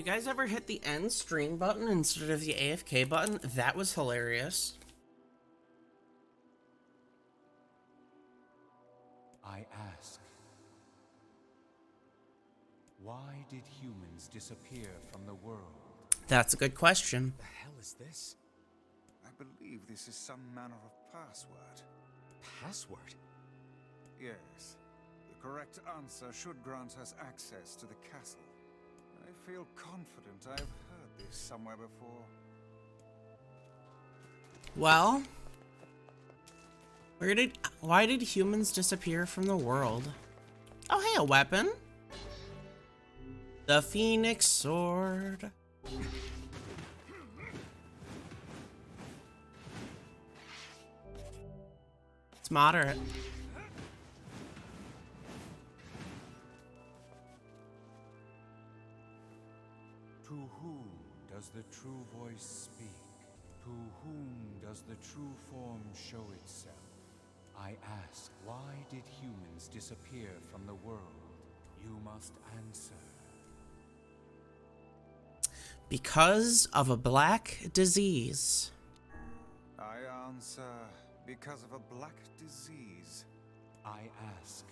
guys ever hit the end stream button instead of the AFK button? That was hilarious. I ask, why did humans disappear from the world? That's a good question. The hell is this? I believe this is some manner of password. Password? Yes. The correct answer should grant us access to the castle. I feel confident I've heard this somewhere before. Well, why did humans disappear from the world? Oh, hey, a weapon. The Phoenix Sword. It's moderate. To whom does the true voice speak? To whom does the true form show itself? I ask, why did humans disappear from the world? You must answer. Because of a black disease. I answer, because of a black disease. I ask,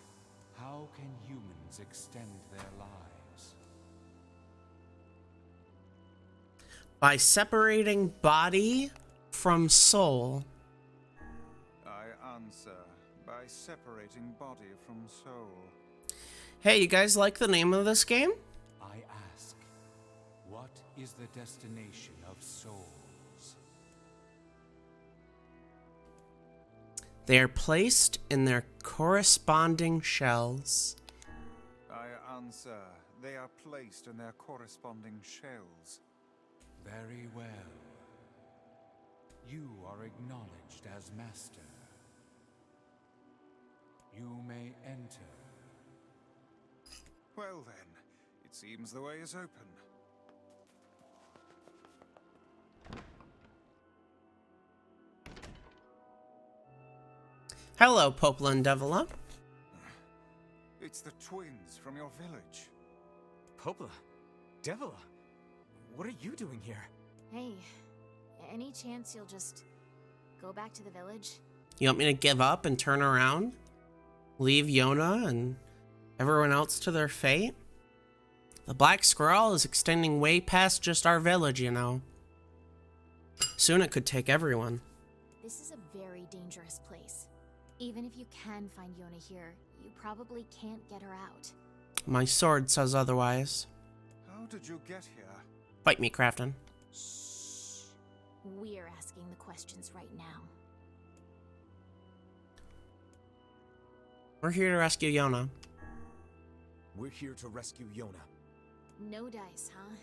how can humans extend their lives? By separating body from soul. I answer, by separating body from soul. Hey, you guys like the name of this game? I ask, what is the destination of souls? They are placed in their corresponding shells. I answer, they are placed in their corresponding shells. Very well. You are acknowledged as master. You may enter. Well then, it seems the way is open. Hello, Popla and Devila. It's the twins from your village. Popla? Devila? What are you doing here? Hey, any chance you'll just go back to the village? You want me to give up and turn around? Leave Yona and everyone else to their fate? The Black Scrawl is extending way past just our village, you know. Soon it could take everyone. This is a very dangerous place. Even if you can find Yona here, you probably can't get her out. My sword says otherwise. How did you get here? Fight me, Crafton. Shh. We're asking the questions right now. We're here to rescue Yona. We're here to rescue Yona. No dice, huh?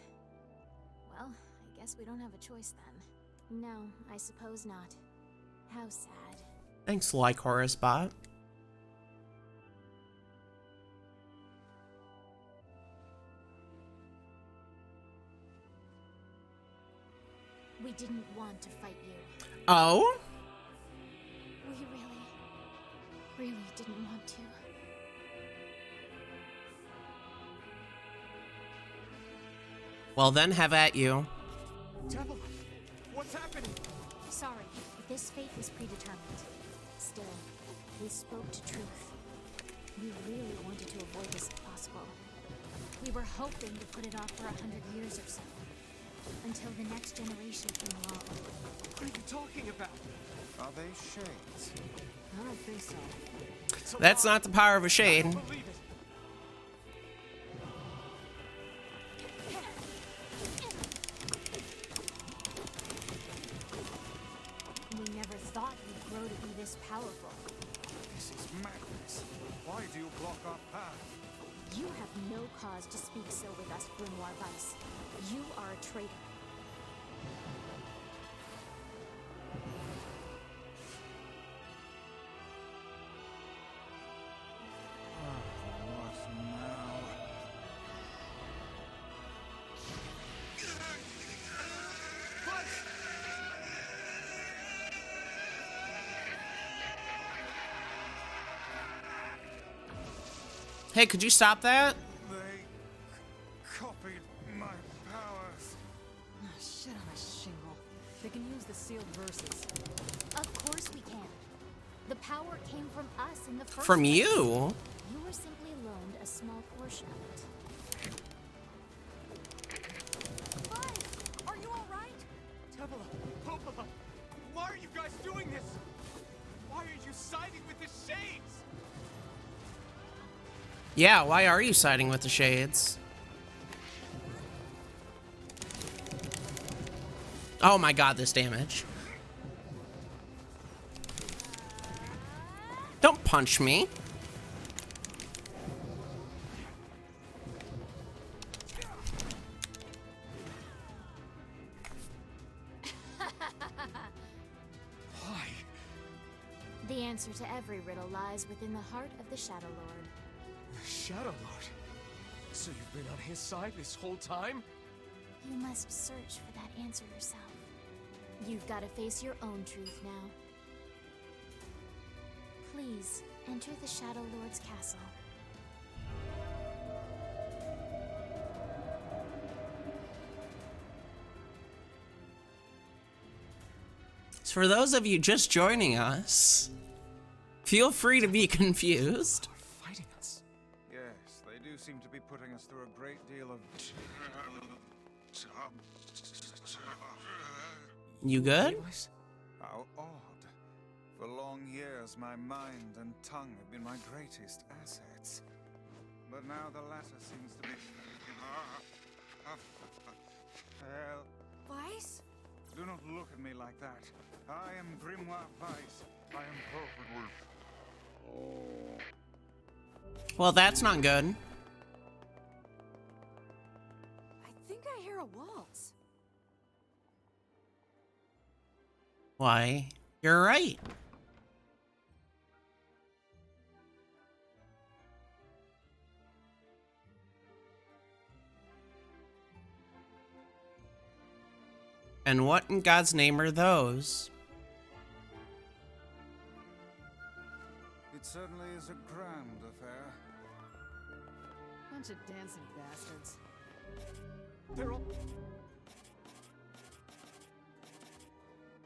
Well, I guess we don't have a choice then. No, I suppose not. How sad. Thanks, Lycoris Bot. We didn't want to fight you. Oh? We really didn't want to. Well then, have at you. Devila, what's happening? Sorry, but this fate was predetermined. Still, we spoke to truth. We really wanted to avoid this if possible. We were hoping to put it off for 100 years or so. Until the next generation came along. What are you talking about? Are they shades? I don't think so. It's a That's lie. not the power of a I shade. don't believe it. We never thought we'd grow to be this powerful. This is madness. Why do you block our path? You have no cause to speak so with us, Grimoire Vice. You are a traitor. What now? Hey, could you stop that? They copied my power. use the sealed verses. Of course we can. The power came from us in the first From place. you? You were simply loaned a small portion of it. Are you all right? Devila, Popola, why are you guys doing this? Why are you siding with the Shades? Yeah, why are you siding with the Shades? Oh my god, this damage. Don't punch me. Why? The answer to every riddle lies within the heart of the Shadow Lord. The Shadow Lord? So you've been on his side this whole time? You must search for that answer yourself. You've got to face your own truth now. Please, enter the Shadow Lord's castle. So for those of you just joining us, feel free to be confused. Are fighting us. Yes, they do seem to be putting us through a great deal of... You good? Anyways, How odd. For long years, my mind and tongue have been my greatest assets. But now the latter seems to be... Well, Weiss? do not look at me like that. I am Grimoire Weiss. I am perfectly... Well, that's not good. I think I hear a waltz. Why, you're right. And what in God's name are those? It certainly is a grand affair. Bunch of dancing bastards. they're all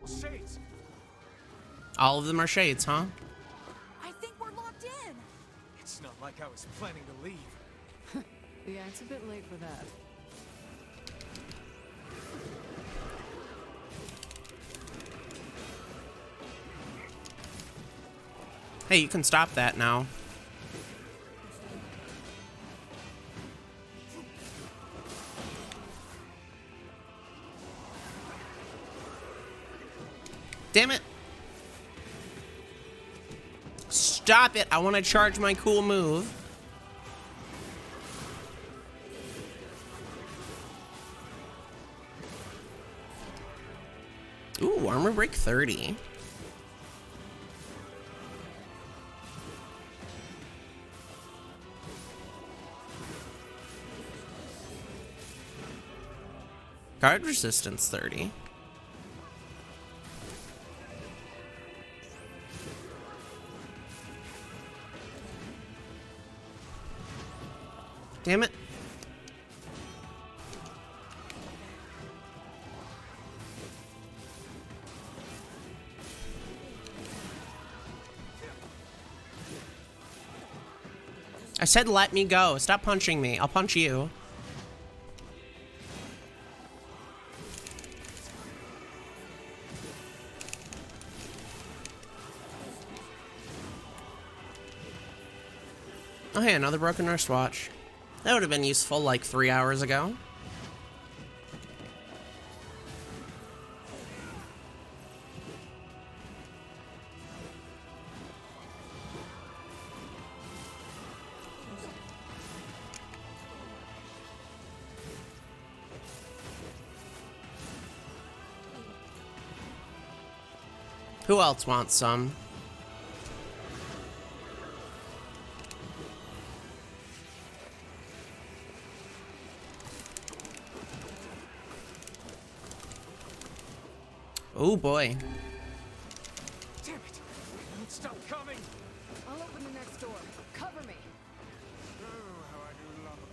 Shades. All of them are Shades, huh? I think we're locked in. It's not like I was planning to leave. Yeah, it's a bit late for that. Hey, you can stop that now. Damn it. Stop it. I want to charge my cool move. Ooh, armor break 30. Guard resistance 30. Damn it. I said let me go. Stop punching me. I'll punch you. Oh hey, another broken wristwatch. That would have been useful like 3 hours ago. Who else wants some? Oh boy. Damn it! Don't stop coming! I'll open the next door. Cover me. Oh, how I do love a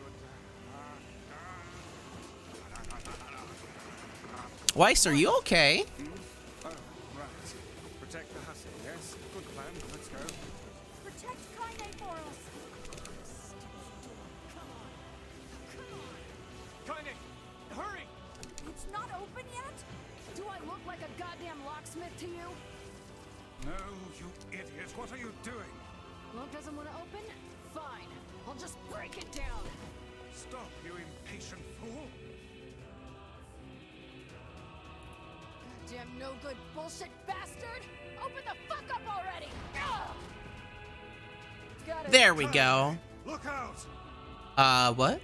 good... Weiss, are you okay? say yes. Good plan. Let's go. Protect Kaine for us. Kaine, hurry! It's not open yet? Do I look like a goddamn locksmith to you? No, you idiot. What are you doing? Lock doesn't want to open? Fine. I'll just break it down. Stop, you impatient fool. Goddamn no good bullshit bastard! Open the fuck up already! Ugh! Got it. There we go. Look out! What?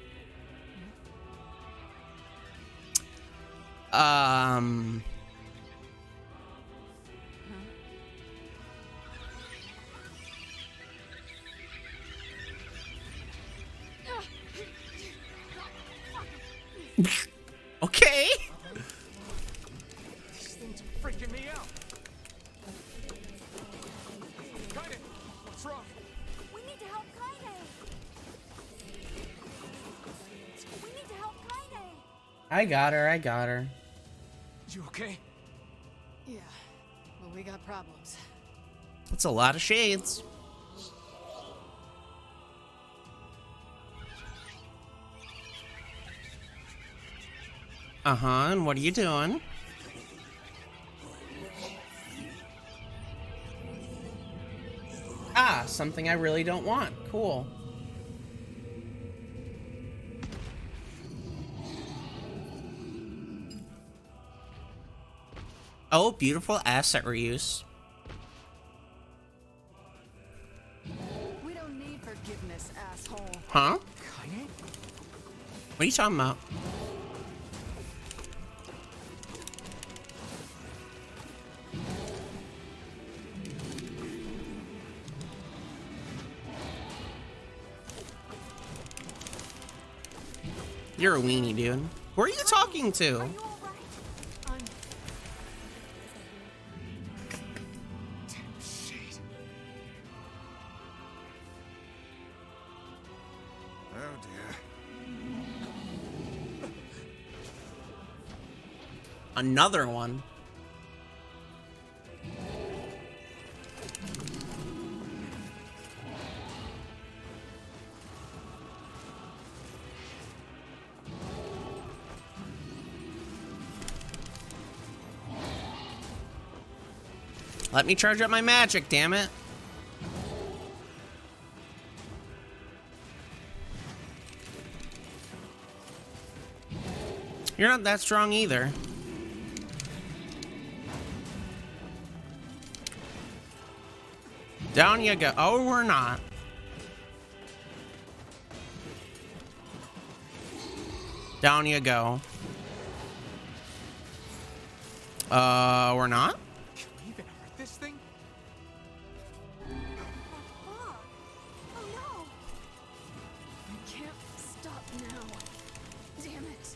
Okay. These things are freaking me out. Kaine, what's wrong? We need to help Kaine. We need to help Kaine. I got her. I got her. You okay? Yeah. Well, we got problems. That's a lot of shades. Uh-huh, and what are you doing? Ah, something I really don't want. Cool. Oh, beautiful asset reuse. We don't need forgiveness, asshole. Huh? Kaine? What are you talking about? You're a weenie, dude. Who are you talking to? Are you all right? I'm... Shit. Oh dear. Another one. Let me charge up my magic, damn it. You're not that strong either. Down you go. Oh, we're not. Down you go. We're not? Can we even hurt this thing? Oh no! I can't stop now. Damn it.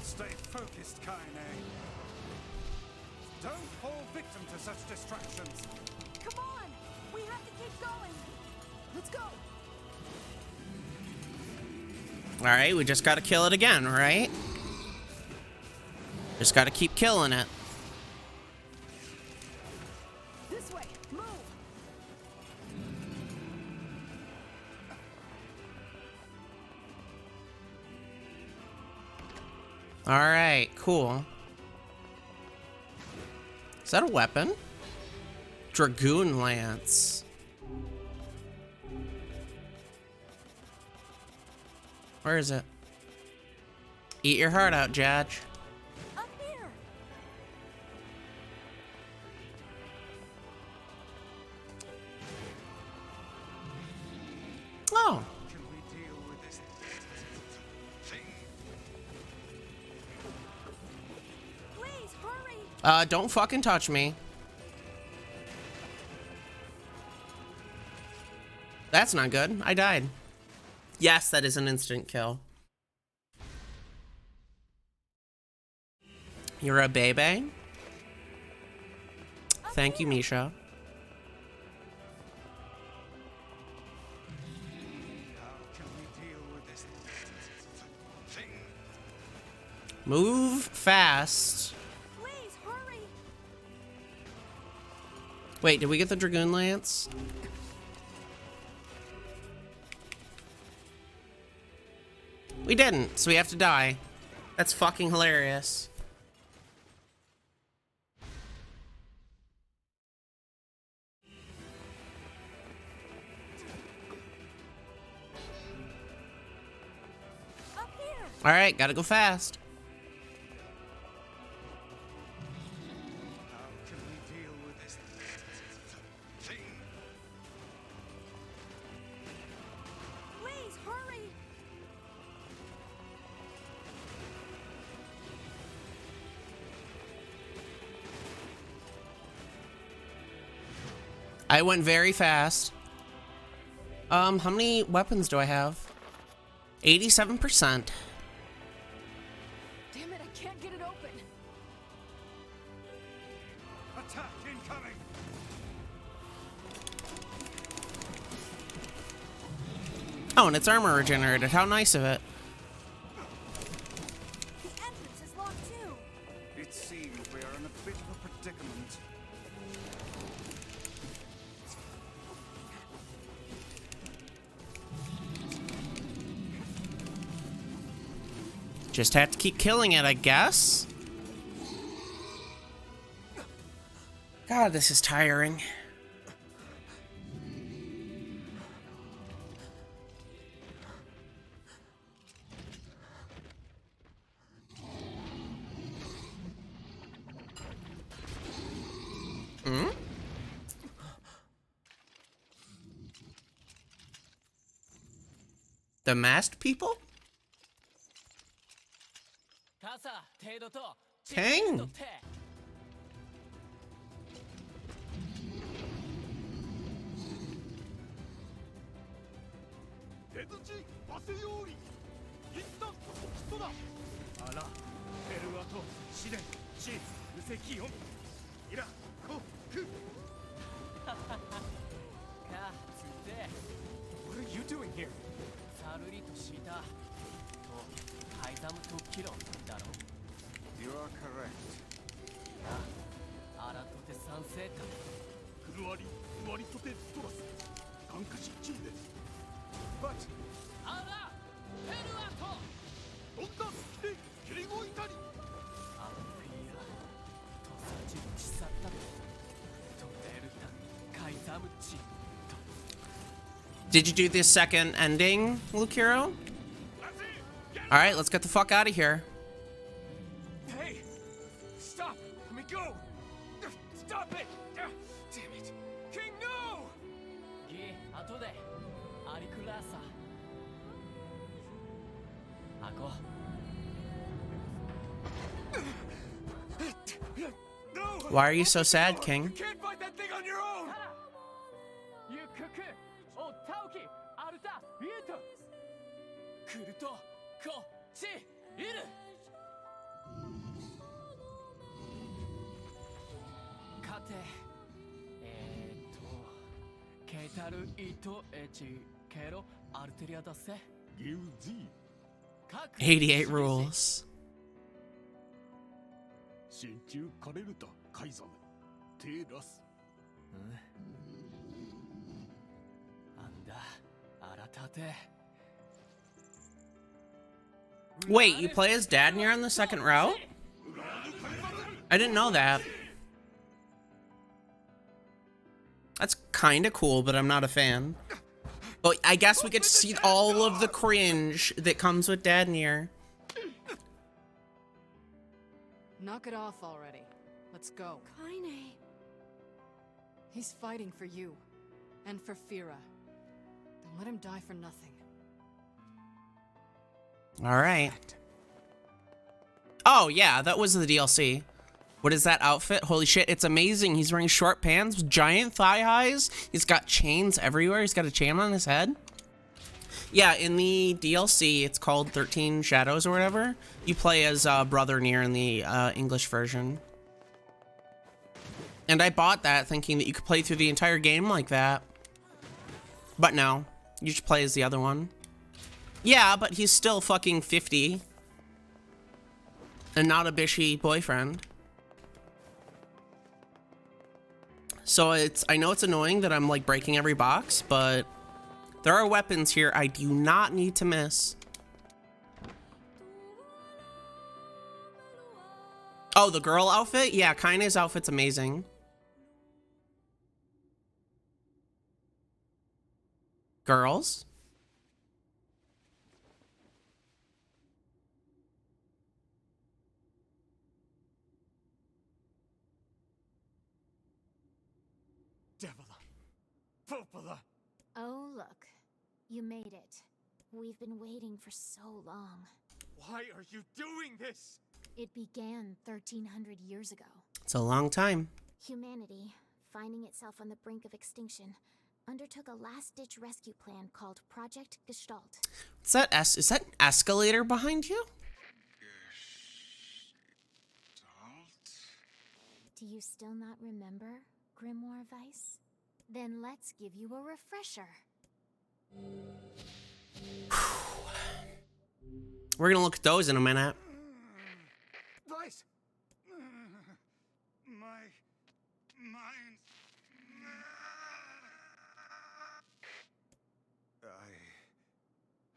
Stay focused, Kaine. Don't fall victim to such distractions. Come on! We have to keep going! Let's go. Alright, we just gotta kill it again, right? Just gotta keep killing it. This way. Move. Alright, cool. Is that a weapon? Dragoon Lance. Where is it? Eat your heart out, Judge. Up here! Oh. Can we deal with this thing? Please, hurry! Don't fucking touch me. That's not good. I died. Yes, that is an instant kill. You're a baby? Thank you, Misha. How can we deal with this thing? Move fast. Please, hurry! Wait, did we get the Dragoon Lance? We didn't, so we have to die. That's fucking hilarious. Up here! Alright, gotta go fast. How can we deal with this thing? Please, hurry! I went very fast. How many weapons do I have? 87%. Damn it, I can't get it open. Attack incoming! Oh, and it's armor regenerated. How nice of it. The entrance is locked too. It seems we are in a bit of a predicament. Just have to keep killing it, I guess. God, this is tiring. Hmm? The masked people? Tang! What are you doing here? You are correct. But Did you do the second ending, Lukiro? Alright, let's get the fuck out of here. hey, stop! Let me go! Stop it! Damn it! King, no! No! Why are you so sad, King? You can't fight that thing on your own! Guilty. 88 rules. 真鍮カレルタカイザムテラス Wait, you play as Dad NieR on the second route? I didn't know that. That's kinda cool, but I'm not a fan. But I guess we get to see all of the cringe that comes with Dad NieR. Knock it off already. Let's go. Kaine. He's fighting for you. And for Fira. Don't let him die for nothing. Alright. Oh, yeah, that was the DLC. What is that outfit? Holy shit, it's amazing. He's wearing short pants with giant thigh highs. He's got chains everywhere. He's got a chain on his head. Yeah, in the DLC, it's called 13 Shadows or whatever. You play as Brother NieR in the English version. And I bought that thinking that you could play through the entire game like that. But no, you just play as the other one. Yeah, but he's still fucking 50. And not a bishy boyfriend. So I know it's annoying that I'm like breaking every box, but there are weapons here I do not need to miss. Oh, the girl outfit? Yeah, Kaine's outfit's amazing. Girls? Devila. Popola. Oh, look. You made it. We've been waiting for so long. Why are you doing this? It began 1,300 years ago. It's a long time. Humanity, finding itself on the brink of extinction, undertook a last-ditch rescue plan called Project Gestalt. Is that an escalator behind you? Do you still not remember, Grimoire Weiss? Then let's give you a refresher. We're gonna look at those in a minute. Vice! My mind.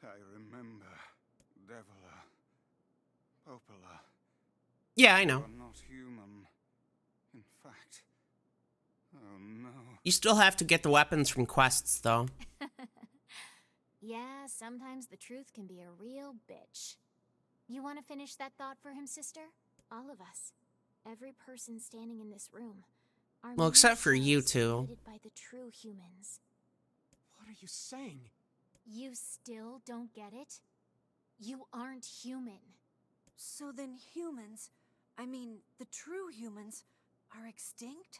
I remember Devila. Popola. Yeah, I You know. are not human. In fact. Oh no. You still have to get the weapons from quests, though. Yeah, sometimes the truth can be a real bitch. You want to finish that thought for him, sister? All of us. Every person standing in this room. Are Well, except for you shells two. created by the true humans. What are you saying? You still don't get it? You aren't human. So then humans, I mean, the true humans, are extinct?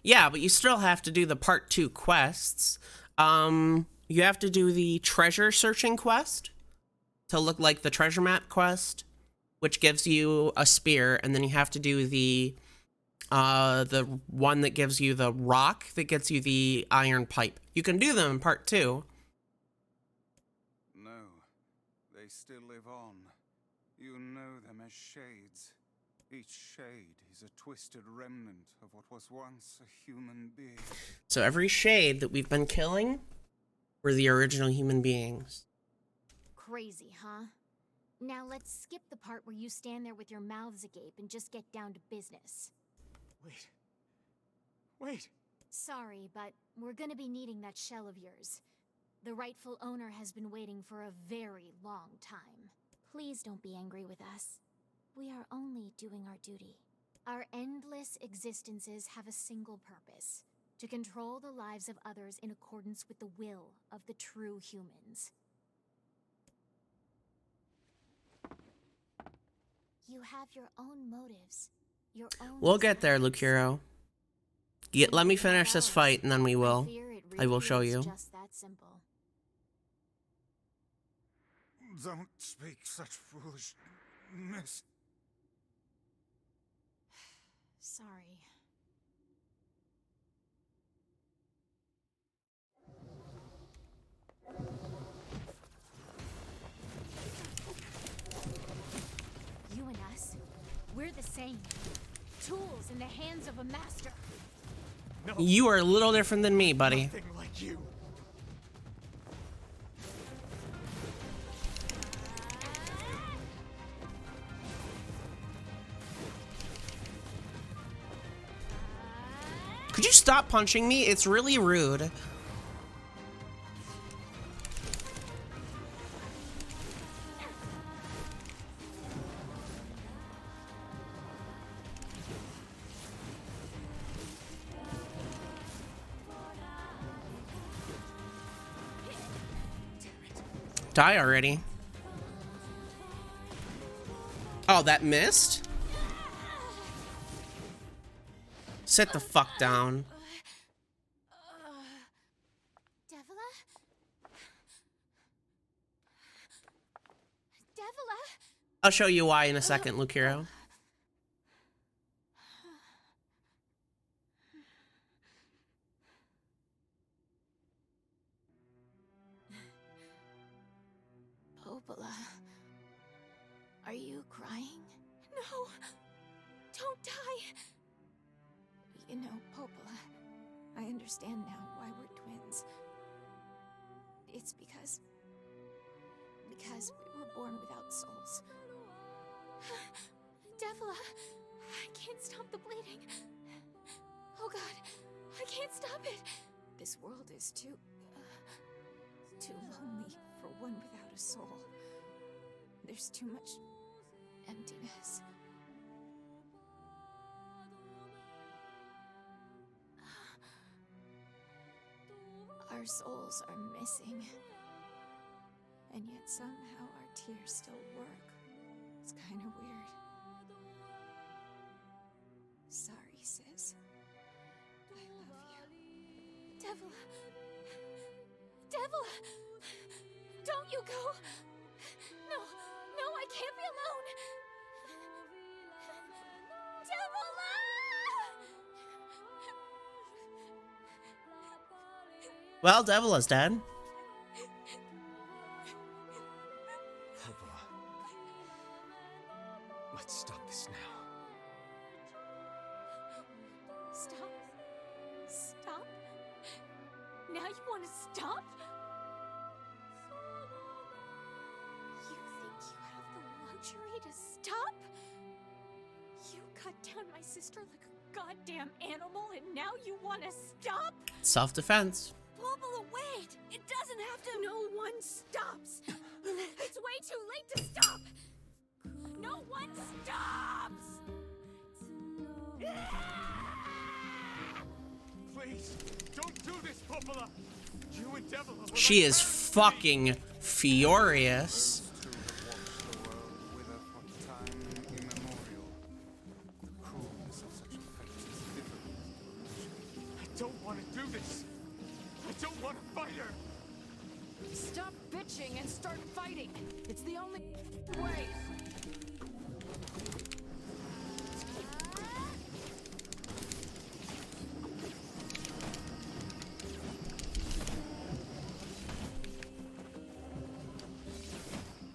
Yeah, but you still have to do the part 2 quests. You have to do the treasure searching quest to look like the treasure map quest, which gives you a spear, and then you have to do the one that gives you the rock that gets you the iron pipe. You can do them in part 2. No. They still live on. You know them as shades. Each shade is a twisted remnant of what was once a human being. So every shade that we've been killing were the original human beings. Crazy, huh? Now let's skip the part where you stand there with your mouths agape and just get down to business. Wait. Sorry, but we're gonna be needing that shell of yours. The rightful owner has been waiting for a very long time. Please don't be angry with us. We are only doing our duty. Our endless existences have a single purpose: to control the lives of others in accordance with the will of the true humans. You have your own motives, your own We'll get there, desires. Lucero. Let me finish this fight, and then we will. I will show you. Just that simple. Don't speak such foolishness. Sorry. You and us, we're the same. Tools in the hands of a master. No. You are a little different than me, buddy. Nothing like you. Could you stop punching me? It's really rude. Die already. Oh, that missed? Sit the fuck down. Devila? Devila? I'll show you why in a second, Lucero. Popola. Are you crying? No! Don't die! You know, Popola, understand now why we're twins. It's because we were born without souls. Devila, I can't stop the bleeding. Oh God, I can't stop it. This world is too lonely for one without a soul. There's too much emptiness. Our souls are missing. And yet somehow our tears still work. It's kind of weird. Sorry, sis. I love you. Devila! Devila! Don't you go! No, I can't be alone! Devila! Well, Devila's dead. Popola. Let's stop this now. Stop? Now you want to stop? You think you have the luxury to stop? You cut down my sister like a goddamn animal and now you want to stop? Self-defense. Popola, wait! It doesn't have to. No one stops! It's way too late to stop! No one stops! Please, don't do this, Popola. You and Devila were She like is parents to me. fucking furious. Two that watched the world wither for time immemorial. The cruelness of such a fate is difficult to imagine. I don't want to do this. I don't want to fight her. Stop bitching and start fighting. It's the only way.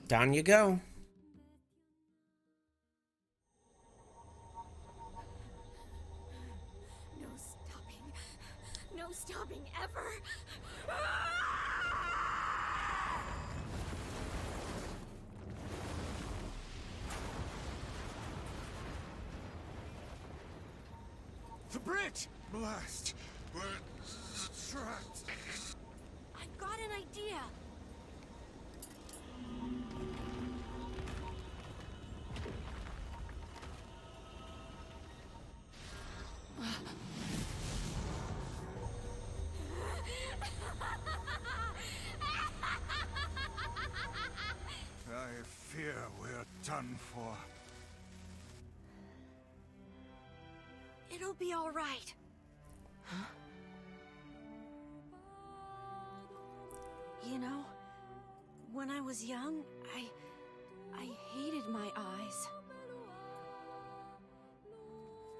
Down you go. No stopping ever! The bridge! Blast! We're trapped. I've got an idea! I fear we're done for. It'll be all right. You know, when I was young, I hated my eyes.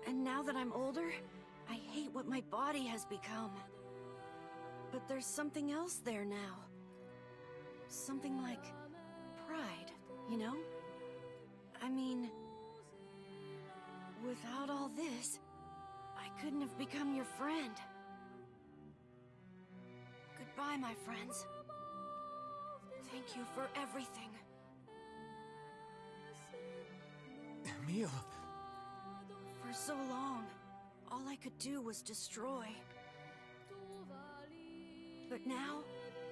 And now that I'm older, I hate what my body has become. But there's something else there now. Something like pride, you know? I mean, without all this, I couldn't have become your friend. Goodbye, my friends. Thank you for everything. Emil. For so long, all I could do was destroy. But now,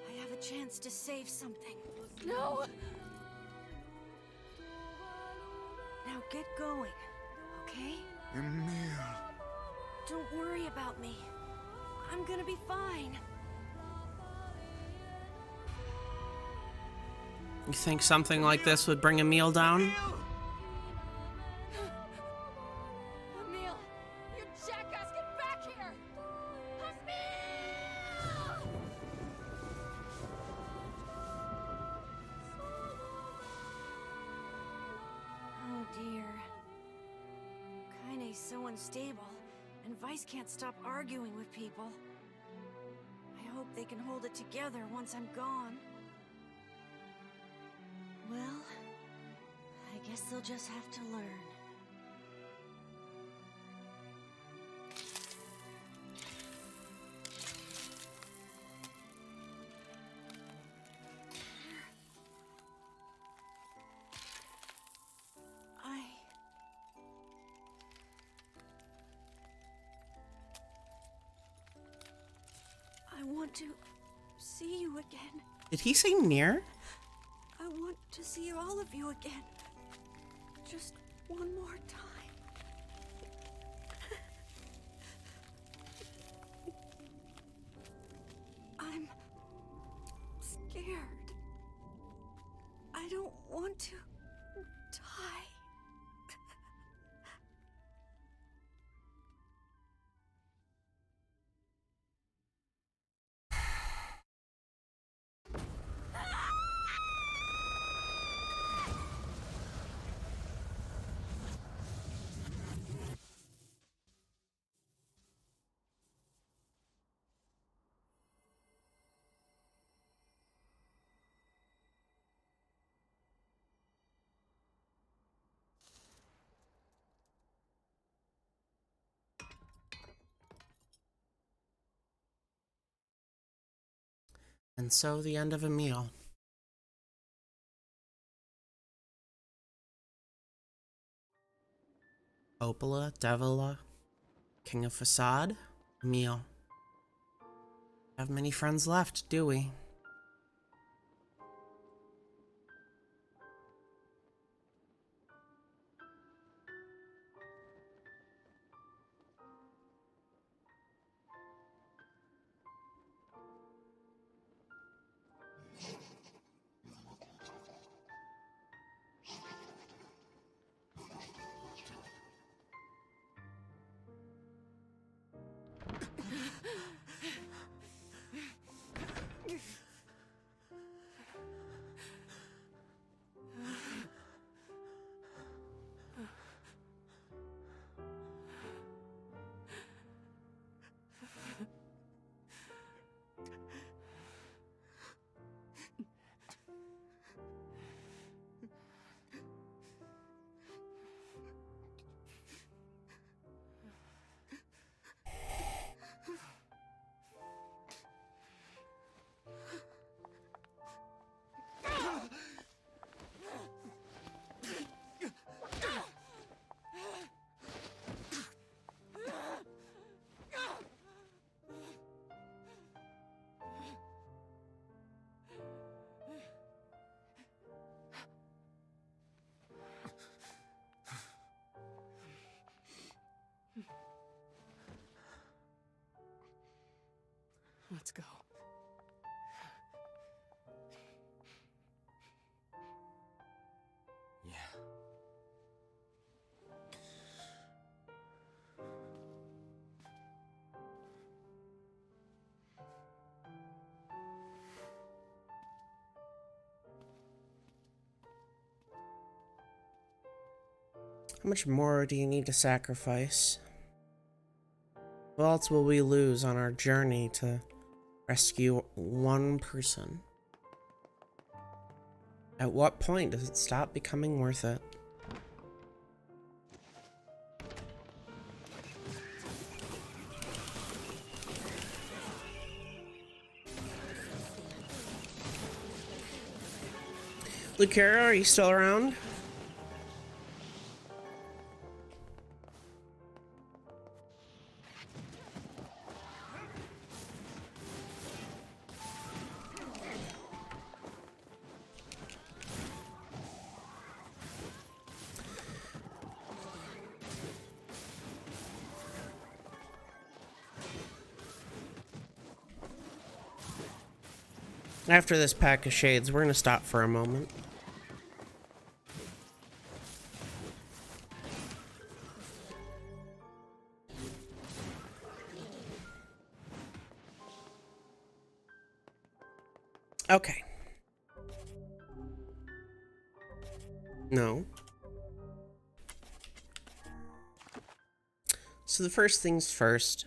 I have a chance to save something. No! Now get going, okay? Emil. Don't worry about me. I'm gonna be fine. You think something like this would bring Emil down? Emil, you jackass, get back here! Emil! Oh dear. Kaine's so unstable, and Vice can't stop arguing with people. I hope they can hold it together once I'm gone. Well, I guess they'll just have to learn. want to see you again. Did he say NieR? I want to see all of you again. Just one more time. I'm scared. I don't want to die. And so the end of a meal. Opola, Davila, King of Facade, meal. Have many friends left, do we? Let's go. Yeah. How much more do you need to sacrifice? What else will we lose on our journey to rescue one person? At what point does it stop becoming worth it? Lucero, are you still around? After this pack of shades, we're gonna stop for a moment. Okay. No. So the first things first.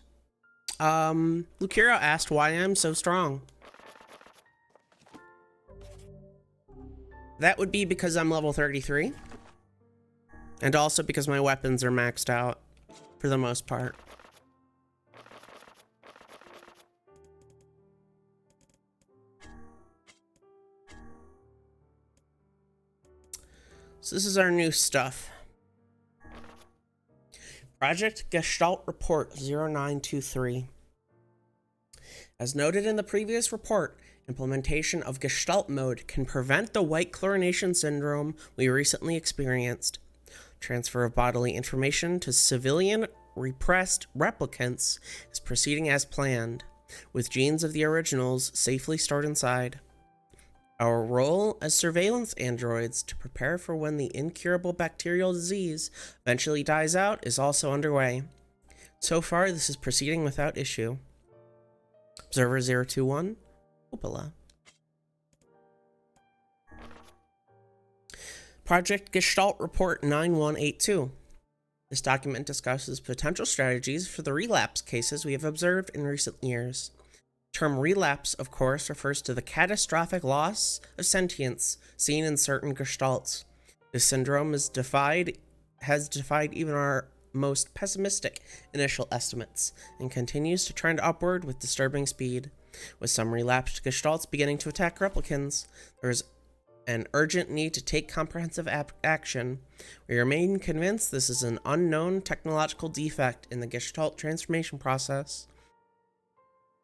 Lucero asked why I'm so strong. That would be because I'm level 33. And also because my weapons are maxed out, for the most part. So this is our new stuff. Project Gestalt Report 0923. As noted in the previous report, implementation of Gestalt mode can prevent the white chlorination syndrome we recently experienced. Transfer of bodily information to civilian repressed replicants is proceeding as planned, with genes of the originals safely stored inside. Our role as surveillance androids to prepare for when the incurable bacterial disease eventually dies out is also underway. So far, this is proceeding without issue. Observer 021, Opala. Project Gestalt Report 9182. This document discusses potential strategies for the relapse cases we have observed in recent years. The term relapse, of course, refers to the catastrophic loss of sentience seen in certain gestalts. This syndrome has defied even our most pessimistic initial estimates and continues to trend upward with disturbing speed. With some relapsed gestalts beginning to attack replicants, there is an urgent need to take comprehensive action. We remain convinced this is an unknown technological defect in the gestalt transformation process.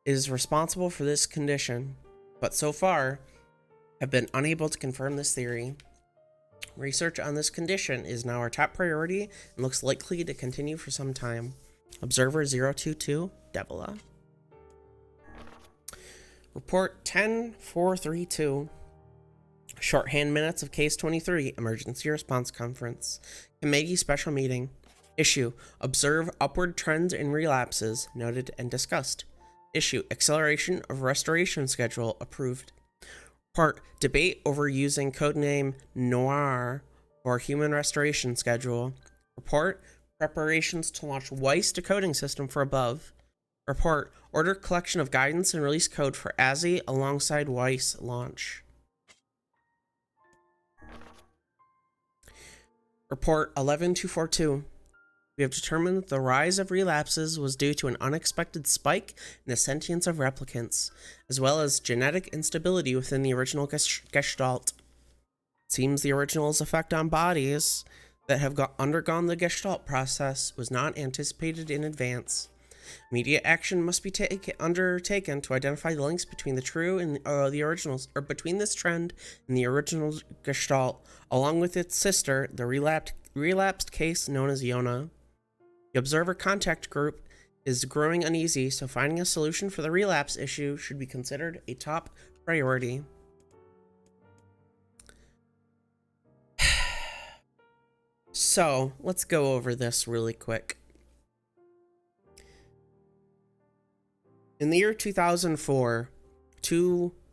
It is responsible for this condition, but so far have been unable to confirm this theory. Research on this condition is now our top priority and looks likely to continue for some time. Observer 022, Devila. Report 10432. Shorthand minutes of Case 23, Emergency Response Conference. Committee Special Meeting. Issue, observe upward trends in relapses, noted and discussed. Issue, acceleration of restoration schedule, approved. Part, debate over using codename NieR for human restoration schedule. Report, preparations to launch Weiss decoding system for above. Report, order collection of guidance and release code for Azzy alongside Weiss launch. Report 11242. We have determined that the rise of relapses was due to an unexpected spike in the sentience of replicants, as well as genetic instability within the original gestalt. It seems the original's effect on bodies that have undergone the gestalt process was not anticipated in advance. Immediate action must be undertaken to identify the links between the true and the originals, or between this trend and the original gestalt, along with its sister, the relapsed case known as Yona. The observer contact group is growing uneasy, so finding a solution for the relapse issue should be considered a top priority. So, let's go over this really quick. In the year 2004,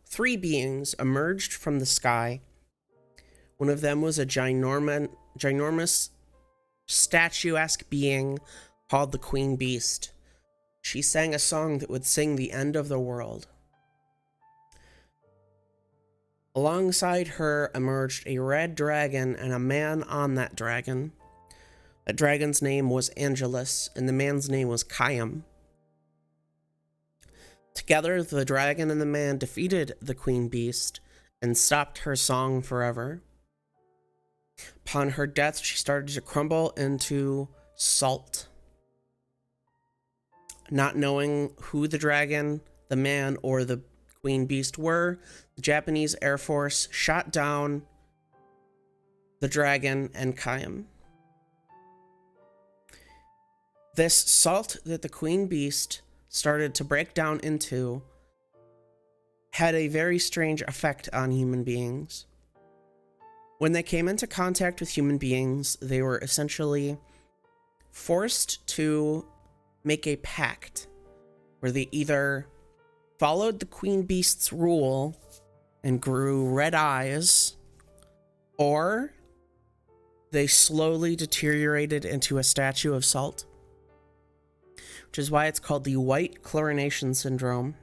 three beings emerged from the sky. One of them was a ginormous statuesque being called the Queen Beast. She sang a song that would sing the end of the world. Alongside her emerged a red dragon and a man on that dragon. That dragon's name was Angelus, and the man's name was Kayam. Together, the dragon and the man defeated the Queen Beast and stopped her song forever. Upon her death, she started to crumble into salt. Not knowing who the dragon, the man, or the Queen Beast were, the Japanese Air Force shot down the dragon and Kayam. This salt that the Queen Beast started to break down into had a very strange effect on human beings. When they came into contact with human beings, they were essentially forced to make a pact where they either followed the Queen Beast's rule and grew red eyes, or they slowly deteriorated into a statue of salt, which is why it's called the white chlorination syndrome.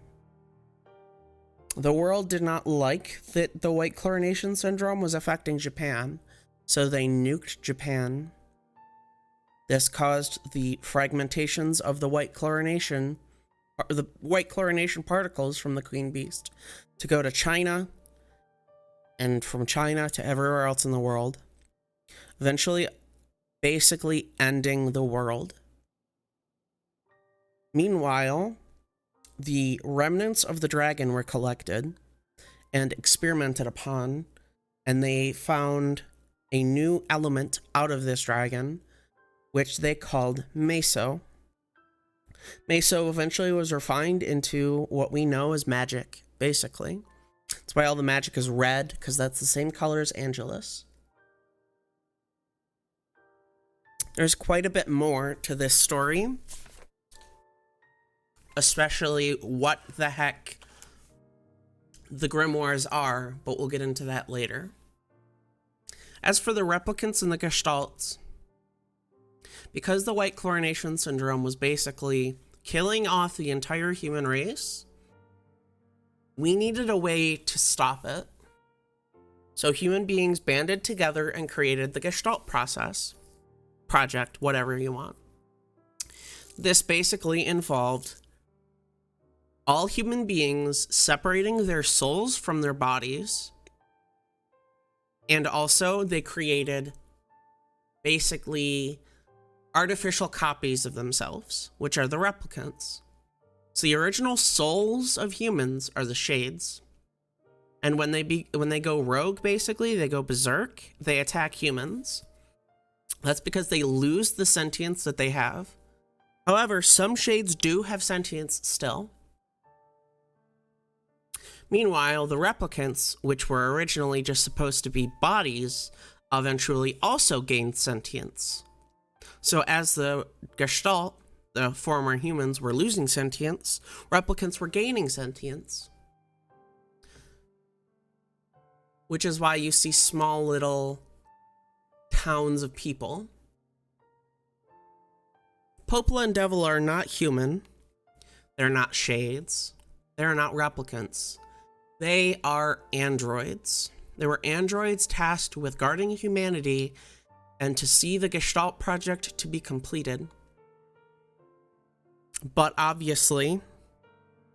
The world did not like that the white chlorination syndrome was affecting Japan, so they nuked Japan. This caused the fragmentations of the white chlorination particles from the Queen Beast to go to China, and from China to everywhere else in the world, eventually basically ending the world. Meanwhile, the remnants of the dragon were collected and experimented upon, and they found a new element out of this dragon, which they called Meso. Meso eventually was refined into what we know as magic, basically. That's why all the magic is red, because that's the same color as Angelus. There's quite a bit more to this story, especially what the heck the grimoires are, but we'll get into that later. As for the replicants and the gestalts, because the White Chlorination Syndrome was basically killing off the entire human race, we needed a way to stop it. So human beings banded together and created the Gestalt project, whatever you want. This basically involved all human beings separating their souls from their bodies, and also they created basically artificial copies of themselves, which are the replicants. So the original souls of humans are the shades, and when they go rogue, basically they go berserk, they attack humans. That's because they lose the sentience that they have. However, some shades do have sentience still. Meanwhile, the replicants, which were originally just supposed to be bodies, eventually also gained sentience. So as the Gestalt, the former humans, were losing sentience, replicants were gaining sentience. Which is why you see small little towns of people. Popola and Devil are not human. They're not shades. They're not replicants. They are androids. They were androids tasked with guarding humanity and to see the Gestalt project to be completed. But obviously,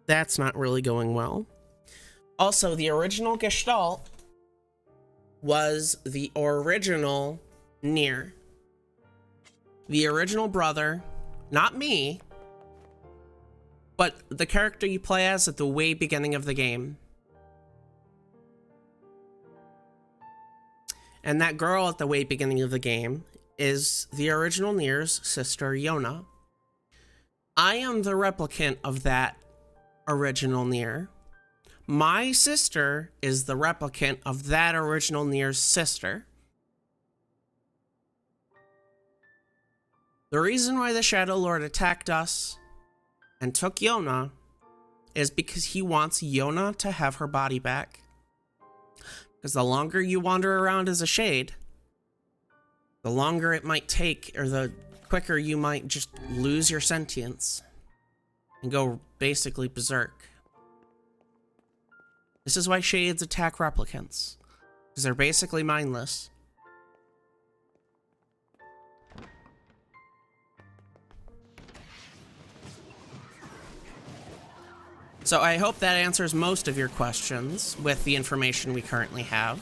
that's not really going well. Also, the original Gestalt was the original NieR. The original brother, not me, but the character you play as at the way beginning of the game. And that girl at the way beginning of the game is the original NieR's sister, Yona. I am the replicant of that original NieR. My sister is the replicant of that original NieR's sister. The reason why the Shadow Lord attacked us and took Yona is because he wants Yona to have her body back. Because the longer you wander around as a shade, the longer it might take, or the quicker you might just lose your sentience and go basically berserk. This is why shades attack replicants, because they're basically mindless. So I hope that answers most of your questions with the information we currently have.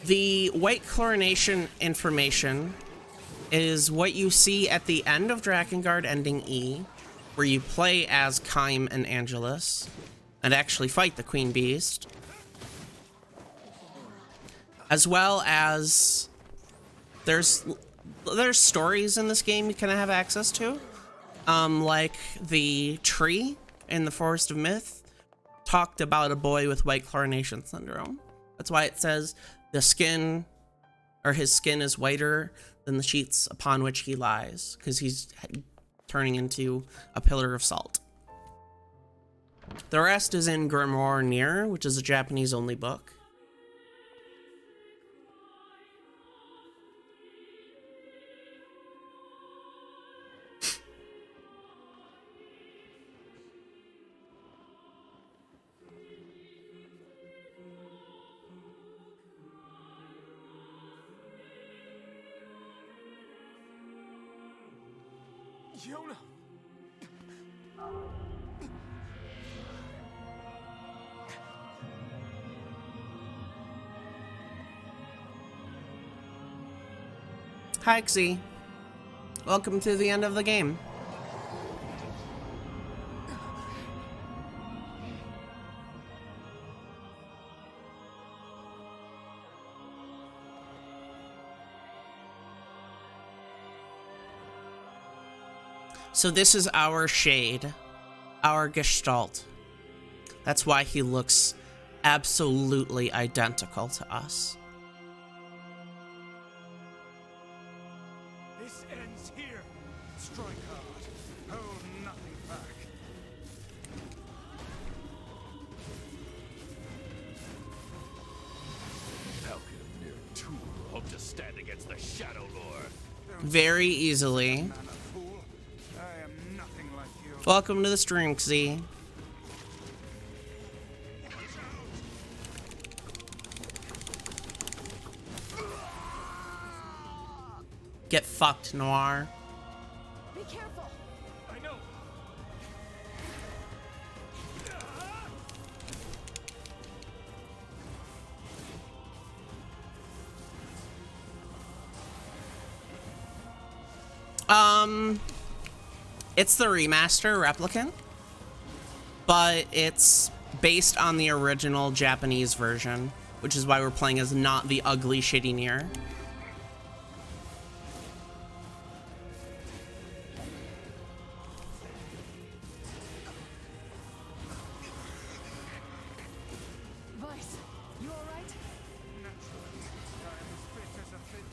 The White Chlorination information is what you see at the end of Drakengard ending E, where you play as Kaim and Angelus and actually fight the Queen Beast. As well as there's stories in this game you can have access to. Like the tree in the Forest of Myth talked about a boy with White Chlorination Syndrome. That's why it says his skin is whiter than the sheets upon which he lies, because he's turning into a pillar of salt. The rest is in Grimoire NieR, which is a Japanese-only book. Yona! Hi, Azzy. Welcome to the end of the game. So this is our shade, our gestalt. That's why he looks absolutely identical to us. This ends here. Strike hard. Hold nothing back. How could a mere tool hope to stand against the Shadow Lord? Very easily. Man, a fool. I am nothing like you. Welcome to the stream, Xy. Get fucked, Noir. Be careful. I know. It's the remaster replicant, but it's based on the original Japanese version, which is why we're playing as not the ugly, shitty NieR. Vice, you alright? Naturally, I am as fit as a flint.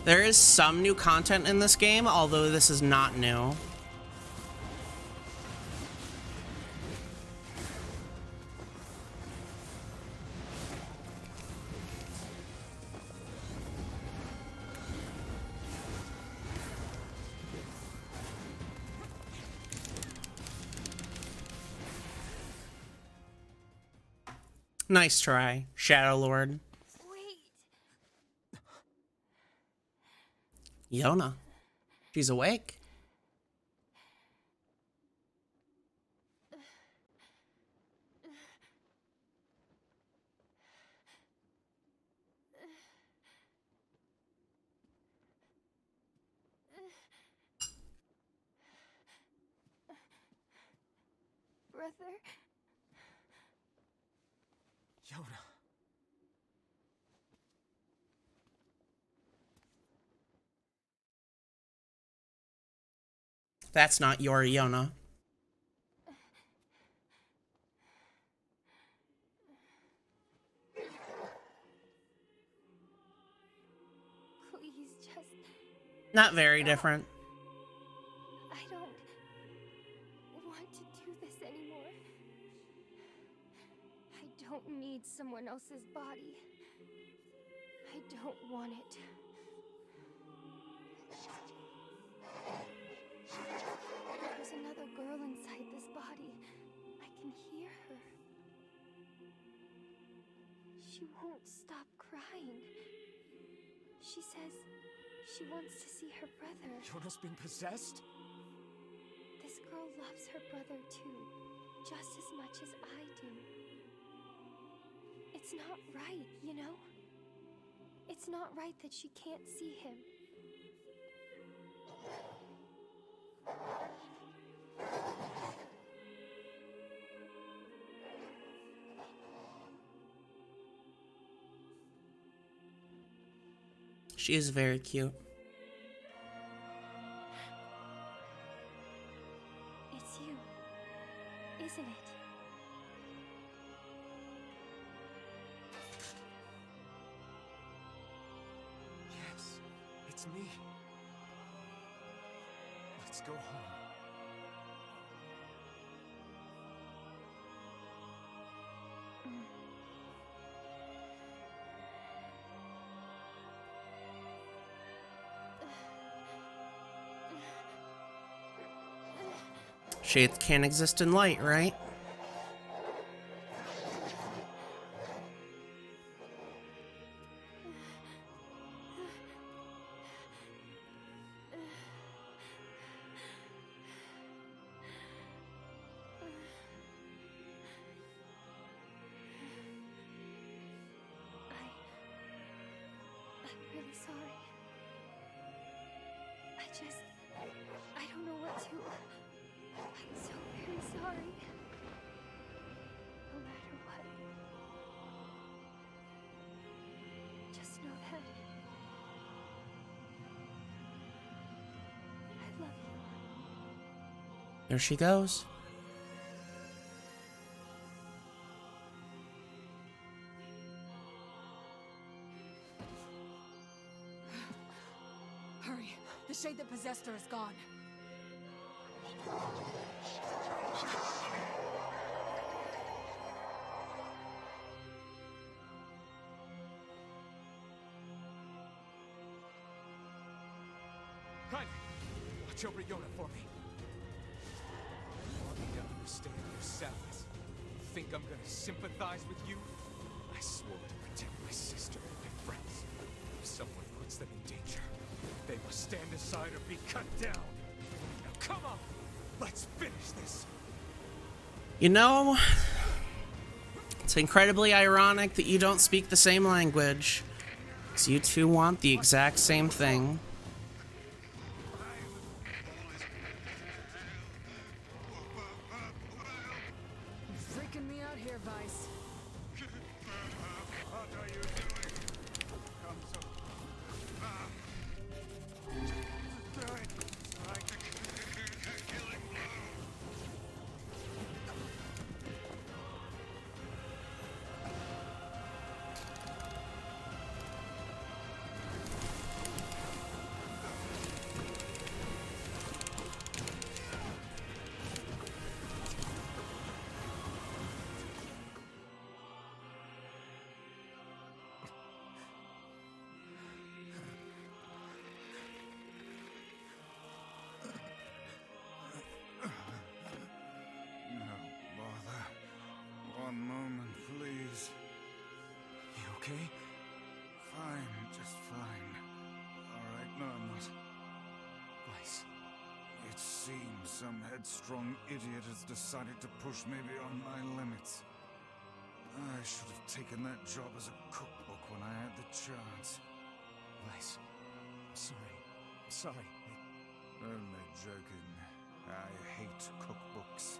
There is some new content in this game, although this is not new. Nice try, Shadow Lord. Wait. Yona. She's awake. Brother? Yona. That's not your Yona. Please just... Not very different. I don't want to do this anymore. I don't need someone else's body. I don't want it. There's another girl inside this body. I can hear her. She won't stop crying. She says she wants to see her brother. Yona's been possessed? This girl loves her brother too, just as much as I do. It's not right, you know? It's not right that she can't see him. She is very cute. It's you, isn't it? Yes, it's me. Let's go home. Shades can't exist in light, right? I'm really sorry. I don't know what to... sorry. No matter what. Just know that I love you. There she goes. Hurry. The shade that possessed her is gone. Hun, watch over Yona for me. You want me to understand your sadness? You think I'm gonna sympathize with you? I swore to protect my sister and my friends. If someone puts them in danger, they must stand aside or be cut down. Now come on, let's finish this. You know, it's incredibly ironic that you don't speak the same language, because you two want the exact same thing. You're freaking me out here, Vice. What are you doing? Come so... Do it. Strike the killing blow. No bother. One moment, please. You okay? Fine, just fine. All right, no, I'm not. Vice. It seems some headstrong idiot has decided to push me beyond my limits. I should have taken that job as a cookbook when I had the chance. Vice. I'm sorry. I'm sorry. Only joking. I hate cookbooks.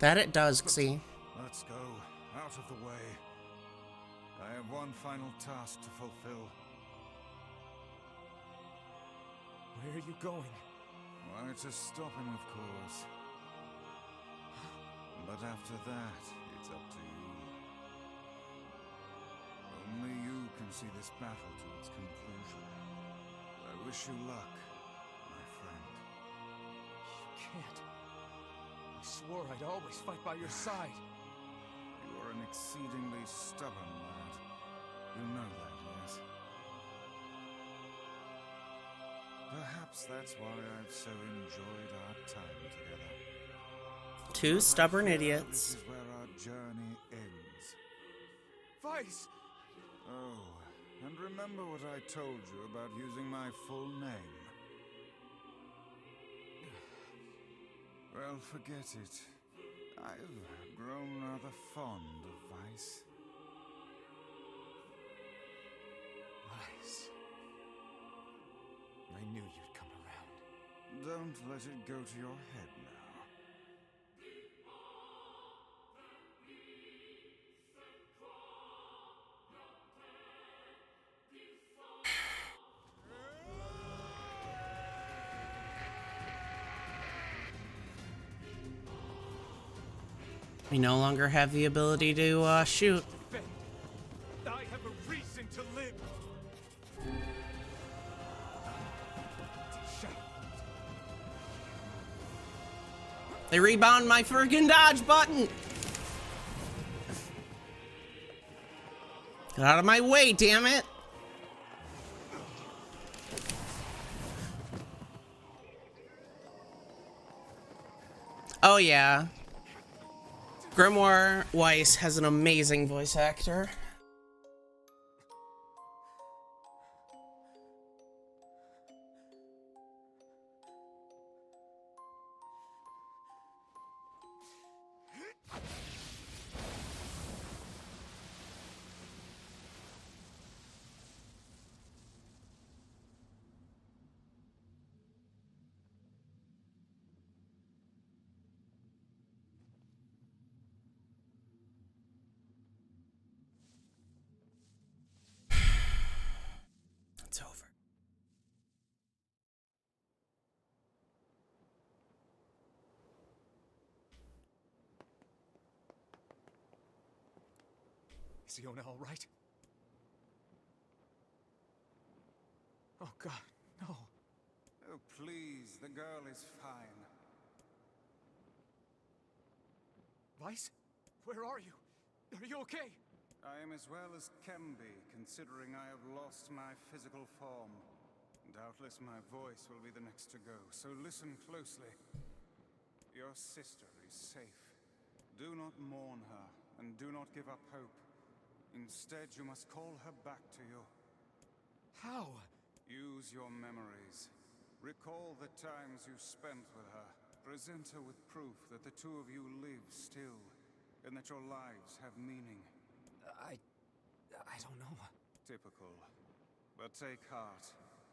That it does, see. Let's go. Out of the way. I have one final task to fulfill. Where are you going? Why, to stop him, of course. But after that, it's up to you. Only you can see this battle to its conclusion. I wish you luck, my friend. You can't. I swore I'd always fight by your side. You are an exceedingly stubborn lad. You know that, yes? Perhaps that's why I've so enjoyed our time together. Two stubborn This idiots. is where our journey ends. Vice! Oh, and remember what I told you about using my full name? Well, forget it. I've grown rather fond of Vice. Vice. I knew you'd come around. Don't let it go to your head now. We no longer have the ability to shoot. Defend. I have a reason to live. They rebound my friggin' dodge button! Get out of my way, damn it! Oh yeah. Grimoire Weiss has an amazing voice actor. it's over. Is Yona all right? Oh God, no. Oh, please, the girl is fine. Weiss? Where are you? Are you okay? I am as well as can be, considering I have lost my physical form. Doubtless my voice will be the next to go, so listen closely. Your sister is safe. Do not mourn her, and do not give up hope. Instead, you must call her back to you. How? Use your memories. Recall the times you spent with her. Present her with proof that the two of you live still, and that your lives have meaning. I don't know. Typical. But take heart.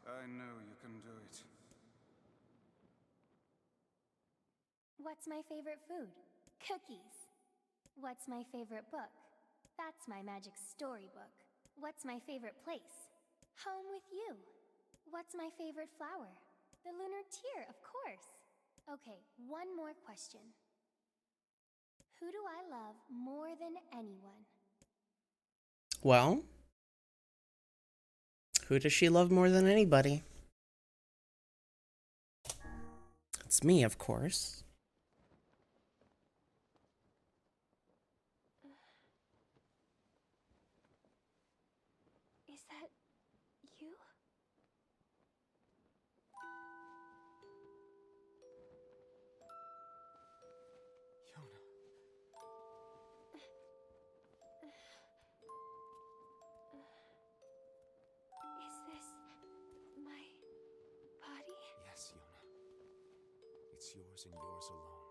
I know you can do it. What's my favorite food? Cookies. What's my favorite book? That's my magic storybook. What's my favorite place? Home with you. What's my favorite flower? The lunar tear, of course. Okay, one more question. Who do I love more than anyone? Well, who does she love more than anybody? It's me, of course. Is that you? Yona. Is this my body? Yes, Yona. It's yours and yours alone.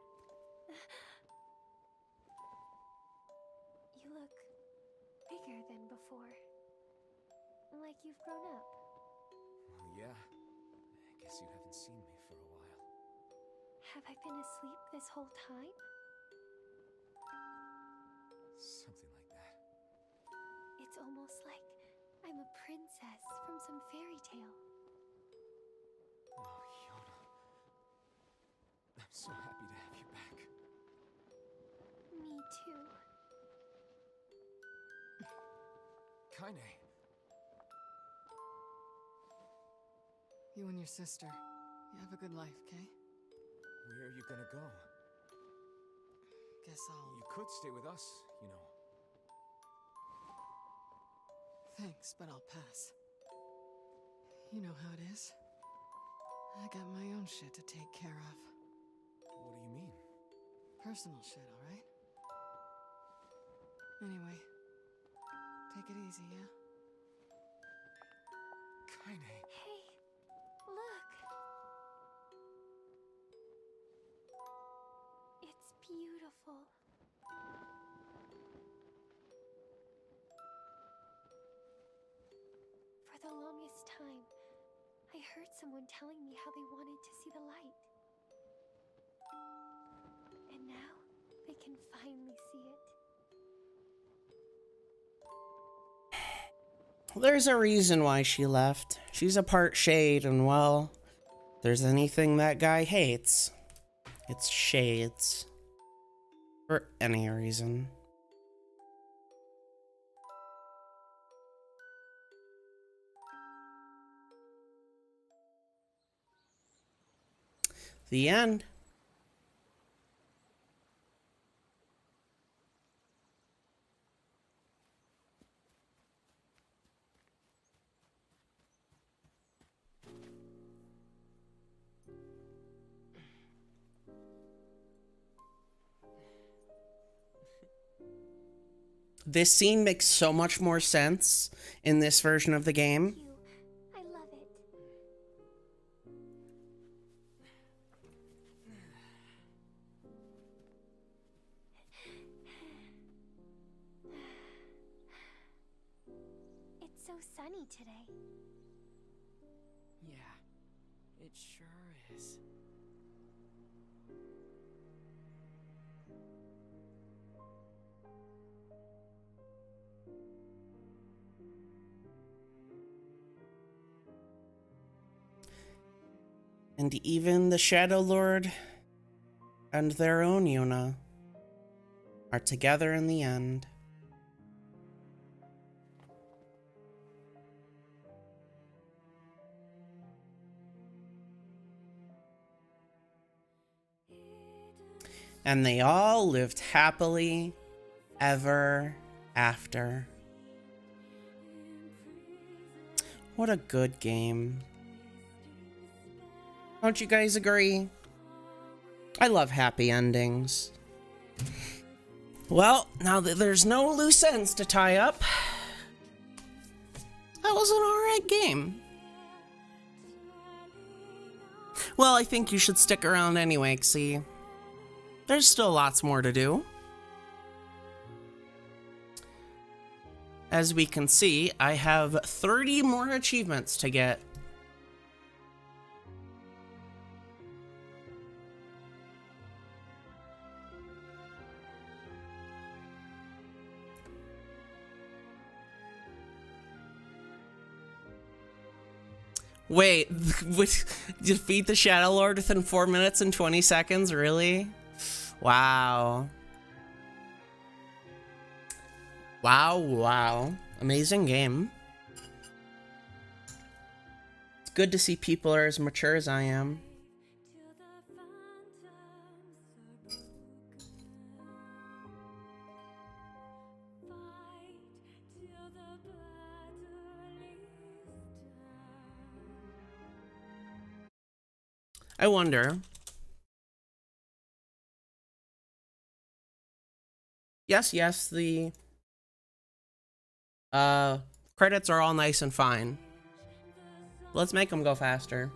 You look bigger than before. Like you've grown up. Well, yeah. I guess you haven't seen me for a while. Have I been asleep this whole time? Something like that. It's almost like I'm a princess from some fairy tale. Oh, Yona. I'm so happy to have you back. Me too. Kaine. You and your sister, you have a good life, Kay? Where are you gonna go? Guess You could stay with us, you know. Thanks, but I'll pass. You know how it is. I got my own shit to take care of. What do you mean? Personal shit, alright? Anyway, take it easy, yeah? Kaine. Hey, look. It's beautiful. For the longest time, I heard someone telling me how they wanted to see the light. And now, they can finally see it. There's a reason why she left. She's a part shade, and well, if there's anything that guy hates, it's shades. For any reason. The end. This scene makes so much more sense in this version of the game. You, I love it. It's so sunny today. Yeah, it sure is. And even the Shadow Lord and their own Yuna are together in the end. And they all lived happily ever after. What a good game. Don't you guys agree? I love happy endings. Well, now that there's no loose ends to tie up, that was an alright game. Well, I think you should stick around anyway, see? There's still lots more to do. As we can see, I have 30 more achievements to get. Wait, defeat the Shadow Lord within 4 minutes and 20 seconds? Really? Wow. Wow. Amazing game. It's good to see people are as mature as I am. I wonder. Yes, the credits are all nice and fine. Let's make them go faster.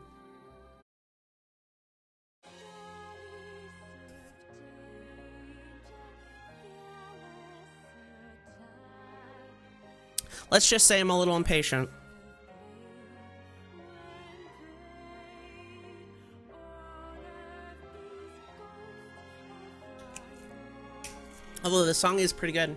Let's just say I'm a little impatient. Although the song is pretty good.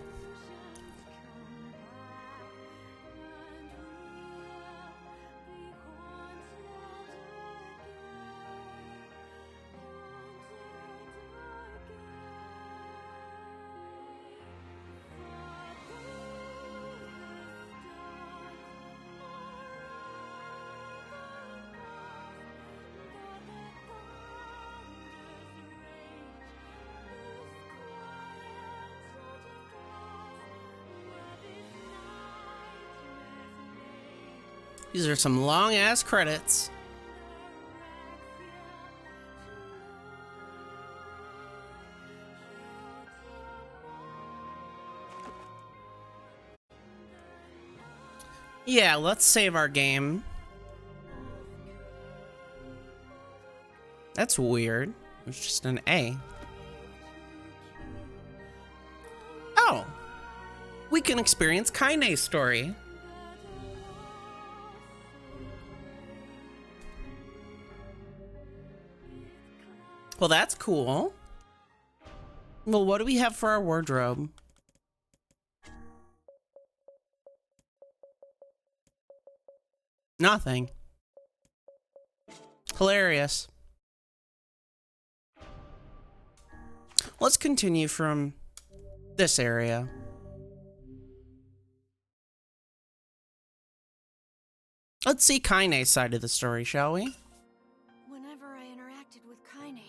These are some long-ass credits. Yeah, let's save our game. That's weird. It's just an A. Oh! We can experience Kaine's story. Well, that's cool. Well, what do we have for our wardrobe? Nothing. Hilarious. Let's continue from this area. Let's see Kaine's side of the story, shall we? Whenever I interacted with Kaine,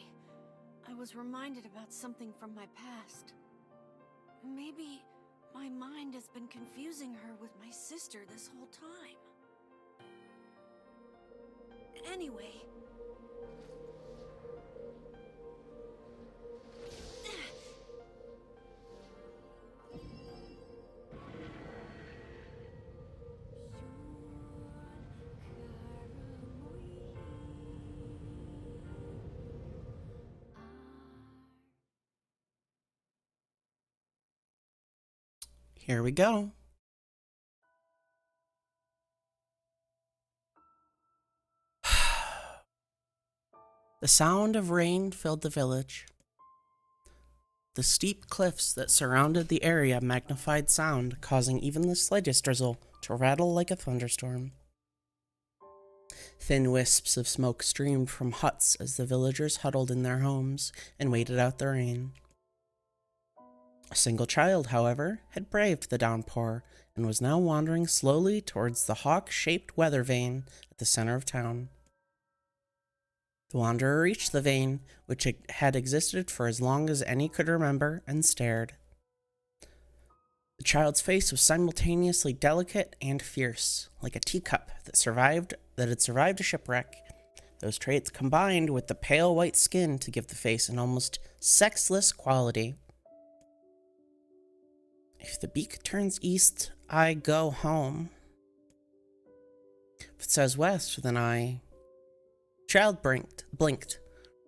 I was reminded about something from my past. Maybe my mind has been confusing her with my sister this whole time. Anyway. Here we go. The sound of rain filled the village. The steep cliffs that surrounded the area magnified sound, causing even the slightest drizzle to rattle like a thunderstorm. Thin wisps of smoke streamed from huts as the villagers huddled in their homes and waited out the rain. A single child, however, had braved the downpour and was now wandering slowly towards the hawk-shaped weather vane at the center of town. The wanderer reached the vane, which had existed for as long as any could remember, and stared. The child's face was simultaneously delicate and fierce, like a teacup that had survived a shipwreck. Those traits combined with the pale white skin to give the face an almost sexless quality. If the beak turns east, I go home. If it says west, then I... Child blinked.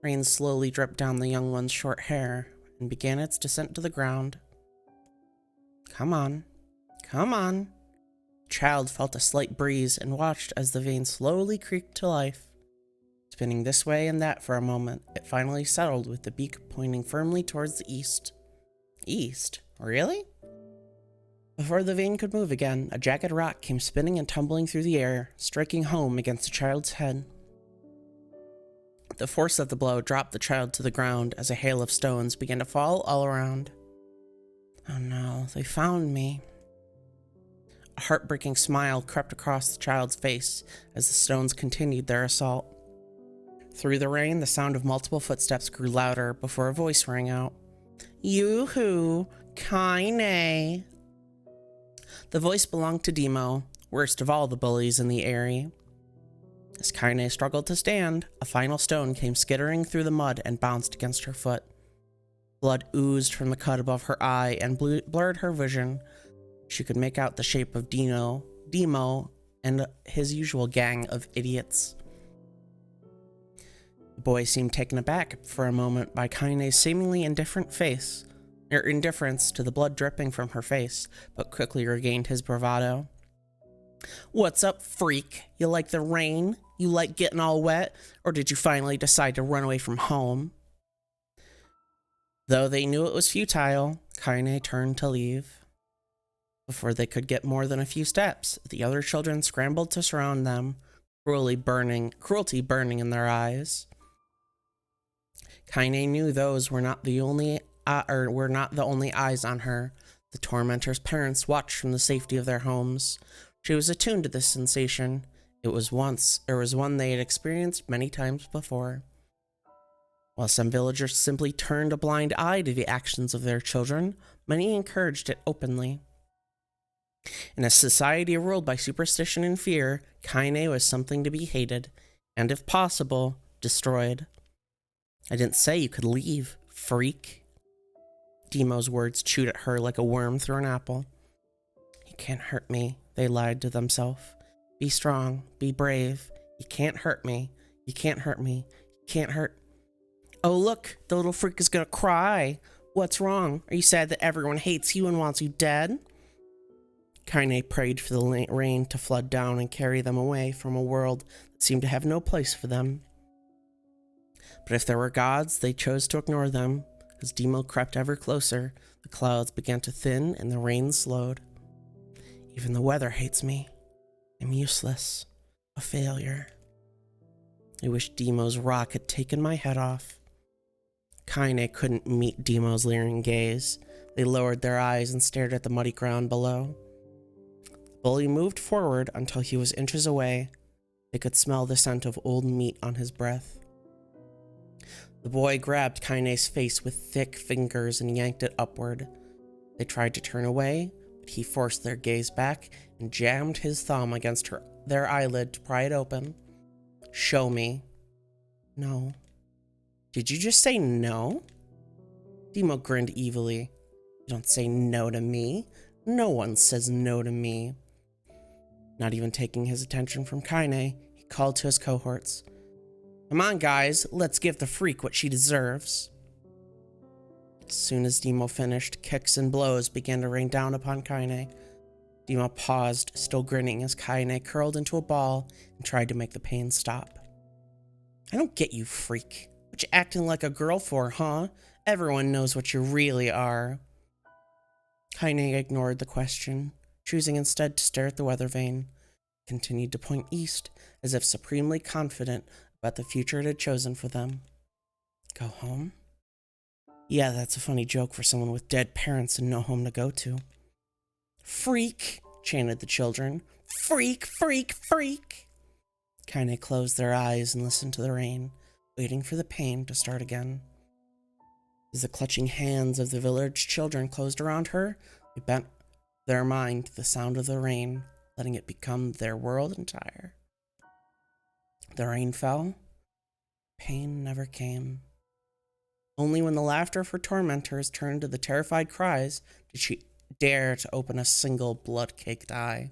Rain slowly dripped down the young one's short hair and began its descent to the ground. Come on. Come on. The child felt a slight breeze and watched as the vein slowly creaked to life. Spinning this way and that for a moment, it finally settled with the beak pointing firmly towards the east. East? Really? Before the vein could move again, a jagged rock came spinning and tumbling through the air, striking home against the child's head. The force of the blow dropped the child to the ground as a hail of stones began to fall all around. Oh no, they found me. A heartbreaking smile crept across the child's face as the stones continued their assault. Through the rain, the sound of multiple footsteps grew louder before a voice rang out. Yoo-hoo, Kaine. The voice belonged to Demo, worst of all the bullies in the area. As Kaine struggled to stand, a final stone came skittering through the mud and bounced against her foot. Blood oozed from the cut above her eye and blurred her vision. She could make out the shape of Demo, and his usual gang of idiots. The boy seemed taken aback for a moment by Kaine's seemingly indifference to the blood dripping from her face, but quickly regained his bravado. What's up, freak? You like the rain? You like getting all wet? Or did you finally decide to run away from home? Though they knew it was futile, Kaine turned to leave. Before they could get more than a few steps, the other children scrambled to surround them, cruelty burning in their eyes. Kaine knew those were not the only eyes on her. The tormentor's parents watched from the safety of their homes. She was attuned to this sensation. It was one they had experienced many times before. While some villagers simply turned a blind eye to the actions of their children, many encouraged it openly. In a society ruled by superstition and fear, Kaine was something to be hated, and if possible, destroyed. I didn't say you could leave, freak. Demo's words chewed at her like a worm through an apple. You can't hurt me, they lied to themselves. Be strong, be brave. You can't hurt me. You can't hurt me. You can't hurt... Oh look, the little freak is gonna cry. What's wrong? Are you sad that everyone hates you and wants you dead? Kaine prayed for the rain to flood down and carry them away from a world that seemed to have no place for them. But if there were gods, they chose to ignore them. As Demo crept ever closer, the clouds began to thin and the rain slowed. Even the weather hates me. I'm useless. A failure. I wish Demo's rock had taken my head off. Kaine couldn't meet Demo's leering gaze. They lowered their eyes and stared at the muddy ground below. The bully moved forward until he was inches away. They could smell the scent of old meat on his breath. The boy grabbed Kaine's face with thick fingers and yanked it upward. They tried to turn away, but he forced their gaze back and jammed his thumb against their eyelid to pry it open. Show me. No. Did you just say no? Demo grinned evilly. You don't say no to me. No one says no to me. Not even taking his attention from Kaine, he called to his cohorts. Come on, guys, let's give the freak what she deserves. As soon as Demo finished, kicks and blows began to rain down upon Kaine. Demo paused, still grinning, as Kaine curled into a ball and tried to make the pain stop. I don't get you, freak. What you acting like a girl for, huh? Everyone knows what you really are. Kaine ignored the question, choosing instead to stare at the weather vane. continued to point east, as if supremely confident about the future it had chosen for them. Go home? Yeah, that's a funny joke for someone with dead parents and no home to go to. Freak, chanted the children. Freak, freak, freak. Kaine closed their eyes and listened to the rain, waiting for the pain to start again. As the clutching hands of the village children closed around her, they bent their mind to the sound of the rain, letting it become their world entire. The rain fell. Pain never came. Only when the laughter of her tormentors turned to the terrified cries did she dare to open a single blood-caked eye.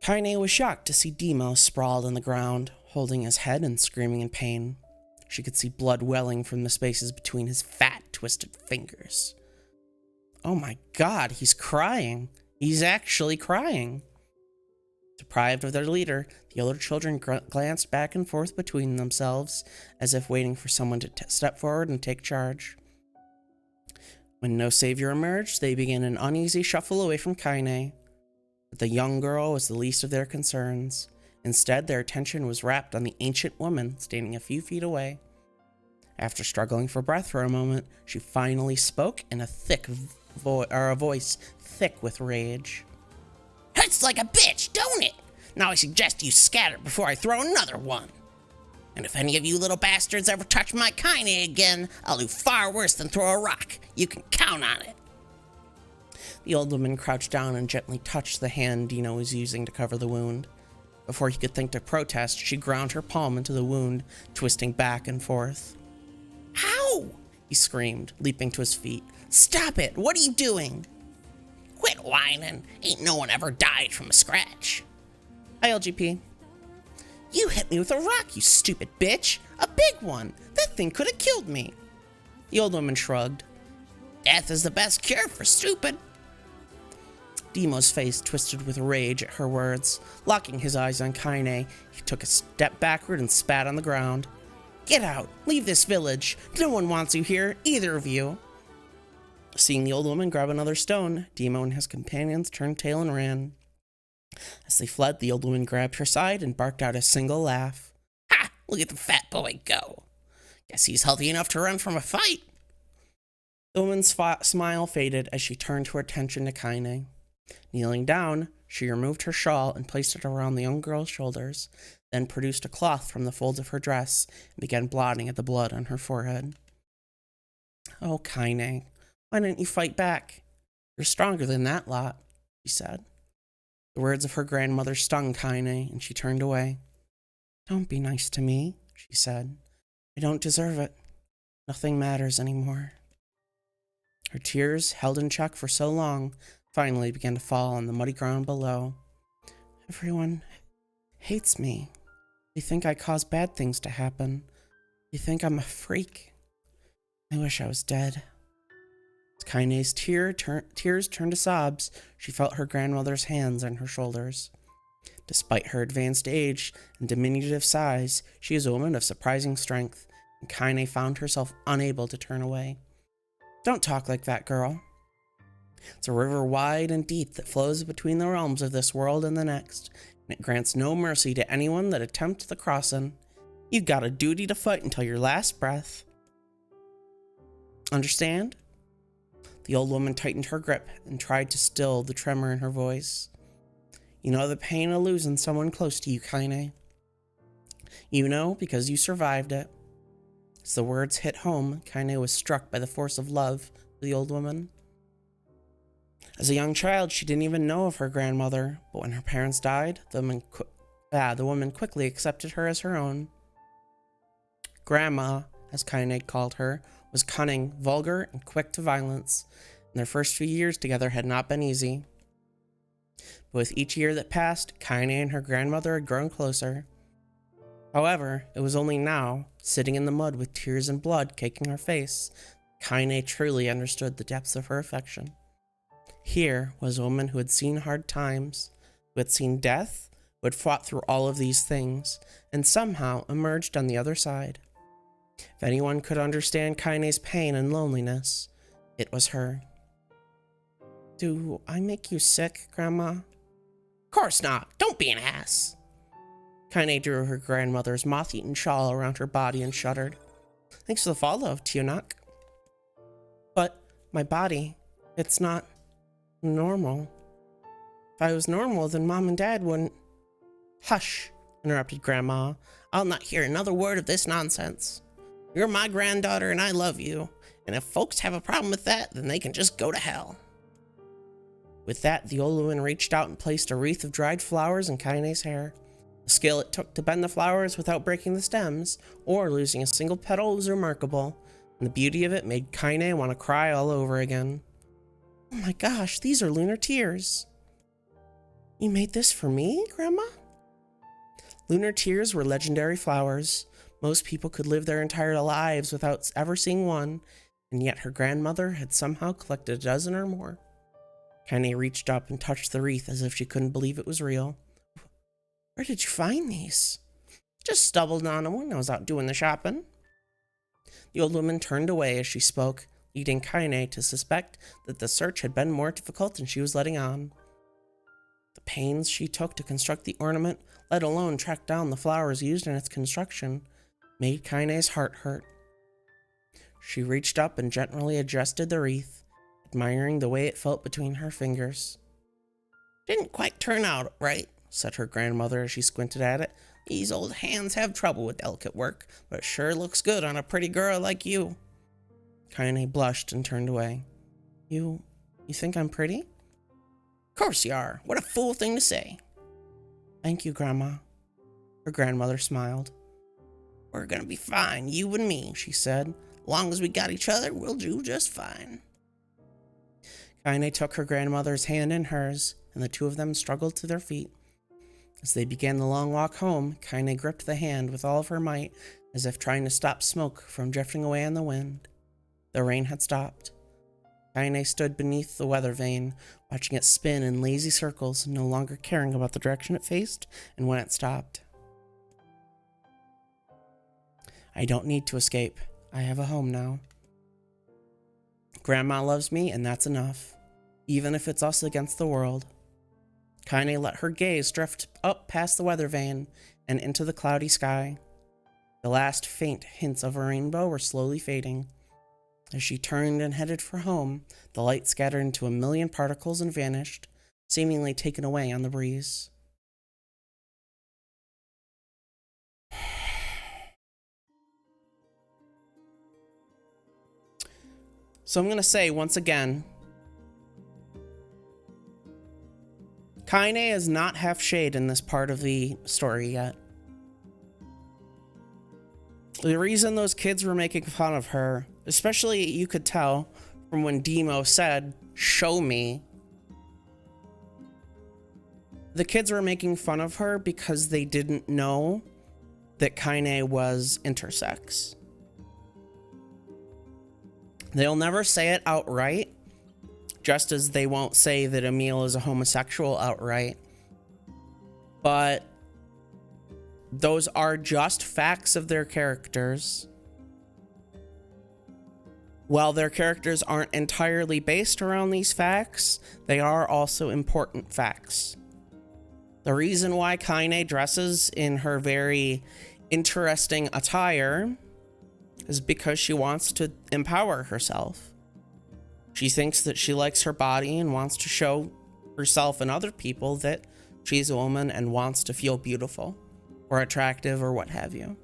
Kaine was shocked to see Demo sprawled on the ground, holding his head and screaming in pain. She could see blood welling from the spaces between his fat, twisted fingers. Oh my God, he's crying. He's actually crying. Deprived of their leader, the older children glanced back and forth between themselves, as if waiting for someone to step forward and take charge. When no savior emerged, they began an uneasy shuffle away from Kaine. But the young girl was the least of their concerns. Instead, their attention was wrapped on the ancient woman standing a few feet away. After struggling for breath for a moment, she finally spoke in a voice thick with rage. Hurts like a bitch, don't it? Now I suggest you scatter before I throw another one. And if any of you little bastards ever touch my Kaine again, I'll do far worse than throw a rock. You can count on it. The old woman crouched down and gently touched the hand Dino was using to cover the wound. Before he could think to protest, she ground her palm into the wound, twisting back and forth. Ow! He screamed, leaping to his feet. Stop it! What are you doing? Quit whining. Ain't no one ever died from a scratch. Hi, LGP. You hit me with a rock, you stupid bitch. A big one. That thing could have killed me. The old woman shrugged. Death is the best cure for stupid. Demo's face twisted with rage at her words. Locking his eyes on Kaine, he took a step backward and spat on the ground. Get out! Leave this village! No one wants you here, either of you! Seeing the old woman grab another stone, Demo and his companions turned tail and ran. As they fled, the old woman grabbed her side and barked out a single laugh. Ha! Look at the fat boy go! Guess he's healthy enough to run from a fight! The woman's smile faded as she turned her attention to Kaine. Kneeling down, she removed her shawl and placed it around the young girl's shoulders, then produced a cloth from the folds of her dress and began blotting at the blood on her forehead. Oh, Kaine, why didn't you fight back? You're stronger than that lot, she said. The words of her grandmother stung Kaine, and she turned away. Don't be nice to me, she said. I don't deserve it. Nothing matters anymore. Her tears, held in check for so long, finally began to fall on the muddy ground below. Everyone hates me. They think I cause bad things to happen. They think I'm a freak. I wish I was dead. As Kaine's tears turned to sobs, she felt her grandmother's hands on her shoulders. Despite her advanced age and diminutive size, she is a woman of surprising strength, and Kaine found herself unable to turn away. Don't talk like that, girl. It's a river wide and deep that flows between the realms of this world and the next, and it grants no mercy to anyone that attempts the crossing. You've got a duty to fight until your last breath. Understand? The old woman tightened her grip and tried to still the tremor in her voice. You know the pain of losing someone close to you, Kaine. You know because you survived it. As the words hit home, Kaine was struck by the force of love for the old woman. As a young child, she didn't even know of her grandmother, but when her parents died, the woman quickly accepted her as her own. Grandma, as Kaine called her, was cunning, vulgar, and quick to violence, and their first few years together had not been easy. But with each year that passed, Kaine and her grandmother had grown closer. However, it was only now, sitting in the mud with tears and blood caking her face, Kaine truly understood the depths of her affection. Here was a woman who had seen hard times, who had seen death, who had fought through all of these things, and somehow emerged on the other side. If anyone could understand Kaine's pain and loneliness, it was her. Do I make you sick, Grandma? Course not. Don't be an ass. Kaine drew her grandmother's moth-eaten shawl around her body and shuddered. Thanks for the follow, Tionak. But my body, it's not normal. If I was normal, then Mom and Dad wouldn't... Hush, interrupted Grandma. I'll not hear another word of this nonsense. You're my granddaughter and I love you. And if folks have a problem with that, then they can just go to hell. With that, the old woman reached out and placed a wreath of dried flowers in Kaine's hair. The skill it took to bend the flowers without breaking the stems, or losing a single petal, was remarkable, and the beauty of it made Kaine want to cry all over again. Oh my gosh, these are lunar tears. You made this for me, Grandma? Lunar tears were legendary flowers. Most people could live their entire lives without ever seeing one, and yet her grandmother had somehow collected a dozen or more. Kaine reached up and touched the wreath as if she couldn't believe it was real. Where did you find these? Just stumbled on them when I was out doing the shopping. The old woman turned away as she spoke, leading Kaine to suspect that the search had been more difficult than she was letting on. The pains she took to construct the ornament, let alone track down the flowers used in its construction, made Kaine's heart hurt. She reached up and gently adjusted the wreath, admiring the way it felt between her fingers. Didn't quite turn out right, said her grandmother as she squinted at it. These old hands have trouble with delicate work, but it sure looks good on a pretty girl like you. Kaine blushed and turned away. You think I'm pretty? Course you are. What a fool thing to say. Thank you, Grandma. Her grandmother smiled. We're gonna be fine, you and me, she said. Long as we got each other, we'll do just fine. Kaine took her grandmother's hand in hers, and the two of them struggled to their feet. As they began the long walk home, Kaine gripped the hand with all of her might, as if trying to stop smoke from drifting away on the wind. The rain had stopped. Kaine stood beneath the weather vane, watching it spin in lazy circles, no longer caring about the direction it faced and when it stopped. I don't need to escape. I have a home now. Grandma loves me, and that's enough, even if it's us against the world. Kaine let her gaze drift up past the weather vane and into the cloudy sky. The last faint hints of a rainbow were slowly fading. As she turned and headed for home, the light scattered into a million particles and vanished, seemingly taken away on the breeze. So I'm going to say once again, Kaine is not half shade in this part of the story yet. The reason those kids were making fun of her, especially you could tell from when Demo said, "Show me." The kids were making fun of her because they didn't know that Kaine was intersex. They'll never say it outright, just as they won't say that Emil is a homosexual outright. But those are just facts of their characters. While their characters aren't entirely based around these facts, they are also important facts. The reason why Kaine dresses in her very interesting attire is because she wants to empower herself. She thinks that she likes her body and wants to show herself and other people that she's a woman and wants to feel beautiful or attractive or what have you.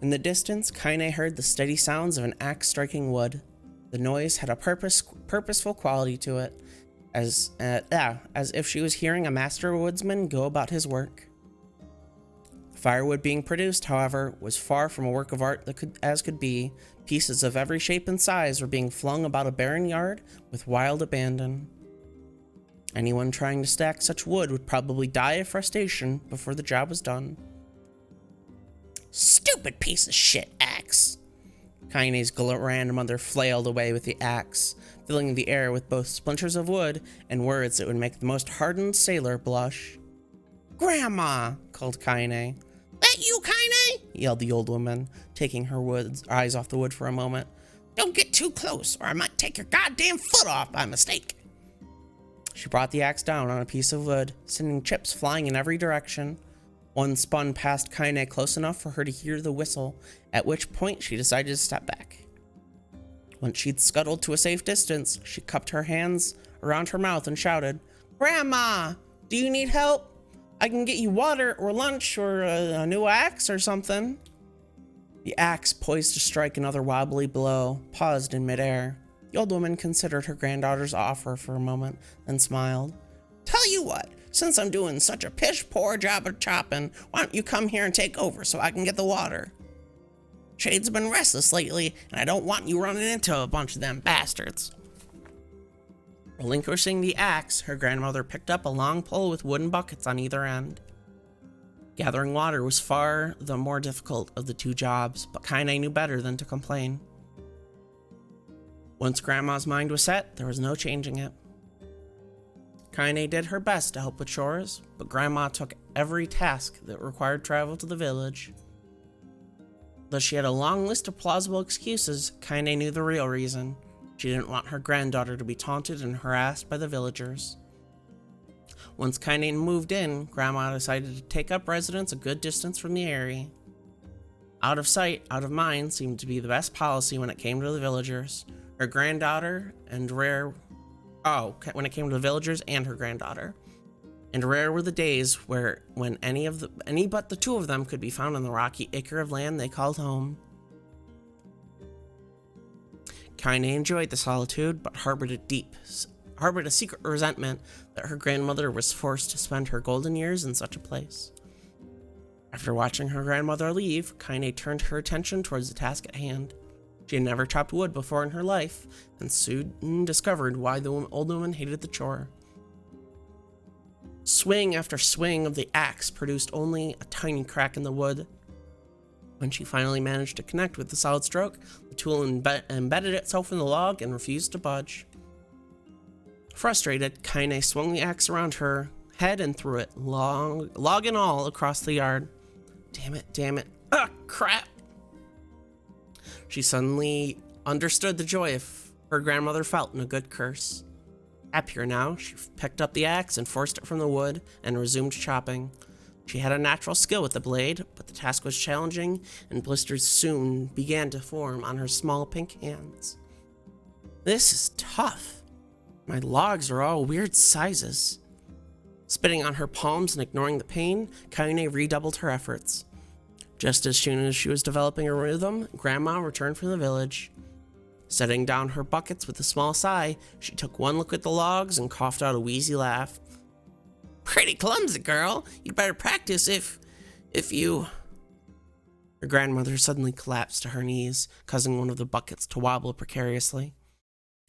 In the distance, Kaine heard the steady sounds of an axe striking wood. The noise had a purposeful quality to it, as if she was hearing a master woodsman go about his work. The firewood being produced, however, was far from a work of art that could be. Pieces of every shape and size were being flung about a barren yard with wild abandon. Anyone trying to stack such wood would probably die of frustration before the job was done. Stupid piece of shit axe! Kaine's grandmother flailed away with the axe, filling the air with both splinters of wood and words that would make the most hardened sailor blush. Grandma! Called Kaine. That you, Kaine? Yelled the old woman, taking her eyes off the wood for a moment. Don't get too close, or I might take your goddamn foot off by mistake. She brought the axe down on a piece of wood, sending chips flying in every direction. One spun past Kaine close enough for her to hear the whistle, at which point she decided to step back. Once she'd scuttled to a safe distance, she cupped her hands around her mouth and shouted, "Grandma, do you need help? I can get you water or lunch or a new axe or something." The axe, poised to strike another wobbly blow, paused in midair. The old woman considered her granddaughter's offer for a moment, then smiled. "Tell you what, since I'm doing such a pish-poor job of chopping, why don't you come here and take over so I can get the water? Shade's been restless lately, and I don't want you running into a bunch of them bastards." Relinquishing the axe, her grandmother picked up a long pole with wooden buckets on either end. Gathering water was far the more difficult of the two jobs, but Kaine knew better than to complain. Once Grandma's mind was set, there was no changing it. Kaine did her best to help with chores, but Grandma took every task that required travel to the village. Though she had a long list of plausible excuses, Kaine knew the real reason. She didn't want her granddaughter to be taunted and harassed by the villagers. Once Kaine moved in, Grandma decided to take up residence a good distance from the area. Out of sight, out of mind seemed to be the best policy when it came to the villagers. Her granddaughter and rare... when it came to the villagers and her granddaughter. And rare were the days when any but the two of them could be found on the rocky acre of land they called home. Kaine enjoyed the solitude, but harbored a secret resentment that her grandmother was forced to spend her golden years in such a place. After watching her grandmother leave, Kaine turned her attention towards the task at hand. She had never chopped wood before in her life, and soon discovered why the old woman hated the chore. Swing after swing of the axe produced only a tiny crack in the wood. When she finally managed to connect with the solid stroke, the tool embedded itself in the log and refused to budge. Frustrated, Kaine swung the axe around her head and threw it, log and all, across the yard. Damn it. Ugh, crap! She suddenly understood the joy her grandmother felt in a good curse. Happier now, she picked up the axe and forced it from the wood and resumed chopping. She had a natural skill with the blade, but the task was challenging, and blisters soon began to form on her small pink hands. "This is tough. My logs are all weird sizes." Spitting on her palms and ignoring the pain, Kaine redoubled her efforts. Just as soon as she was developing a rhythm, Grandma returned from the village. Setting down her buckets with a small sigh, she took one look at the logs and coughed out a wheezy laugh. "Pretty clumsy, girl. You'd better practice if you..." Her grandmother suddenly collapsed to her knees, causing one of the buckets to wobble precariously.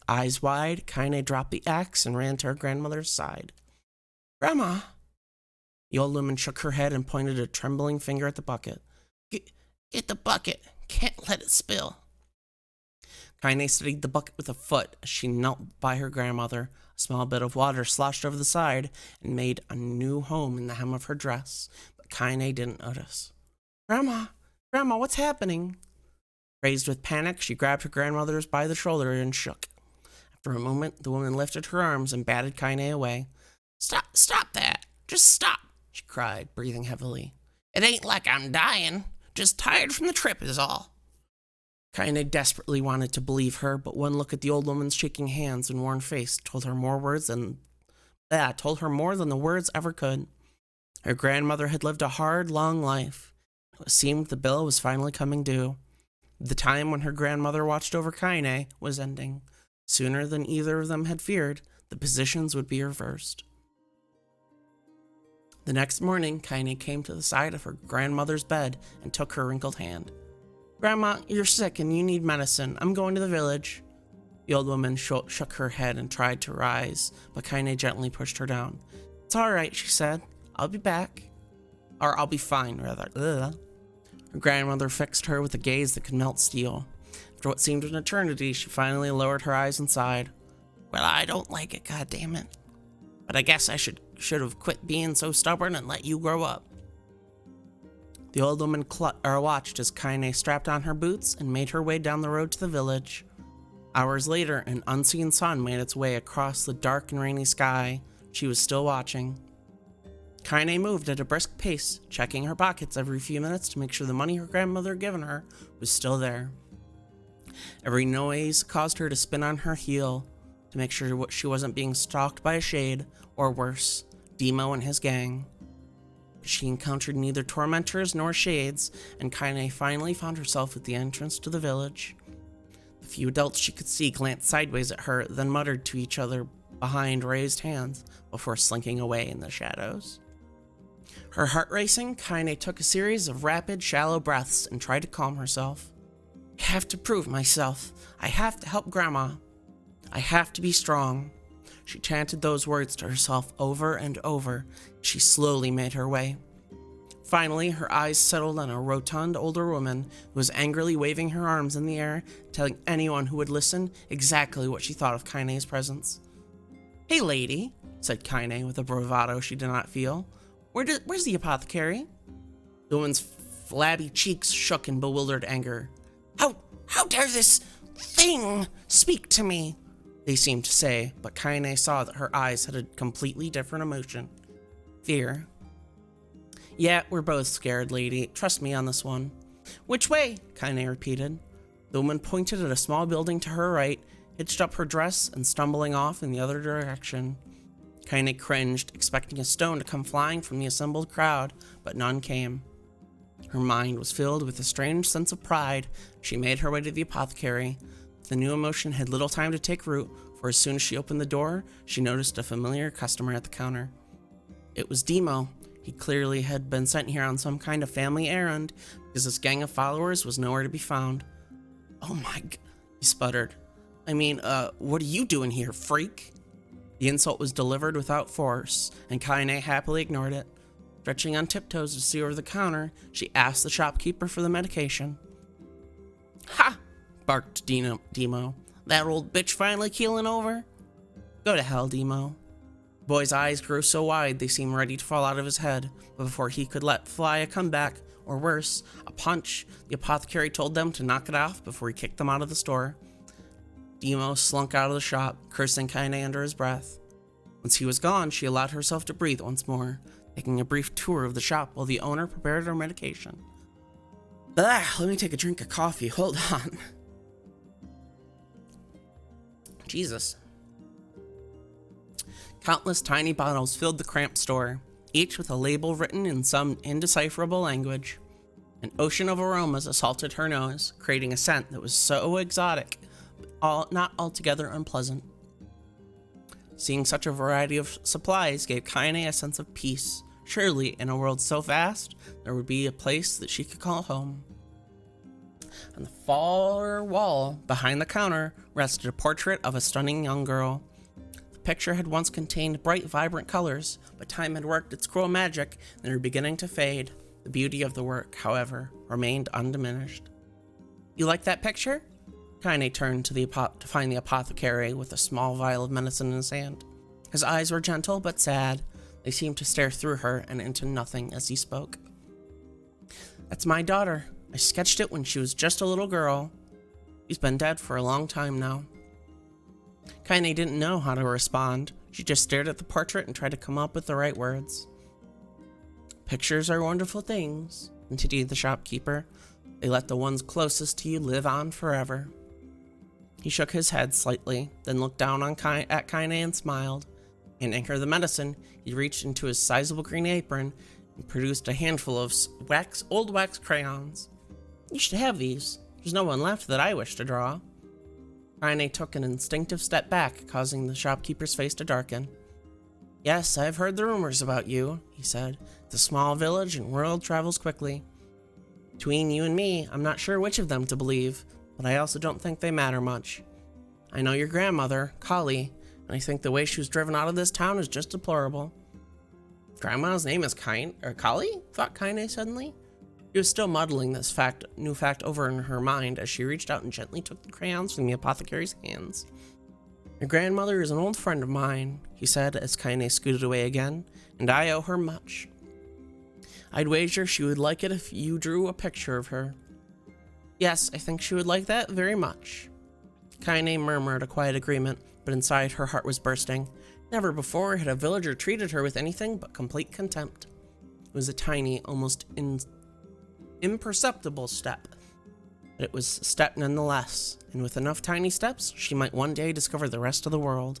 Eyes wide, Kaine dropped the axe and ran to her grandmother's side. "Grandma!" The old woman shook her head and pointed a trembling finger at the bucket. Get the bucket. Can't let it spill." Kaine steadied the bucket with a foot as she knelt by her grandmother. A small bit of water sloshed over the side and made a new home in the hem of her dress, but Kaine didn't notice. Grandma, what's happening?" Raised with panic, she grabbed her grandmother by the shoulder and shook. After a moment, the woman lifted her arms and batted Kaine away. Stop that! Just stop!" she cried, breathing heavily. "It ain't like I'm dying. Just tired from the trip is all." Kaine desperately wanted to believe her, but one look at the old woman's shaking hands and worn face told her more than the words ever could. Her grandmother had lived a hard, long life. It seemed the bill was finally coming due. The time when her grandmother watched over Kaine was ending. Sooner than either of them had feared, the positions would be reversed. The next morning, Kaine came to the side of her grandmother's bed and took her wrinkled hand. "Grandma, you're sick and you need medicine. I'm going to the village." The old woman shook her head and tried to rise, but Kaine gently pushed her down. "It's all right," she said. "I'll be back. Or I'll be fine, rather." Ugh. Her grandmother fixed her with a gaze that could melt steel. After what seemed an eternity, she finally lowered her eyes and sighed. "Well, I don't like it, goddammit. But I guess I should have quit being so stubborn and let you grow up." The old woman watched as Kaine strapped on her boots and made her way down the road to the village. Hours later, an unseen sun made its way across the dark and rainy sky. She was still watching. Kaine moved at a brisk pace, checking her pockets every few minutes to make sure the money her grandmother had given her was still there. Every noise caused her to spin on her heel to make sure she wasn't being stalked by a shade, or worse, Demo and his gang. She encountered neither tormentors nor shades, and Kaine finally found herself at the entrance to the village. The few adults she could see glanced sideways at her, then muttered to each other behind raised hands before slinking away in the shadows. Her heart racing, Kaine took a series of rapid, shallow breaths and tried to calm herself. I have to prove myself. I have to help Grandma. I have to be strong. She chanted those words to herself over and over. She slowly made her way. Finally, her eyes settled on a rotund older woman who was angrily waving her arms in the air, telling anyone who would listen exactly what she thought of Kaine's presence. Hey lady, said Kaine with a bravado she did not feel. Where's the apothecary? The woman's flabby cheeks shook in bewildered anger. How dare this thing speak to me? They seemed to say, but Kaine saw that her eyes had a completely different emotion. Fear. Yeah, we're both scared, lady. Trust me on this one. Which way? Kaine repeated. The woman pointed at a small building to her right, hitched up her dress, and stumbling off in the other direction. Kaine cringed, expecting a stone to come flying from the assembled crowd, but none came. Her mind was filled with a strange sense of pride. She made her way to the apothecary. The new emotion had little time to take root, for as soon as she opened the door, she noticed a familiar customer at the counter. It was Demo. He clearly had been sent here on some kind of family errand, because this gang of followers was nowhere to be found. Oh my god, he sputtered. What are you doing here, freak? The insult was delivered without force, and Kaine happily ignored it. Stretching on tiptoes to see over the counter, she asked the shopkeeper for the medication. Ha! Barked Demo. That old bitch finally keeling over? Go to hell, Demo. The boy's eyes grew so wide they seemed ready to fall out of his head, but before he could let fly a comeback, or worse, a punch, the apothecary told them to knock it off before he kicked them out of the store. Demo slunk out of the shop, cursing Kaine under his breath. Once he was gone, she allowed herself to breathe once more, taking a brief tour of the shop while the owner prepared her medication. Blah, let me take a drink of coffee, hold on. Jesus. Countless tiny bottles filled the cramped store, each with a label written in some indecipherable language. An ocean of aromas assaulted her nose, creating a scent that was so exotic, but not altogether unpleasant. Seeing such a variety of supplies gave Kaine a sense of peace. Surely, in a world so vast, there would be a place that she could call home. On the far wall, behind the counter, rested a portrait of a stunning young girl. The picture had once contained bright, vibrant colors, but time had worked its cruel magic, and they were beginning to fade. The beauty of the work, however, remained undiminished. You like that picture? Kaine turned to find the apothecary with a small vial of medicine in his hand. His eyes were gentle but sad. They seemed to stare through her and into nothing as he spoke. That's my daughter. I sketched it when she was just a little girl. She's been dead for a long time now. Kaine didn't know how to respond. She just stared at the portrait and tried to come up with the right words. Pictures are wonderful things, continued the shopkeeper. They let the ones closest to you live on forever. He shook his head slightly, then looked down at Kaine and smiled. Handing her the medicine, he reached into his sizable green apron and produced a handful of old wax crayons. You should have these. There's no one left that I wish to draw. Kaine took an instinctive step back, causing the shopkeeper's face to darken. Yes, I've heard the rumors about you, he said. It's a small village and word travels quickly. Between you and me, I'm not sure which of them to believe, but I also don't think they matter much. I know your grandmother, Kali, and I think the way she was driven out of this town is just deplorable. Grandma's name is Kali? Thought Kaine suddenly. She was still muddling this new fact over in her mind as she reached out and gently took the crayons from the apothecary's hands. Your grandmother is an old friend of mine, he said as Kaine scooted away again, and I owe her much. I'd wager she would like it if you drew a picture of her. Yes, I think she would like that very much. Kaine murmured a quiet agreement, but inside her heart was bursting. Never before had a villager treated her with anything but complete contempt. It was a tiny, almost imperceptible step, but it was a step nonetheless, and with enough tiny steps, she might one day discover the rest of the world.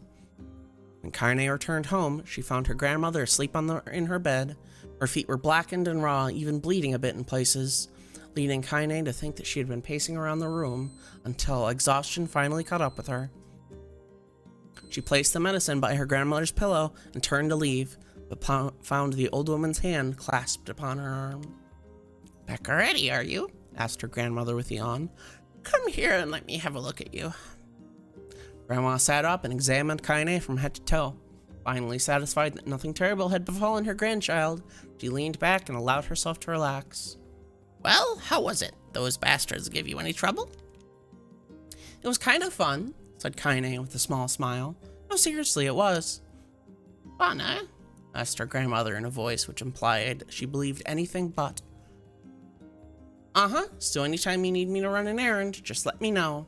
When Kaine returned home, she found her grandmother asleep in her bed. Her feet were blackened and raw, even bleeding a bit in places, leading Kaine to think that she had been pacing around the room until exhaustion finally caught up with her. She placed the medicine by her grandmother's pillow and turned to leave, but found the old woman's hand clasped upon her arm. "Back already, are you?" asked her grandmother with a yawn. "Come here and let me have a look at you." Grandma sat up and examined Kaine from head to toe. Finally satisfied that nothing terrible had befallen her grandchild, she leaned back and allowed herself to relax. "Well, how was it? Those bastards give you any trouble?" "It was kind of fun," said Kaine with a small smile. "No, seriously, it was." "Fun, eh?" asked her grandmother in a voice which implied she believed anything but. "Uh-huh, so anytime you need me to run an errand, just let me know."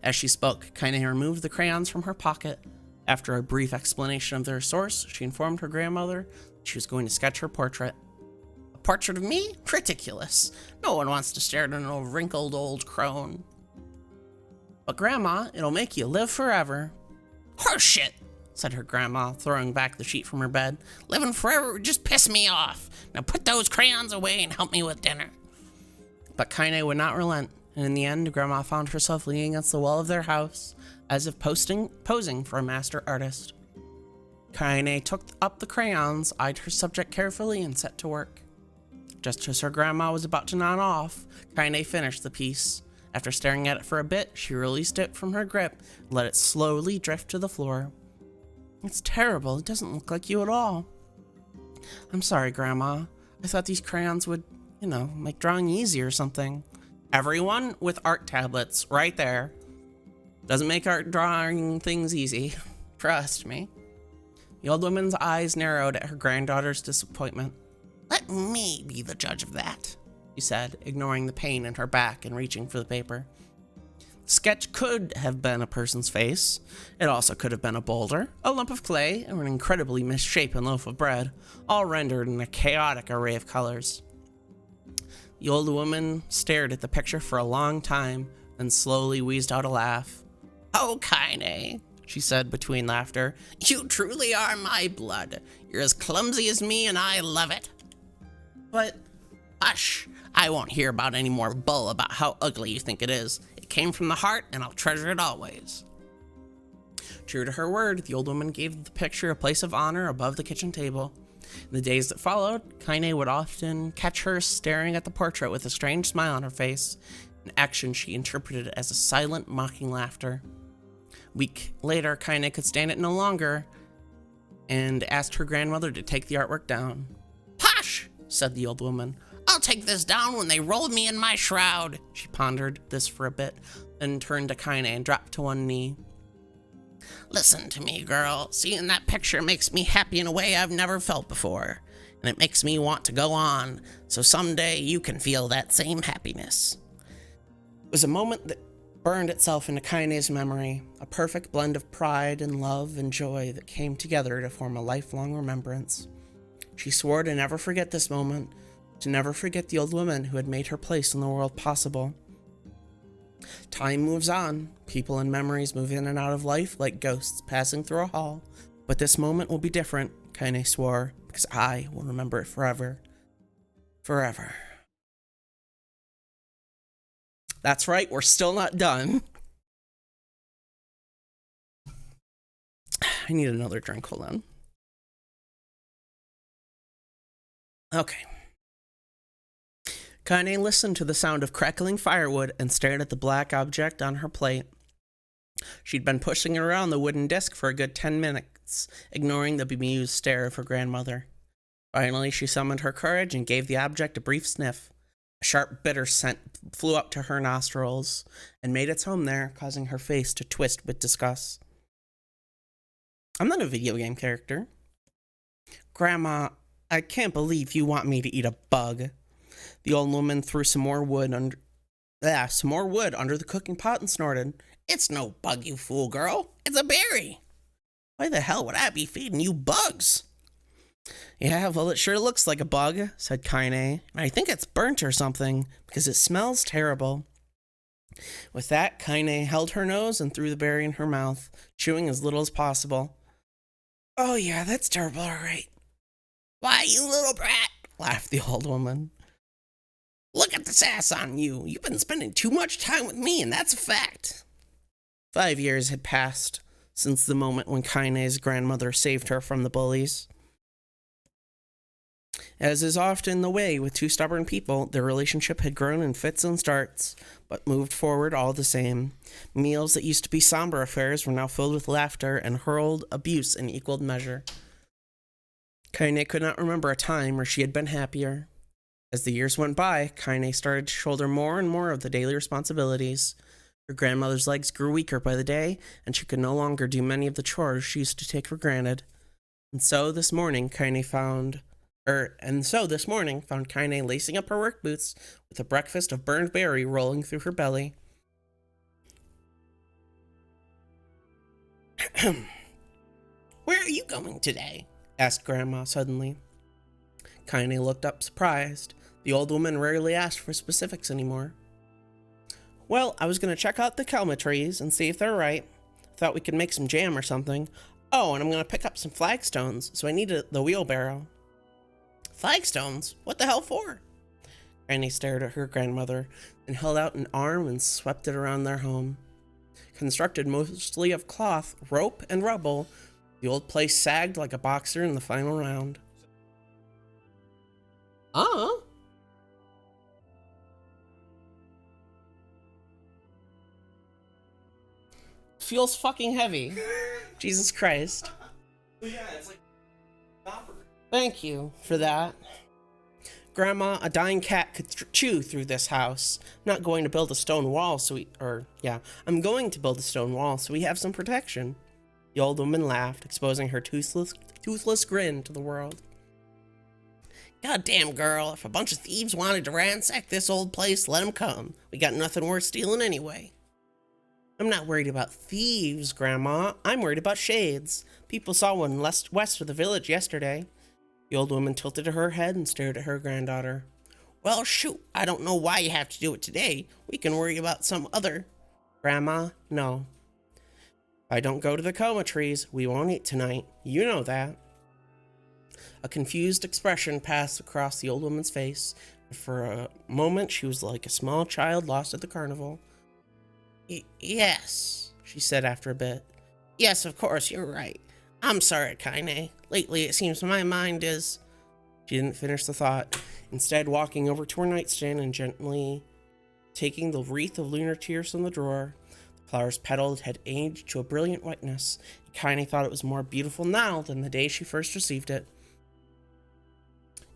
As she spoke, Kaine removed the crayons from her pocket. After a brief explanation of their source, she informed her grandmother she was going to sketch her portrait. "A portrait of me? Ridiculous. No one wants to stare at an old wrinkled old crone." "But Grandma, it'll make you live forever." "Horseshit," said her grandma, throwing back the sheet from her bed. "Living forever would just piss me off. Now put those crayons away and help me with dinner." But Kaine would not relent, and in the end, Grandma found herself leaning against the wall of their house, as if posing for a master artist. Kaine took up the crayons, eyed her subject carefully, and set to work. Just as her grandma was about to nod off, Kaine finished the piece. After staring at it for a bit, she released it from her grip and let it slowly drift to the floor. "It's terrible. It doesn't look like you at all." "I'm sorry, Grandma. I thought these crayons would, make drawing easy or something." "Everyone with art tablets right there. Doesn't make art drawing things easy. Trust me." The old woman's eyes narrowed at her granddaughter's disappointment. "Let me be the judge of that," she said, ignoring the pain in her back and reaching for the paper. The sketch could have been a person's face. It also could have been a boulder, a lump of clay, or an incredibly misshapen loaf of bread, all rendered in a chaotic array of colors. The old woman stared at the picture for a long time, then slowly wheezed out a laugh. "Oh, Kaine," she said between laughter, "you truly are my blood. You're as clumsy as me, and I love it." "But..." "Hush! I won't hear about any more bull about how ugly you think it is. It came from the heart, and I'll treasure it always." True to her word, the old woman gave the picture a place of honor above the kitchen table. In the days that followed, Kaine would often catch her staring at the portrait with a strange smile on her face, an action she interpreted as a silent, mocking laughter. A week later, Kaine could stand it no longer and asked her grandmother to take the artwork down. "Hush!" said the old woman. "I'll take this down when they roll me in my shroud." She pondered this for a bit, then turned to Kaine and dropped to one knee. "Listen to me, girl. Seeing that picture makes me happy in a way I've never felt before. And it makes me want to go on, so someday you can feel that same happiness." It was a moment that burned itself into Kaine's memory, a perfect blend of pride and love and joy that came together to form a lifelong remembrance. She swore to never forget this moment, to never forget the old woman who had made her place in the world possible. Time moves on. People and memories move in and out of life like ghosts passing through a hall. But this moment will be different, Kaine swore, because I will remember it forever. Forever. That's right, we're still not done. I need another drink, hold on. Okay. Kaine listened to the sound of crackling firewood and stared at the black object on her plate. She'd been pushing it around the wooden disc for a good 10 minutes, ignoring the bemused stare of her grandmother. Finally, she summoned her courage and gave the object a brief sniff. A sharp, bitter scent flew up to her nostrils and made its home there, causing her face to twist with disgust. "I'm not a video game character." "Grandma, I can't believe you want me to eat a bug." The old woman threw some more wood under the cooking pot and snorted. It's no bug, you fool girl. It's a berry. Why the hell would I be feeding you bugs? Yeah, well, it sure looks like a bug, said Kaine. I think it's burnt or something, because it smells terrible. With that, Kaine held her nose and threw the berry in her mouth, chewing as little as possible. Oh yeah, that's terrible, all right. Why, you little brat, laughed the old woman. Look at the sass on you. You've been spending too much time with me, and that's a fact. 5 years had passed since the moment when Kaine's grandmother saved her from the bullies. As is often the way with two stubborn people, their relationship had grown in fits and starts, but moved forward all the same. Meals that used to be somber affairs were now filled with laughter and hurled abuse in equal measure. Kaine could not remember a time where she had been happier. As the years went by, Kaine started to shoulder more and more of the daily responsibilities. Her grandmother's legs grew weaker by the day, and she could no longer do many of the chores she used to take for granted. And so this morning found Kaine lacing up her work boots with a breakfast of burned berry rolling through her belly. Where are you going today? Asked Grandma suddenly. Kaine looked up surprised. The old woman rarely asked for specifics anymore. Well, I was going to check out the kelma trees and see if they're right. Thought we could make some jam or something. Oh, and I'm going to pick up some flagstones, so I need the wheelbarrow. Flagstones? What the hell for? Granny stared at her grandmother and held out an arm and swept it around their home. Constructed mostly of cloth, rope, and rubble, the old place sagged like a boxer in the final round. Feels fucking heavy. Jesus Christ. Yeah, it's like copper. Thank you for that. Grandma, a dying cat could chew through this house. I'm not going to build a stone wall I'm going to build a stone wall so we have some protection. The old woman laughed, exposing her toothless grin to the world. Goddamn girl, if a bunch of thieves wanted to ransack this old place, let them come. We got nothing worth stealing anyway. I'm not worried about thieves, Grandma. I'm worried about shades. People saw one west of the village yesterday. The old woman tilted her head and stared at her granddaughter. Well, shoot, I don't know why you have to do it today. We can worry about some other. Grandma, no. If I don't go to the coma trees, we won't eat tonight. You know that. A confused expression passed across the old woman's face. For a moment, she was like a small child lost at the carnival. Yes, she said after a bit. Yes, of course, you're right. I'm sorry, Kaine. Lately, it seems my mind is... She didn't finish the thought, instead walking over to her nightstand and gently taking the wreath of lunar tears from the drawer. The flower's petals had aged to a brilliant whiteness. Kaine thought it was more beautiful now than the day she first received it.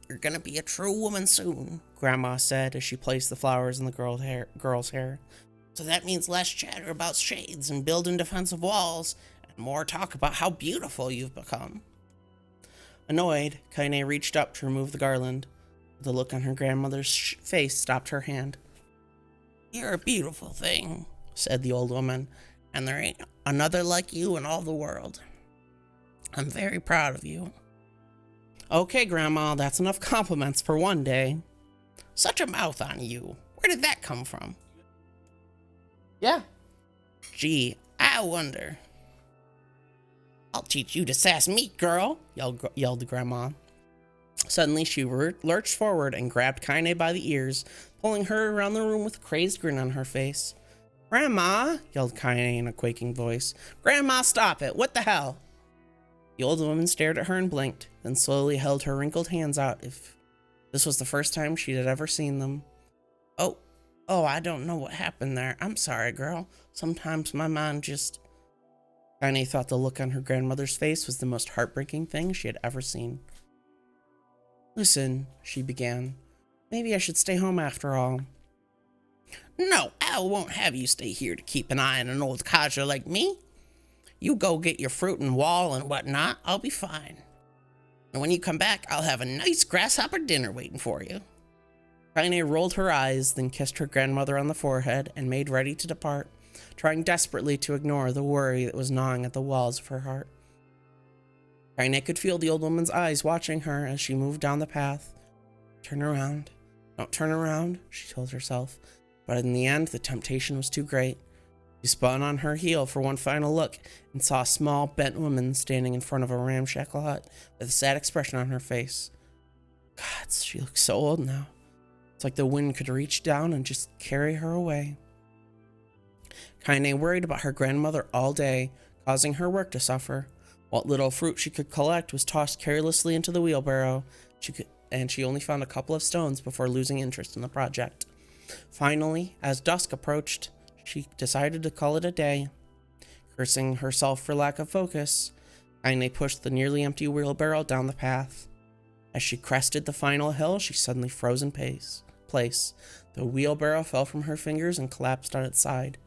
You're gonna be a true woman soon, Grandma said as she placed the flowers in the girl's hair. So that means less chatter about shades and building defensive walls, and more talk about how beautiful you've become. Annoyed, Kaine reached up to remove the garland. The look on her grandmother's face stopped her hand. You're a beautiful thing, said the old woman, and there ain't another like you in all the world. I'm very proud of you. Okay, Grandma, that's enough compliments for one day. Such a mouth on you. Where did that come from? Yeah. Gee, I wonder. I'll teach you to sass me, girl, yelled Grandma. Suddenly, she lurched forward and grabbed Kaine by the ears, pulling her around the room with a crazed grin on her face. Grandma, yelled Kaine in a quaking voice. Grandma, stop it. What the hell? The old woman stared at her and blinked, then slowly held her wrinkled hands out if this was the first time she had ever seen them. Oh, I don't know what happened there. I'm sorry, girl. Sometimes my mind just... Kaine thought the look on her grandmother's face was the most heartbreaking thing she had ever seen. Listen, she began. Maybe I should stay home after all. No, Al won't have you stay here to keep an eye on an old codger like me. You go get your fruit and wall and whatnot. I'll be fine. And when you come back, I'll have a nice grasshopper dinner waiting for you. Kaine rolled her eyes, then kissed her grandmother on the forehead and made ready to depart. trying desperately to ignore the worry that was gnawing at the walls of her heart. Kaine could feel the old woman's eyes watching her as she moved down the path. Turn around. Don't turn around, she told herself. But in the end, the temptation was too great. She spun on her heel for one final look and saw a small, bent woman standing in front of a ramshackle hut with a sad expression on her face. God, she looks so old now. It's like the wind could reach down and just carry her away. Kaine worried about her grandmother all day, causing her work to suffer. What little fruit she could collect was tossed carelessly into the wheelbarrow, and she only found a couple of stones before losing interest in the project. Finally, as dusk approached, she decided to call it a day. Cursing herself for lack of focus, Kaine pushed the nearly empty wheelbarrow down the path. As she crested the final hill, she suddenly froze in place. The wheelbarrow fell from her fingers and collapsed on its side,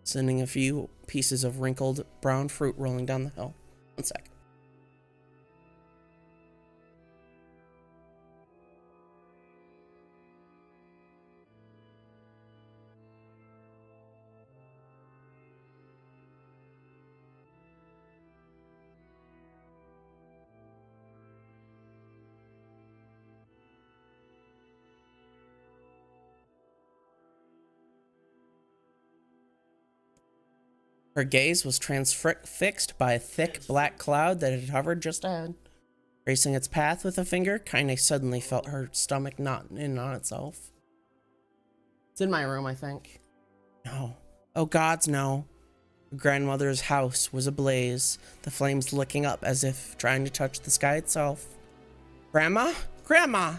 sending a few pieces of wrinkled brown fruit rolling down the hill. 1 sec. Her gaze was transfixed by a thick black cloud that had hovered just ahead. Tracing its path with a finger, Kaine suddenly felt her stomach knot in on itself. It's in my room, I think. No. Oh gods, no. Her grandmother's house was ablaze, the flames licking up as if trying to touch the sky itself. Grandma? Grandma!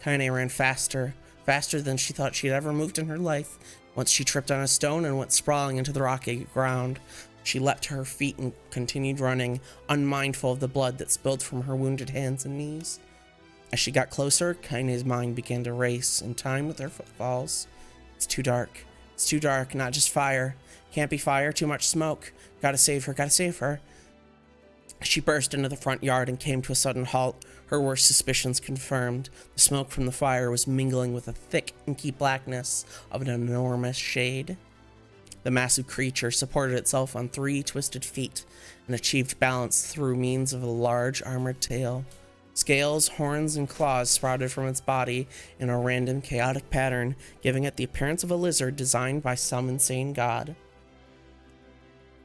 Kaine ran faster than she thought she'd ever moved in her life. Once she tripped on a stone and went sprawling into the rocky ground. She leapt to her feet and continued running, unmindful of the blood that spilled from her wounded hands and knees. As she got closer, Kaine's mind began to race in time with her footfalls. It's too dark. It's too dark, not just fire. Can't be fire, too much smoke. Gotta save her, gotta save her. She burst into the front yard and came to a sudden halt, her worst suspicions confirmed. The smoke from the fire was mingling with the thick, inky blackness of an enormous shade. The massive creature supported itself on 3 twisted feet and achieved balance through means of a large armored tail. Scales, horns, and claws sprouted from its body in a random, chaotic pattern, giving it the appearance of a lizard designed by some insane god.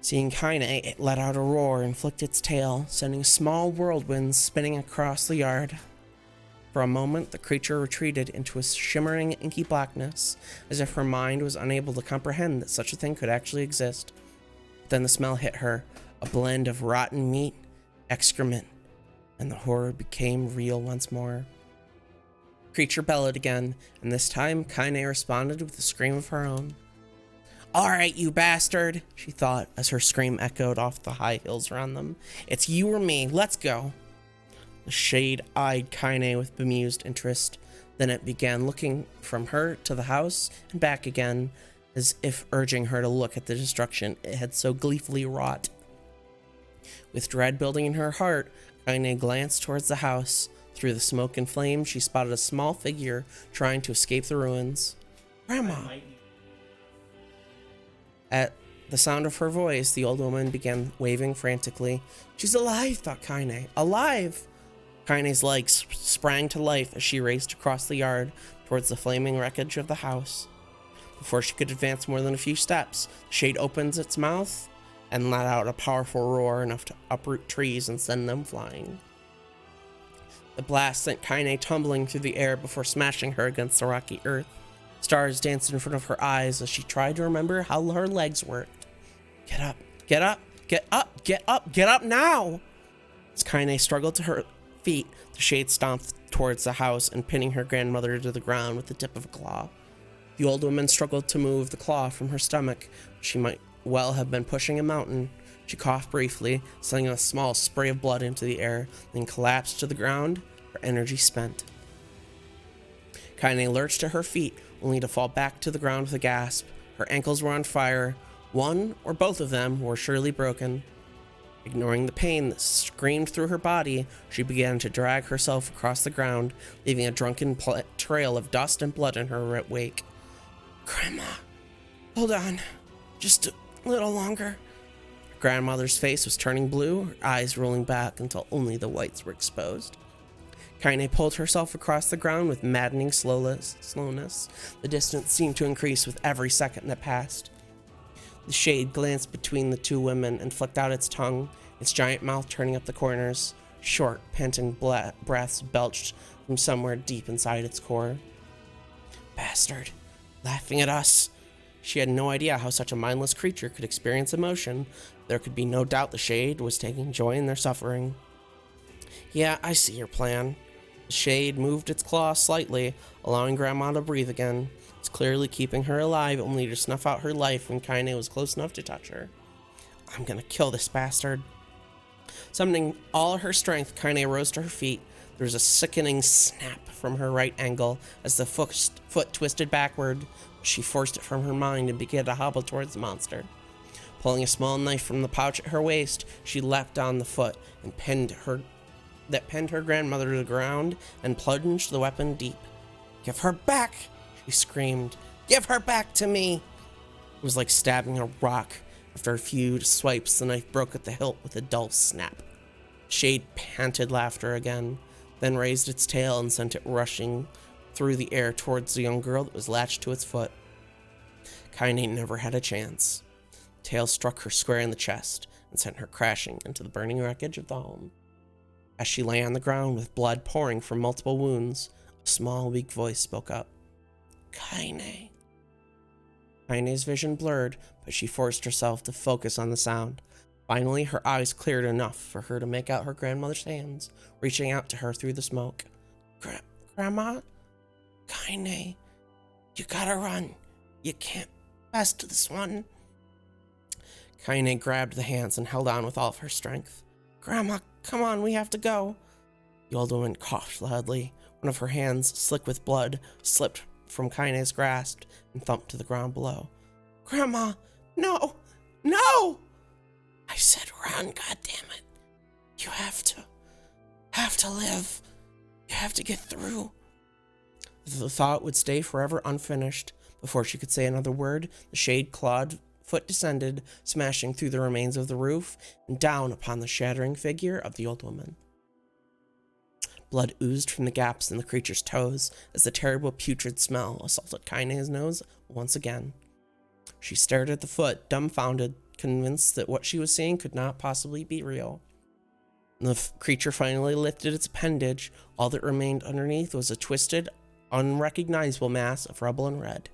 Seeing Kaine, it let out a roar and flicked its tail, sending small whirlwinds spinning across the yard. For a moment, the creature retreated into a shimmering, inky blackness, as if her mind was unable to comprehend that such a thing could actually exist. But then the smell hit her, a blend of rotten meat, excrement, and the horror became real once more. The creature bellowed again, and this time Kaine responded with a scream of her own. All right, you bastard, she thought as her scream echoed off the high hills around them. It's you or me, let's go. The shade eyed Kaine with bemused interest. Then it began looking from her to the house and back again, as if urging her to look at the destruction it had so gleefully wrought. With dread building in her heart, Kaine glanced towards the house. Through the smoke and flame, she spotted a small figure trying to escape the ruins. Grandma! At the sound of her voice, the old woman began waving frantically. She's alive, thought Kaine. Alive! Kaine's legs sprang to life as she raced across the yard towards the flaming wreckage of the house. Before she could advance more than a few steps, the shade opens its mouth and let out a powerful roar enough to uproot trees and send them flying. The blast sent Kaine tumbling through the air before smashing her against the rocky earth. Stars danced in front of her eyes as she tried to remember how her legs worked. Get up, get up, get up, get up, get up now! As Kaine struggled to her feet, the shade stomped towards the house and pinning her grandmother to the ground with the tip of a claw. The old woman struggled to move the claw from her stomach. She might well have been pushing a mountain. She coughed briefly, sending a small spray of blood into the air, then collapsed to the ground, her energy spent. Kaine lurched to her feet, only to fall back to the ground with a gasp. Her ankles were on fire. One or both of them were surely broken. Ignoring the pain that screamed through her body, she began to drag herself across the ground, leaving a drunken trail of dust and blood in her wake. Grandma, hold on. Just a little longer. Her grandmother's face was turning blue, her eyes rolling back until only the whites were exposed. Kaine pulled herself across the ground with maddening slowness. The distance seemed to increase with every second that passed. The shade glanced between the two women and flicked out its tongue, its giant mouth turning up the corners. Short, panting breaths belched from somewhere deep inside its core. Bastard. Laughing at us. She had no idea how such a mindless creature could experience emotion. There could be no doubt the shade was taking joy in their suffering. Yeah, I see your plan. The shade moved its claw slightly, allowing Grandma to breathe again. It's clearly keeping her alive, only to snuff out her life when Kaine was close enough to touch her. I'm gonna kill this bastard. Summoning all her strength, Kaine rose to her feet. There was a sickening snap from her right ankle as the foot twisted backward. She forced it from her mind and began to hobble towards the monster. Pulling a small knife from the pouch at her waist, she leapt on the foot and pinned her grandmother to the ground and plunged the weapon deep. Give her back, she screamed. Give her back to me. It was like stabbing a rock. After a few swipes, the knife broke at the hilt with a dull snap. Shade panted laughter again, then raised its tail and sent it rushing through the air towards the young girl that was latched to its foot. Kaine never had a chance. Tail struck her square in the chest and sent her crashing into the burning wreckage of the home. As she lay on the ground with blood pouring from multiple wounds, a small, weak voice spoke up. Kaine. Kaine's vision blurred, but she forced herself to focus on the sound. Finally, her eyes cleared enough for her to make out her grandmother's hands, reaching out to her through the smoke. Grandma? Kaine, you gotta run. You can't best this one. Kaine grabbed the hands and held on with all of her strength. Grandma, come on, we have to go. The old woman coughed loudly. One of her hands, slick with blood, slipped from Kaine's grasp and thumped to the ground below. Grandma, no, no! I said run, goddammit. You have to live. You have to get through. The thought would stay forever unfinished. Before she could say another word, the shade-clawed foot descended, smashing through the remains of the roof and down upon the shattering figure of the old woman. Blood oozed from the gaps in the creature's toes as the terrible putrid smell assaulted Kaine's nose once again. She stared at the foot, dumbfounded, convinced that what she was seeing could not possibly be real. The creature finally lifted its appendage. All that remained underneath was a twisted, unrecognizable mass of rubble and red.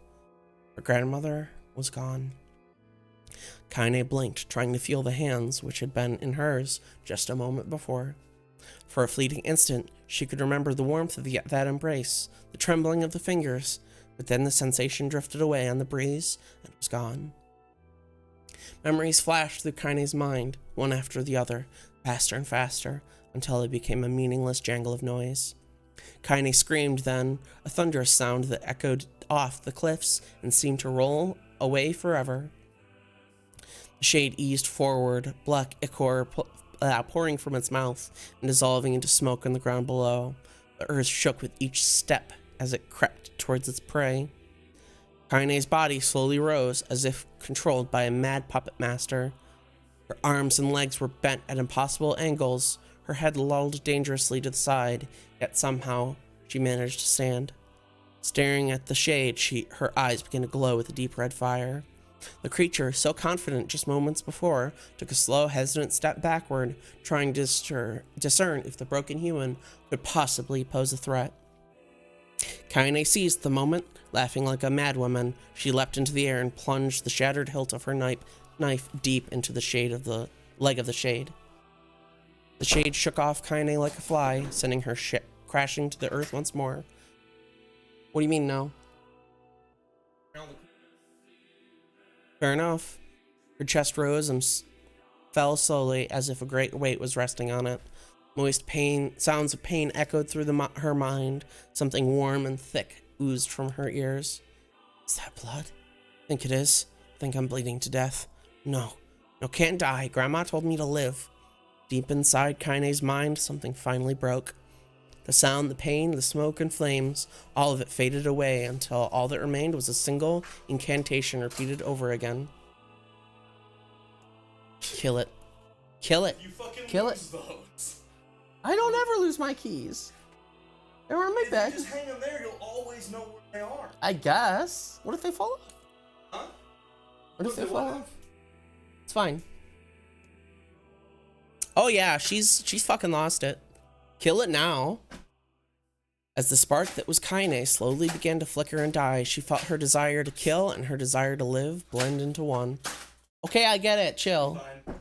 Her grandmother was gone. Kaine blinked, trying to feel the hands which had been in hers just a moment before. For a fleeting instant, she could remember the warmth of that embrace, the trembling of the fingers, but then the sensation drifted away on the breeze and was gone. Memories flashed through Kaine's mind, one after the other, faster and faster, until it became a meaningless jangle of noise. Kaine screamed then, a thunderous sound that echoed off the cliffs and seemed to roll away forever. The shade eased forward, black ichor pouring from its mouth and dissolving into smoke on the ground below. The earth shook with each step as it crept towards its prey. Kaine's body slowly rose, as if controlled by a mad puppet master. Her arms and legs were bent at impossible angles, her head lolled dangerously to the side, yet somehow she managed to stand. Staring at the shade, her eyes began to glow with a deep red fire. The creature, so confident just moments before, took a slow, hesitant step backward, trying to discern if the broken human could possibly pose a threat. Kaine seized the moment. Laughing like a madwoman, she leapt into the air and plunged the shattered hilt of her knife deep into the leg of the shade. The shade shook off Kaine like a fly, sending her crashing to the earth once more. What do you mean, no? Fair enough. Her chest rose and fell slowly, as if a great weight was resting on it. Moist sounds of pain echoed through her mind. Something warm and thick oozed from her ears. Is that blood? Think it is. Think I'm bleeding to death. No, can't die. Grandma told me to live. Deep inside Kaine's mind, something finally broke. The sound, the pain, the smoke and flames, all of it faded away until all that remained was a single incantation repeated over again. Kill it. Kill it. You fucking Kill lose it. those. I don't ever lose my keys. They're in my If bag. you just hang them there, you'll always know where they are. I guess. What if they fall off? Huh? What if they What fall off? It's fine. Oh yeah, she's fucking lost it. Kill it now. As the spark that was Kaine slowly began to flicker and die, she felt her desire to kill and her desire to live blend into one. Okay, I get it. Chill. Fine.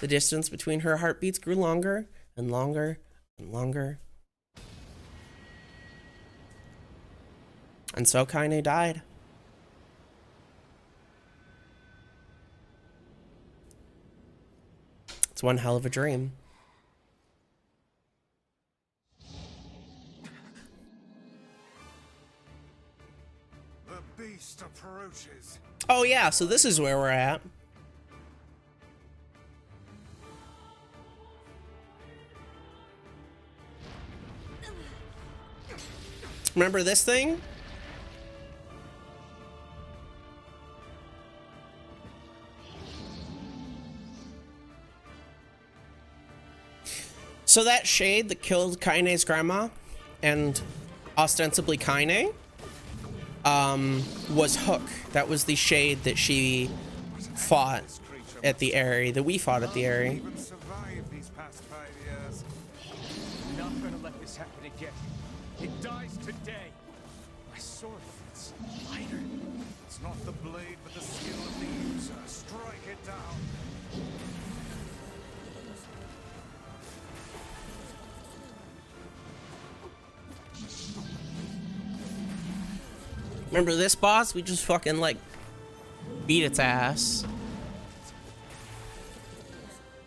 The distance between her heartbeats grew longer and longer and longer. And so Kaine died. It's one hell of a dream. The beast approaches. Oh yeah, so this is where we're at. Remember this thing? So that shade that killed Kaine's grandma and ostensibly Kaine was Hook. That was the shade that she fought at the Eyrie, that we fought at the Eyrie. Even survived these past 5 years. I'm not gonna let this happen again. It dies today. My sword fits lighter. It's not the blade, but the skill of the user. Strike it down. Remember this boss? We just fucking like beat its ass.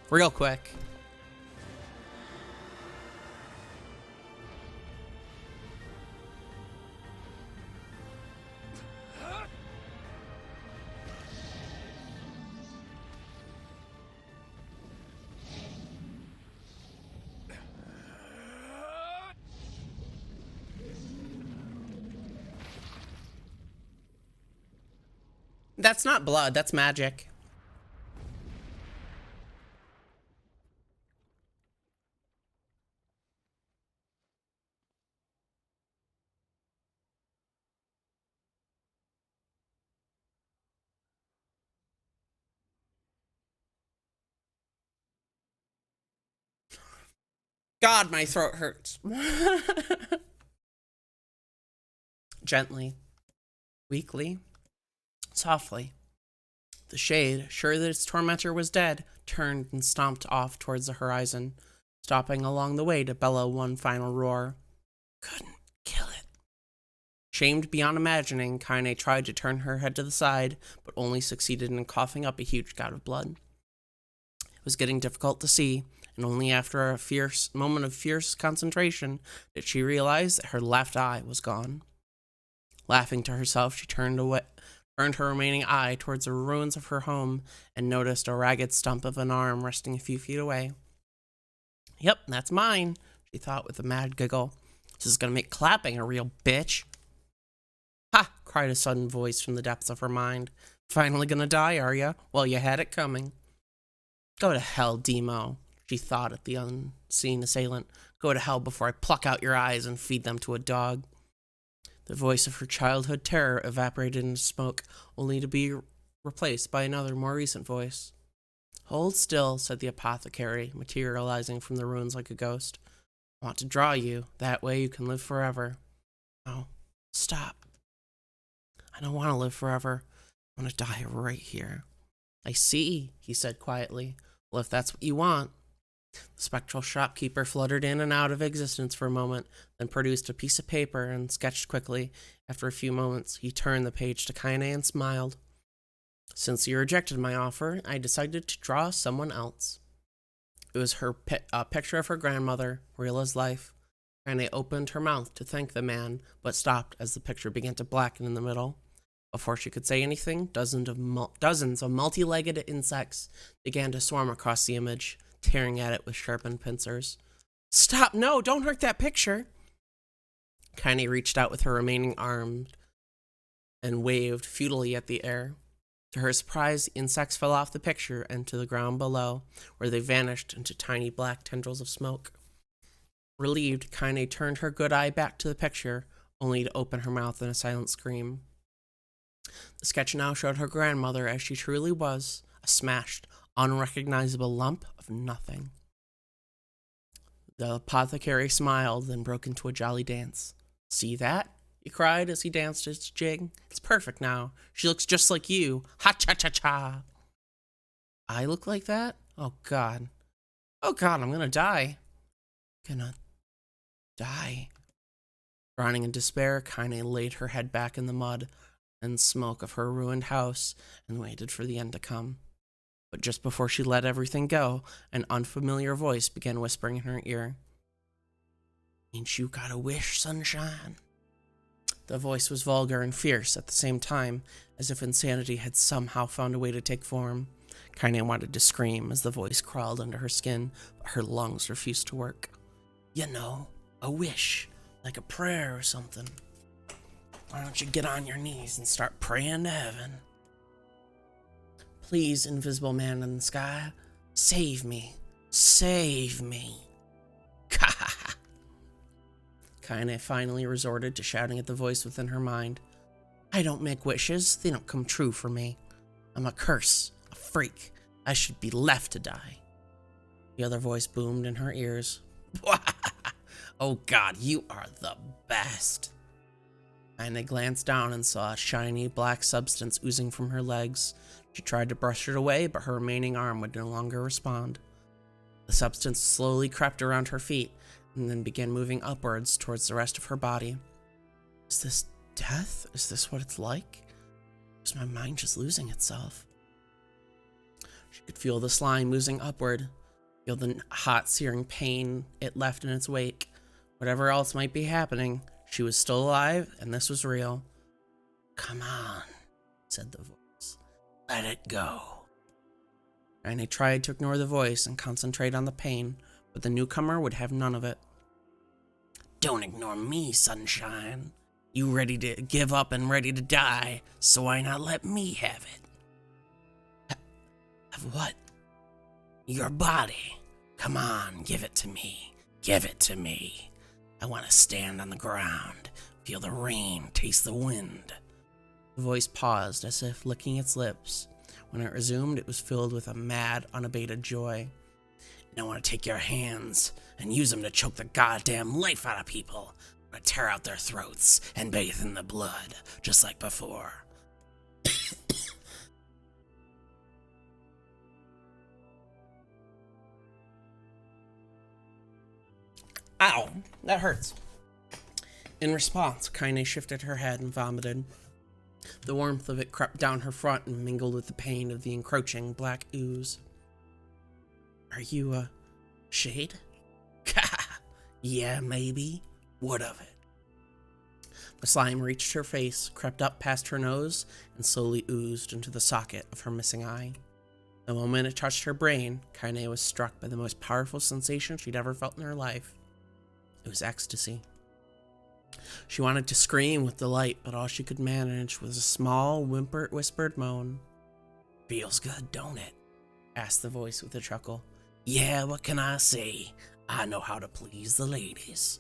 Real quick. That's not blood, that's magic. God, my throat hurts. Gently, weakly, softly, the shade, sure that its tormentor was dead, turned and stomped off towards the horizon, stopping along the way to bellow one final roar. Couldn't kill it. Shamed beyond imagining, Kaine tried to turn her head to the side, but only succeeded in coughing up a huge gout of blood. It was getting difficult to see, and only after a fierce moment of fierce concentration did she realize that her left eye was gone. Laughing to herself, she turned her remaining eye towards the ruins of her home and noticed a ragged stump of an arm resting a few feet away. Yep, that's mine, she thought with a mad giggle. This is gonna make clapping a real bitch. Ha! Cried a sudden voice from the depths of her mind. Finally gonna die, are ya? Well, you had it coming. Go to hell, Demo, she thought at the unseen assailant. Go to hell before I pluck out your eyes and feed them to a dog. The voice of her childhood terror evaporated into smoke, only to be replaced by another, more recent voice. Hold still, said the apothecary, materializing from the ruins like a ghost. I want to draw you. That way you can live forever. No, stop. I don't want to live forever. I want to die right here. I see, he said quietly. Well, if that's what you want. The spectral shopkeeper fluttered in and out of existence for a moment, then produced a piece of paper and sketched quickly. After a few moments, he turned the page to Kaine and smiled. Since you rejected my offer, I decided to draw someone else. It was a picture of her grandmother, real as life. Kaine opened her mouth to thank the man, but stopped as the picture began to blacken in the middle. Before she could say anything, dozens of multi-legged insects began to swarm across the image, tearing at it with sharpened pincers. Stop! No! Don't hurt that picture! Kaine reached out with her remaining arm and waved futilely at the air. To her surprise, the insects fell off the picture and to the ground below, where they vanished into tiny black tendrils of smoke. Relieved, Kaine turned her good eye back to the picture, only to open her mouth in a silent scream. The sketch now showed her grandmother as she truly was, a smashed, unrecognizable lump of nothing. The apothecary smiled, then broke into a jolly dance. "See that?" he cried as he danced his jig. "It's perfect now. She looks just like you. Ha-cha-cha-cha." "I look like that? Oh, God. Oh, God, I'm gonna die. Gonna die." Drowning in despair, Kaine laid her head back in the mud and smoke of her ruined house and waited for the end to come. But just before she let everything go, an unfamiliar voice began whispering in her ear. "Ain't you got a wish, sunshine?" The voice was vulgar and fierce at the same time, as if insanity had somehow found a way to take form. Kaine wanted to scream as the voice crawled under her skin, but her lungs refused to work. "You know, a wish, like a prayer or something. Why don't you get on your knees and start praying to heaven? Please, invisible man in the sky, save me. Save me." Kaine finally resorted to shouting at the voice within her mind. "I don't make wishes. They don't come true for me. I'm a curse, a freak. I should be left to die." The other voice boomed in her ears. "Oh, God, you are the best." Kaine glanced down and saw a shiny black substance oozing from her legs. She tried to brush it away, but her remaining arm would no longer respond. The substance slowly crept around her feet and then began moving upwards towards the rest of her body. Is this death? Is this what it's like? Is my mind just losing itself? She could feel the slime oozing upward, feel the hot, searing pain it left in its wake. Whatever else might be happening, she was still alive, and this was real. "Come on," said the voice. "Let it go." Kaine tried to ignore the voice and concentrate on the pain, but the newcomer would have none of it. "Don't ignore me, sunshine. You ready to give up and ready to die, so why not let me have it?" "Have what?" "Your body. Come on, give it to me. Give it to me. I want to stand on the ground, feel the rain, taste the wind." The voice paused, as if licking its lips. When it resumed, it was filled with a mad, unabated joy. "And I want to take your hands and use them to choke the goddamn life out of people. I want to tear out their throats and bathe in the blood, just like before." Ow, that hurts. In response, Kaine shifted her head and vomited. The warmth of it crept down her front and mingled with the pain of the encroaching black ooze. "Are you a shade?" "Yeah, maybe. What of it?" The slime reached her face, crept up past her nose, and slowly oozed into the socket of her missing eye. The moment it touched her brain, Kaine was struck by the most powerful sensation she'd ever felt in her life. It was ecstasy. She wanted to scream with delight, but all she could manage was a small, whispered moan. "Feels good, don't it?" asked the voice with a chuckle. "Yeah, what can I say? I know how to please the ladies.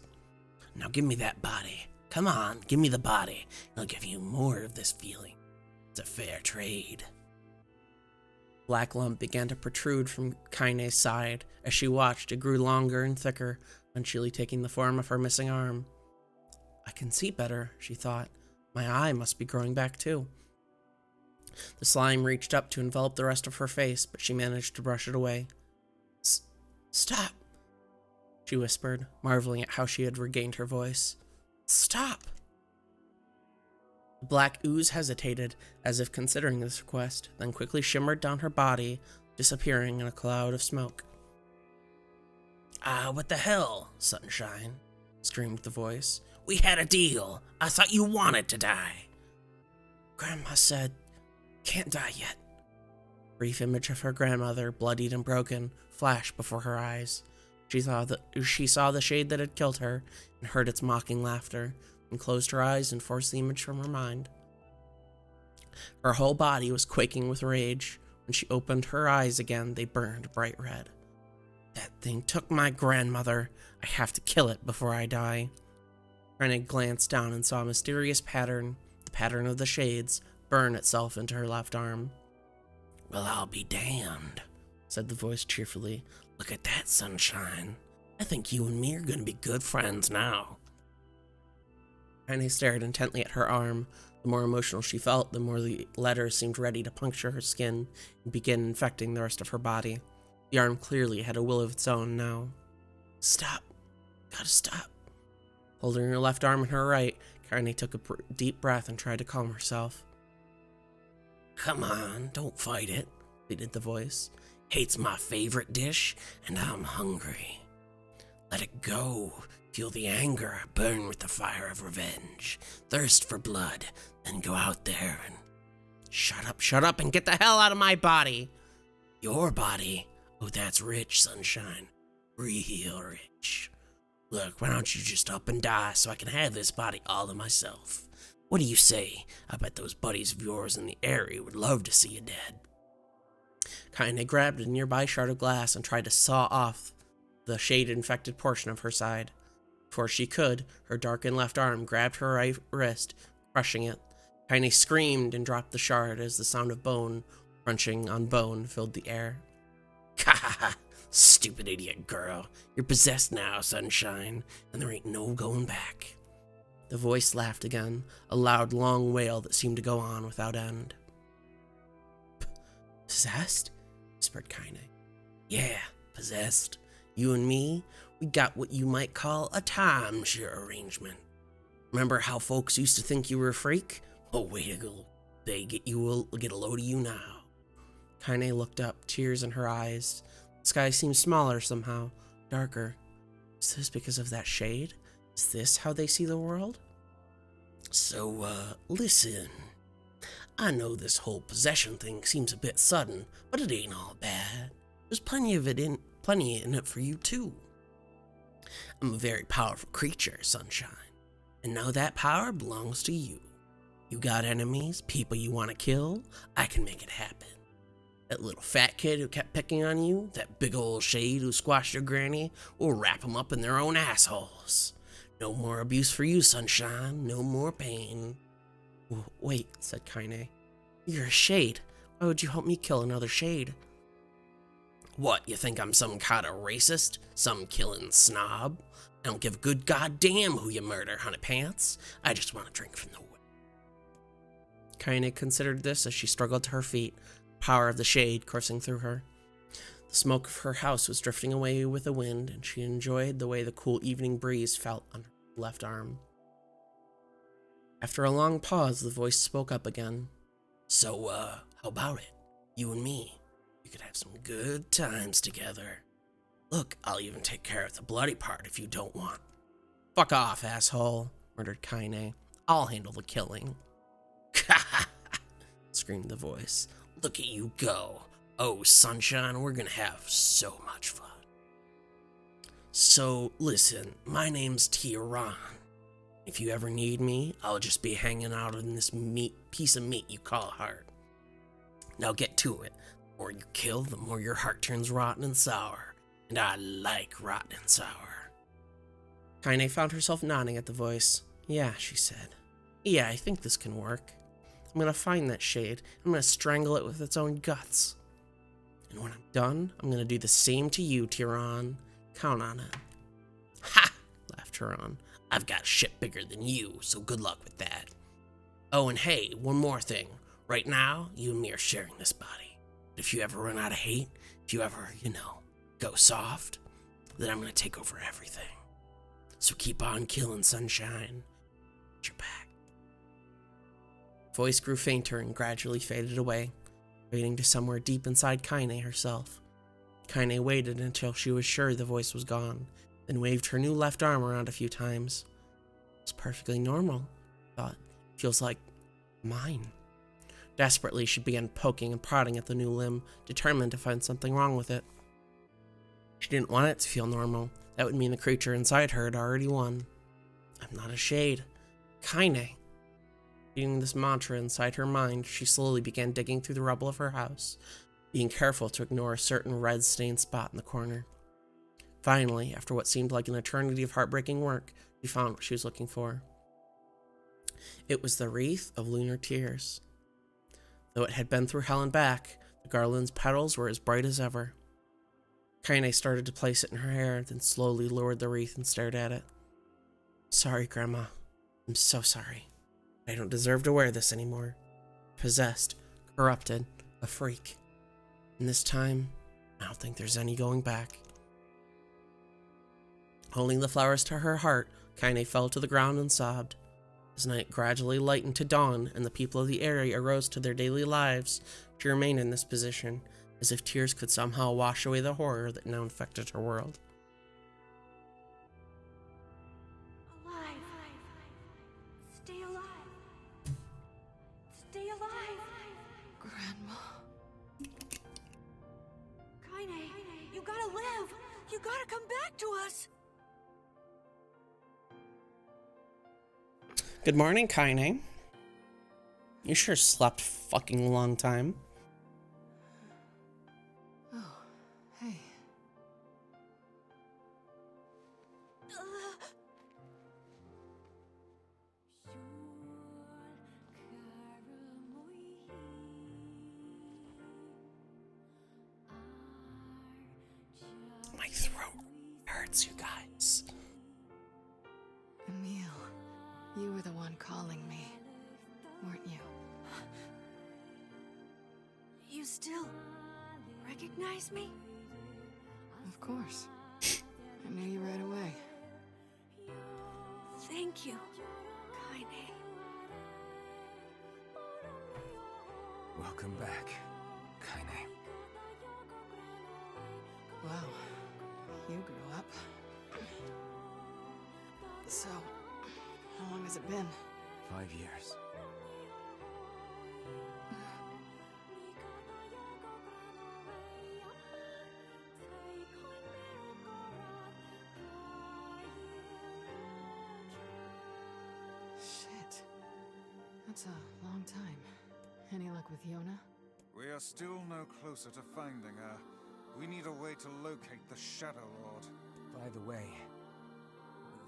Now give me that body. Come on, give me the body. I'll give you more of this feeling. It's a fair trade." Black lump began to protrude from Kaine's side. As she watched, it grew longer and thicker, eventually taking the form of her missing arm. "I can see better," she thought. "My eye must be growing back too." The slime reached up to envelop the rest of her face, but she managed to brush it away. "Stop," she whispered, marveling at how she had regained her voice. "Stop." The black ooze hesitated, as if considering this request, then quickly shimmered down her body, disappearing in a cloud of smoke. "Ah, what the hell, sunshine?" screamed the voice. "We had a deal. I thought you wanted to die." "Grandma said, can't die yet." A brief image of her grandmother, bloodied and broken, flashed before her eyes. She saw the shade that had killed her, and heard its mocking laughter, and closed her eyes and forced the image from her mind. Her whole body was quaking with rage. When she opened her eyes again, they burned bright red. That thing took my grandmother. I have to kill it before I die. Kaine glanced down and saw a mysterious pattern, the pattern of the shades, burn itself into her left arm. Well, I'll be damned, said the voice cheerfully. Look at that, Sunshine. I think you and me are going to be good friends now. Kaine stared intently at her arm. The more emotional she felt, the more the letters seemed ready to puncture her skin and begin infecting the rest of her body. The arm clearly had a will of its own now. Stop. Gotta stop. Holding her left arm in her right, Kaine took a deep breath and tried to calm herself. Come on, don't fight it, pleaded the voice. Hate's my favorite dish, and I'm hungry. Let it go. Feel the anger burn with the fire of revenge. Thirst for blood, then go out there and... Shut up, and get the hell out of my body. Your body? Oh, that's rich, Sunshine. Real rich. Look, why don't you just up and die so I can have this body all to myself? What do you say? I bet those buddies of yours in the area would love to see you dead. Kaine grabbed a nearby shard of glass and tried to saw off the shade-infected portion of her side. Before she could, her darkened left arm grabbed her right wrist, crushing it. Kaine screamed and dropped the shard as the sound of bone crunching on bone filled the air. Ha ha ha! Stupid idiot girl. You're possessed now, Sunshine, and there ain't no going back. The voice laughed again, a loud, long wail that seemed to go on without end. Possessed? Whispered Kaine. Yeah, possessed. You and me, we got what you might call a timeshare arrangement. Remember how folks used to think you were a freak? Oh, wait till they get a load of you now. Kaine looked up, tears in her eyes. The sky seemed smaller somehow, darker. Is this because of that shade? Is this how they see the world? So, listen. I know this whole possession thing seems a bit sudden, but it ain't all bad. There's plenty in it for you, too. I'm a very powerful creature, Sunshine, and now that power belongs to you. You got enemies, people you want to kill, I can make it happen. That little fat kid who kept picking on you, that big old shade who squashed your granny, we'll wrap them up in their own assholes. No more abuse for you, Sunshine, no more pain. Wait, said Kaine. You're a shade. Why would you help me kill another shade? What, you think I'm some kind of racist? Some killing snob? I don't give a good goddamn who you murder, honey pants. I just want to drink from the well. Kaine considered this as she struggled to her feet, the power of the shade coursing through her. The smoke of her house was drifting away with the wind, and she enjoyed the way the cool evening breeze felt on her left arm. After a long pause, the voice spoke up again. So, how about it? You and me. We could have some good times together. Look, I'll even take care of the bloody part if you don't want. Fuck off, asshole, murmured Kaine. I'll handle the killing. Screamed the voice. Look at you go. Oh, Sunshine, we're gonna have so much fun. So, listen, my name's NieR. If you ever need me, I'll just be hanging out in this piece of meat you call a heart. Now get to it. The more you kill, the more your heart turns rotten and sour. And I like rotten and sour. Kaine found herself nodding at the voice. Yeah, she said. Yeah, I think this can work. I'm gonna find that shade. I'm gonna strangle it with its own guts. And when I'm done, I'm gonna do the same to you, NieR. Count on it. Ha! Laughed NieR. I've got shit bigger than you, so good luck with that. Oh, and hey, one more thing. Right now, you and me are sharing this body. But if you ever run out of hate, if you ever, go soft, then I'm gonna take over everything. So keep on killing, Sunshine. At your back. Voice grew fainter and gradually faded away, fading to somewhere deep inside Kaine herself. Kaine waited until she was sure the voice was gone, then waved her new left arm around a few times. It's perfectly normal, thought. Feels like mine. Desperately, she began poking and prodding at the new limb, determined to find something wrong with it. She didn't want it to feel normal. That would mean the creature inside her had already won. I'm not a shade. Kaine. Repeating this mantra inside her mind, she slowly began digging through the rubble of her house, being careful to ignore a certain red-stained spot in the corner. Finally, after what seemed like an eternity of heartbreaking work, she found what she was looking for. It was the wreath of lunar tears. Though it had been through hell and back, the garland's petals were as bright as ever. Kaine started to place it in her hair, then slowly lowered the wreath and stared at it. Sorry, Grandma. I'm so sorry. I don't deserve to wear this anymore. Possessed, corrupted, a freak. And this time, I don't think there's any going back. Holding the flowers to her heart, Kaine fell to the ground and sobbed. As night gradually lightened to dawn and the people of the area arose to their daily lives, she remained in this position, as if tears could somehow wash away the horror that now infected her world. Alive. Stay alive. Stay alive. Grandma. Kaine, you gotta live. You gotta come back to us. Good morning, Kaine. You sure slept fucking long time. Oh, hey. My throat hurts, you guys. Emil, you were the one calling me, weren't you? You still recognize me? Of course. I knew you right away. Thank you, Kaine. Welcome back, Kaine. Wow, you grew up. So, how long has it been? 5 years. Shit. That's a long time. Any luck with Yona? We are still no closer to finding her. We need a way to locate the Shadow Lord. By the way,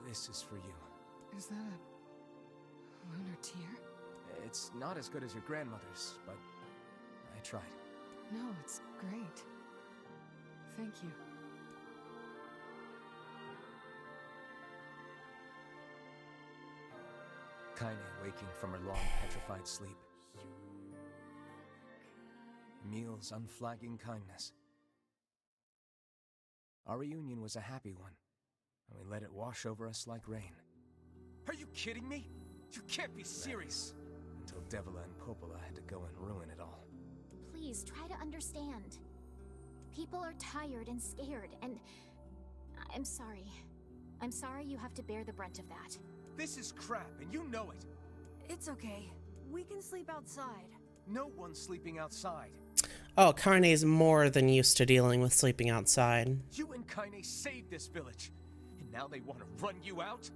this is for you. Is that a lunar tear? It's not as good as your grandmother's, but I tried. No, it's great. Thank you. Kaine waking from her long, petrified sleep. Emil's unflagging kindness. Our reunion was a happy one, and we let it wash over us like rain. Are you kidding me? You can't be serious! Until Devila and Popola had to go and ruin it all. Please try to understand. People are tired and scared, and I'm sorry. I'm sorry you have to bear the brunt of that. This is crap, and you know it! It's okay. We can sleep outside. No one's sleeping outside. Oh, Kaine is more than used to dealing with sleeping outside. You and Kaine saved this village, and now they want to run you out?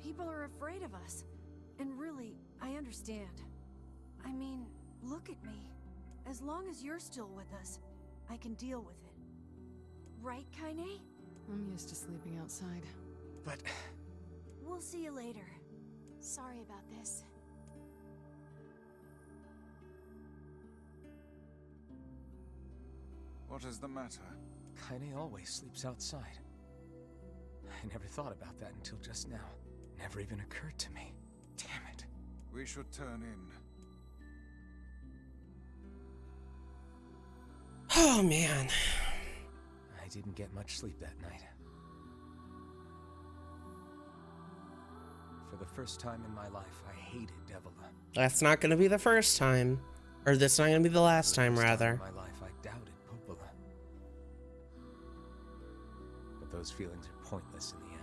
People are afraid of us. And really, I understand. I mean, look at me. As long as you're still with us, I can deal with it. Right, Kaine? I'm used to sleeping outside. But We'll see you later. Sorry about this. What is the matter? Kaine always sleeps outside. I never thought about that until just now. Never even occurred to me. Damn it. We should turn in. Oh, man. I didn't get much sleep that night. For the first time in my life, I hated Devila. That's not going to be the first time. Or that's not going to be the last time, rather. In my life, I doubted Popola. But those feelings are pointless in the end.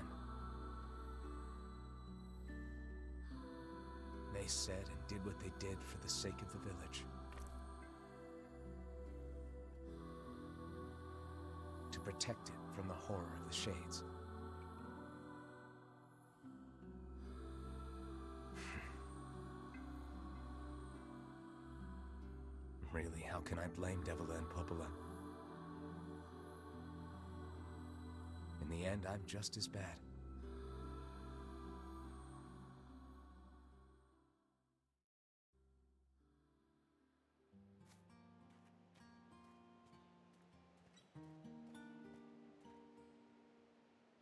They said and did what they did for the sake of the village. To protect it from the horror of the Shades. Really, how can I blame Devila and Popola? In the end, I'm just as bad.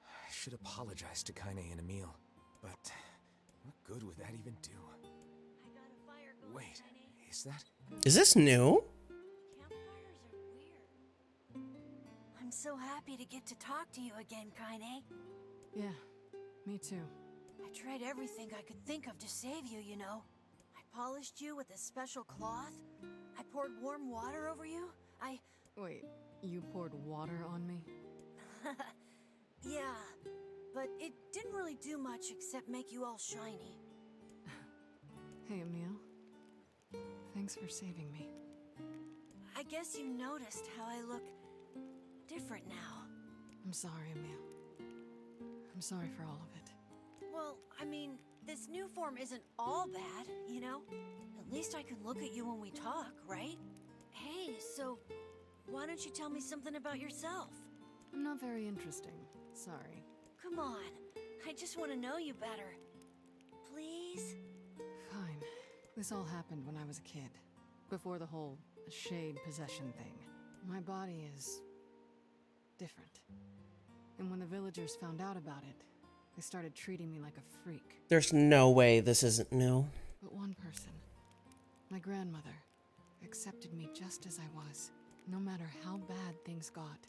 I should apologize to Kaine and Emil, but what good would that even do? I got a fire going, Wait, Kaine. is that? Is this new? Campfires are weird. I'm so happy to get to talk to you again, Kaine. Yeah, me too. I tried everything I could think of to save you, you know. I polished you with a special cloth. I poured warm water over you. Wait, you poured water on me? Yeah, but it didn't really do much except make you all shiny. Hey, Emil. Thanks for saving me. I guess you noticed how I look different now. I'm sorry, Emil. I'm sorry for all of it. Well, I mean, this new form isn't all bad, you know? At least I can look at you when we talk, right? Hey, so why don't you tell me something about yourself? I'm not very interesting. Sorry. Come on, I just want to know you better. Please? Fine. This all happened when I was a kid. Before the whole shade possession thing. My body is different. And when the villagers found out about it, they started treating me like a freak. There's no way this isn't new. But one person, my grandmother, accepted me just as I was, no matter how bad things got.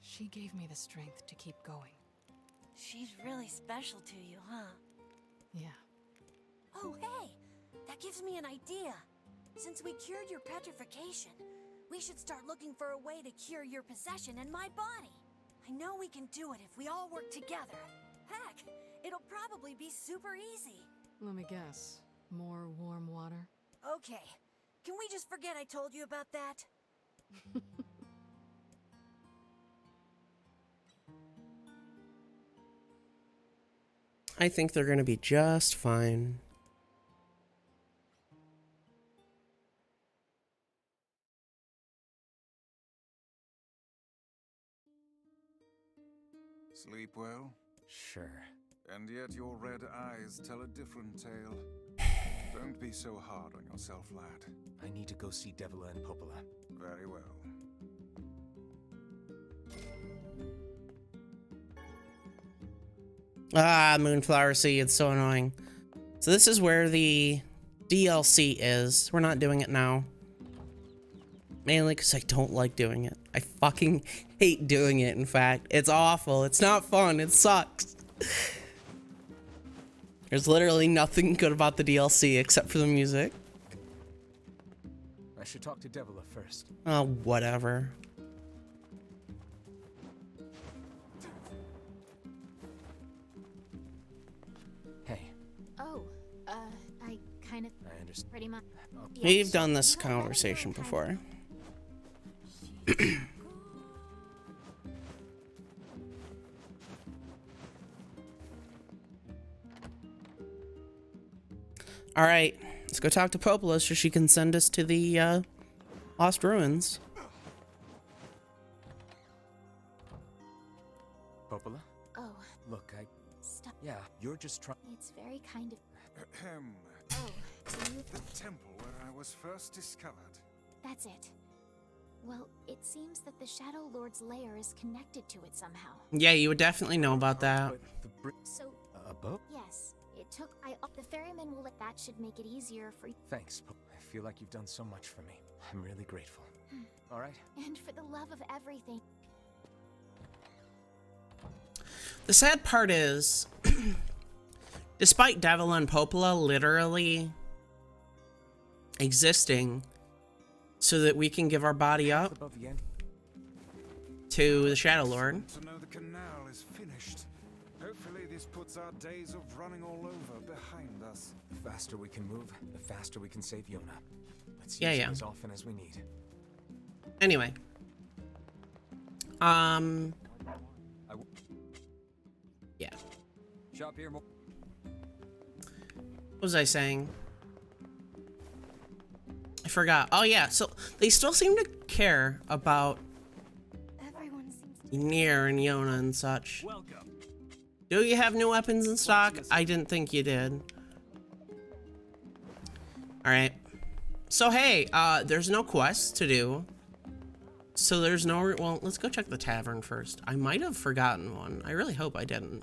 She gave me the strength to keep going. She's really special to you, huh? Yeah. Oh, hey! That gives me an idea. Since we cured your petrification, we should start looking for a way to cure your possession and my body. I know we can do it if we all work together. Heck, it'll probably be super easy. Let me guess. More warm water? Okay, can we just forget I told you about that? I think they're gonna be just fine. Sleep well? Sure. And yet your red eyes tell a different tale. Don't be so hard on yourself, lad. I need to go see Devila and Popola. Very well. Ah, Moonflower Sea, it's so annoying. So this is where the DLC is. We're not doing it now. Mainly because I don't like doing it. I fucking hate doing it, in fact. It's awful. It's not fun. It sucks. There's literally nothing good about the DLC except for the music. I should talk to Devila first. Oh, whatever. Hey, Oh, I kind of I understand. pretty much. Okay. We've done this conversation before. All right, let's go talk to Popola so she can send us to the Lost Ruins. Popola? Oh, Look, stop. yeah, you're just trying. It's very kind of. Ahem. Oh, do you? The temple where I was first discovered. That's it. Well, it seems that the Shadow Lord's lair is connected to it somehow. Yeah, you would definitely know about that. But the So, a boat? yes, it took. The ferryman will let that should make it easier for. Thanks, I feel like you've done so much for me. I'm really grateful. All right. And for the love of everything. The sad part is, despite Devil and Popola literally existing so that we can give our body up Above the end. to the Shadow Lord, To know the canal is finished. Hopefully this puts our days of running all over behind us. The faster we can move, the faster we can save Yona. Let's use Yeah, it yeah. as often as we need. anyway. Yeah. Shop here more. What was I saying? I forgot. Oh yeah, so they still seem to care about Everyone seems to NieR and Yona and such. Welcome. Do you have new weapons in stock? I didn't think you did. Alright. So hey, there's no quests to do. So there's no, well, let's go check the tavern first. I might have forgotten one. I really hope I didn't.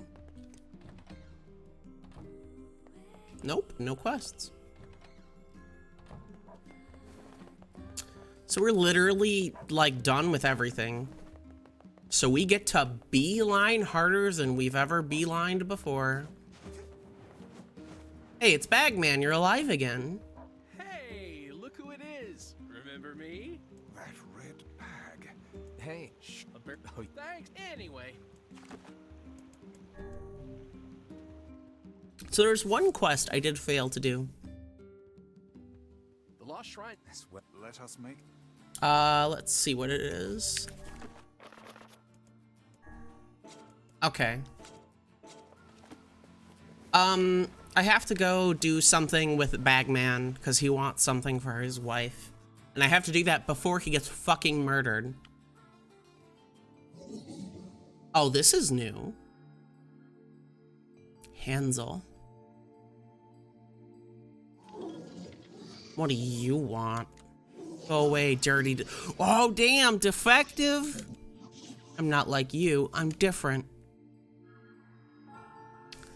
Nope, no quests. So we're literally, like, done with everything. So we get to beeline harder than we've ever beelined before. Hey, it's Bagman, you're alive again. Hey, look who it is. Remember me? That red bag. Hey, shh. Oh, thanks. Anyway. So there's one quest I did fail to do. The Lost Shrine. Let us make. Let's see what it is. Okay. I have to go do something with Bagman because he wants something for his wife. And I have to do that before he gets fucking murdered. Oh, this is new. Hansel. What do you want? Go away, dirty. Oh, damn, defective. I'm not like you. I'm different.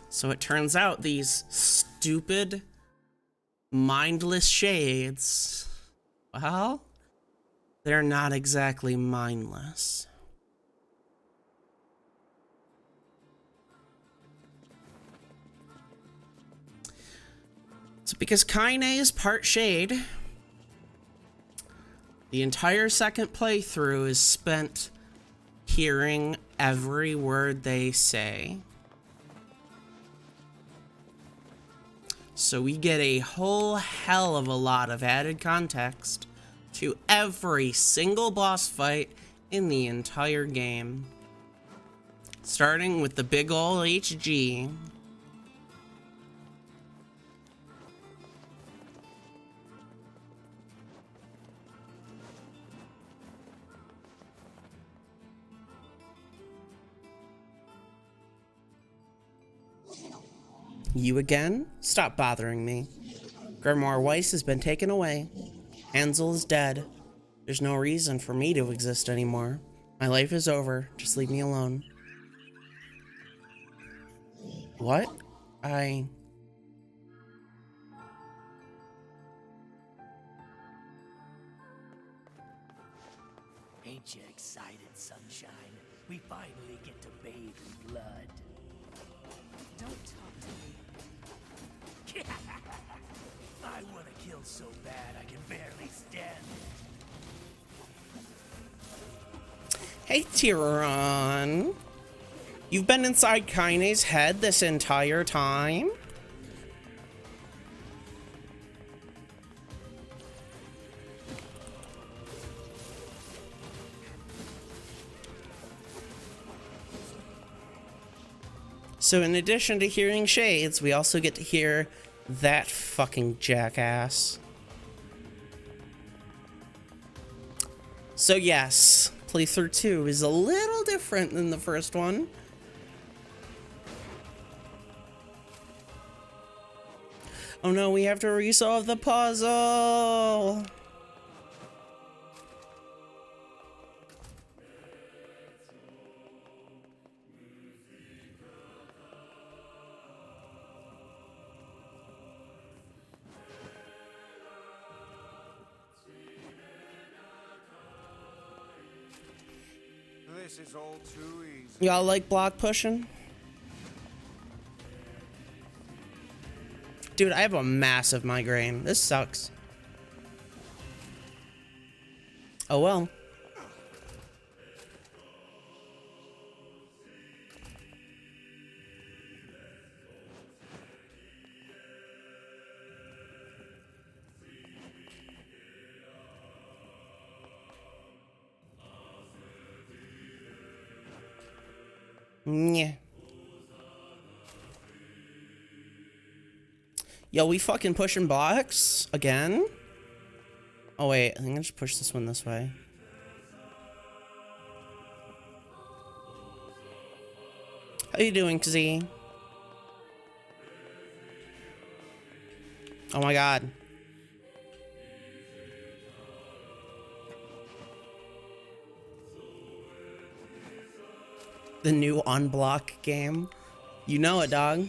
So it turns out these stupid, mindless shades, well, they're not exactly mindless. So because Kaine is part shade, the entire second playthrough is spent hearing every word they say. So we get a whole hell of a lot of added context to every single boss fight in the entire game. Starting with the big ol' HG. You again? Stop bothering me. Grimoire Weiss has been taken away. Hansel is dead. There's no reason for me to exist anymore. My life is over. Just leave me alone. What? Ain't you excited, sunshine? We finally get to bathe in blood. Don't talk to me. I want to kill so bad I can barely stand it. Hey, Tyron. You've been inside Kaine's head this entire time? So in addition to hearing shades, we also get to hear that fucking jackass. So yes, playthrough 2 is a little different than the first one. Oh no, we have to resolve the puzzle! This is all too easy. Y'all like block pushing? Dude, I have a massive migraine. This sucks. Oh well. Yeah. Yo, we fucking pushing blocks again? Oh wait, I think I just push this one this way. How you doing, Kazee? Oh my god. The new unblock game. You know it, dog.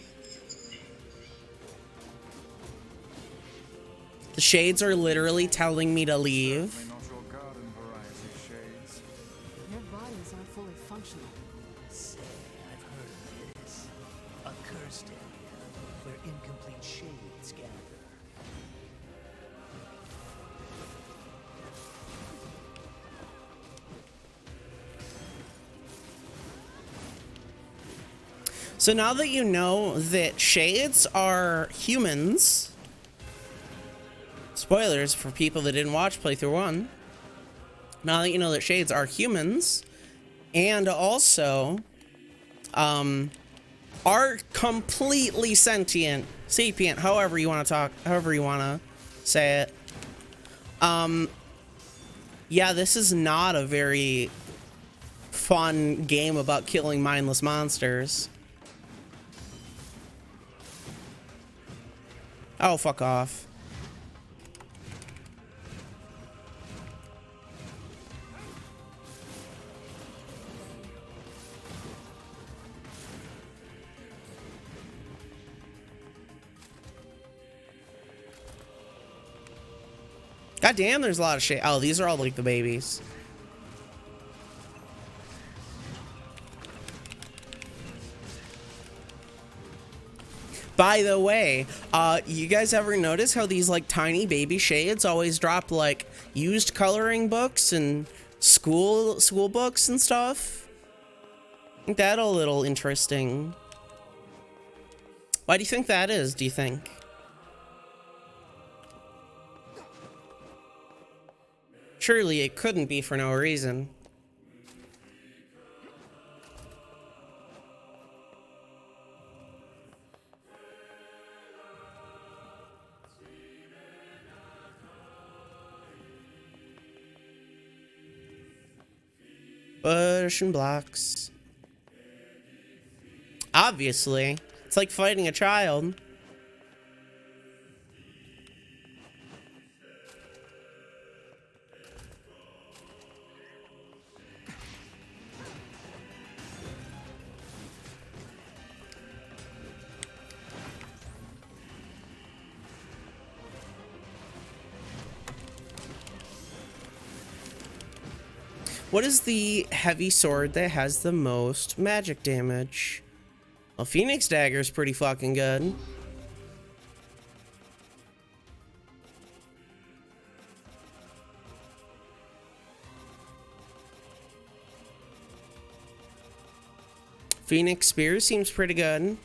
The shades are literally telling me to leave. Certainly not your garden variety, Shades. Their bodies aren't fully functional. Say, I've heard of this. A cursed area where incomplete shades gather. So now that you know that shades are humans, spoilers for people that didn't watch playthrough 1, now that you know that shades are humans, and also are completely sentient, sapient, however you want to talk, however you want to say it. Yeah, this is not a very fun game about killing mindless monsters. Oh, fuck off. God damn, there's a lot of shit. Oh, these are all like the babies. By the way, you guys ever notice how these like tiny baby shades always drop like used coloring books and school books and stuff? I think that a little interesting. Why do you think that is, do you think? Surely it couldn't be for no reason. Bush and blocks. Obviously. It's like fighting a child. What is the heavy sword that has the most magic damage? Well, Phoenix Dagger is pretty fucking good. Phoenix Spear seems pretty good.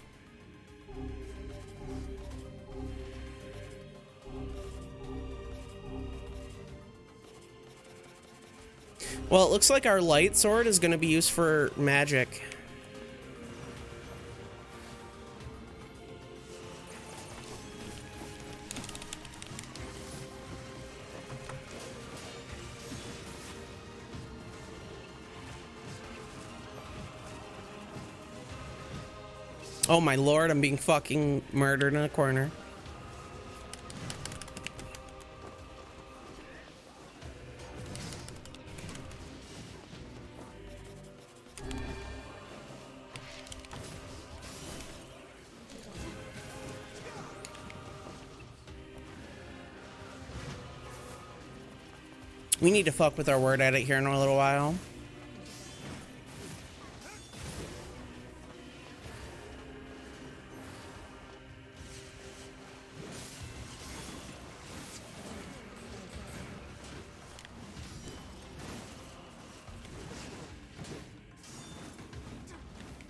Well, it looks like our light sword is going to be used for magic. Oh my lord, I'm being fucking murdered in a corner. We need to fuck with our word edit here in a little while.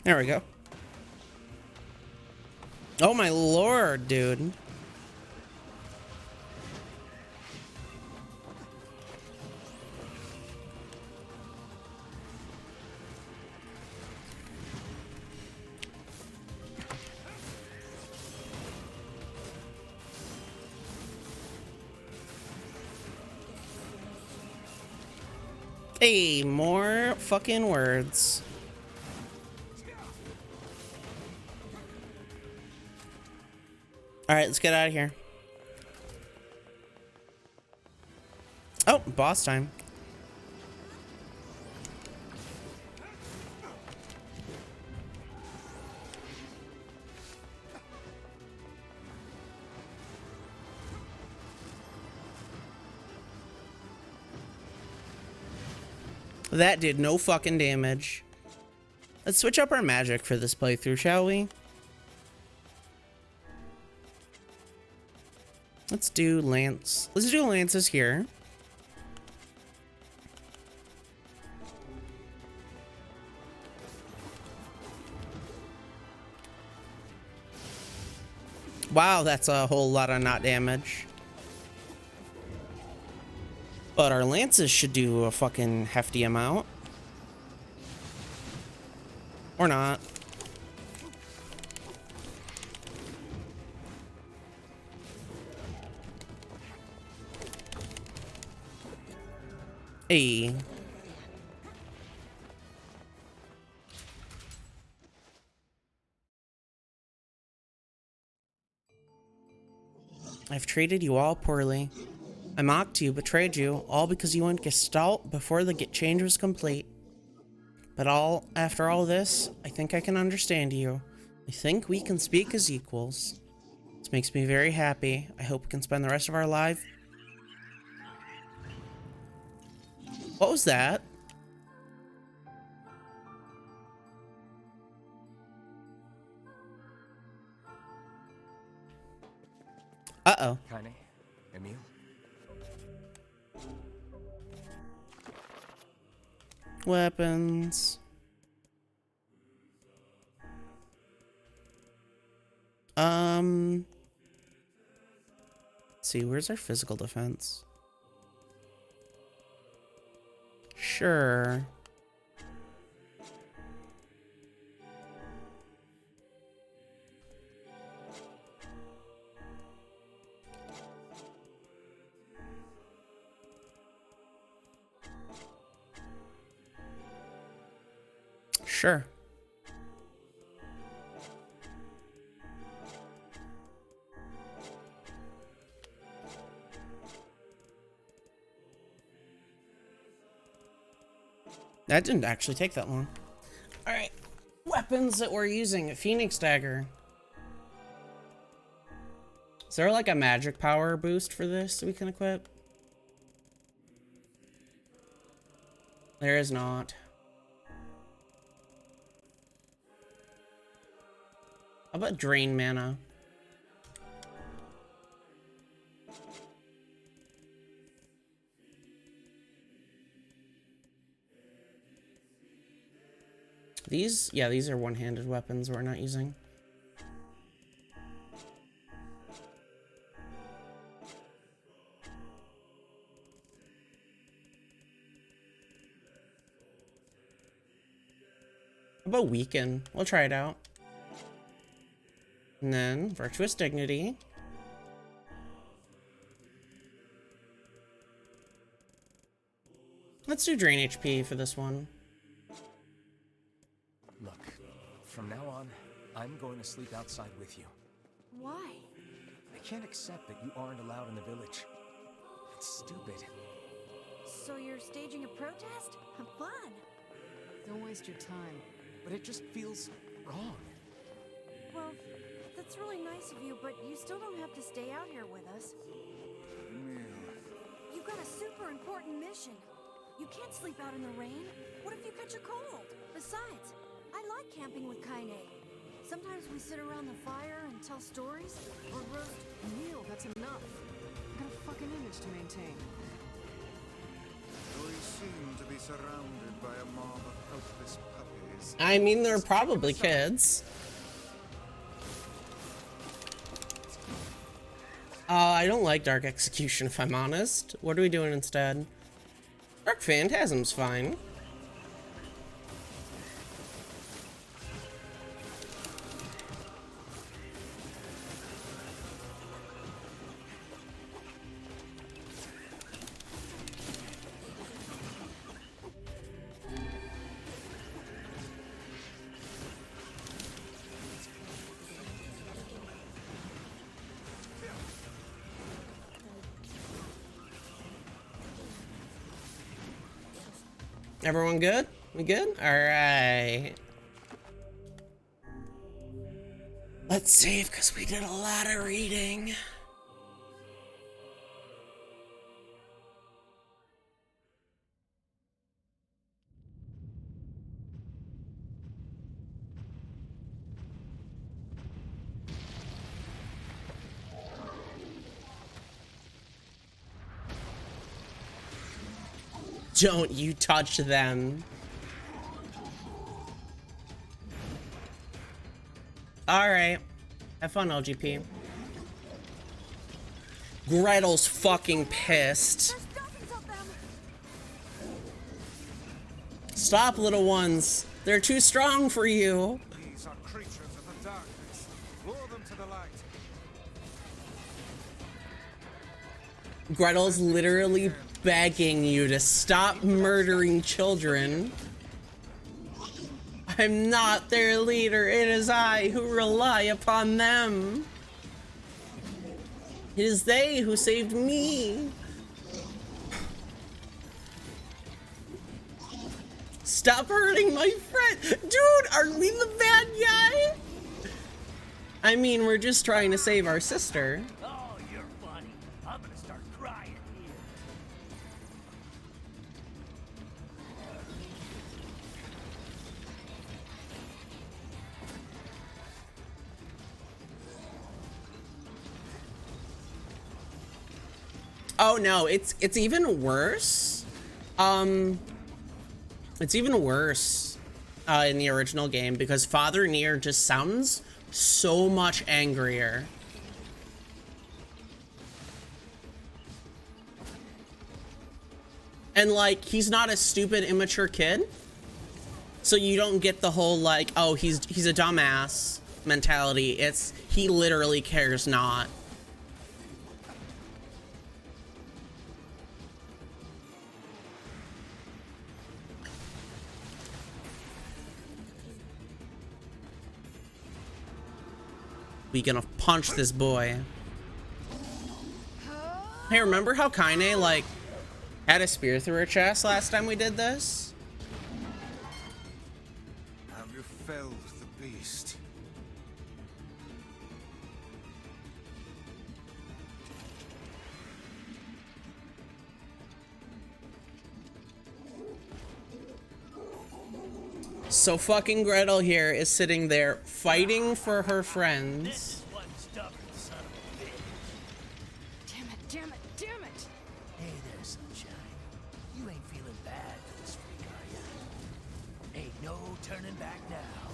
There we go. Oh my lord, dude. Hey, more fucking words. Alright, let's get out of here. Oh, boss time. That did no fucking damage. Let's switch up our magic for this playthrough, shall we? Let's do Lance. Let's do Lance's here. Wow, that's a whole lot of not damage. But our lances should do a fucking hefty amount. Or not. Hey. I've treated you all poorly. I mocked you, betrayed you, all because you went Gestalt before the change was complete. But after all this, I think I can understand you. I think we can speak as equals. This makes me very happy. I hope we can spend the rest of our life. What was that? Uh-oh. Kaine, Emil. Weapons. Let's see, where's our physical defense? Sure. Sure. That didn't actually take that long. Alright. Weapons that we're using. Phoenix Dagger. Is there like a magic power boost for this that we can equip? There is not. How about drain mana? These are one-handed weapons we're not using. How about weaken? We'll try it out. And then virtuous dignity. Let's do drain HP for this one. Look, from now on, I'm going to sleep outside with you. Why? I can't accept that you aren't allowed in the village. It's stupid. So you're staging a protest? Have fun. Don't waste your time. But it just feels wrong. Well, that's really nice of you, but you still don't have to stay out here with us. You've got a super important mission. You can't sleep out in the rain. What if you catch a cold? Besides, I like camping with Kaine. Sometimes we sit around the fire and tell stories, or roast. Neil, that's enough. I got a fucking image to maintain. We seem to be surrounded by a mob of helpless puppies. I mean, they're probably kids. I don't like Dark Execution, if I'm honest. What are we doing instead? Dark Phantasm's fine. Everyone good? We good? Alright. Let's save, because we did a lot of reading. Don't you touch them. Alright. Have fun, LGP. Gretel's fucking pissed. Stop, little ones. They're too strong for you. These are creatures of the darkness. Lure them to the light. Gretel's literally begging you to stop murdering children. I'm not their leader. It is I who rely upon them. It is they who saved me. Stop hurting my friend. Dude, are we the bad guy? I mean, we're just trying to save our sister. Oh, you're funny. I'm gonna start crying here. Oh no, it's even worse. It's even worse in the original game because Father NieR just sounds so much angrier. And like, he's not a stupid, immature kid. So you don't get the whole like, oh, he's a dumbass mentality. It's, he literally cares not. We gonna punch this boy. Hey, remember how Kaine like had a spear through her chest last time we did this? Have you felled the beast? So fucking Gretel here is sitting there fighting for her friends. This is one stubborn son of a bitch. Damn it, damn it, damn it! Hey there, sunshine. You ain't feeling bad for this freak, are ya? Ain't no turning back now.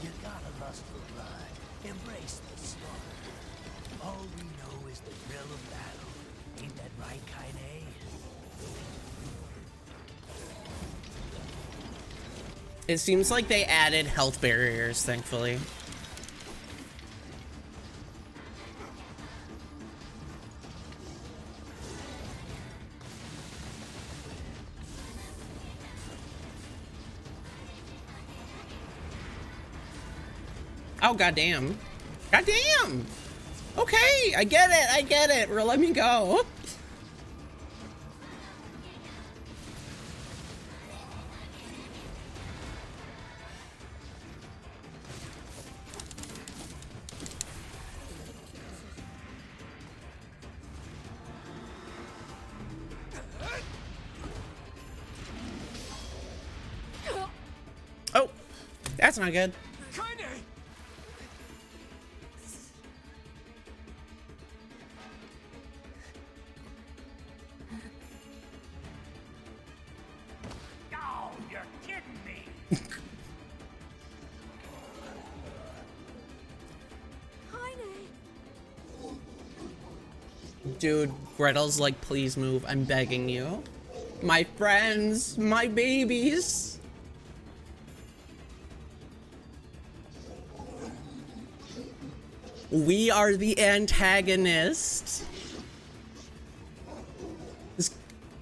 You got a lust for blood. Embrace the slaughter. All we know is the thrill of battle. Ain't that right, Kaine? It seems like they added health barriers, thankfully. Oh, goddamn. Goddamn! Okay, I get it. Let me go. Oh, that's not good. Kaine! Oh, you're kidding me. Dude, Gretel's like, please move. I'm begging you. My friends, my babies. We are the antagonist. This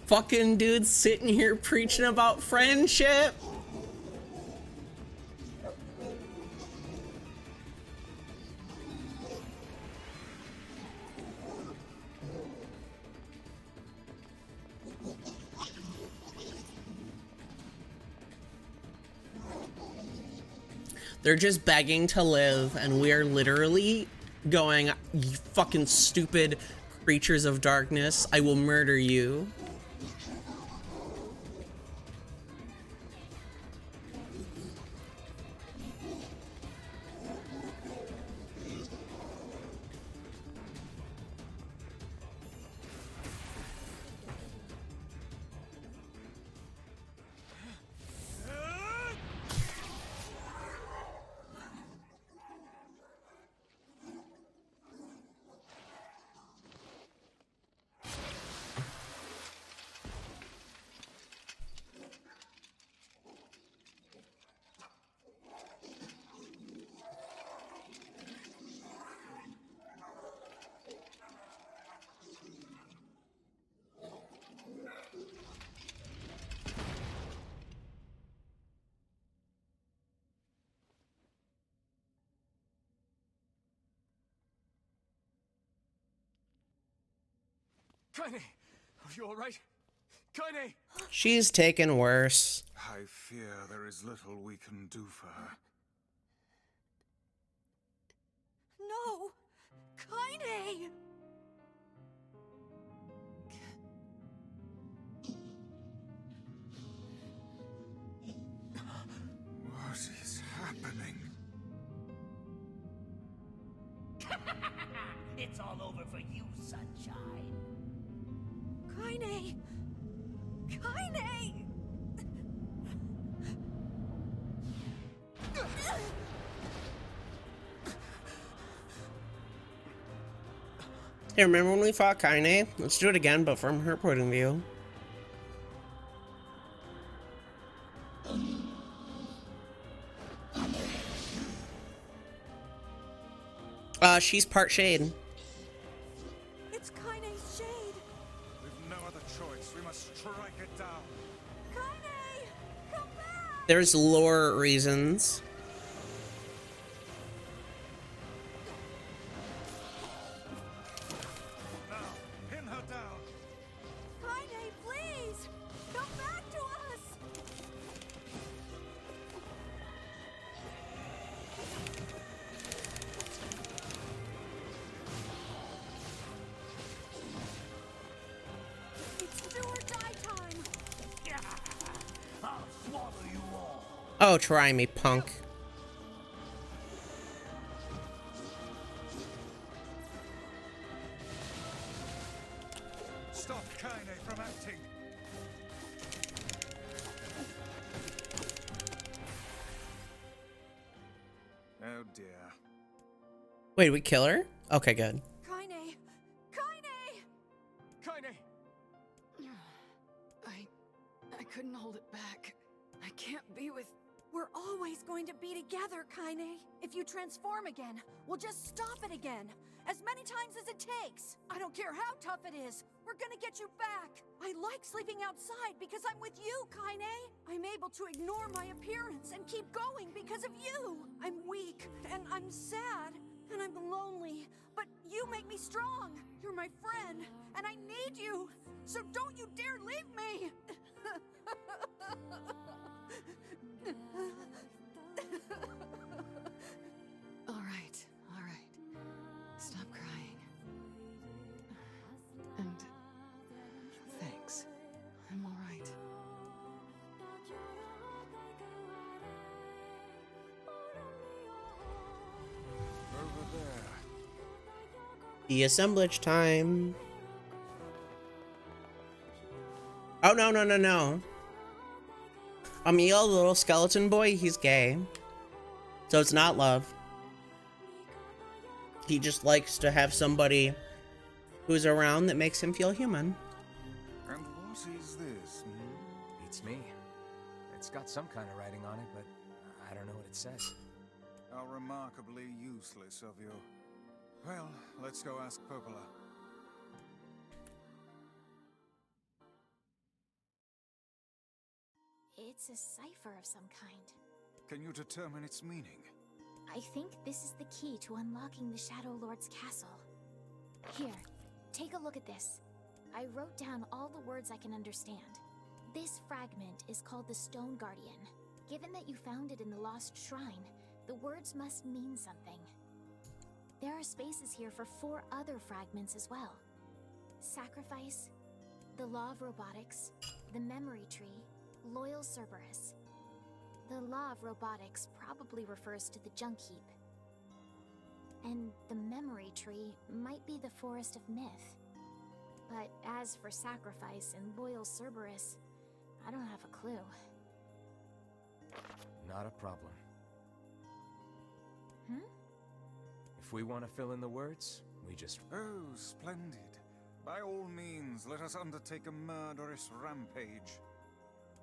fucking dude sitting here preaching about friendship. They're just begging to live, and we're literally going, you fucking stupid creatures of darkness, I will murder you. Kaine! Are you alright? Kaine! She's taken worse. I fear there is little we can do for her. No! Kaine! What is happening? It's all over for you, sunshine. Kaine! Kaine! Hey, remember when we fought Kaine? Let's do it again, but from her point of view. She's part shade. It's Kaine's shade! We've no other choice. We must strike it down. Kaine! Come back! There's lore reasons. Now, pin her down. Kaine, please! Come back to us! It's do or die time! I'll swallow you all. Oh, try me, punk. Stop Kaine from acting. Oh dear. Wait, we kill her? Okay, good. Kaine! Kaine! Kaine! I couldn't hold it back. I can't be with... We're always going to be together, Kaine. If you transform again, we'll just stop it again. As many times as it takes. I don't care how tough it is. We're gonna get you back. I like sleeping outside because I'm with you, Kaine. I'm able to ignore my appearance and keep going because of you. I'm weak, and I'm sad, and I'm lonely. But you make me strong. You're my friend, and I need you. So don't you dare leave me. All right. Stop crying. And thanks. I'm all right. Over there. The assemblage time. Oh, no. Emil, the little skeleton boy, he's gay. So it's not love. He just likes to have somebody who's around that makes him feel human. And what is this? It's me. It's got some kind of writing on it, but I don't know what it says. How remarkably useless of you. Well, let's go ask Popola. It's a cipher of some kind. Can you determine its meaning? I think this is the key to unlocking the Shadow Lord's castle. Here, take a look at this. I wrote down all the words I can understand. This fragment is called the Stone Guardian. Given that you found it in the Lost Shrine, The words must mean something. There are spaces here for 4 other fragments as well. Sacrifice, the Law of Robotics, the Memory Tree, Loyal Cerberus. The Law of Robotics probably refers to the Junk Heap. And the Memory Tree might be the Forest of Myth. But as for Sacrifice and Loyal Cerberus, I don't have a clue. Not a problem. Hmm? If we want to fill in the words, we just... Oh, splendid. By all means, let us undertake a murderous rampage.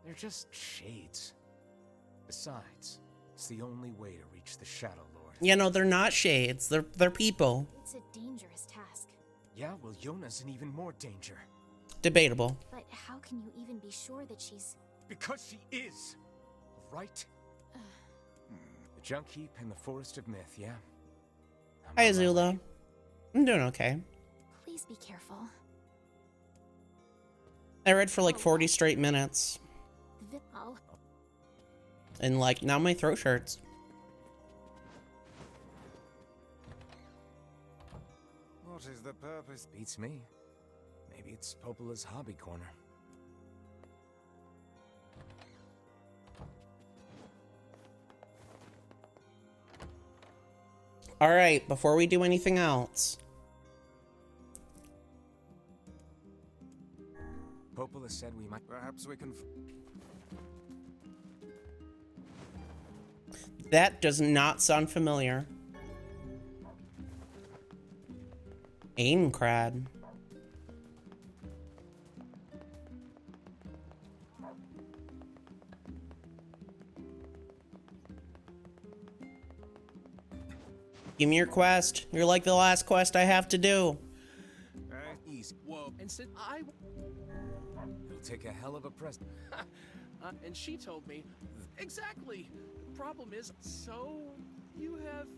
They're just shades. Besides, it's the only way to reach the Shadow Lord. You know, they're not shades. They're people. It's a dangerous task. Yeah, well, Yona's in even more danger. Debatable. But how can you even be sure that she's... Because she is! Right? The Junk Heap and the Forest of Myth, yeah? Hi, Azula. I'm doing okay. Please be careful. I read for like 40 straight minutes. Oh. And like, now my throat hurts. What is the purpose? Beats me. Maybe it's Popola's hobby corner. Alright, before we do anything else. Popola said we might... Perhaps we can... That does not sound familiar. Aincrad. Give me your quest. You're like the last quest I have to do. Easy. Whoa. And said I. It'll take a hell of a present. And she told me exactly. The problem is, so you have.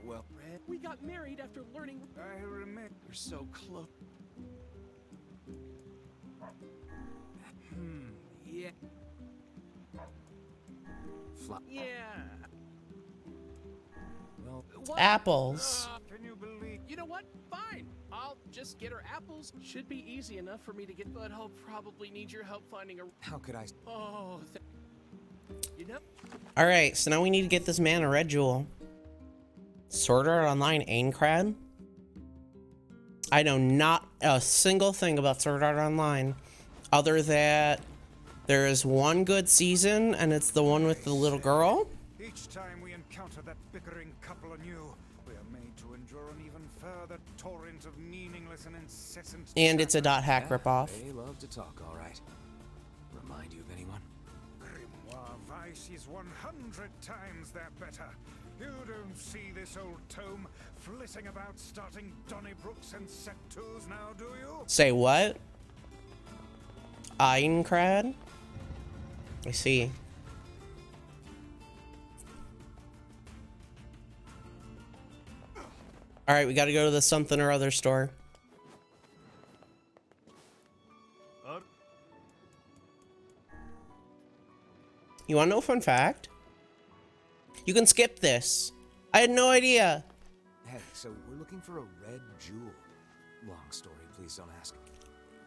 Well, Red. We got married after learning. I remember. You're so close. Yeah. Yeah. Well, What? Apples. Can you believe? You know what? Fine. I'll just get her apples. Should be easy enough for me to get, but I'll probably need your help finding a. how could I... Oh, you know. Alright, so now we need to get this man a red jewel. Sword Art Online Aincrad? I know not a single thing about Sword Art Online. Other than there is one good season, and it's the one with the little girl. Each time we encounter that bickering couple anew, we are made to endure an even further torrent of meaningless and incessant... And it's a dot hack Yeah, ripoff. they love to talk, all right. Remind you of anyone? Grimoire Vice is 100 times their better. You don't see this old tome flitting about starting Donnybrooks and set twos now, do you? Say what? Aincrad? I see. Alright, we gotta go to the something or other store. You wanna know a fun fact? You can skip this. I had no idea. Hey, so we're looking for a red jewel. Long story, please don't ask.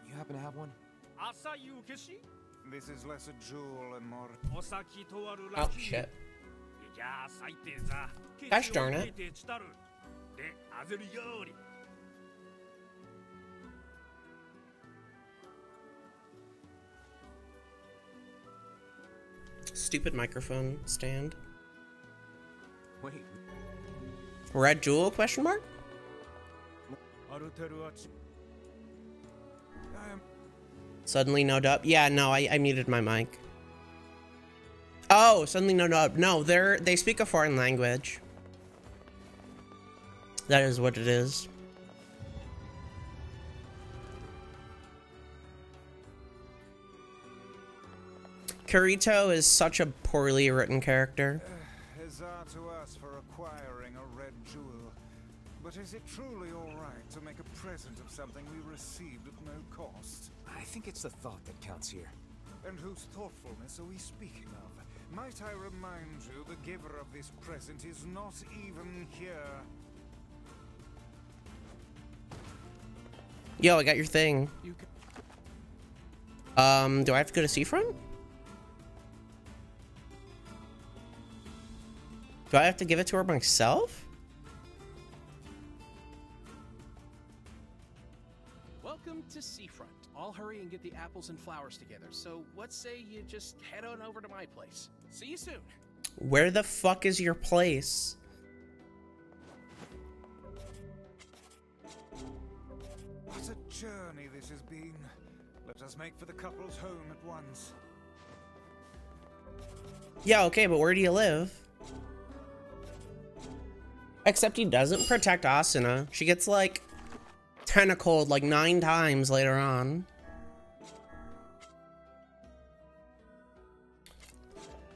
You happen to have one? This is less a jewel and more... Oh, shit. Gosh darn it. Stupid microphone stand. Wait. Red jewel, question mark? Suddenly no dub. Yeah, no, I muted my mic. Oh, suddenly no dub. No, they speak a foreign language. That is what it is. Kirito is such a poorly written character. Huzzah to us for acquiring a red jewel. But is it truly alright to make a present of something we received at no cost? I think it's the thought that counts here. And whose thoughtfulness are we speaking of? Might I remind you, the giver of this present is not even here. Yo, I got your thing. Do I have to go to Seafront? Do I have to give it to her myself? Welcome to Seafront. I'll hurry and get the apples and flowers together. So what say you just head on over to my place? See you soon. Where the fuck is your place? What a journey this has been. Let us make for the couple's home at once. Yeah, okay, but where do you live? Except he doesn't protect Asuna. She gets, like, tentacled, like, 9 times later on.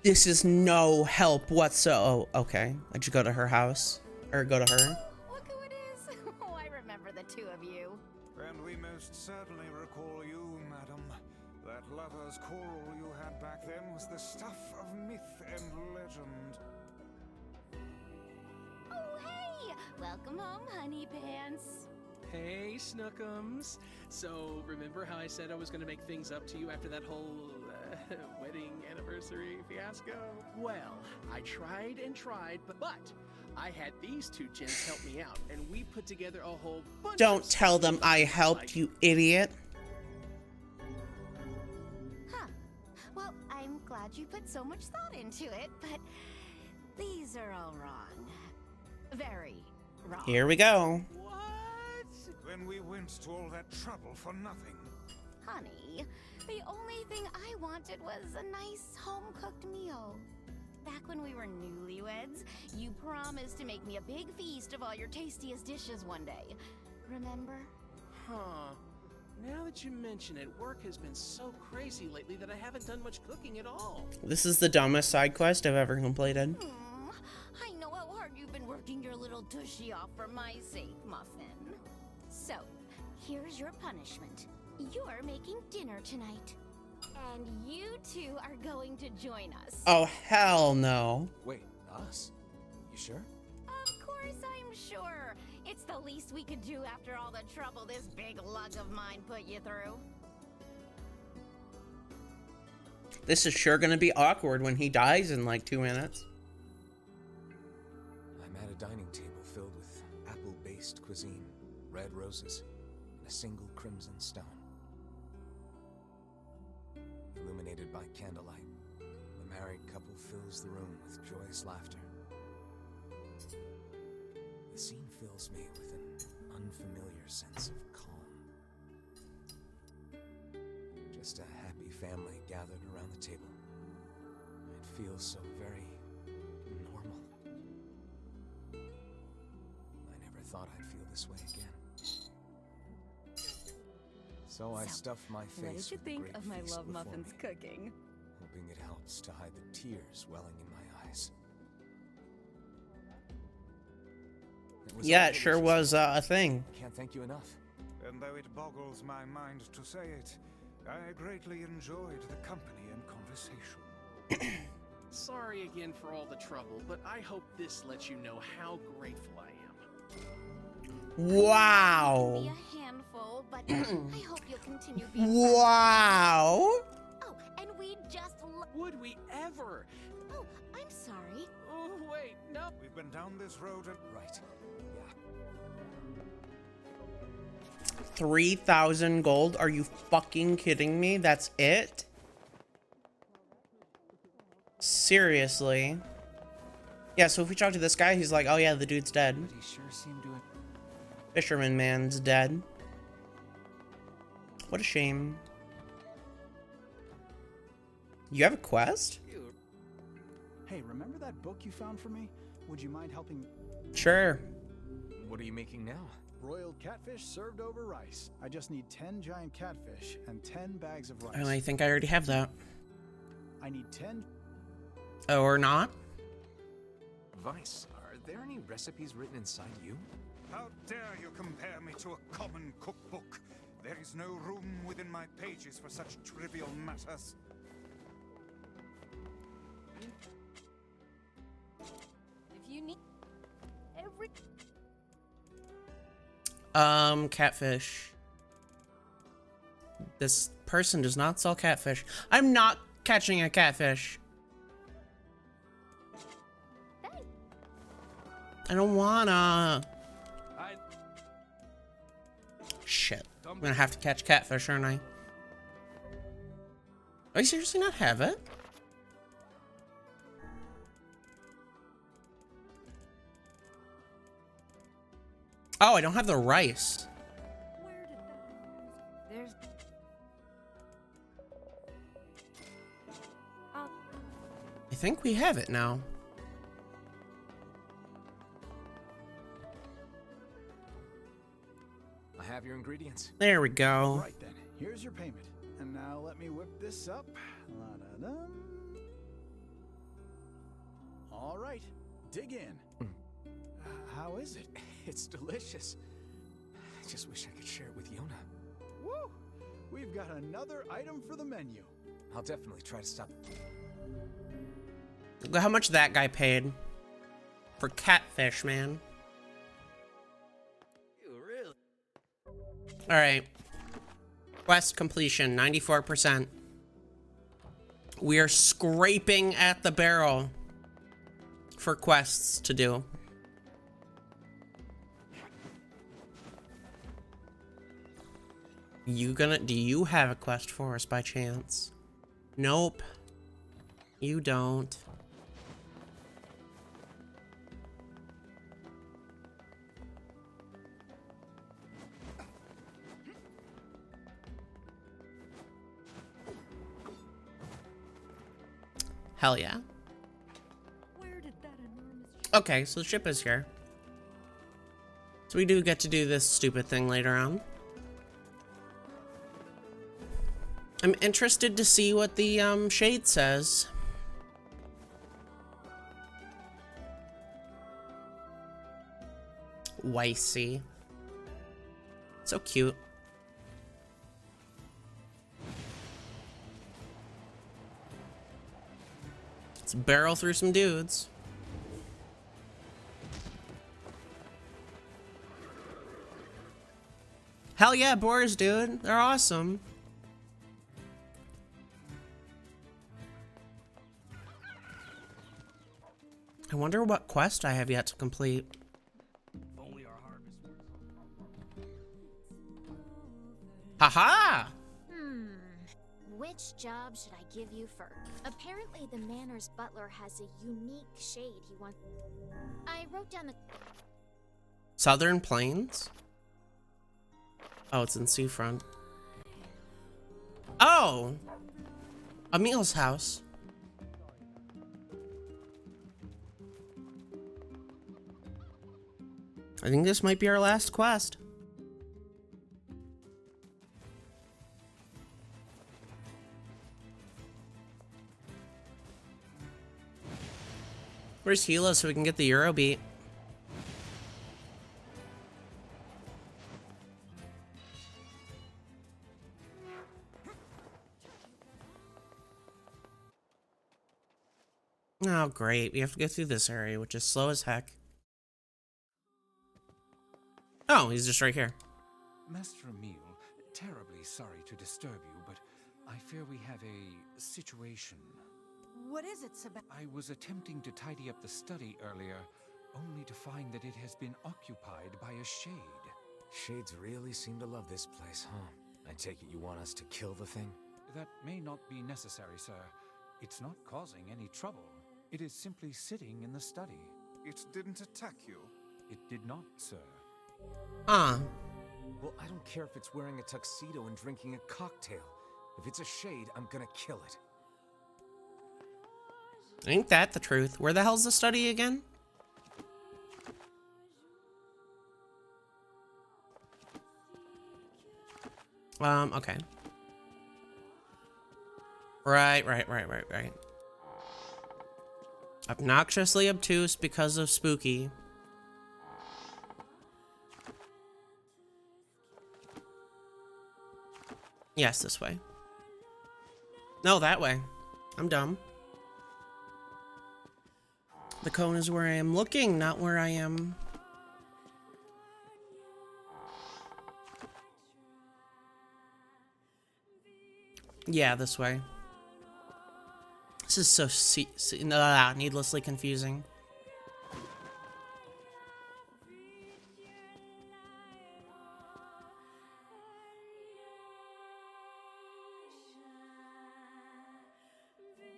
This is no help whatsoever. Oh, okay. I just go to her house. Or go to her. Look who it is! Oh, I remember the two of you. And we most certainly recall you, madam. That lover's quarrel you had back then was the stuff of myth and legend. Oh, hey! Welcome home, honey pants. Hey, Snookums. So, remember how I said I was going to make things up to you after that whole wedding anniversary fiasco? Well, I tried and tried, but I had these two gents help me out, and we put together a whole bunch Don't of tell them I helped, like, you idiot. Huh. Well, I'm glad you put so much thought into it, but these are all wrong. Very wrong. Here we go. What? Then we went to all that trouble for nothing. Honey, the only thing I wanted was a nice home-cooked meal. Back when we were newlyweds, you promised to make me a big feast of all your tastiest dishes one day. Remember? Huh. Now that you mention it, work has been so crazy lately that I haven't done much cooking at all. This is the dumbest side quest I've ever completed. I know how hard you've been working your little tushy off for my sake, Muffin. So, here's your punishment. You're making dinner tonight. And you two are going to join us. Oh, hell no. Wait, us? You sure? Of course I'm sure. It's the least we could do after all the trouble this big lug of mine put you through. This is sure gonna be awkward when he dies in like 2 minutes. I'm at a dining table filled with apple-based cuisine, red roses, and a single crimson stone. Illuminated by candlelight, the married couple fills the room with joyous laughter. The scene fills me with an unfamiliar sense of calm. Just a happy family gathered around the table. It feels so very normal. I never thought I'd feel this way again. So I stuffed my face. What did you with the think great of my feast love before muffins me, cooking? hoping it helps to hide the tears welling in my eyes. was Yeah, all it sure delicious. was a thing. Can't thank you enough. And though it boggles my mind to say it, I greatly enjoyed the company and conversation. Sorry again for all the trouble, but I hope this lets you know how grateful I am. Wow. Be a handful, but I hope you'll continue being friends. Wow. Oh, and we just Would we ever? Oh, I'm sorry. Oh, wait, no. We've been down this road and... Right. Yeah. 3,000 gold? Are you fucking kidding me? That's it? Seriously? Yeah, so if we talk to this guy, he's like, oh yeah, the dude's dead. But he sure seemed to have... Fisherman man's dead. What a shame. You have a quest? Hey, remember that book you found for me? Would you mind helping? Sure. What are you making now? Broiled catfish served over rice. I just need 10 giant catfish and 10 bags of rice. Oh, I think I already have that. I need 10... Oh, or not? Vice, are there any recipes written inside you? How dare you compare me to a common cookbook? There is no room within my pages for such trivial matters. Catfish. This person does not sell catfish. I'm not catching a catfish. I don't wanna. Shit. I'm gonna have to catch catfish, aren't I? Are you seriously not have it? Oh, I don't have the rice. There's... I think we have it now. I have your ingredients. There we go. Right then, here's your payment. And now let me whip this up. La-da-dum. All right, dig in. How is it? It's delicious. I just wish I could share it with Yona. Woo! We've got another item for the menu. I'll definitely try to stop. Look at how much that guy paid for catfish, man. Really? All right. Quest completion, 94%. We are scraping at the barrel for quests to do. Do you have a quest for us by chance? Nope. You don't. Hell yeah. Okay, so the ship is here. So we do get to do this stupid thing later on. I'm interested to see what the shade says. Wicey. So cute. Let's barrel through some dudes. Hell yeah, boars, dude. They're awesome. I wonder what quest I have yet to complete. Haha! Which job should I give you first? Apparently the manor's butler has a unique shade he wants. I wrote down the... Southern Plains? Oh, it's in Seafront. Oh! Emil's house. I think this might be our last quest. Where's Hila so we can get the Euro beat? Oh, great. We have to go through this area, which is slow as heck. Oh, he's just right here. Master Emil, terribly sorry to disturb you, but I fear we have a situation. What is it, Sebastian? I was attempting to tidy up the study earlier, only to find that it has been occupied by a shade. Shades really seem to love this place, huh? I take it you want us to kill the thing? That may not be necessary, sir. It's not causing any trouble. It is simply sitting in the study. It didn't attack you? It did not, sir. Ah. Well, I don't care if it's wearing a tuxedo and drinking a cocktail. If it's a shade, I'm gonna kill it. Ain't that the truth? Where the hell's the study again? Okay. Right. Obnoxiously obtuse because of spooky. Yes, this way. No, that way. I'm dumb. The cone is where I am looking, not where I am Yeah, this way. This is so needlessly confusing.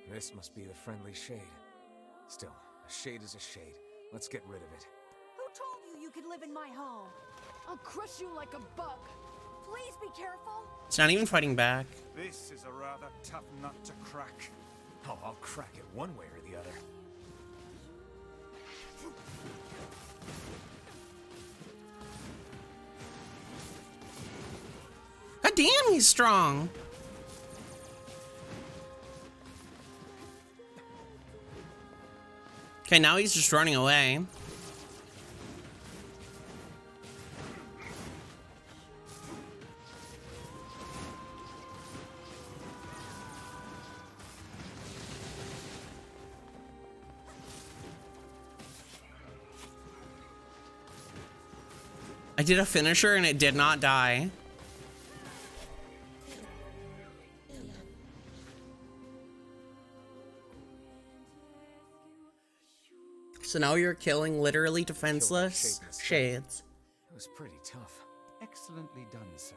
This must be the friendly shade. Still, a shade is a shade. Let's get rid of it. Who told you you could live in my home? I'll crush you like a bug. Please be careful. It's not even fighting back. This is a rather tough nut to crack. Oh, I'll crack it one way or the other. God damn, he's strong. Okay, now he's just running away. I did a finisher and it did not die. So now you're killing literally defenseless shades. It was pretty tough. Excellently done, sir.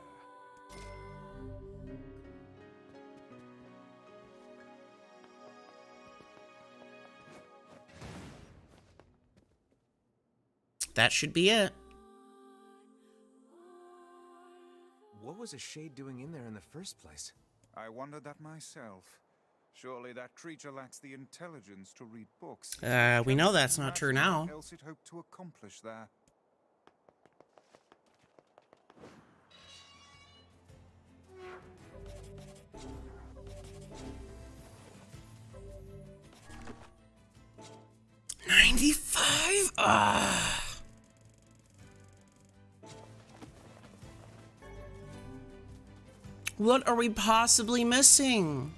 That should be it. What was a shade doing in there in the first place? I wondered that myself. Surely that creature lacks the intelligence to read books. We know that's not true now. What else it hoped to accomplish there? $95? Ah. What are we possibly missing?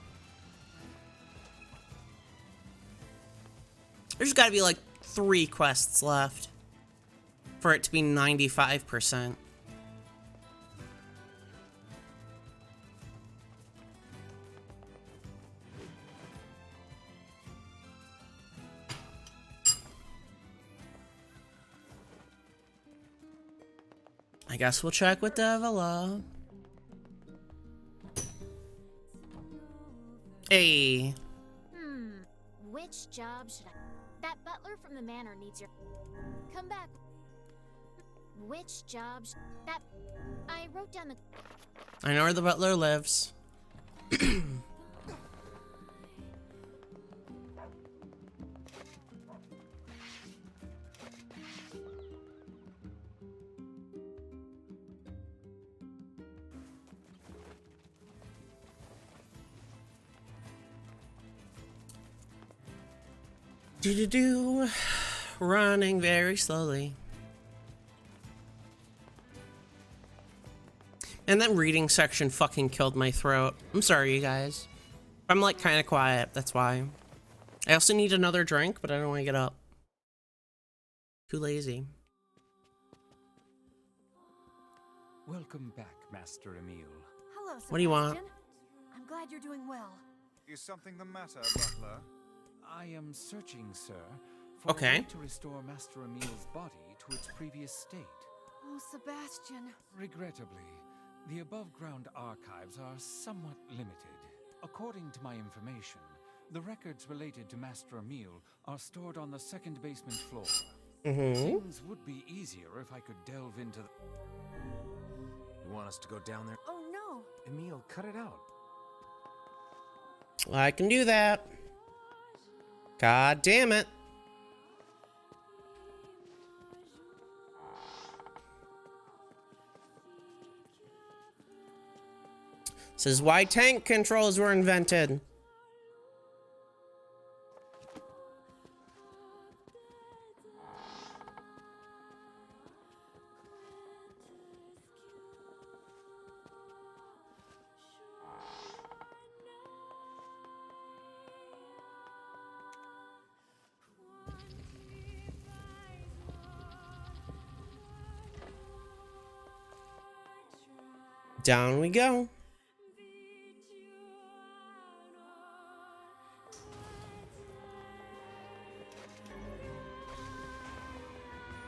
There's got to be like 3 quests left for it to be 95%. I guess we'll check with Devila. Hey. Which job should I... That butler from the manor needs your... Come back. Which job that... I wrote down the... I know where the butler lives. Do-do-do. Running very slowly. And that reading section fucking killed my throat. I'm sorry, you guys. I'm like kind of quiet, that's why. I also need another drink, but I don't want to get up. Too lazy. Welcome back, Master Emil. Hello, Sebastian. What do you want? I'm glad you're doing well. Is something the matter, butler? I am searching, sir, for Okay. a way to restore Master Emil's body to its previous state. Oh, Sebastian. Regrettably, the above-ground archives are somewhat limited. According to my information, the records related to Master Emil are stored on the second basement floor. Things would be easier if I could delve into the... You want us to go down there? Oh, no. Emil, cut it out. I can do that. God damn it. This is why tank controls were invented. Down we go.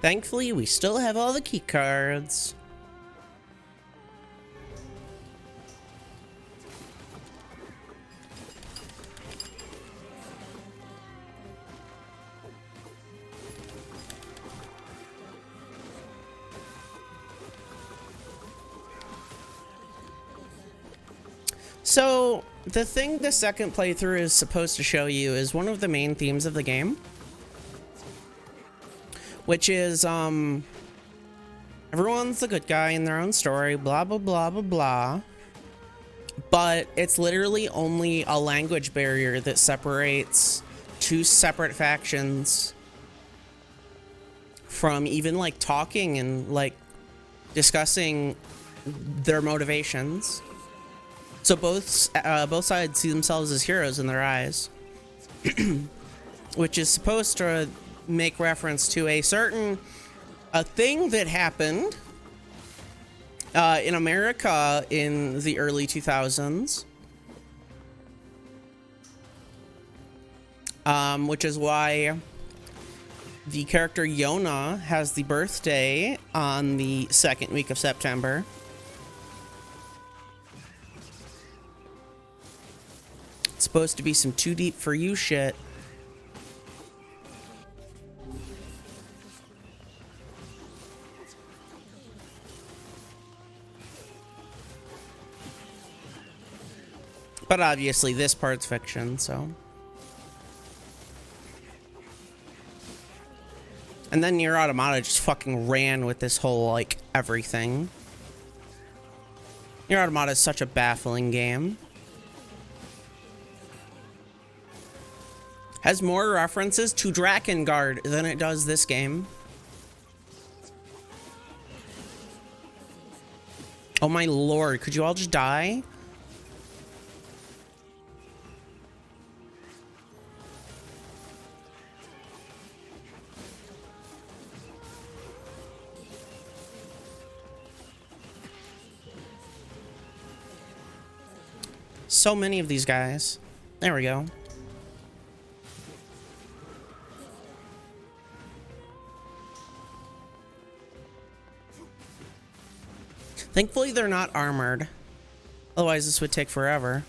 Thankfully, we still have all the key cards. So, the thing the second playthrough is supposed to show you is one of the main themes of the game. Which is, everyone's a good guy in their own story, blah, blah, blah, blah, blah. But it's literally only a language barrier that separates two separate factions from even, like, talking and, like, discussing their motivations. So both sides see themselves as heroes in their eyes, which is supposed to make reference to a thing that happened in America in the early 2000s, which is why the character Yona has the birthday on the second week of September. Supposed to be some too deep for you shit. But obviously this part's fiction, so. And then NieR Automata just fucking ran with this whole, like, everything. NieR Automata is such a baffling game. Has more references to Drakengard than it does this game. Oh my lord, could you all just die? So many of these guys. There we go. Thankfully, they're not armored. Otherwise, this would take forever.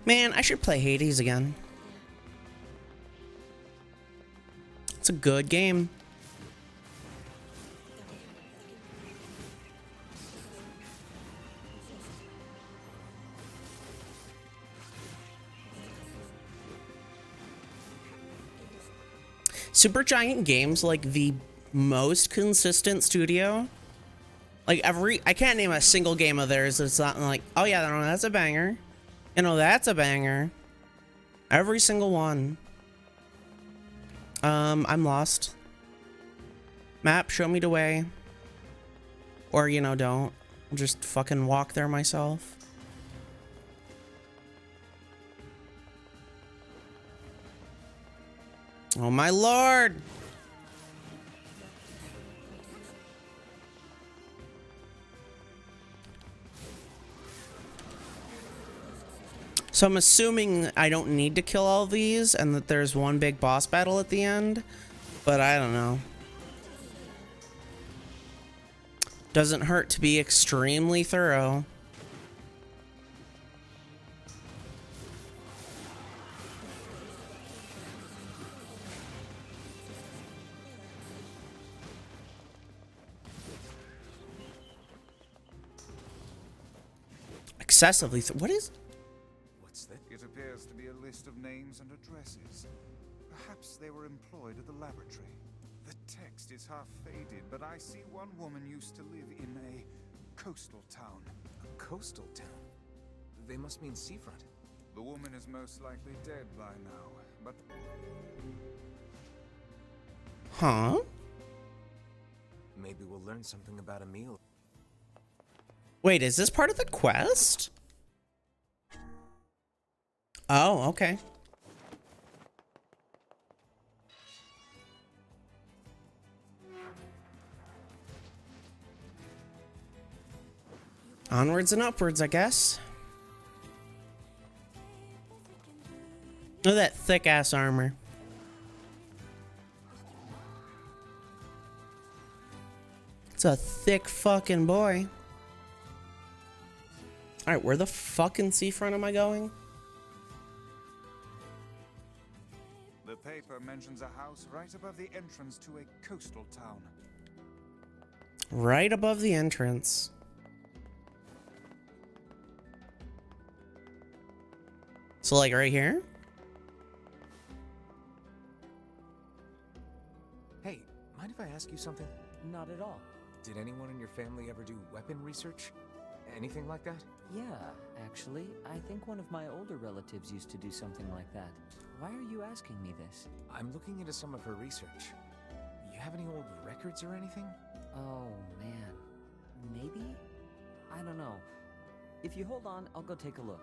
Man, I should play Hades again. It's a good game. Supergiant Games, like the most consistent studio. Like I can't name a single game of theirs that's not like, oh yeah, no, that's a banger. You know, that's a banger. Every single one. I'm lost. Map, show me the way. Or, you know, don't. I'll just fucking walk there myself. Oh my lord! So I'm assuming I don't need to kill all these and that there's one big boss battle at the end, but I don't know. Doesn't hurt to be extremely thorough. Excessively what is? What's that? It appears to be a list of names and addresses. Perhaps they were employed at the laboratory. The text is half faded, but I see one woman used to live in a coastal town. A coastal town? They must mean seafront. The woman is most likely dead by now, but... Huh? Maybe we'll learn something about a meal. Wait, is this part of the quest? Oh, okay. Onwards and upwards, I guess. Look at that thick ass armor. It's a thick fucking boy. Alright, where the fucking seafront am I going? The paper mentions a house right above the entrance to a coastal town. Right above the entrance. So, like, right here? Hey, mind if I ask you something? Not at all. Did anyone in your family ever do weapon research? Anything like that? Yeah, actually, I think one of my older relatives used to do something like that. Why are you asking me this? I'm looking into some of her research. You have any old records or anything? Oh, man. Maybe? I don't know. If you hold on, I'll go take a look.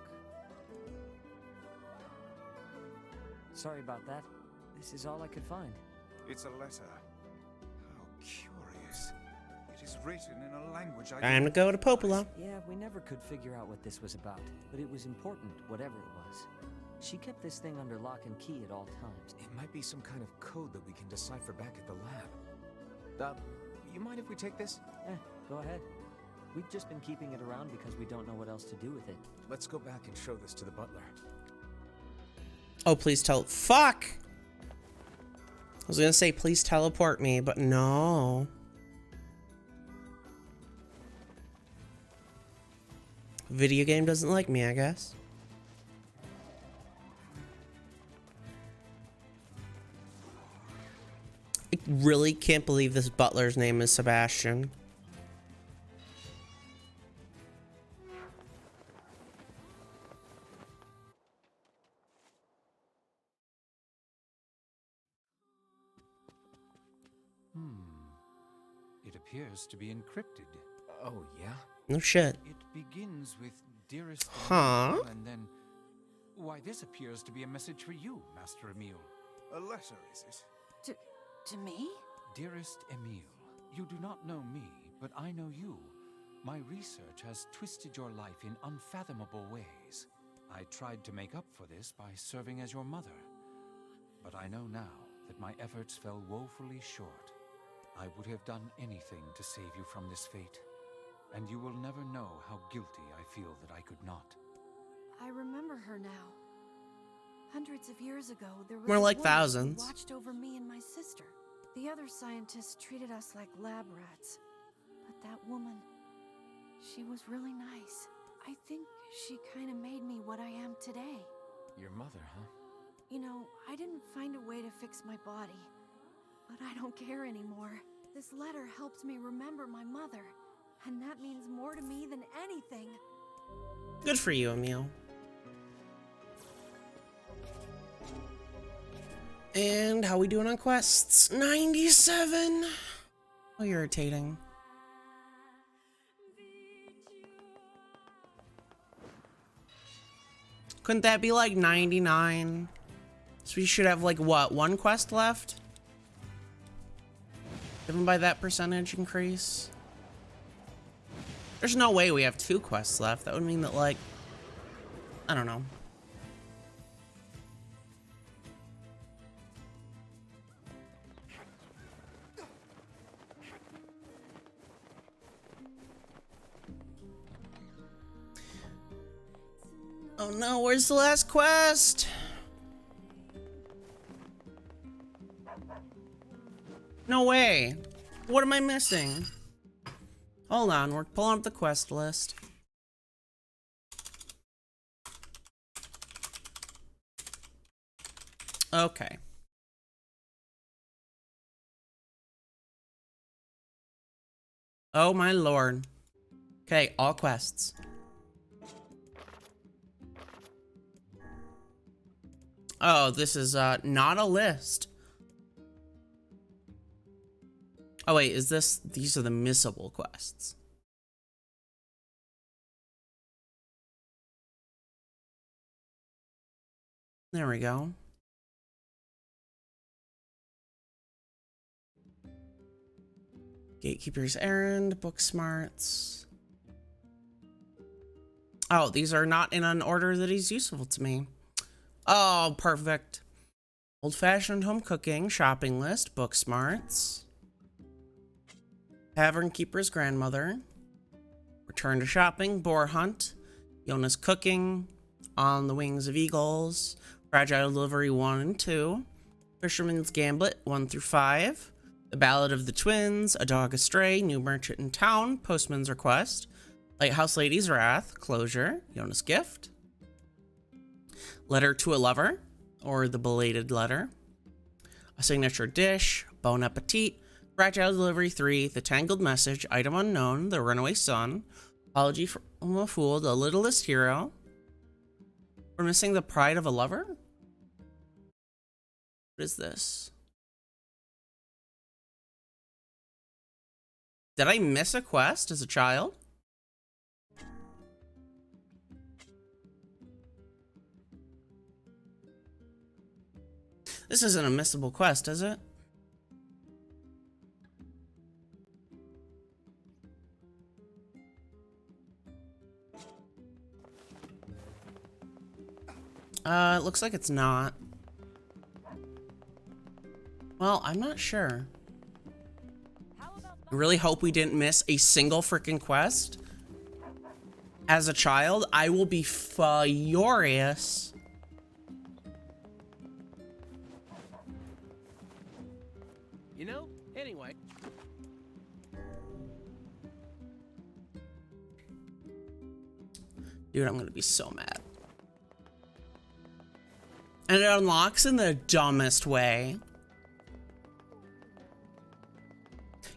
Sorry about that. This is all I could find. It's a letter. How curious. It is written in a language I Time to go to Popola. Yeah, we never could figure out what this was about, but it was important, whatever it was. She kept this thing under lock and key at all times. It might be some kind of code that we can decipher back at the lab. You mind if we take this? Go ahead. We've just been keeping it around because we don't know what else to do with it. Let's go back and show this to the butler. Oh, please fuck! I was gonna say, please teleport me, but no. Video game doesn't like me, I guess. I really can't believe this butler's name is Sebastian. It appears to be encrypted. Oh, yeah? No shit. It begins with dearest Huh? Emile, and then... Why, this appears to be a message for you, Master Emile. A letter, is it? To me? Dearest Emile, you do not know me, but I know you. My research has twisted your life in unfathomable ways. I tried to make up for this by serving as your mother. But I know now that my efforts fell woefully short. I would have done anything to save you from this fate. And you will never know how guilty I feel that I could not. I remember her now. Hundreds of years ago, there was More a like woman who thousands. watched over me and my sister. The other scientists treated us like lab rats. But that woman, she was really nice. I think she kind of made me what I am today. Your mother, huh? You know, I didn't find a way to fix my body. But I don't care anymore. This letter helps me remember my mother. And that means more to me than anything. Good for you, Emile. And how we doing on quests? 97. Oh, irritating. Couldn't that be like 99? So we should have like what, one quest left? Given by that percentage increase? There's no way we have 2 quests left. That would mean that, like, I don't know. Oh no, where's the last quest? No way. What am I missing? Hold on, we're pulling up the quest list. Okay. Oh my lord. Okay, all quests. Oh, this is not a list. Oh wait, is this, these are the missable quests. There we go. Gatekeeper's Errand, Book Smarts. Oh, these are not in an order that is useful to me. Oh, perfect. Old-fashioned home cooking, shopping list, book smarts. Tavern keeper's grandmother. Return to shopping, boar hunt. Yona's cooking. On the wings of eagles. Fragile delivery 1 and 2. Fisherman's gambit 1 through 5. The Ballad of the Twins, A Dog Astray, New Merchant in Town, Postman's Request. Lighthouse Lady's Wrath, Closure, Yona's Gift. Letter to a Lover, or The Belated Letter. A Signature Dish, Bon Appetit, Fragile Delivery 3, The Tangled Message, Item Unknown, The Runaway Son, Apology from a Fool, The Littlest Hero. We're missing The Pride of a Lover? What is this? Did I miss a quest as a child? This isn't a missable quest, is it? It looks like it's not. Well, I'm not sure. I really hope we didn't miss a single freaking quest. As a child, I will be furious. You know, anyway. Dude, I'm gonna be so mad. And it unlocks in the dumbest way.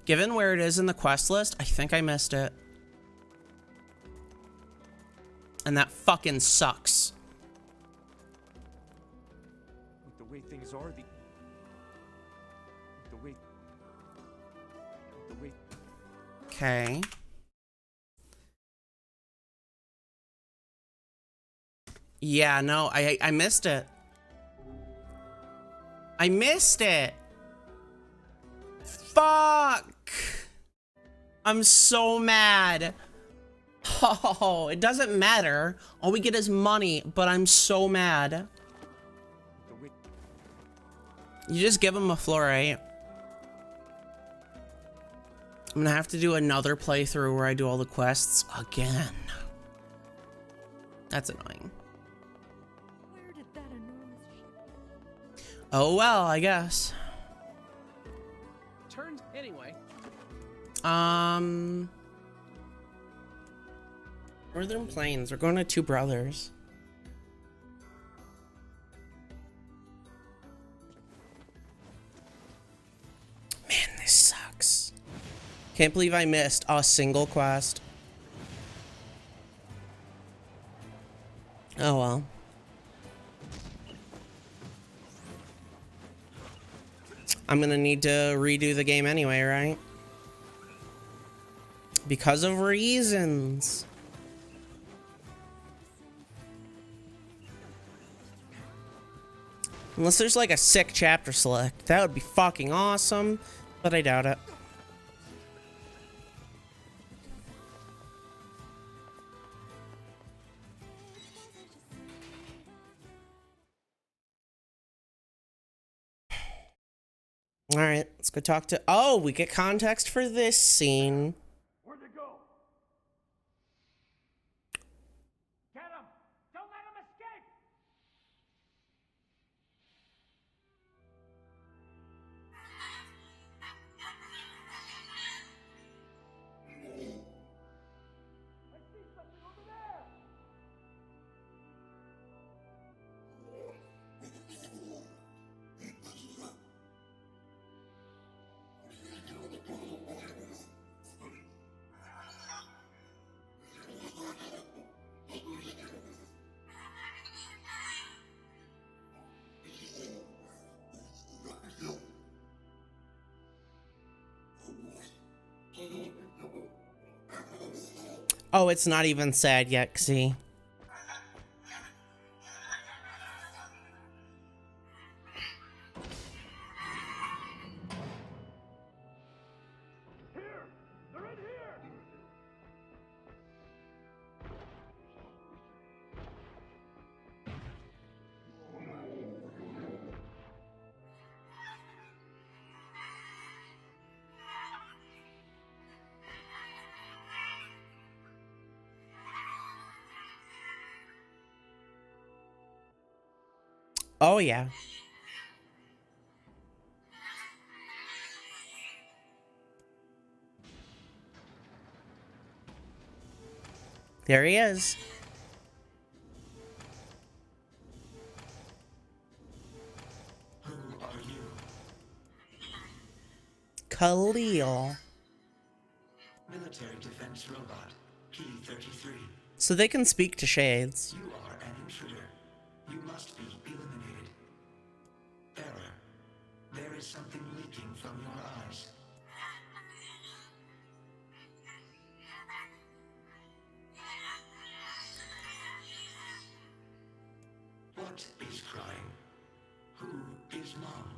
Given where it is in the quest list, I think I missed it. And that fucking sucks. The way things are, the way. Okay. Yeah, no, I missed it. I missed it. Fuck. I'm so mad. Oh, it doesn't matter. All we get is money, but I'm so mad. You just give him a fluorite. I'm gonna have to do another playthrough where I do all the quests again. That's annoying. Where did that enormous ship? Oh well, I guess. Turns anyway. Northern Plains. We're going to Two Brothers. Man, this sucks. Can't believe I missed a single quest. Oh well. I'm gonna need to redo the game anyway, right? Because of reasons. Unless there's like a sick chapter select. That would be fucking awesome, but I doubt it. All right, let's go talk to... Oh, we get context for this scene. Where'd they go? Get him! Don't let him escape! I see something over there! Oh, it's not even sad yet, see? Here! They're in here! Oh, yeah. There he is. Who are you? Khalil. Military defense robot, P-33. So they can speak to shades. You are an intruder. You must be eliminated. Error. There is something leaking from your eyes. What is crying? Who is Mom?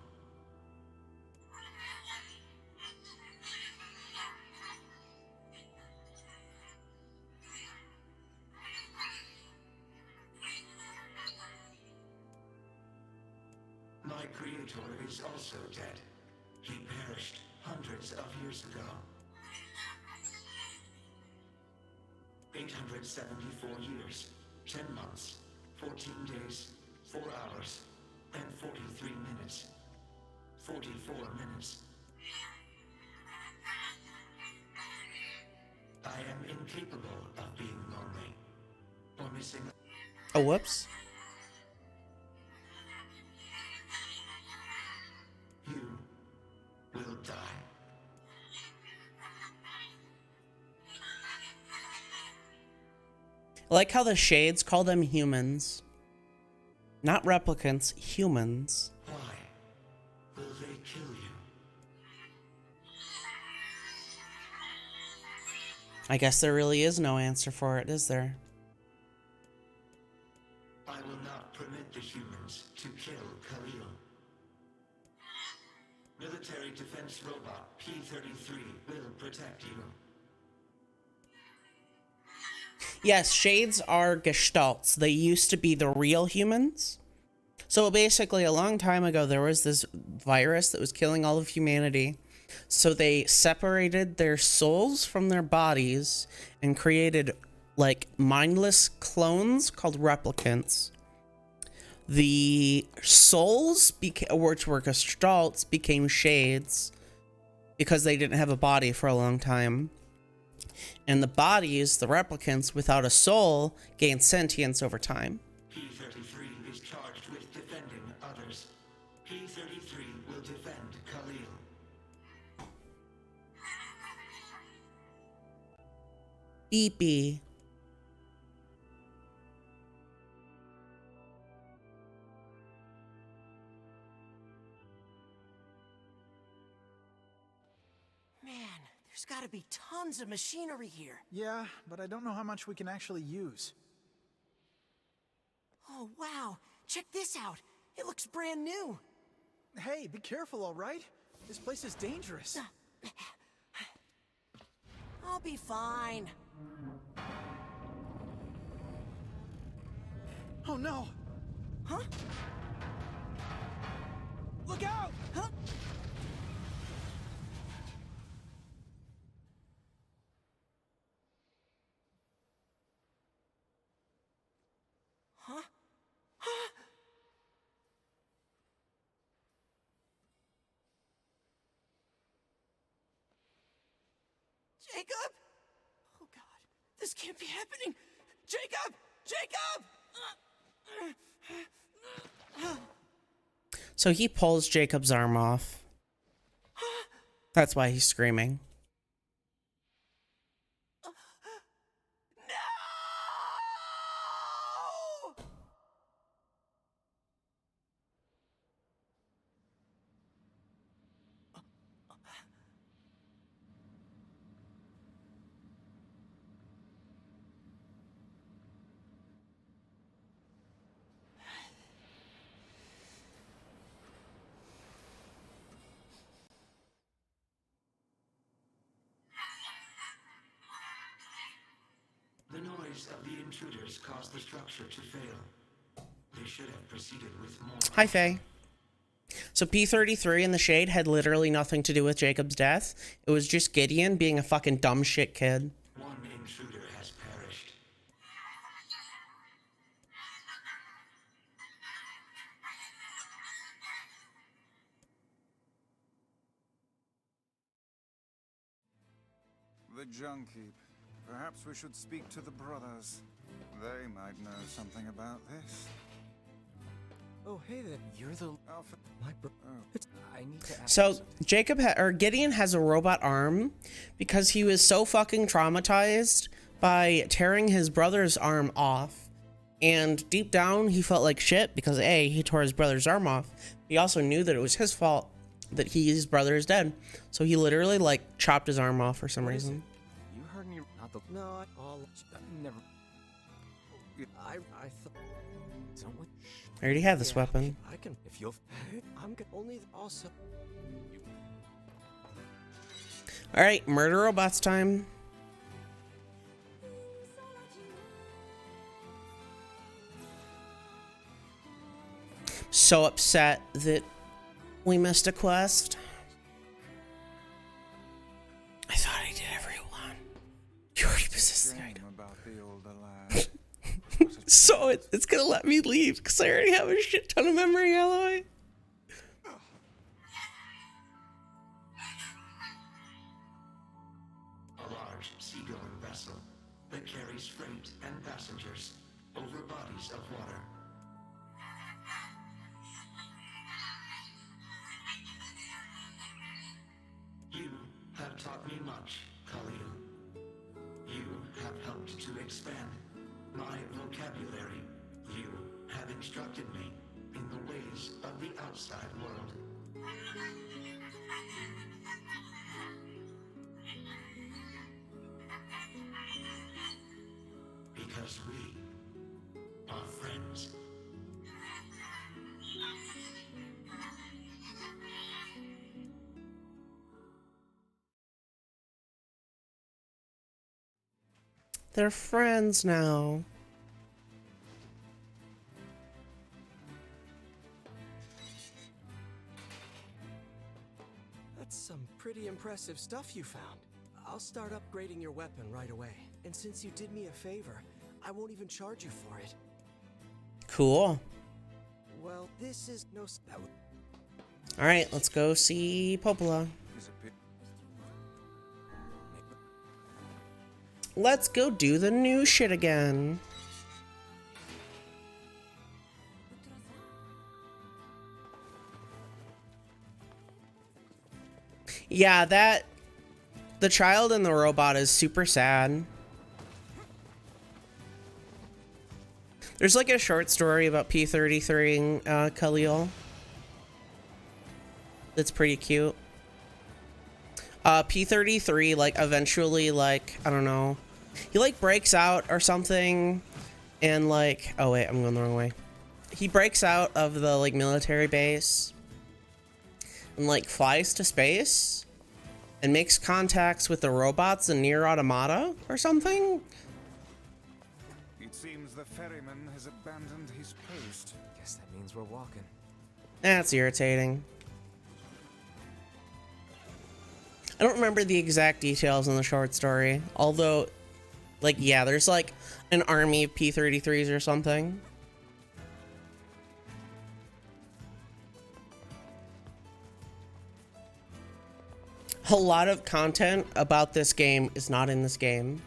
My creator is also dead. He perished hundreds of years ago. 874 years, 10 months, 14 days, 4 hours, and 43 minutes. 44 minutes. I am incapable of being lonely or missing. Oh, whoops. You will die. I like how the shades call them humans. Not replicants, humans. Why will they kill you? I guess there really is no answer for it, is there? I will not permit the humans to kill Khalil. Military defense robot P-33 will protect you. Yes, shades are gestalts. They used to be the real humans. So basically, a long time ago, there was this virus that was killing all of humanity. So they separated their souls from their bodies and created, like, mindless clones called replicants. The souls, which were gestalts, became shades because they didn't have a body for a long time. And the bodies, the replicants without a soul, gain sentience over time. P-33 is charged with defending others. P-33 will defend Khalil. Beepy. Man, there's gotta be tons of machinery here. Yeah, but I don't know how much we can actually use. Oh, wow. Check this out. It looks brand new. Hey, be careful, all right? This place is dangerous. I'll be fine. Oh, no. Huh? Look out! Huh? Huh? Huh? Jacob? Oh God, this can't be happening. Jacob! Jacob! So he pulls Jacob's arm off. That's why he's screaming. The noise of the intruders caused the structure to fail. They should have proceeded with more. Hi, Faye. So P-33 and the Shade had literally nothing to do with Jacob's death. It was just Gideon being a fucking dumb shit kid. One intruder has perished. the junk heap. Perhaps we should speak to the brothers. They might know something about this. Oh, hey there. You're the... My bro... I need to ask So Gideon has a robot arm because he was so fucking traumatized by tearing his brother's arm off. And deep down, he felt like shit because A, he tore his brother's arm off. He also knew that it was his fault that his brother is dead. So he literally like chopped his arm off for some reason. You heard me. Not the... No, never... I thought... Someone... I already have this weapon. I can... If you'll... I'm only... Also... Alright, murder robots time. So upset that we missed a quest. I thought I did everyone. You already possessed the item. So it's gonna let me leave because I already have a shit ton of memory alloy. A large seagoing vessel that carries freight and passengers over bodies of water. You have taught me much, Khalil. You have helped to expand my vocabulary. You have instructed me in the ways of the outside world. Because we are friends. They're friends now. That's some pretty impressive stuff you found. I'll start upgrading your weapon right away. And since you did me a favor, I won't even charge you for it. Cool. Well, this is no... Alright, let's go see Popola. Let's go do the new shit again. Yeah, the child and the robot is super sad. There's like a short story about P33 Khalil. That's pretty cute. P33 like eventually like, I don't know, he like breaks out or something and like, oh wait, I'm going the wrong way. He breaks out of the like military base and like flies to space and makes contacts with the robots in NieR Automata or something. It seems the ferryman has abandoned his post. Guess that means we're walking. That's irritating. I don't remember the exact details in the short story, although, like, yeah, there's like an army of P33s or something. A lot of content about this game is not in this game.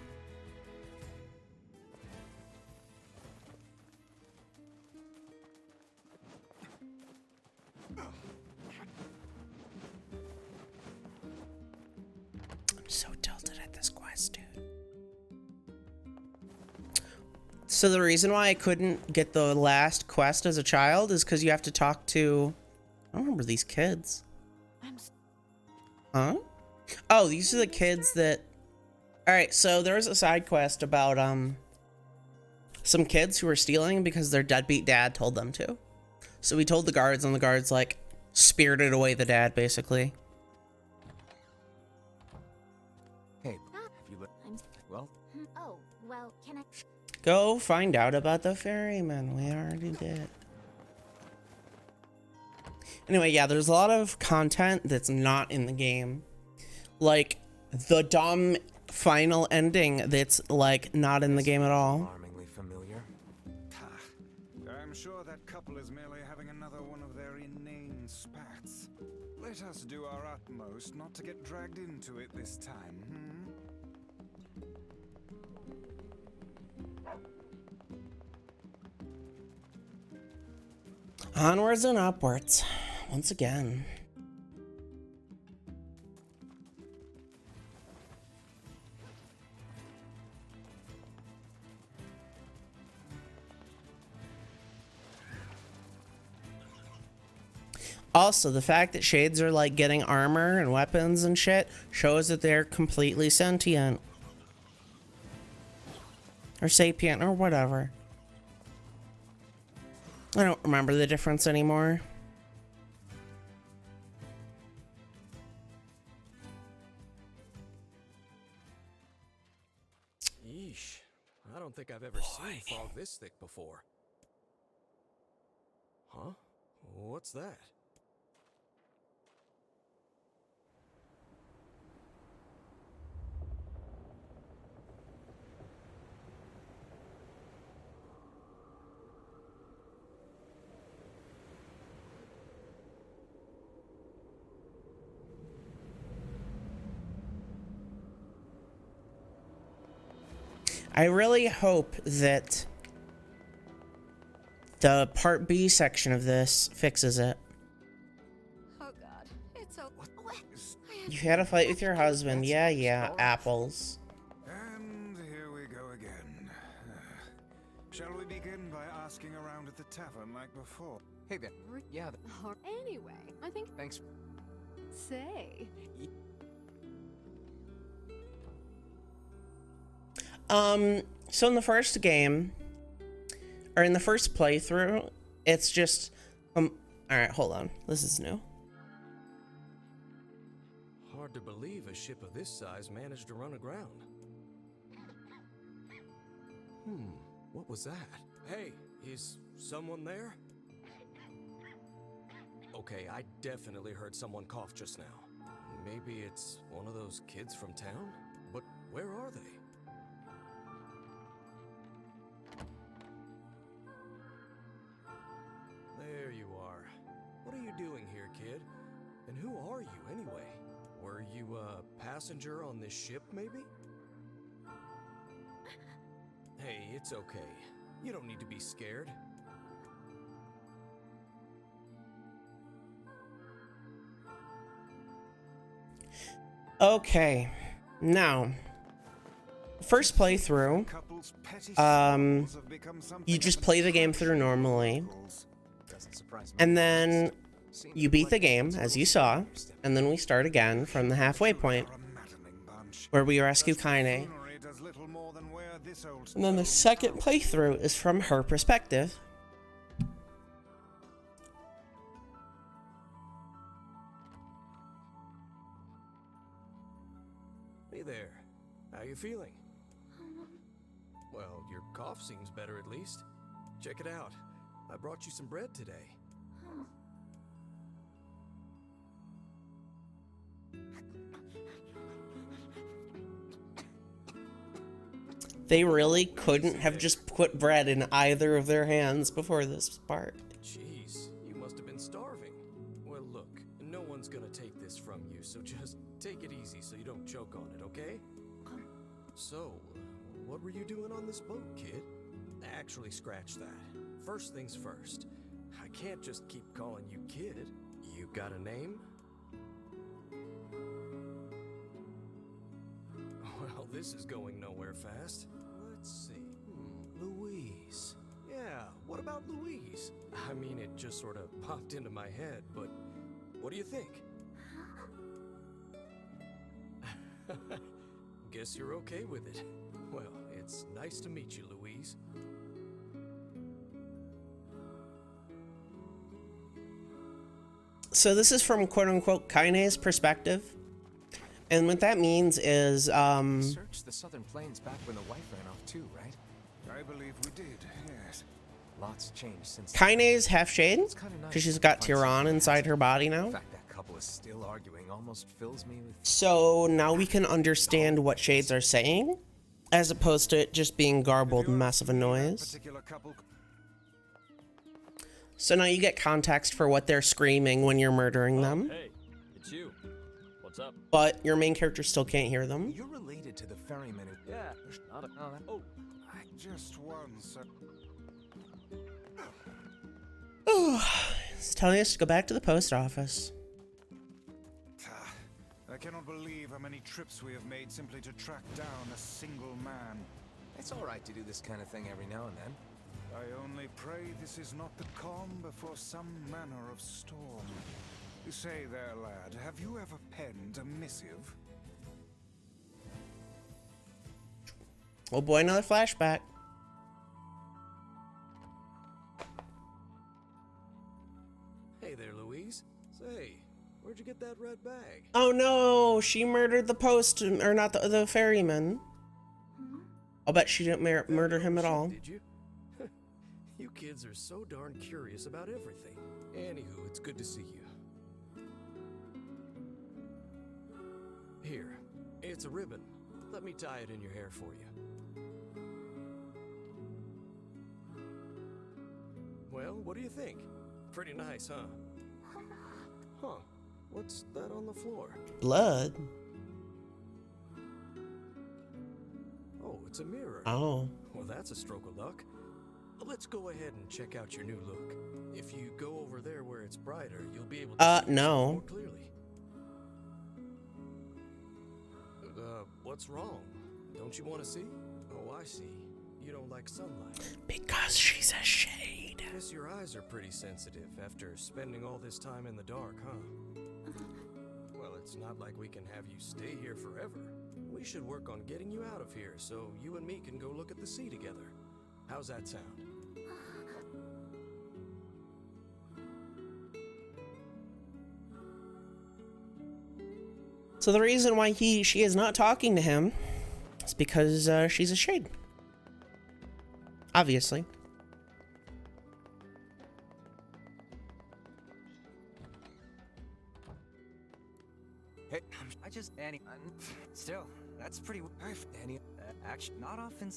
So tilted at this quest, dude. So the reason why I couldn't get the last quest as a child is because you have to talk to... I don't remember these kids. Huh? Oh, these are the kids that... Alright, so there was a side quest about some kids who were stealing because their deadbeat dad told them to. So we told the guards, and the guards, like, spirited away the dad, basically. Hey, have you well? Oh, well, can I... Go find out about the ferryman. We already did. Anyway, yeah, there's a lot of content that's not in the game. Like, the dumb final ending that's, like, not in the game at all. Alarmingly familiar. I'm sure that couple is merely having another one of their inane spats. Let us do our utmost not to get dragged into it this time, hmm? Onwards and upwards. Once again. Also, the fact that shades are like getting armor and weapons and shit shows that they're completely sentient. Or sapient or whatever. I don't remember the difference anymore. Yeesh. I don't think I've ever seen fog this thick before. Huh? What's that? I really hope that the Part B section of this fixes it. Oh god, it's so... You had a fight with your husband. Yeah, apples. And here we go again. Shall we begin by asking around at the tavern like before? Hey there. Yeah. Anyway, I think... Thanks. Say... So in the first game, or in the first playthrough, it's just, alright, hold on. This is new. Hard to believe a ship of this size managed to run aground. What was that? Hey, is someone there? Okay, I definitely heard someone cough just now. Maybe it's one of those kids from town? But where are they? There you are. What are you doing here, kid? And who are you, anyway? Were you a passenger on this ship, maybe? Hey, it's okay. You don't need to be scared. Okay, now, first playthrough, you just play the game through normally, and then you beat the game, as you saw, and then we start again from the halfway point, where we rescue Kaine. And then the second playthrough is from her perspective. Hey there. How you feeling? Well, your cough seems better at least. Check it out. I brought you some bread today. They really couldn't have just put bread in either of their hands before this part. Jeez, you must have been starving. Well, look, no one's gonna take this from you, so just take it easy so you don't choke on it, okay? So, what were you doing on this boat, kid? Actually, scratch that. First things first. I can't just keep calling you kid. You got a name? Well, this is going nowhere fast. Let's see. Louise. Yeah, what about Louise? I mean, it just sort of popped into my head, but what do you think? Guess you're okay with it. Well, it's nice to meet you, Louise. So this is from quote-unquote Kaine's perspective. And what that means is, Searched the southern plains back when the wife ran off too, right? I believe we did, yes. Lots changed since... Kaine's half-shade, because she's got Tyrann inside her body now. The fact that couple is still arguing almost fills me with... So now we can understand what shades are saying, as opposed to it just being garbled mess of a noise. So now you get context for what they're screaming when you're murdering them. Hey, it's you. What's up? But your main character still can't hear them. You're related to the ferryman who... Yeah, not a... Oh. Just one, sir. It's telling us to go back to the post office. I cannot believe how many trips we have made simply to track down a single man. It's all right to do this kind of thing every now and then. I only pray this is not the calm before some manner of storm. You say there, lad, have you ever penned a missive? Oh boy, another flashback. Hey there, Louise. Say, where'd you get that red bag? Oh no, she murdered the post, or not the ferryman. I'll bet she didn't murder him at all. Did you? You kids are so darn curious about everything. Anywho, it's good to see you. Here, it's a ribbon. Let me tie it in your hair for you. Well, what do you think? Pretty nice, huh? Huh. What's that on the floor? Blood. Oh, it's a mirror. Oh. Well, that's a stroke of luck. Let's go ahead and check out your new look. If you go over there where it's brighter, you'll be able to see yourself more clearly. What's wrong? Don't you want to see? Oh, I see. You don't like sunlight. Because she's a shade. Guess your eyes are pretty sensitive after spending all this time in the dark, huh? Well, it's not like we can have you stay here forever. We should work on getting you out of here so you and me can go look at the sea together. How's that sound? So the reason why she is not talking to him is because she's a shade. Obviously. Hey, I just Annie. Still, that's pretty. Annie, actually, not often.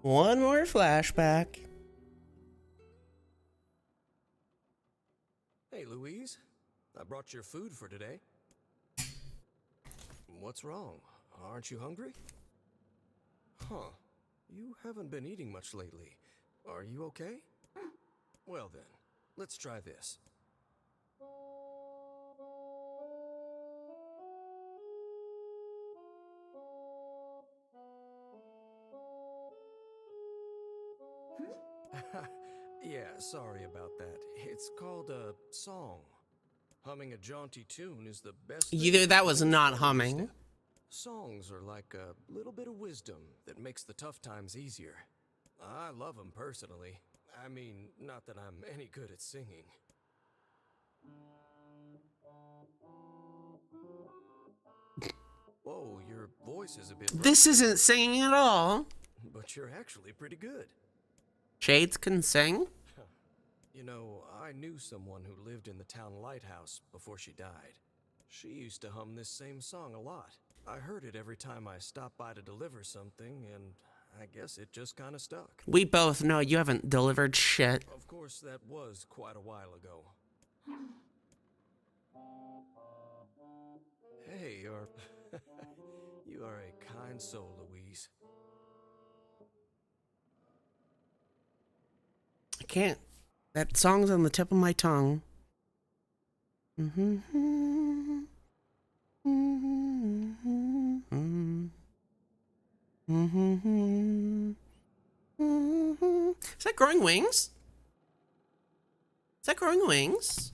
One more flashback. Hey, Louise. I brought your food for today. What's wrong? Aren't you hungry? Huh. You haven't been eating much lately. Are you okay? Well then, let's try this. Yeah, sorry about that. It's called a song. Humming a jaunty tune is the best. Either that was not humming. Songs are like a little bit of wisdom that makes the tough times easier. I love them personally. I mean, not that I'm any good at singing. Whoa, your voice is a bit rough. This isn't singing at all. But you're actually pretty good. Shades can sing? You know, I knew someone who lived in the town lighthouse before she died. She used to hum this same song a lot. I heard it every time I stopped by to deliver something, and I guess it just kind of stuck. We both know you haven't delivered shit. Of course, that was quite a while ago. Hey, you are a kind soul, Louise. I can't. That song's on the tip of my tongue. Is that Growing Wings? Is that Growing Wings?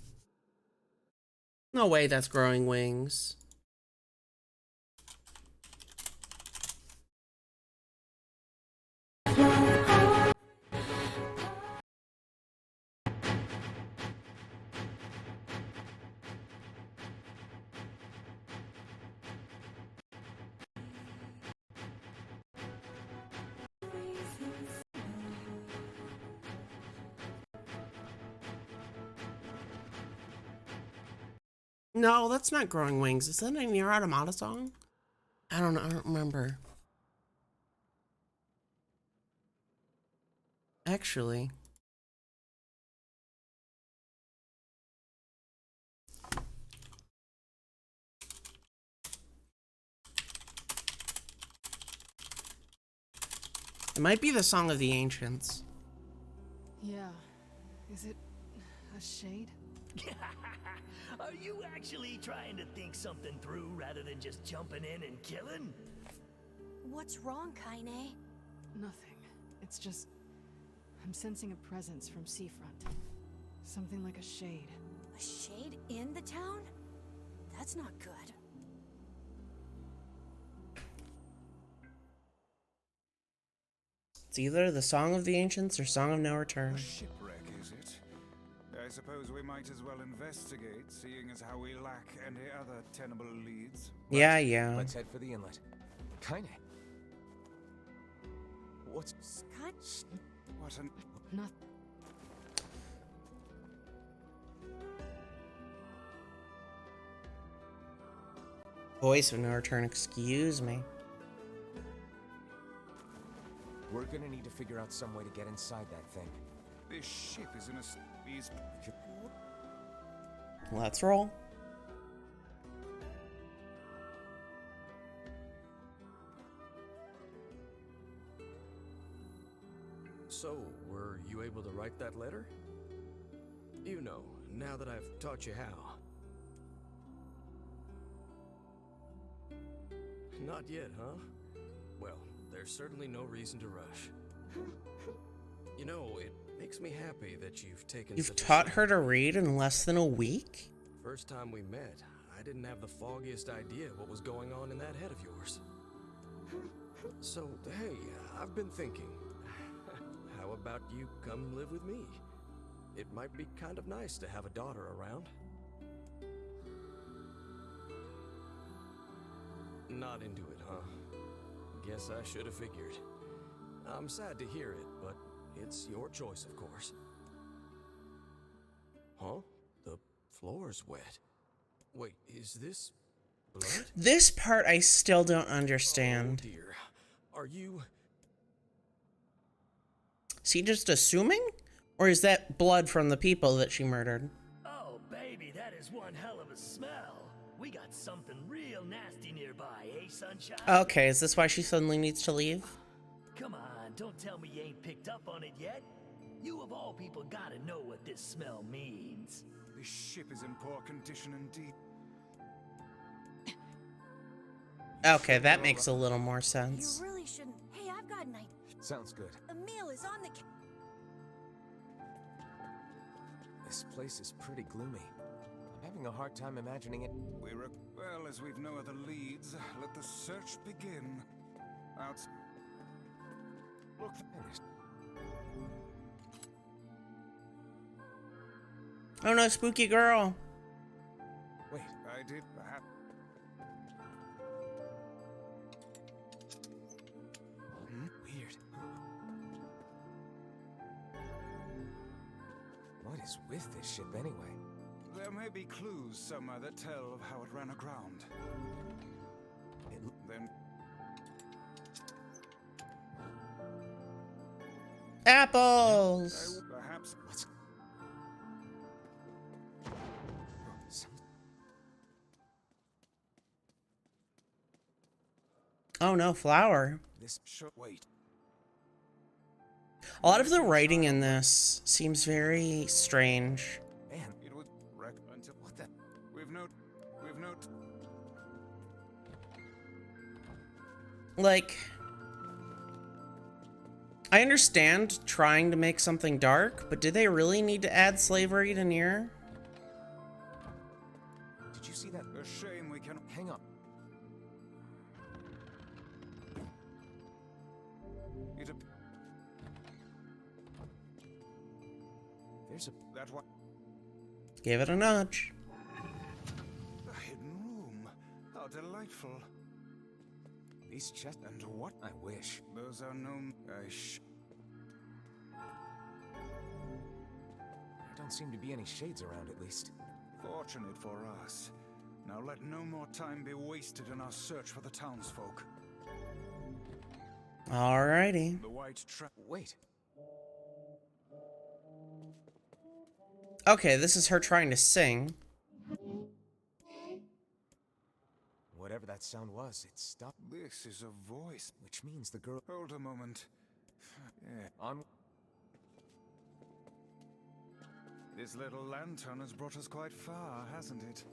No way that's Growing Wings. No, that's not Growing Wings. Is that a NieR Automata song? I don't know. I don't remember. Actually. It might be the Song of the Ancients. Yeah. Is it a shade? Are you actually trying to think something through rather than just jumping in and killing? What's wrong, Kaine? Nothing. It's just... I'm sensing a presence from seafront. Something like a shade. A shade in the town? That's not good. It's either the Song of the Ancients or Song of No Return. A shipwreck, is it? I suppose we might as well investigate, seeing as how we lack any other tenable leads. Yeah. Let's head for the inlet. Kaine. What's... What an... Not... Voice of No Return, excuse me. We're gonna need to figure out some way to get inside that thing. This ship is in a... These... Let's roll. So, were you able to write that letter? You know, now that I've taught you how. Not yet, huh? Well, there's certainly no reason to rush. You know, it makes me happy that you've taken You've such a taught step. her to read in less than a week? First time we met, I didn't have the foggiest idea what was going on in that head of yours. So, hey, I've been thinking, how about you come live with me? It might be kind of nice to have a daughter around. Not into it, huh? Guess I should have figured. I'm sad to hear it, but it's your choice, of course. Huh? The floor's wet. Wait, is this blood? This part I still don't understand. Oh dear. Are you... Is he just assuming? Or is that blood from the people that she murdered? Oh, baby, that is one hell of a smell. We got something real nasty nearby, eh, sunshine? Okay, is this why she suddenly needs to leave? Come on, don't tell me you ain't picked up on it yet. You of all people gotta know what this smell means. This ship is in poor condition indeed. Okay, that makes a little more sense. You really shouldn't. Hey, I've got an idea. Sounds good. The meal is on the... This place is pretty gloomy. I'm having a hard time imagining it. Well, as we've no other leads, let the search begin. Look, Oh no, spooky girl. wait, I did perhaps. Weird. What is with this ship anyway? There may be clues somewhere that tell of how it ran aground. Then Apples! perhaps Oh no, flower. this should wait. A lot of the writing in this seems very strange. Man, it would wreck until what the we've no Like, I understand trying to make something dark, but do they really need to add slavery to NieR? Did you see that? a shame we can Hang on. it There's a... that one Give it a nudge. a hidden room. How delightful. These chests... And what? I wish. Those are known There don't seem to be any shades around, at least. fortunate for us. Now let no more time be wasted in our search for the townsfolk. Alrighty. The white trap. Wait. Okay, this is her trying to sing. Whatever that sound was, it stopped. This is a voice. Which means the girl... Hold a moment. On. This little lantern has brought us quite far, hasn't it?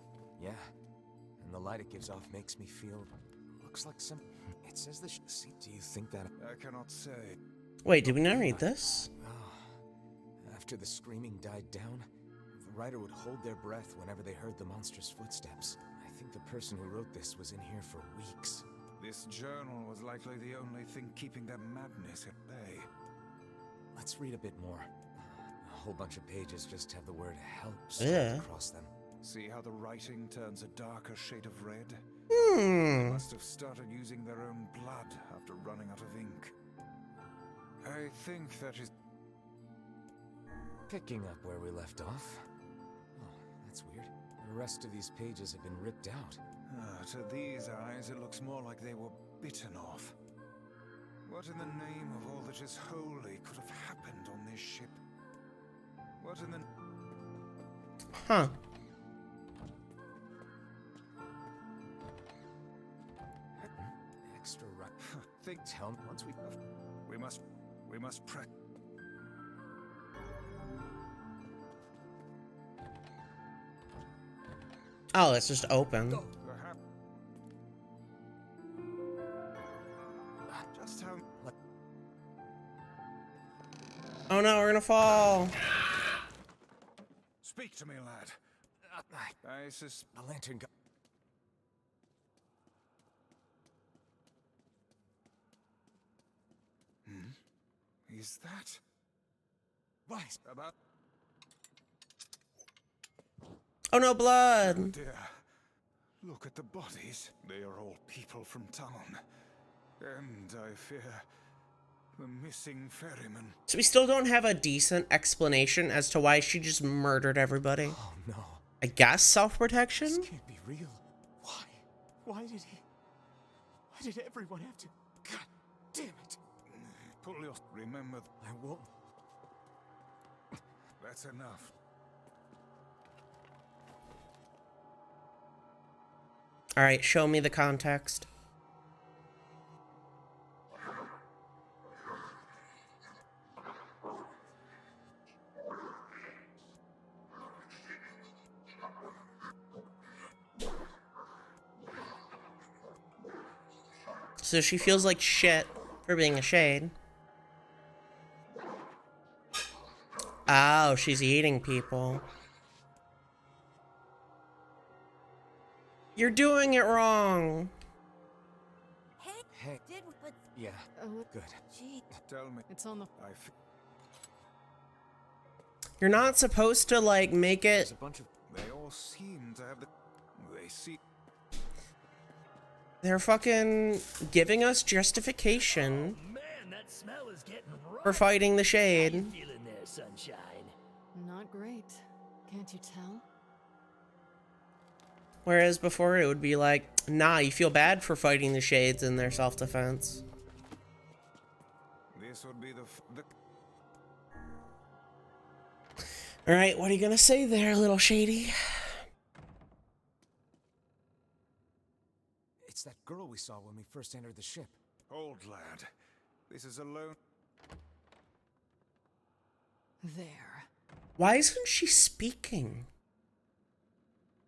Yeah. And the light it gives off makes me feel... Looks like some... It says this... See, do you think that... I cannot say. Wait, did we not read this? After the screaming died down, the writer would hold their breath whenever they heard the monster's footsteps. I think the person who wrote this was in here for weeks. This journal was likely the only thing keeping their madness at bay. Let's read a bit more. A whole bunch of pages just have the word help across them. See how the writing turns a darker shade of red? Hmm. They must have started using their own blood after running out of ink. I think that is... Picking up where we left off. Oh, that's weird. The rest of these pages have been ripped out. To these eyes, it looks more like they were bitten off. What in the name of all that is holy could have happened on this ship? What in the... Huh. Extra right. Think, tell me once we must prep. Oh, it's just open. Just how... Oh no, we're gonna fall. Speak to me, lad. I the lantern go... Is that... What? About... Oh no, blood! Oh dear. Look at the bodies. They are all people from town. And I fear... the missing ferryman. So we still don't have a decent explanation as to why she just murdered everybody. Oh no. I guess self-protection? This can't be real. Why? Why did everyone have to... God damn it. Pull your... Remember... I won't... That's enough. Alright, show me the context. So she feels like shit for being a shade. Oh, she's eating people. You're doing it wrong. Hey. Yeah. Good. Gee. Tell me. It's on the... You're not supposed to, like, make it... There's a bunch of... They all seem to have the... They see... They're fucking giving us justification for fighting the shade. Feeling there, sunshine? Not great. Can't you tell? Whereas before it would be like, nah, you feel bad for fighting the shades in their self-defense. This would be the... Alright, what are you gonna say there, little shady? It's that girl we saw when we first entered the ship. Hold, lad. This is a lone... There. Why isn't she speaking?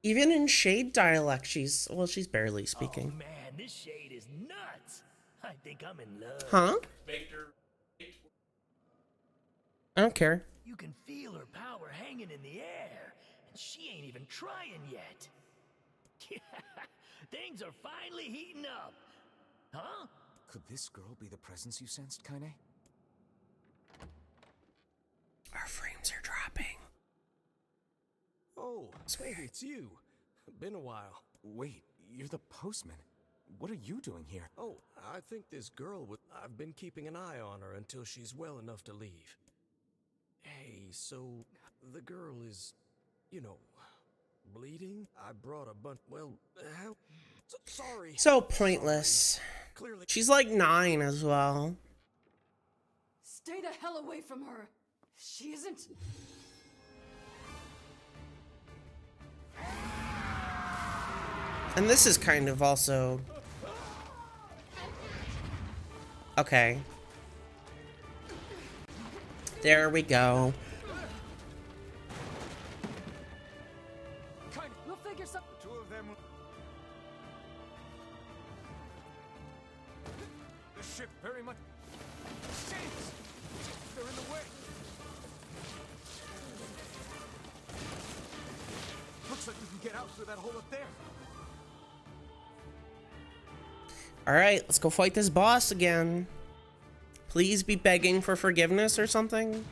Even in shade dialect, she's barely speaking. Oh man, this shade is nuts. I think I'm in love. Huh? I don't care. You can feel her power hanging in the air, and she ain't even trying yet. Things are finally heating up. Huh? Could this girl be the presence you sensed, Kaine? Our frames are dropping. Oh, hey, it's you. Been a while. Wait, you're the postman. What are you doing here? Oh, I think this girl would... I've been keeping an eye on her until she's well enough to leave. Hey, so the girl is, you know, bleeding? I brought a bunch... Well, how... Sorry. So pointless. Clearly... She's like 9 as well. Stay the hell away from her. She isn't... And this is kind of also... There we go. We'll figure something. Two of them. The ship very much. Shades! They're in the way. Looks like we can get out through that hole up there. Alright, let's go fight this boss again. Please be begging for forgiveness or something.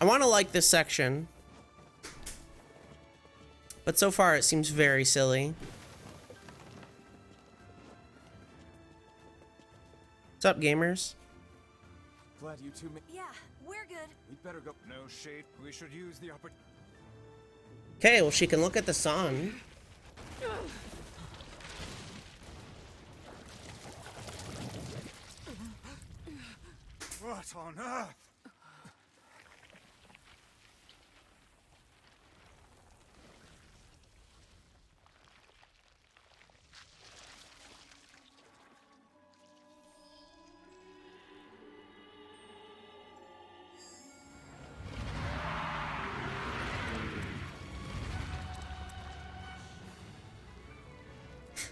I want to like this section. But so far it seems very silly. What's up, gamers? Glad you two Yeah, we're good. We'd better go. No shade. We should use the opportunity. Okay, well, she can look at the sun. What on earth?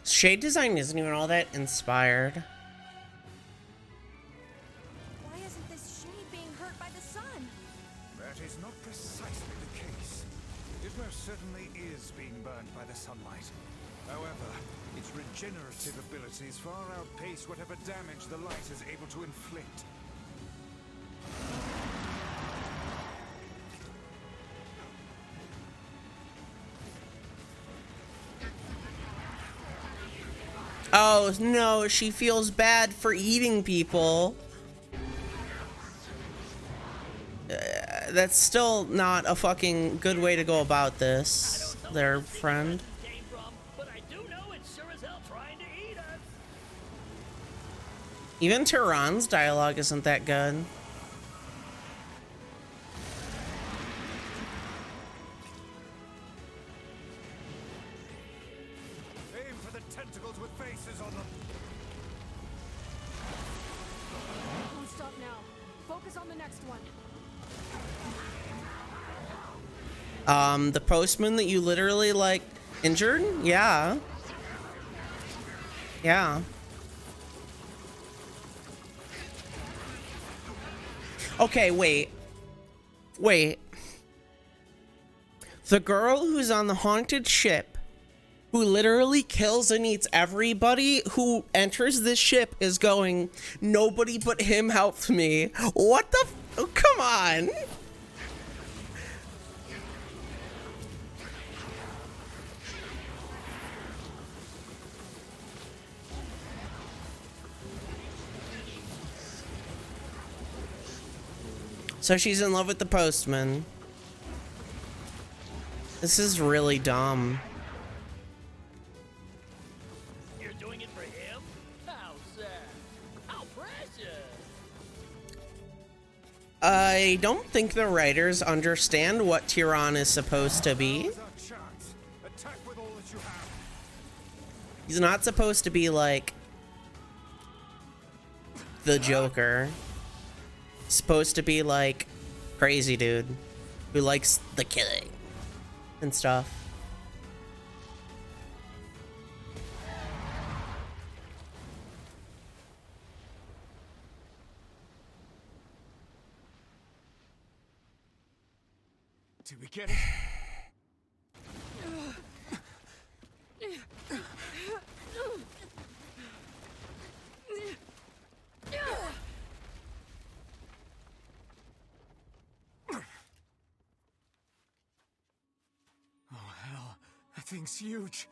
Shade design isn't even all that inspired. Why isn't this shade being hurt by the sun? That is not precisely the case. It most certainly is being burned by the sunlight. However, its regenerative abilities far outpace whatever damage the light is able to inflict. Oh, no, she feels bad for eating people. That's still not a fucking good way to go about this, their friend. Even Tehran's dialogue isn't that good. Aim for the tentacles with faces on them. Don't stop now. Focus on the next one. The postman that you literally, like, injured? Yeah. Yeah. Okay, wait. Wait. The girl who's on the haunted ship, who literally kills and eats everybody who enters this ship, is going, nobody but him helped me. What the oh, come on. So she's in love with the postman. This is really dumb. You're doing it for him? How sad. How precious. I don't think the writers understand what Tehran is supposed to be. He's not supposed to be like the Joker. He's supposed to be like crazy dude who likes the killing and stuff. Did we get it? Oh hell, that thing's huge.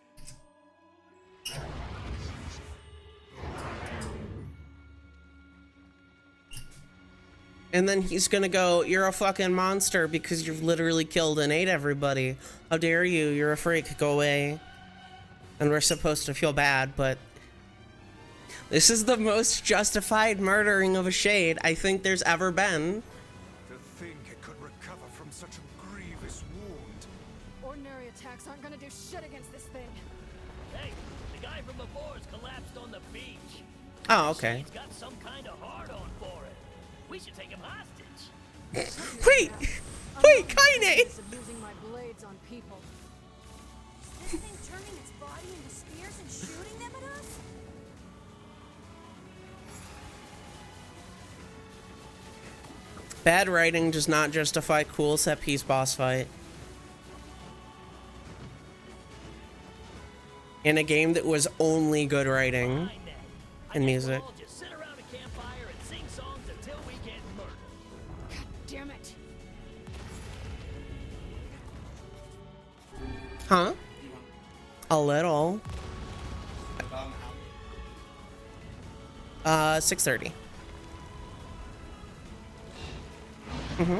And then he's gonna go, you're a fucking monster because you've literally killed and ate everybody. How dare you? You're a freak. Go away. And we're supposed to feel bad, but this is the most justified murdering of a shade I think there's ever been. To think it could recover from such a grievous wound. Ordinary attacks aren't gonna do shit against this thing. Hey, the guy from before's collapsed on the beach. Oh, okay. He's got some kind of We should take him hostage. Wait! Wait, Kaine! Using my blades on people. Is this thing turning its body into spears and shooting them at us? Bad writing does not justify cool set-piece boss fight. In a game that was only good writing and music. We'll just sit around a campfire and sing songs until we get murdered. God damn it. Huh? A little. 6:30. Mm-hmm.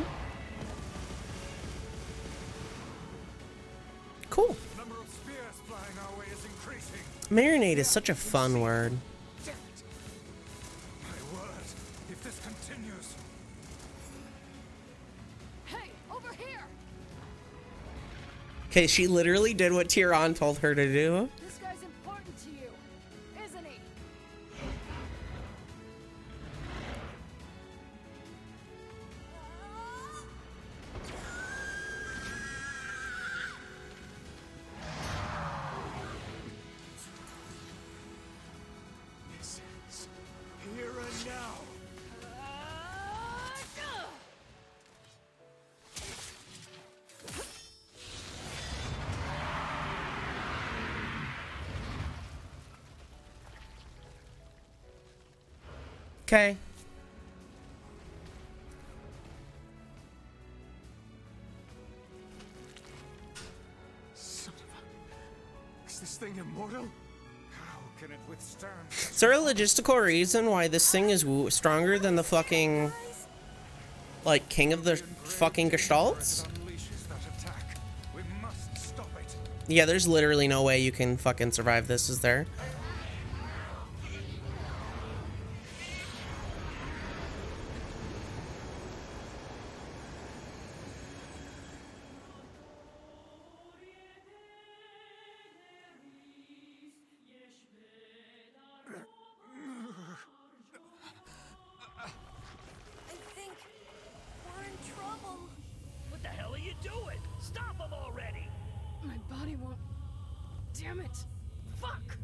Cool. The number of spears flying our way is increasing. Marinade is such a fun word. My word, if this continues. Hey, over here. Okay, she literally did what Tyrion told her to do. This guy's important to you, isn't he? This is here and now. Okay. Son of a... Is this thing immortal? How can it withstand? Is there a logistical reason why this thing is stronger than the fucking, like, king of the fucking gestalts? Unleashes that attack. We must stop it. Yeah, there's literally no way you can fucking survive this, is there? I think we're in trouble. What the hell are you doing? Stop him already! My body won't. Damn it. Fuck.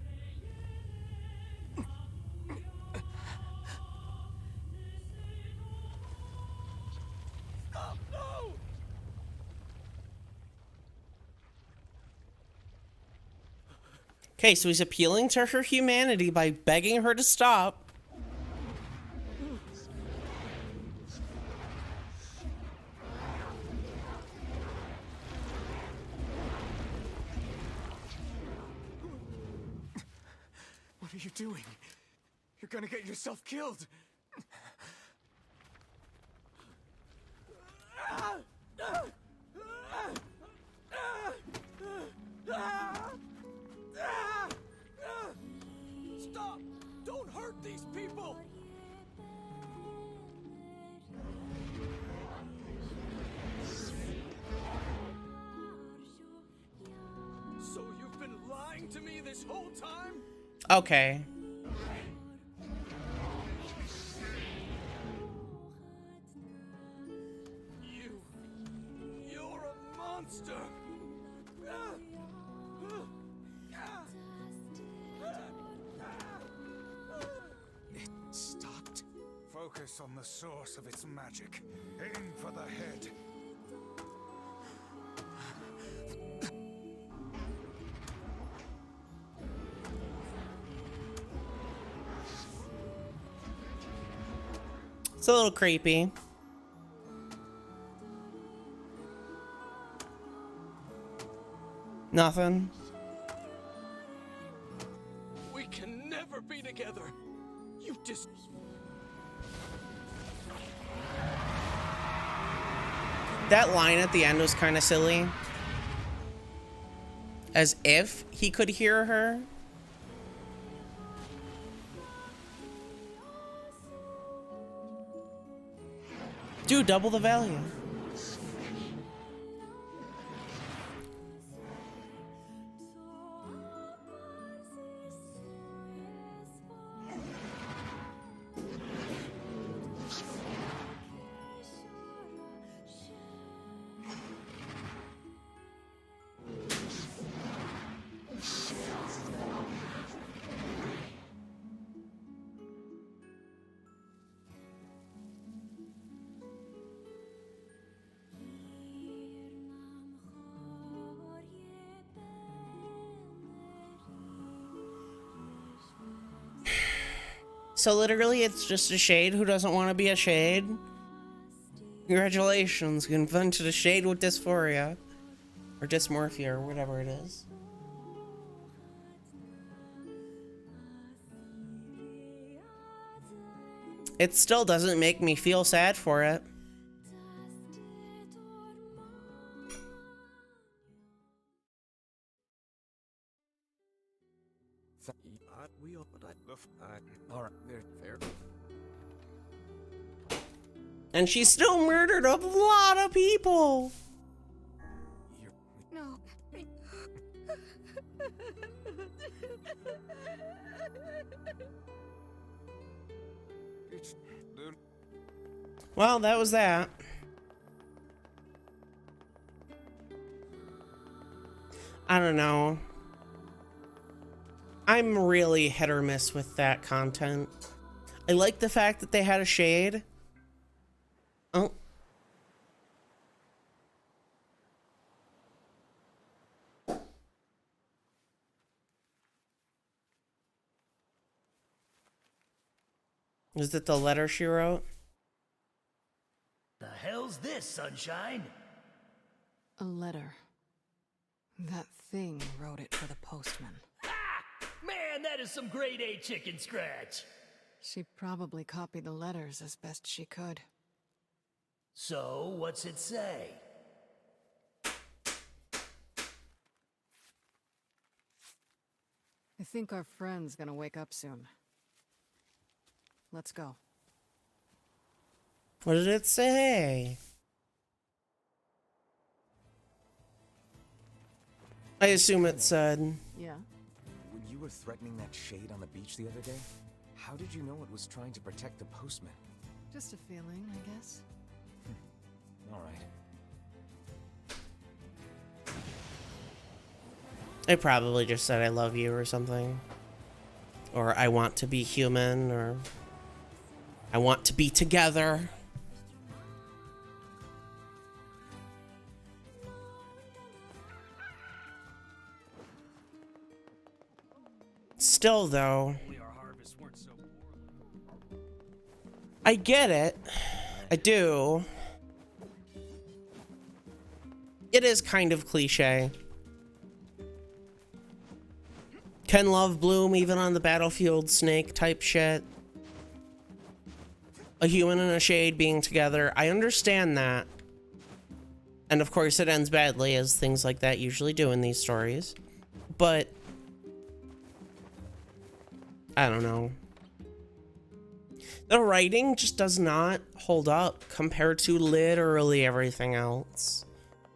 Oh, no! Okay, so he's appealing to her humanity by begging her to stop. What are you doing? You're gonna get yourself killed. Stop! Don't hurt these people! So you've been lying to me this whole time? Okay. You're a monster! It stopped. Focus on the source of its magic. Aim for the head. It's a little creepy. Nothing. We can never be together. You just... That line at the end was kind of silly. As if he could hear her. Dude, double the value. So literally, it's just a shade who doesn't want to be a shade? Congratulations, you invented a shade with dysphoria. Or dysmorphia, or whatever it is. It still doesn't make me feel sad for it. Alright, there, fair. And she still murdered a lot of people. No. Well, that was that. I don't know. I'm really hit or miss with that content. I like the fact that they had a shade. Oh. Is it the letter she wrote? The hell's this, Sunshine? A letter. That thing wrote it for the postman. Man, that is some grade A chicken scratch. She probably copied the letters as best she could. So, what's it say? I think our friend's gonna wake up soon. Let's go. What did it say? I assume it said... Yeah? When you were threatening that shade on the beach the other day, how did you know it was trying to protect the postman? Just a feeling, I guess. Alright. It probably just said I love you or something. Or I want to be human, or I want to be together. Still though, I get it. I do. It is kind of cliche. Can love bloom even on the battlefield, snake type shit? A human and a shade being together. I understand that. And of course it ends badly, as things like that usually do in these stories. But I don't know. The writing just does not hold up compared to literally everything else.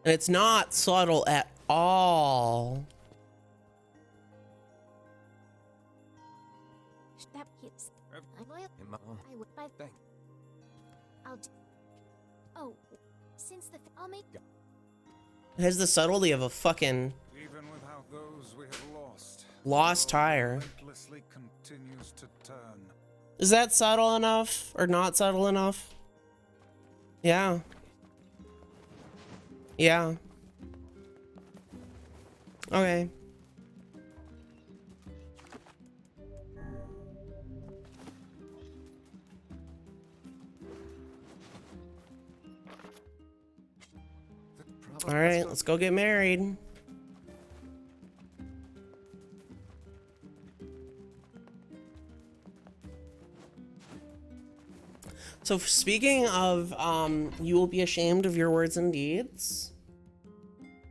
And it's not subtle at all. That is. I'll do. Oh, since the I'll make. It has the subtlety of a fucking Even without those we have lost tire. relentlessly continues to turn. Is that subtle enough or not subtle enough? Yeah. Yeah. Okay. All right, let's go get married. So speaking of, you will be ashamed of your words and deeds.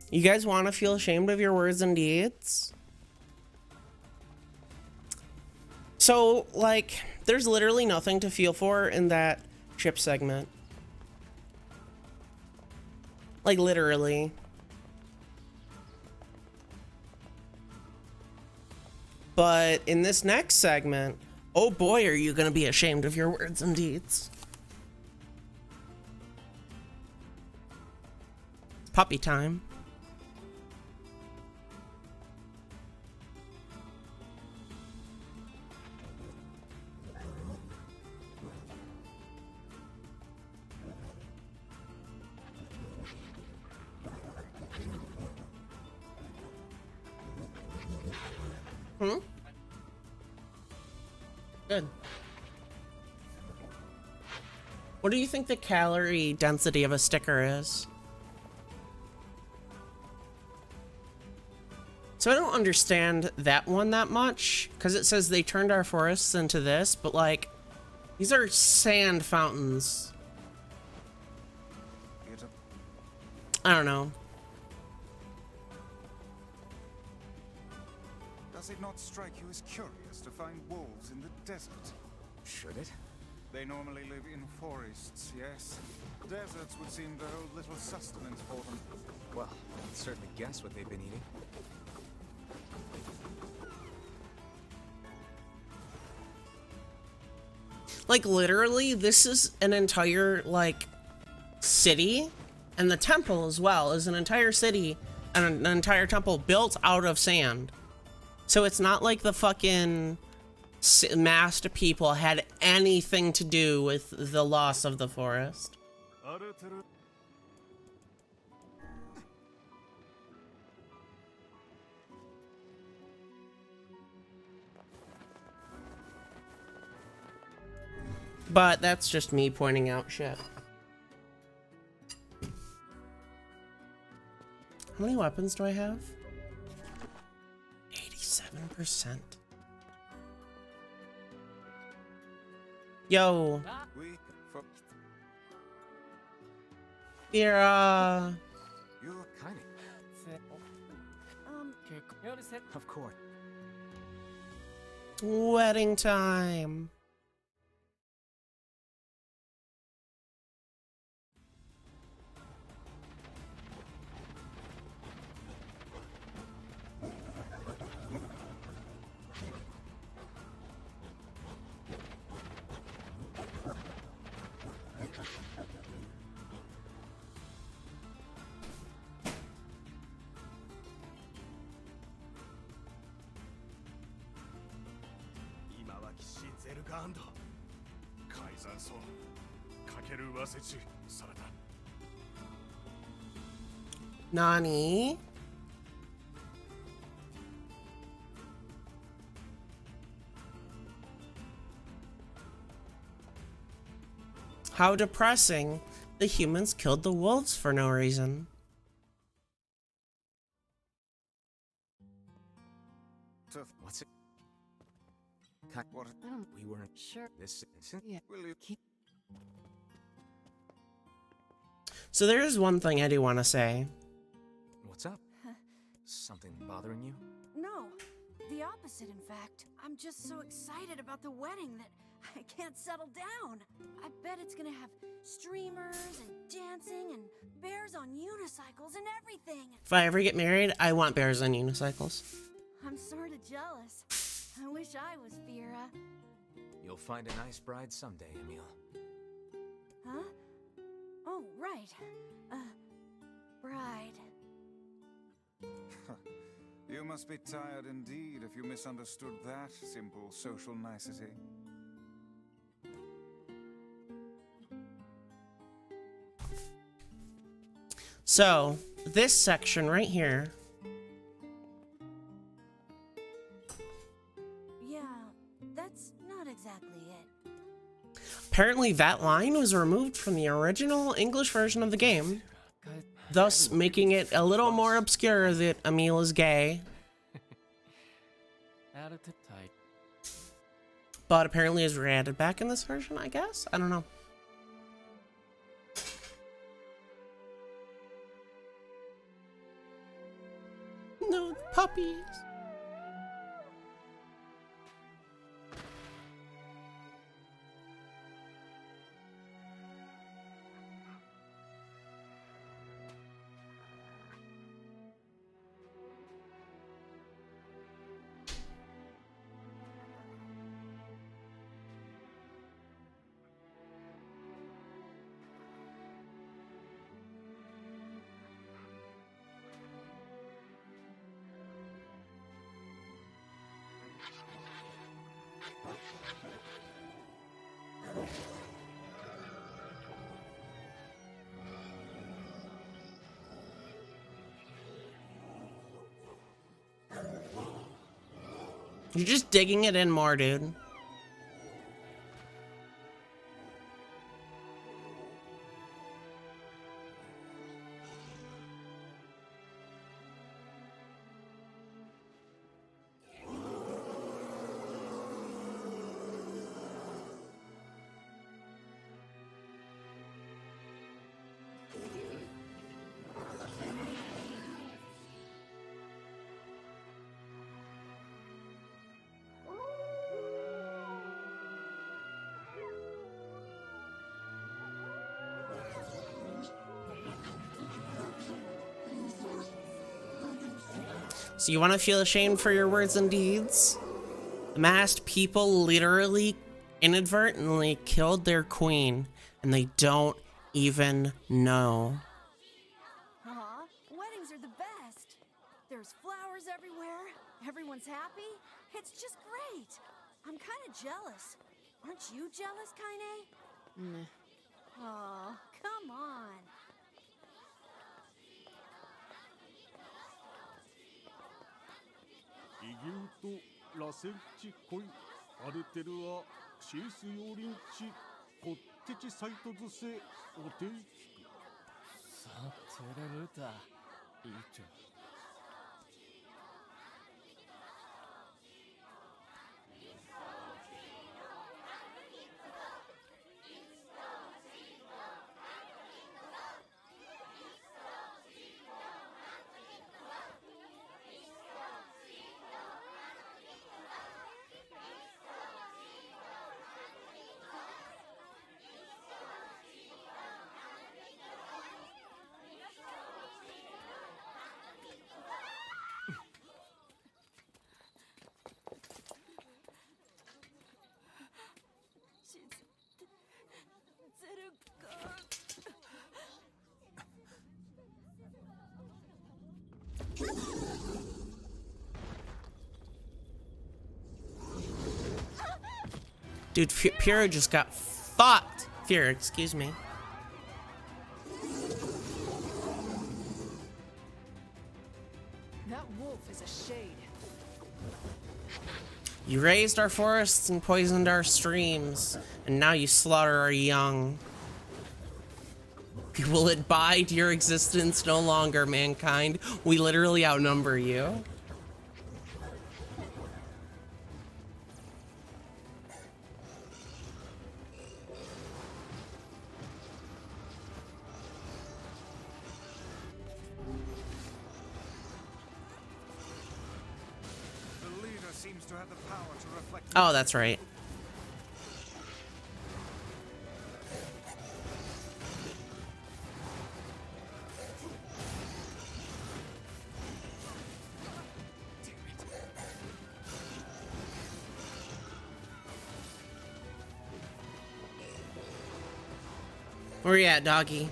You guys want to feel ashamed of your words and deeds? So, like, there's literally nothing to feel for in that ship segment. Like, literally. But in this next segment, oh boy, are you gonna be ashamed of your words and deeds. Puppy time. Hmm? Good. What do you think the calorie density of a sticker is? So I don't understand that one that much, because it says they turned our forests into this, but like, these are sand fountains. I don't know. Does it not strike you as curious to find wolves in the desert? Should it? They normally live in forests, yes. Deserts would seem to hold little sustenance for them. Well, I can certainly guess what they've been eating. Like, literally, this is an entire, like, city, and the temple as well is an entire city and an entire temple built out of sand. So it's not like the fucking masked people had anything to do with the loss of the forest. But that's just me pointing out shit. How many weapons do I have? 87%. Yo. Vera. You're kind of course. Wedding time. Nani? How depressing. The humans killed the wolves for no reason. What's it? What? We weren't sure. This instant? Yeah. Will you keep? So there is one thing I do want to say. What's up? Something bothering you? No, the opposite, in fact. I'm just so excited about the wedding that I can't settle down. I bet it's gonna have streamers and dancing and bears on unicycles and everything. If I ever get married, I want bears on unicycles. I'm sort of jealous. I wish I was Vera. You'll find a nice bride someday, Emil. Huh? Oh, right. Bride. You must be tired indeed if you misunderstood that simple social nicety. So, this section right here. Yeah, that's not exactly it. Apparently that line was removed from the original English version of the game, thus making it a little more obscure that Emil is gay. But apparently is re-added back in this version, I guess? I don't know. No puppies. You're just digging it in more, dude. So you want to feel ashamed for your words and deeds? The masked people literally inadvertently killed their queen, and they don't even know. Aw, weddings are the best. There's flowers everywhere. Everyone's happy. It's just great. I'm kind of jealous. Aren't you jealous, Kaine? Meh. Oh, come on. 異牛と螺旋地恋アルテルはシース用林地こってちサイトズセおていきくさあテレルタいいて Dude, Pyrrha just got fucked. Fear, excuse me. That wolf is a shade. You raised our forests and poisoned our streams, and now you slaughter our young. Will it bide your existence no longer, mankind? We literally outnumber you. The leader seems to have the power to reflect. Oh, that's right. Where you at, doggy?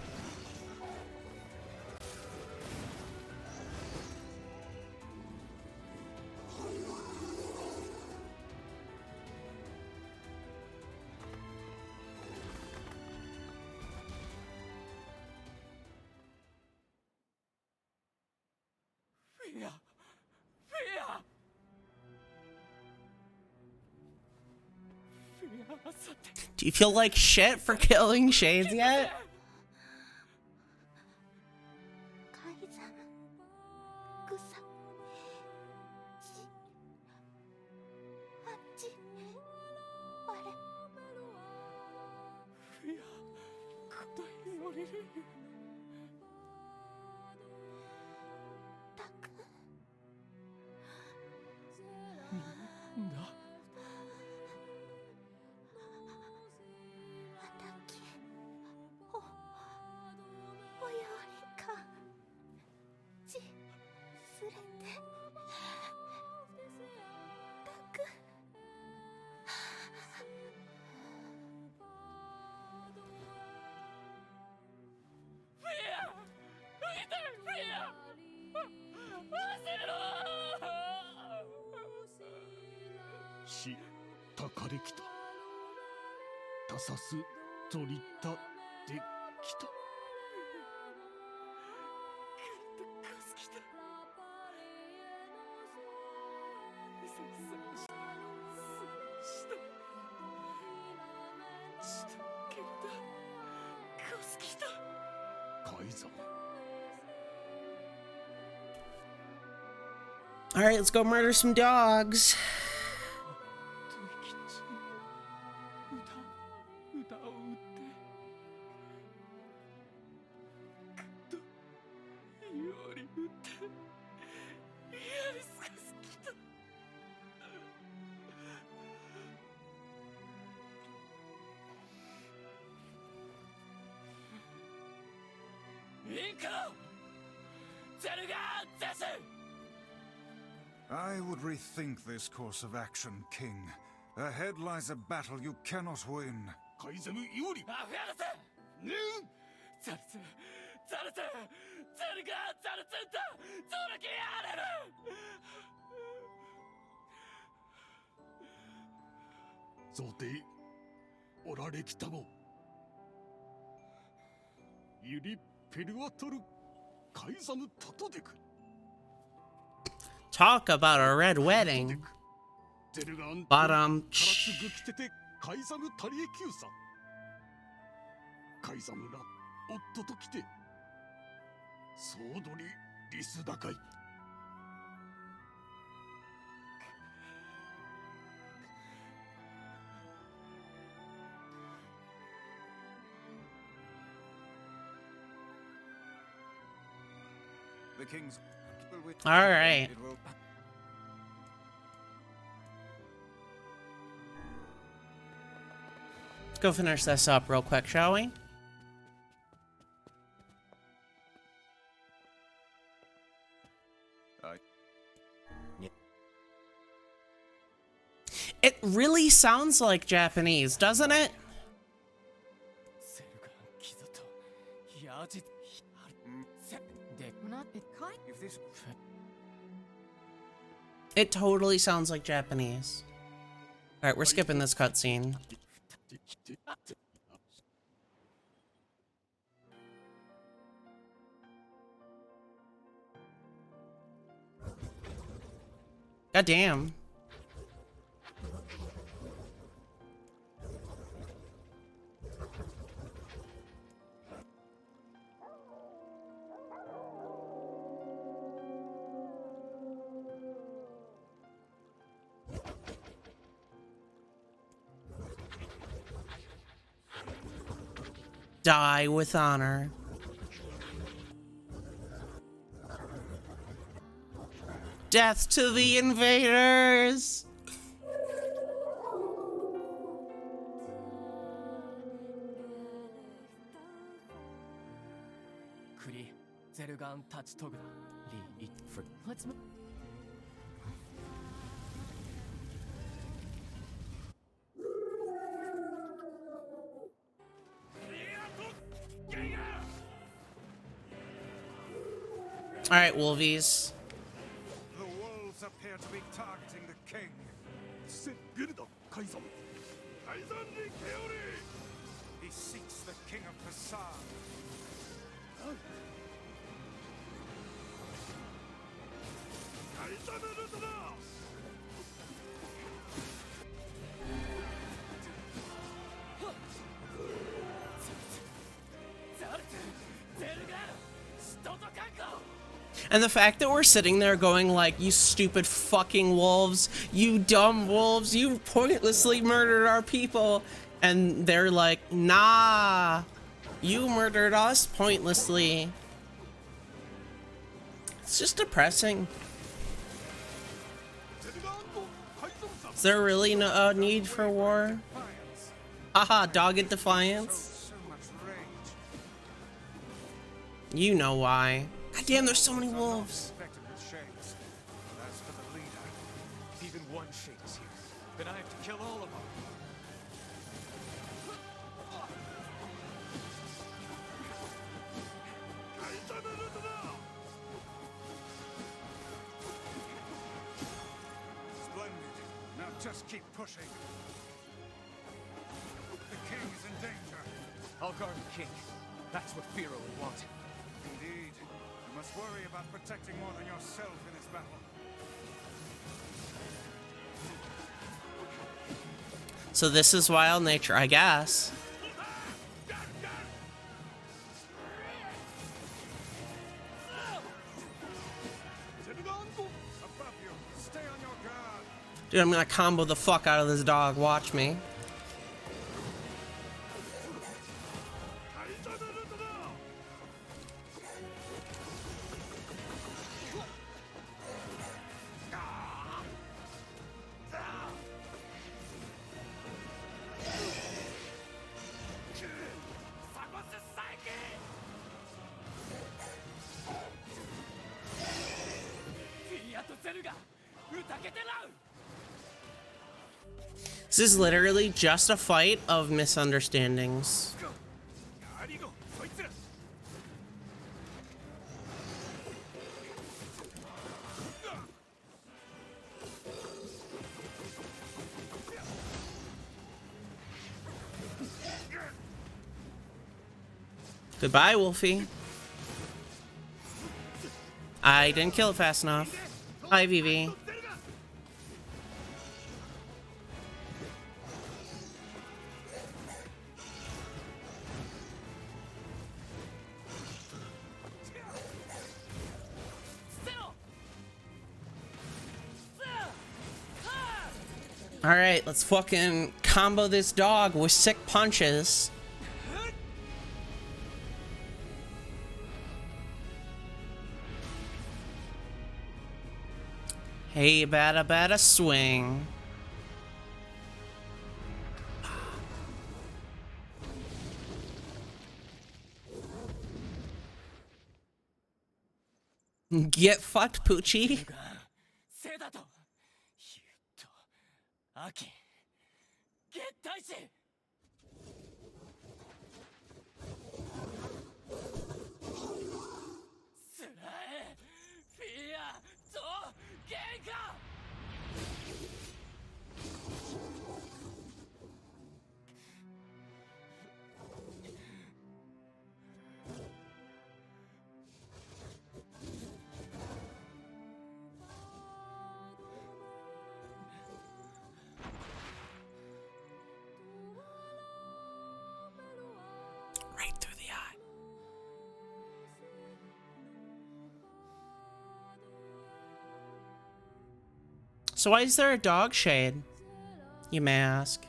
Do you feel like shit for killing Shades yet?したかれきたたさす取りたできた All right, let's go murder some dogs. I would rethink this course of action, King. Ahead lies a battle you cannot win. Talk about a red wedding. But カイザムタリエキューサカイザムが夫と来て総取りリス高い The king's... all right. Let's go finish this up real quick, shall we? It really sounds like Japanese, doesn't it? It totally sounds like Japanese. Alright, we're skipping this cutscene. God damn. Die with honor. Death to the invaders! Let's move. Alright, Wolvies. The wolves appear to be targeting the king. He seeks the king of Passan. And the fact that we're sitting there going like, you stupid fucking wolves, you dumb wolves, you pointlessly murdered our people. And they're like, nah, you murdered us pointlessly. It's just depressing. Is there really no need for war? Haha, dogged defiance. You know why. God damn, there's so many wolves. As for the leader, if even one shade is here, then I have to kill all of them. Splendid. Now just keep pushing. The king is in danger. I'll guard the king. That's what Firo would want. Indeed. You must worry about protecting more than yourself in this battle. So this is wild nature, I guess. Dude, I'm gonna combo the fuck out of this dog. Watch me. This is literally just a fight of misunderstandings. Goodbye, Wolfie. I didn't kill it fast enough. Hi, Vivi. Alright, let's fucking combo this dog with sick punches. Hey, bada bada swing. Get fucked, Poochie. 'Eye. So why is there a dog shade? You may ask.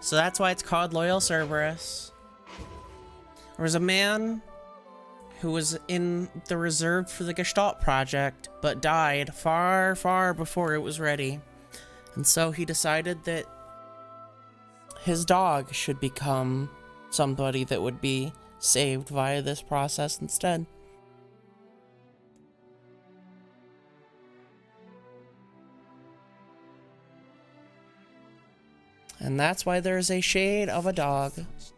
So that's why it's called Loyal Cerberus. There was a man who was in the reserve for the Gestalt project, but died far, far before it was ready. And so he decided that his dog should become somebody that would be saved via this process instead. And that's why there's a shade of a dog. Is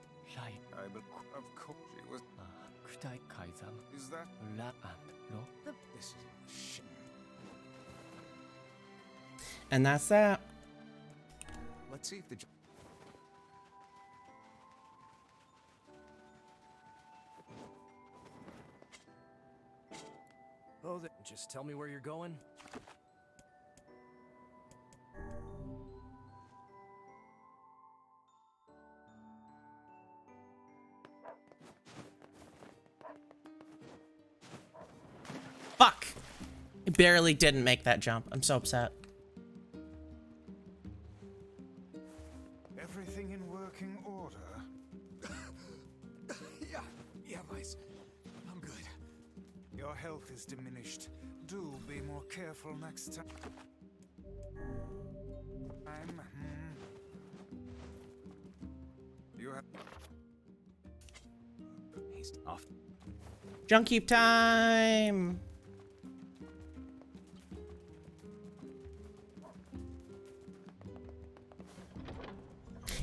that? This is shit. And that's that. Let's see if the. Oh, just tell me where you're going. Fuck! I barely didn't make that jump. I'm so upset. Everything in working order? Yeah, Vice. I'm good. Your health is diminished. Do be more careful next time. You have... He's off. Junk heap time!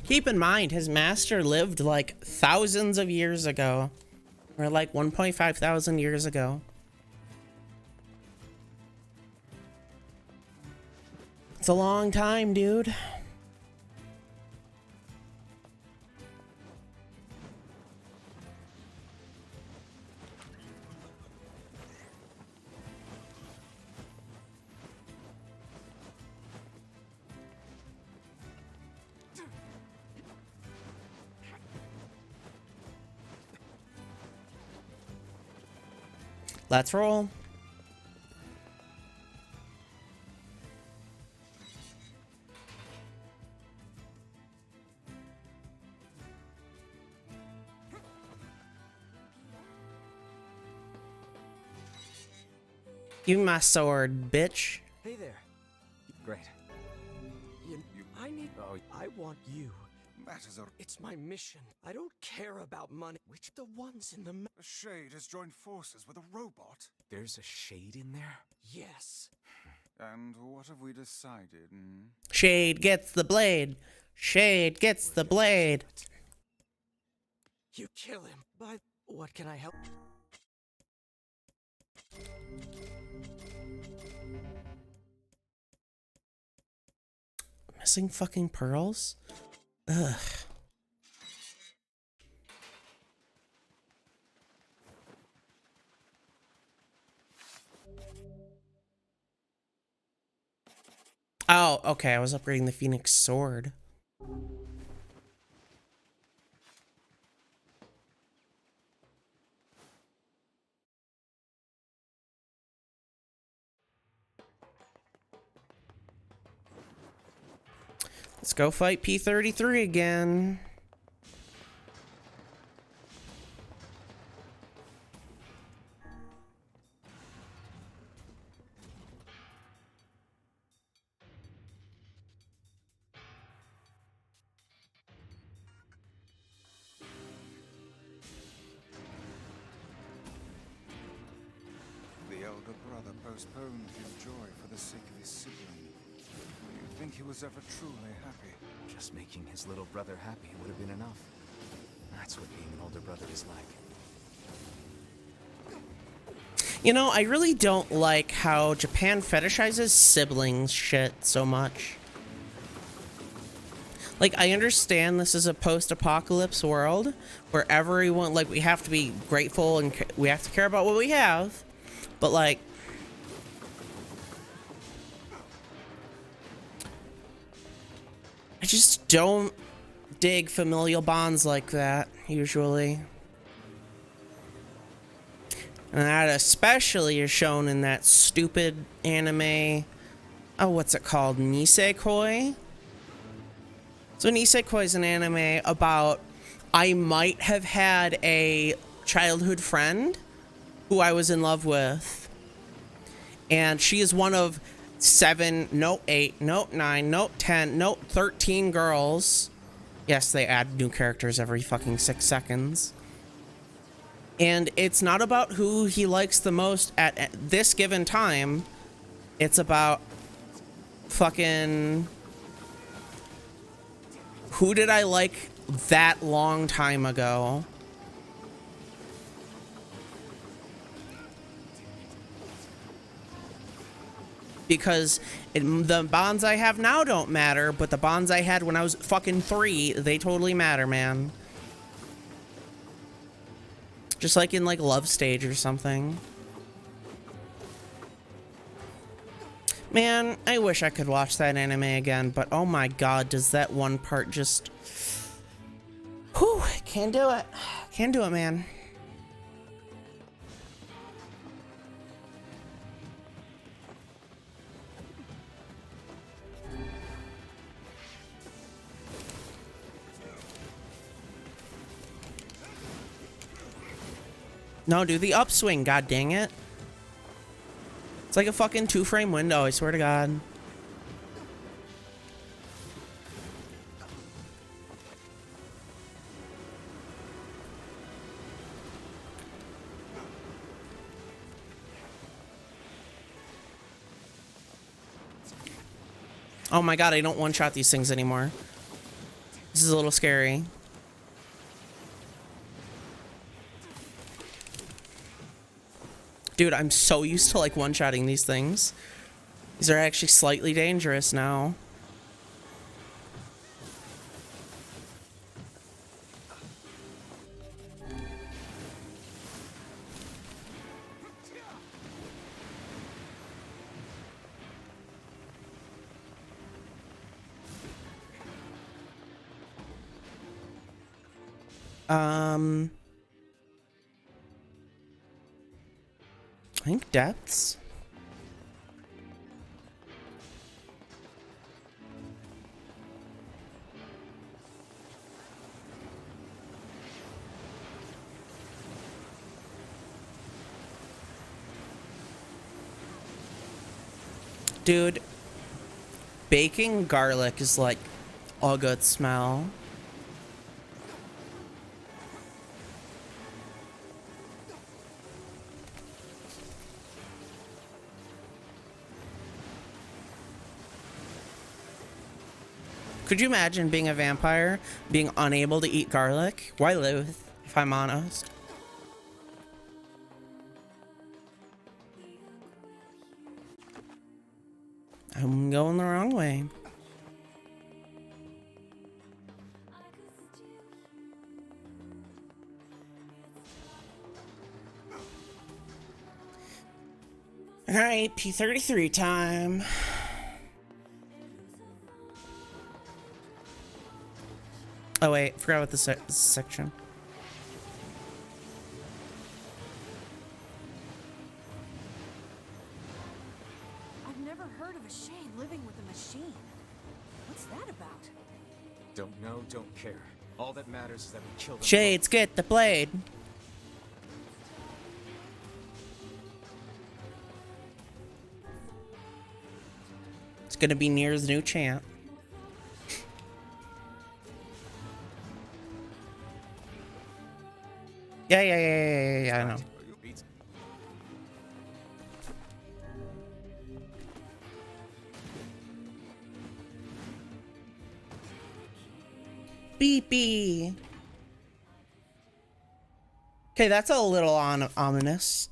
Keep in mind, his master lived like thousands of years ago. Or like 1.5 thousand years ago. It's a long time, dude. Let's roll. Give me my sword, bitch. Hey there. Great. I need. Oh, I want you. Matters are. It's my mission. I don't care about money. Which the ones in the. A shade has joined forces with a robot. There's a shade in there? Yes. And what have we decided? Shade gets the blade. Shade gets the blade. You kill him. But what can I help? Missing fucking pearls? Ugh. Oh, okay. I was upgrading the Phoenix sword. Let's go fight P-33 again. The elder brother postponed his joy for the sake of his sibling. Do you think he was ever truly happy? Just making his little brother happy would have been enough. That's what being an older brother is like. You know, I really don't like how Japan fetishizes siblings shit so much. Like, I understand this is a post-apocalypse world where everyone, like, we have to be grateful and we have to care about what we have. But, like, I just don't dig familial bonds like that, usually. And that especially is shown in that stupid anime. Oh, what's it called? Nisekoi? So Nisekoi is an anime about I might have had a childhood friend who I was in love with. And she is one of 7, no 8, no 9, no 10, no 13 girls. Yes, they add new characters every fucking 6 seconds. And it's not about who he likes the most at this given time. It's about fucking who did I like that long time ago? Because the bonds I have now don't matter, but the bonds I had when I was fucking 3, they totally matter, man. Just like in like Love Stage or something. Man, I wish I could watch that anime again, but oh my god, does that one part just... Whew, can't do it. Can't do it, man. No, do the upswing, god dang it. It's like a fucking 2-frame window, I swear to god. Oh my god, I don't one-shot these things anymore. This is a little scary. Dude, I'm so used to like one-shotting these things. These are actually slightly dangerous now. I think depths. Dude, baking garlic is like a good smell. Could you imagine being a vampire, being unable to eat garlic? Why live, if I'm honest? I'm going the wrong way. All right, P33 time. Oh wait, forgot about this section. I've never heard of a shade living with a machine. What's that about? Don't know, don't care. All that matters is that we killed them. Shades, get the blade. It's gonna be NieR's new chant. Yeah, I know. Beepy. Okay, that's a little ominous.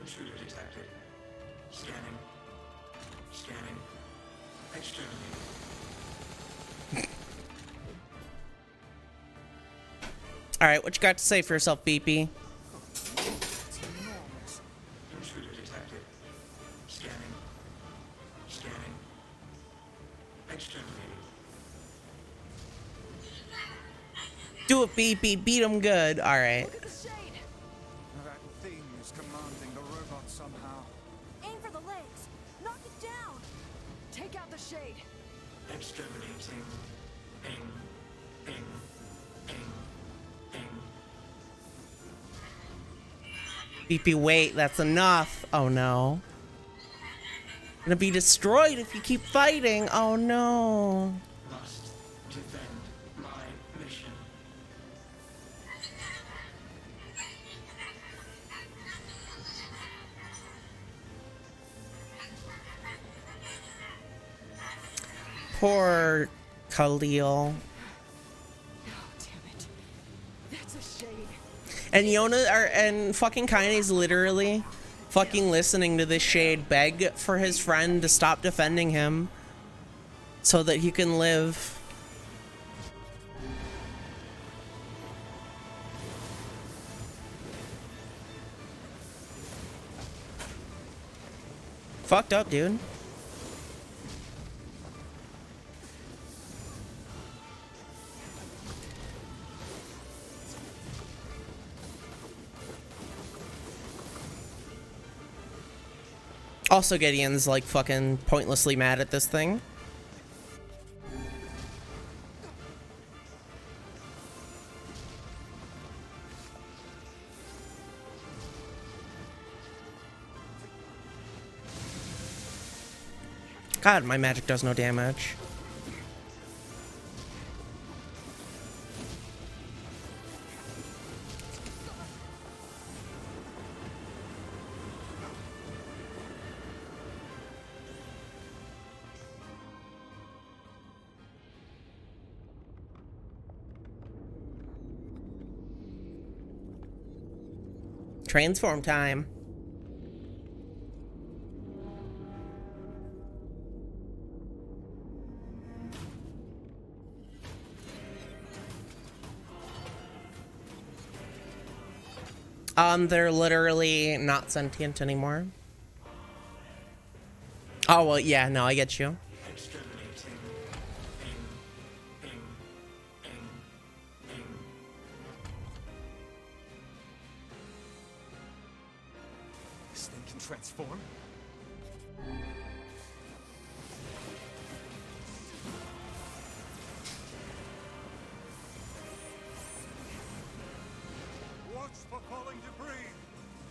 Intruder detected. Scanning. Scanning. Exterminating. All right, what you got to say for yourself, Beepy? Intruder detected. Scanning. Scanning. Exterminating. Do it, Beepy. Beat him good. All right. That thing is commanding the robot somehow. Aim for the legs. Knock it down. Take out the shade. Exterminating. Ing. Ing. Ing. Ing. Beepy, wait, that's enough. Oh no. Gonna be destroyed if you keep fighting. Oh no. Must defend my mission. Poor Khalil. That's a shade. And and fucking Kaine's literally fucking listening to this shade beg for his friend to stop defending him so that he can live. Fucked up, dude. Also, Gideon's like fucking pointlessly mad at this thing. God, my magic does no damage. Transform time. They're literally not sentient anymore. Oh, well, yeah, no, I get you. This thing can transform? Watch for falling debris.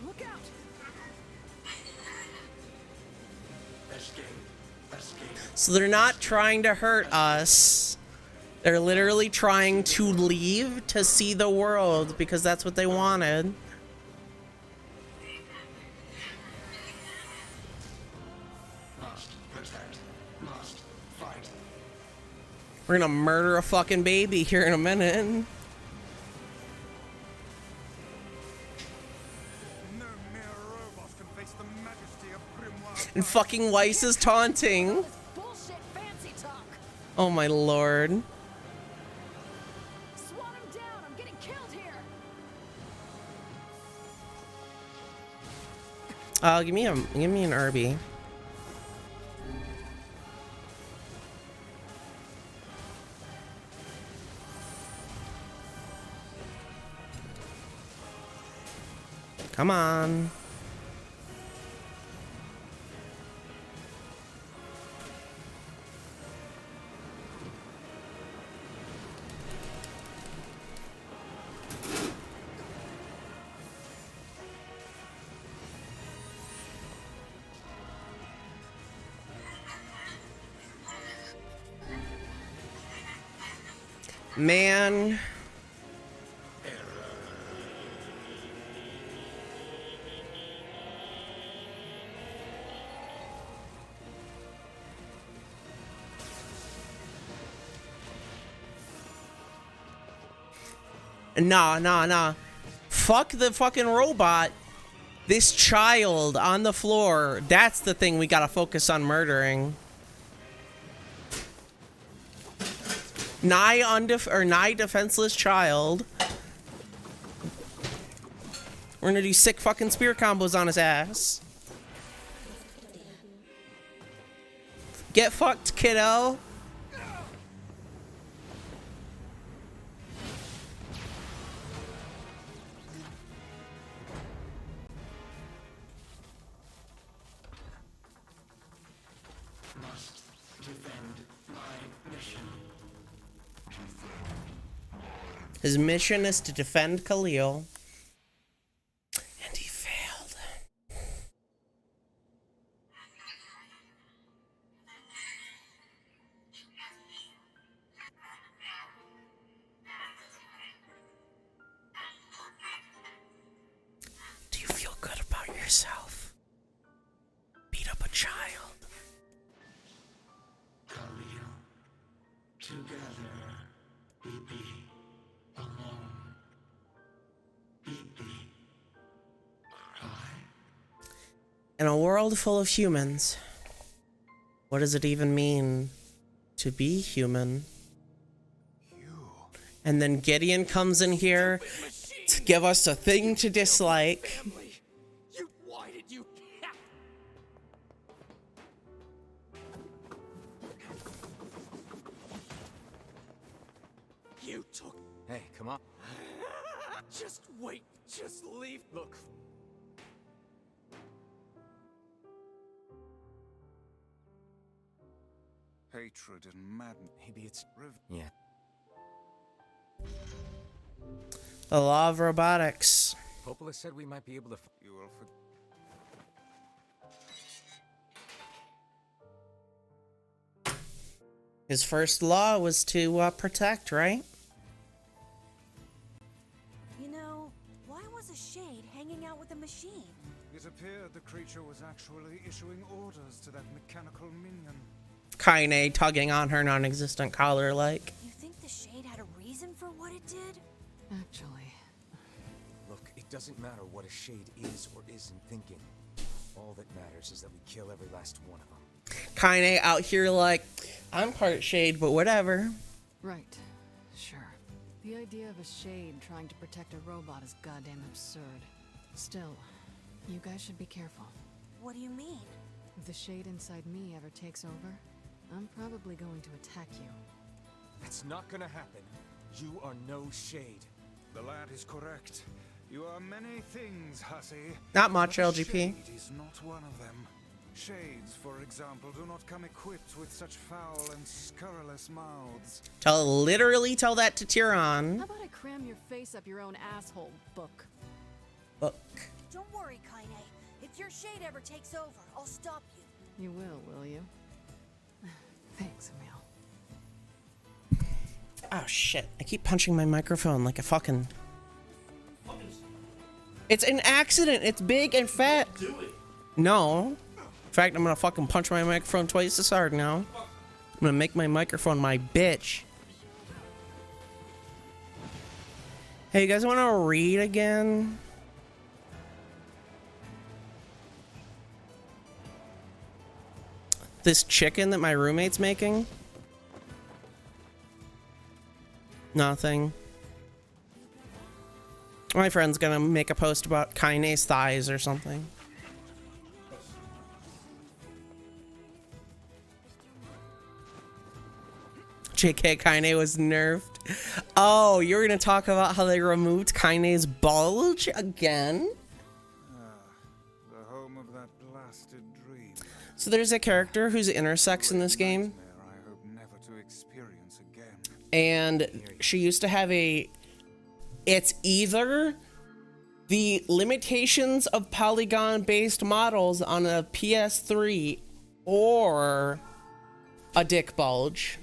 Look out! So they're not trying to hurt us. They're literally trying to leave to see the world because that's what they wanted. Must protect. Must fight. We're gonna murder a fucking baby here in a minute. And fucking Weiss is taunting. Oh my lord. Swat him down! I'm getting killed here! Give me an Irby. Come on. Man. Nah. Fuck the fucking robot. This child on the floor, that's the thing we gotta focus on murdering. Nigh defenseless child. We're gonna do sick fucking spear combos on his ass. Get fucked, kiddo. Must defend my mission. His mission is to defend Khalil. And he failed. Do you feel good about yourself? Beat up a child. Khalil. Together. BB. Alone. BB. Cry. In a world full of humans, what does it even mean to be human? And then Gideon comes in here to give us a thing to dislike. Why did you? You took. Hey, come on. Just wait. Just leave. Look. Hatred and madness. Maybe it's... Yeah. The law of robotics. Popola said we might be able to... You will His first law was to protect, right? You know, why was a shade hanging out with a machine? It appeared the creature was actually issuing orders to that mechanical minion. Kaine tugging on her non-existent collar like. You think the shade had a reason for what it did? Actually. Look, it doesn't matter what a shade is or isn't thinking. All that matters is that we kill every last one of them. Kaine out here like, I'm part shade, but whatever. Right. Sure. The idea of a shade trying to protect a robot is goddamn absurd. Still, you guys should be careful. What do you mean? If the shade inside me ever takes over, I'm probably going to attack you. That's not gonna happen. You are no shade. The lad is correct. You are many things, hussy. Not much, but a LGP. shade is not one of them. Shades, for example, do not come equipped with such foul and scurrilous mouths. Literally tell that to Tyrion. How about I cram your face up your own asshole, book? Book. Don't worry, Kaine. If your shade ever takes over, I'll stop you. You will you? Thanks, Emil. Oh shit, I keep punching my microphone like a fucking... It's an accident, it's big and fat. Do it. No. In fact, I'm gonna fucking punch my microphone twice as hard now. I'm gonna make my microphone my bitch. Hey, you guys wanna read again? This chicken that my roommate's making? Nothing. My friend's gonna make a post about Kaine's thighs or something. JK, Kaine was nerfed. Oh, you're gonna talk about how they removed Kaine's bulge again? The home of that blasted dream. So there's a character who's intersex in this game. I hope never to experience again. And she used to have a... It's either the limitations of polygon-based models on a PS3 or a dick bulge.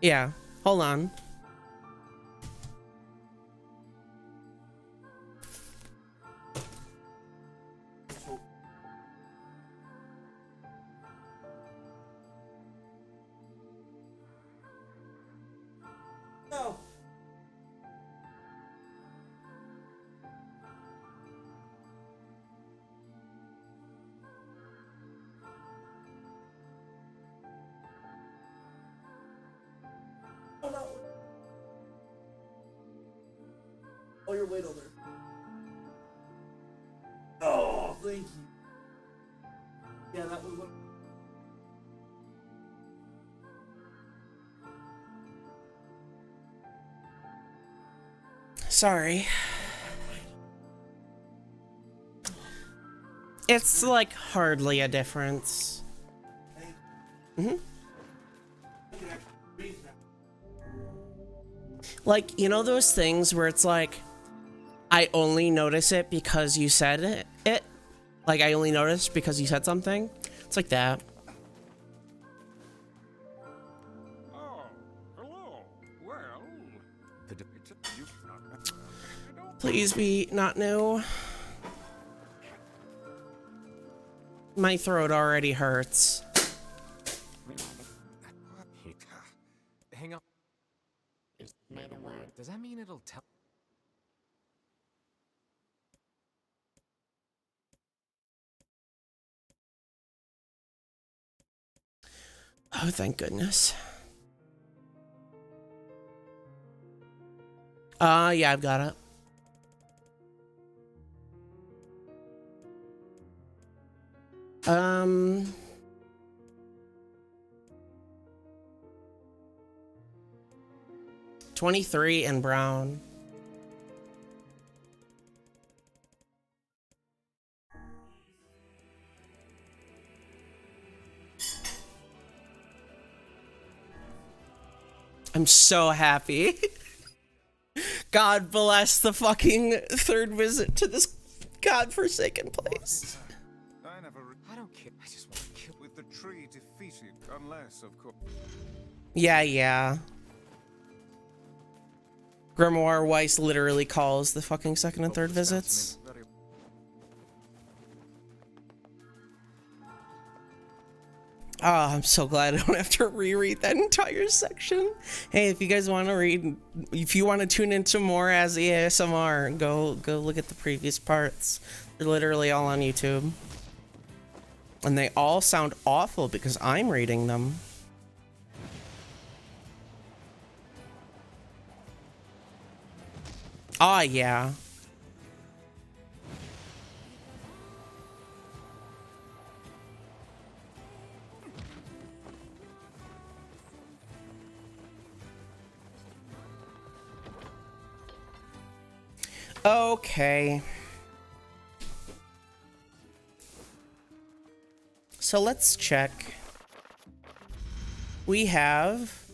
Yeah, hold on. No. Oh no. Oh, you're way over. Oh, thank you. Yeah, that was one. Sorry. It's like hardly a difference. Like, you know those things where it's like, I only notice it because you said it? Like, I only noticed because you said something? It's like that. Oh, hello. Well, Please be not new. My throat already hurts. Hang on. Does that mean it'll tell? Oh, thank goodness. Yeah, I've got it. Um... 23 and brown. I'm so happy. God bless the fucking third visit to this godforsaken place. I don't care. I just want to kill with the tree defeated, unless, of course. Yeah. Grimoire Weiss literally calls the fucking second and third visits. Oh, I'm so glad I don't have to reread that entire section. Hey, if you guys want to read, if you want to tune into more Azzy ASMR, go look at the previous parts. They're literally all on YouTube. And they all sound awful because I'm reading them. Ah, yeah. Okay. So let's check. We have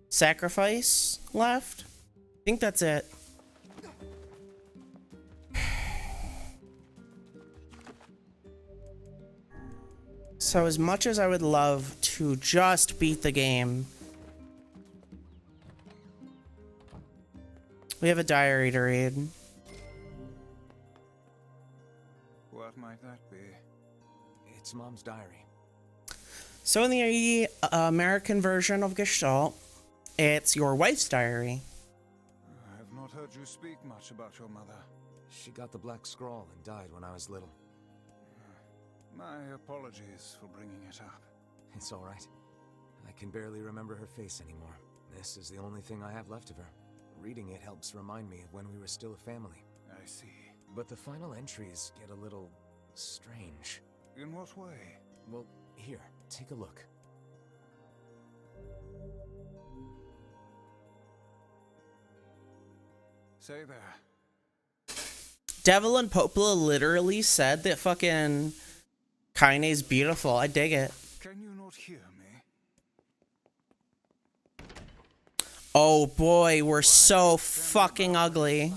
sacrifice left. I think that's it. So as much as I would love to just beat the game, we have a diary to read. What might that be? It's Mom's diary. So in the American version of Gestalt, it's your wife's diary. I have not heard you speak much about your mother. She got the black scrawl and died when I was little. My apologies for bringing it up. It's all right. I can barely remember her face anymore. This is the only thing I have left of her. Reading it helps remind me of when we were still a family. I see. But the final entries get a little strange. In what way? Well, here, take a look. Say there. Devil and Popola literally said that fucking Kaine's beautiful. I dig it. Can you not hear me? Oh boy, we're so fucking ugly.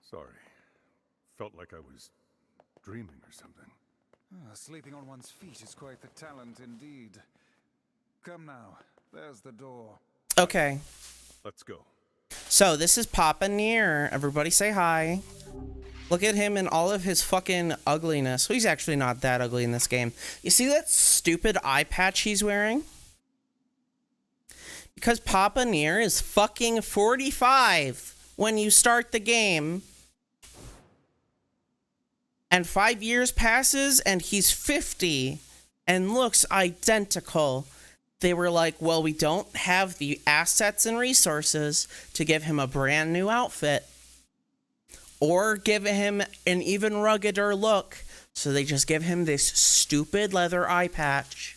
Sorry. Felt like I was dreaming or something. Sleeping on one's feet is quite the talent indeed. Come now, there's the door. Okay. Let's go. So this is Papa NieR. Everybody say hi. Look at him in all of his fucking ugliness. Well, he's actually not that ugly in this game. You see that stupid eye patch he's wearing? Because Papa NieR is fucking 45 when you start the game. And 5 years passes and he's 50 and looks identical. They were like, well, we don't have the assets and resources to give him a brand new outfit or give him an even ruggeder look. So they just give him this stupid leather eye patch.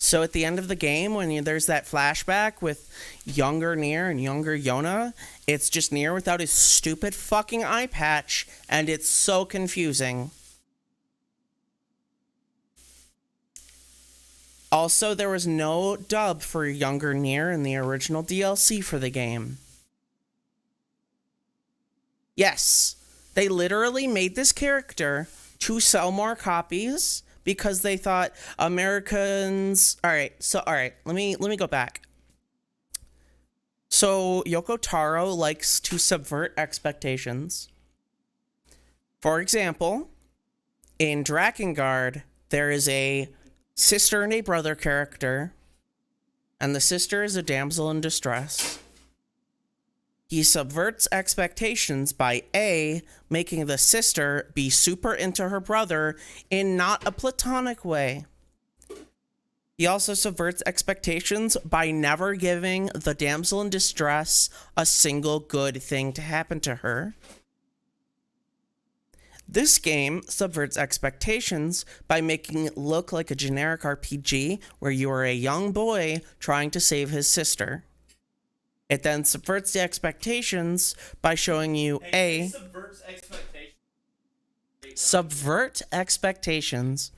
So at the end of the game, when there's that flashback with younger NieR and younger Yona, it's just NieR without his stupid fucking eye patch, and it's so confusing. Also, there was no dub for younger NieR in the original DLC for the game. Yes, they literally made this character to sell more copies because they thought Americans... All right, let me go back. So Yoko Taro likes to subvert expectations. For example, in Drakengard, there is a sister and a brother character, and the sister is a damsel in distress. He subverts expectations by A, making the sister be super into her brother in not a platonic way. He also subverts expectations by never giving the damsel in distress a single good thing to happen to her. This game subverts expectations by making it look like a generic RPG where you are a young boy trying to save his sister. It then subverts the expectations by showing you subvert expectations.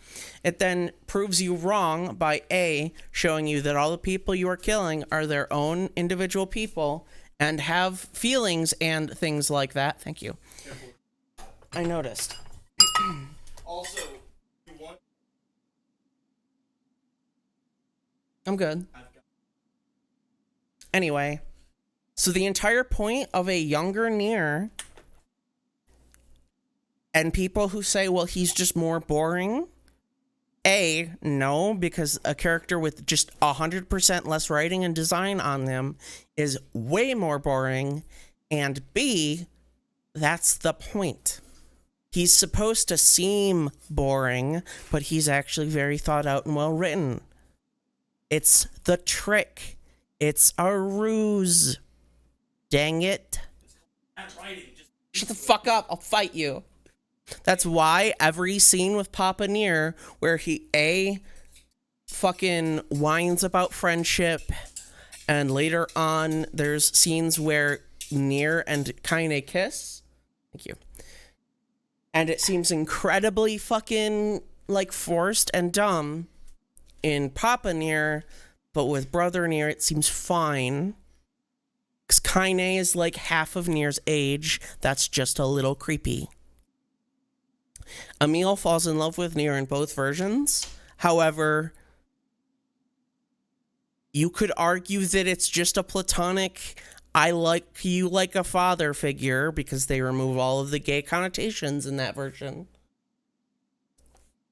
It then proves you wrong by A, showing you that all the people you are killing are their own individual people and have feelings and things like that. Thank you. I noticed. Also, you want... I'm good. Anyway, so the entire point of a younger NieR, and people who say, well, he's just more boring. A, no, because a character with just 100% less writing and design on them is way more boring. And B, that's the point. He's supposed to seem boring, but he's actually very thought out and well written. It's the trick. It's a ruse. Dang it. Shut the fuck up. I'll fight you. That's why every scene with Papa NieR where he A, fucking whines about friendship, and later on there's scenes where NieR and Kaine kiss, Thank you. And it seems incredibly fucking, like, forced and dumb in Papa NieR, but with Brother NieR, it seems fine. Because Kaine is like half of NieR's age. That's just a little creepy. Emil falls in love with NieR in both versions. However, you could argue that it's just a platonic, I like you like a father figure, because they remove all of the gay connotations in that version.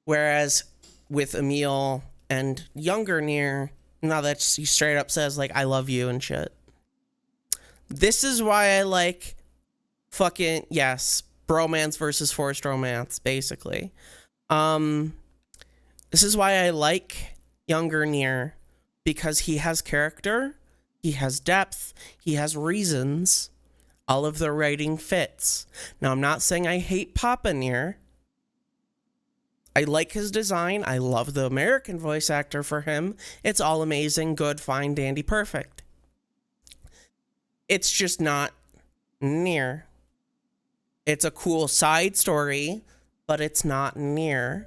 Whereas with Emil and younger NieR, now that he straight up says, like, I love you and shit. This is why I like fucking, yes, bromance versus forced romance, basically. This is why I like younger NieR, because he has character, he has depth, he has reasons. All of the writing fits. Now, I'm not saying I hate Papa NieR. I like his design. I love the American voice actor for him. It's all amazing, good, fine, dandy, perfect. It's just not NieR. It's a cool side story, but it's not NieR.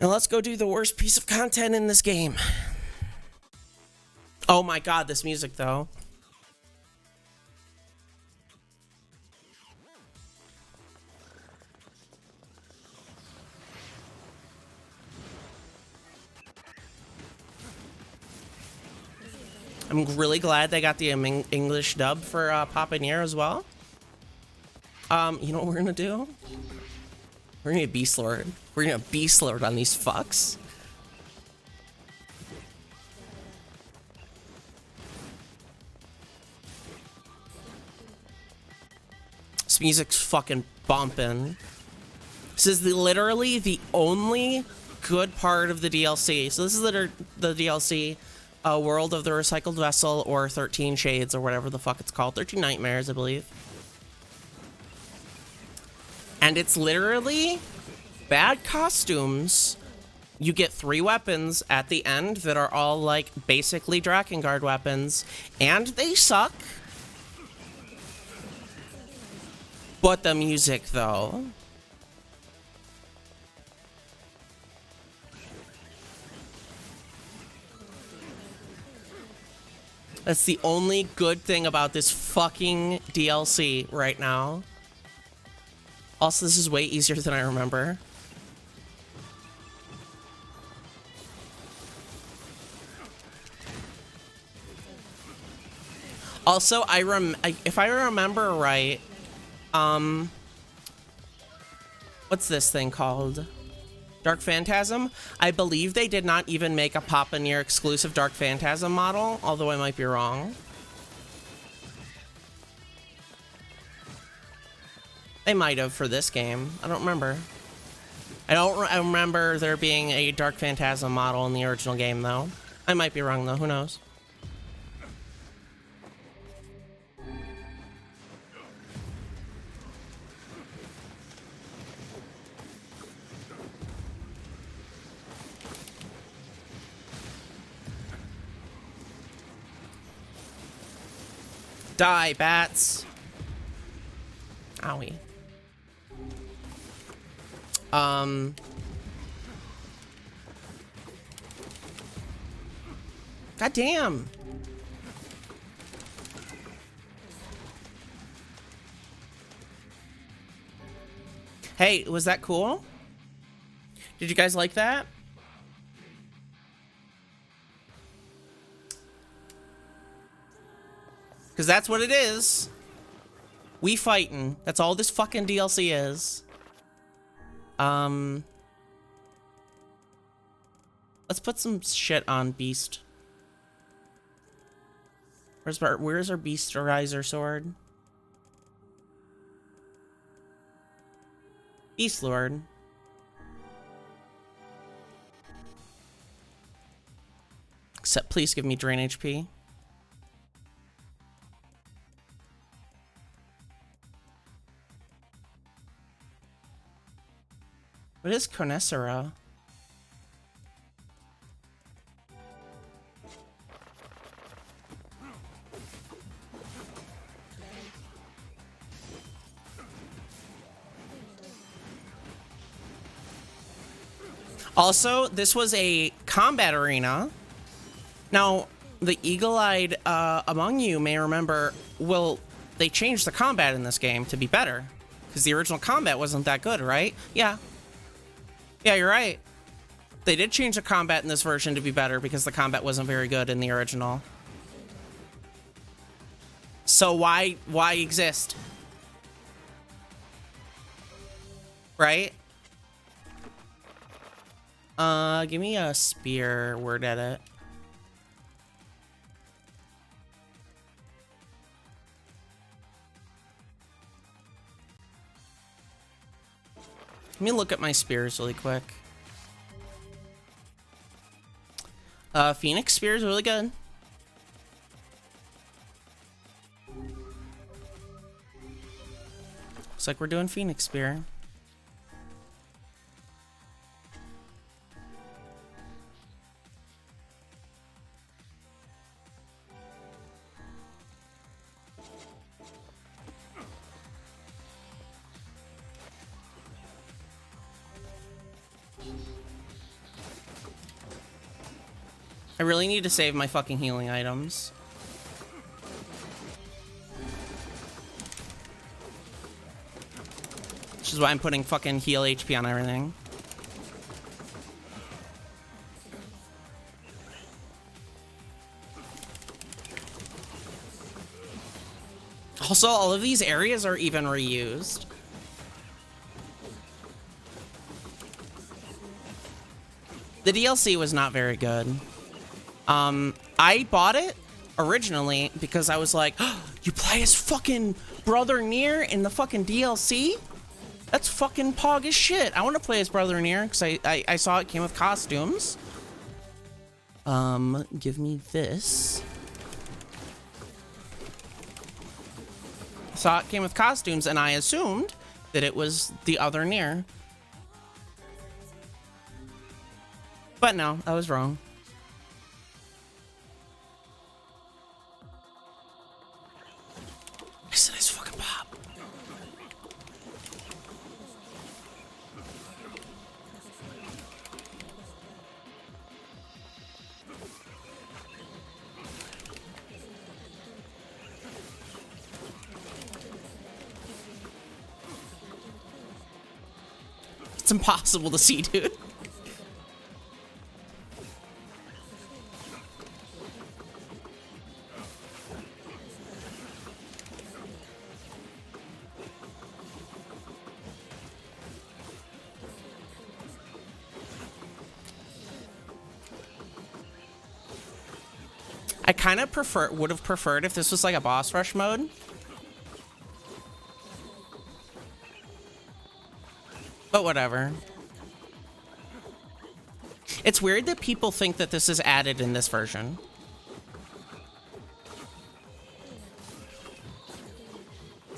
Now let's go do the worst piece of content in this game. Oh my god, this music though. I'm really glad they got the English dub for Papa NieR as well. You know what we're gonna do? We're gonna Beast Lord. We're gonna Beast Lord on these fucks. This music's fucking bumping. This is literally the only good part of the DLC. So this is the DLC, World of the Recycled Vessel, or 13 Shades, or whatever the fuck it's called. 13 Nightmares, I believe. And it's literally bad costumes. You get 3 weapons at the end that are all, like, basically Drakengard weapons. And they suck. But the music, though. That's the only good thing about this fucking DLC right now. Also, this is way easier than I remember. Also, if I remember right, what's this thing called? Dark Phantasm? I believe they did not even make a Papa NieR exclusive Dark Phantasm model, although I might be wrong. They might have for this game. I don't remember. I remember there being a Dark Phantasm model in the original game, though. I might be wrong, though. Who knows? Die, bats. Owie. God damn. Hey, was that cool? Did you guys like that? Because that's what it is. We fighting. That's all this fucking DLC is. Let's put some shit on Beast. Where's our Beasterizer sword? Beast Lord. Except please give me drain HP. What is Conessera? Also, this was a combat arena. Now, the eagle-eyed among you may remember, well, they changed the combat in this game to be better. Because the original combat wasn't that good, right? Yeah. Yeah, you're right. They did change the combat in this version to be better because the combat wasn't very good in the original. So why exist? Right? Give me a spear word edit. Let me look at my spears really quick. Phoenix spear is really good. Looks like we're doing Phoenix spear. I really need to save my fucking healing items. Which is why I'm putting fucking heal HP on everything. Also, all of these areas are even reused. The DLC was not very good. I bought it originally because I was like, oh, you play as fucking Brother NieR in the fucking DLC? That's fucking pog as shit. I want to play as Brother NieR because I saw it came with costumes. Give me this. I saw it came with costumes and I assumed that it was the other NieR. But no, I was wrong. It's a nice fucking pop. It's impossible to see, dude. I kind of would have preferred if this was like a boss rush mode. But whatever. It's weird that people think that this is added in this version.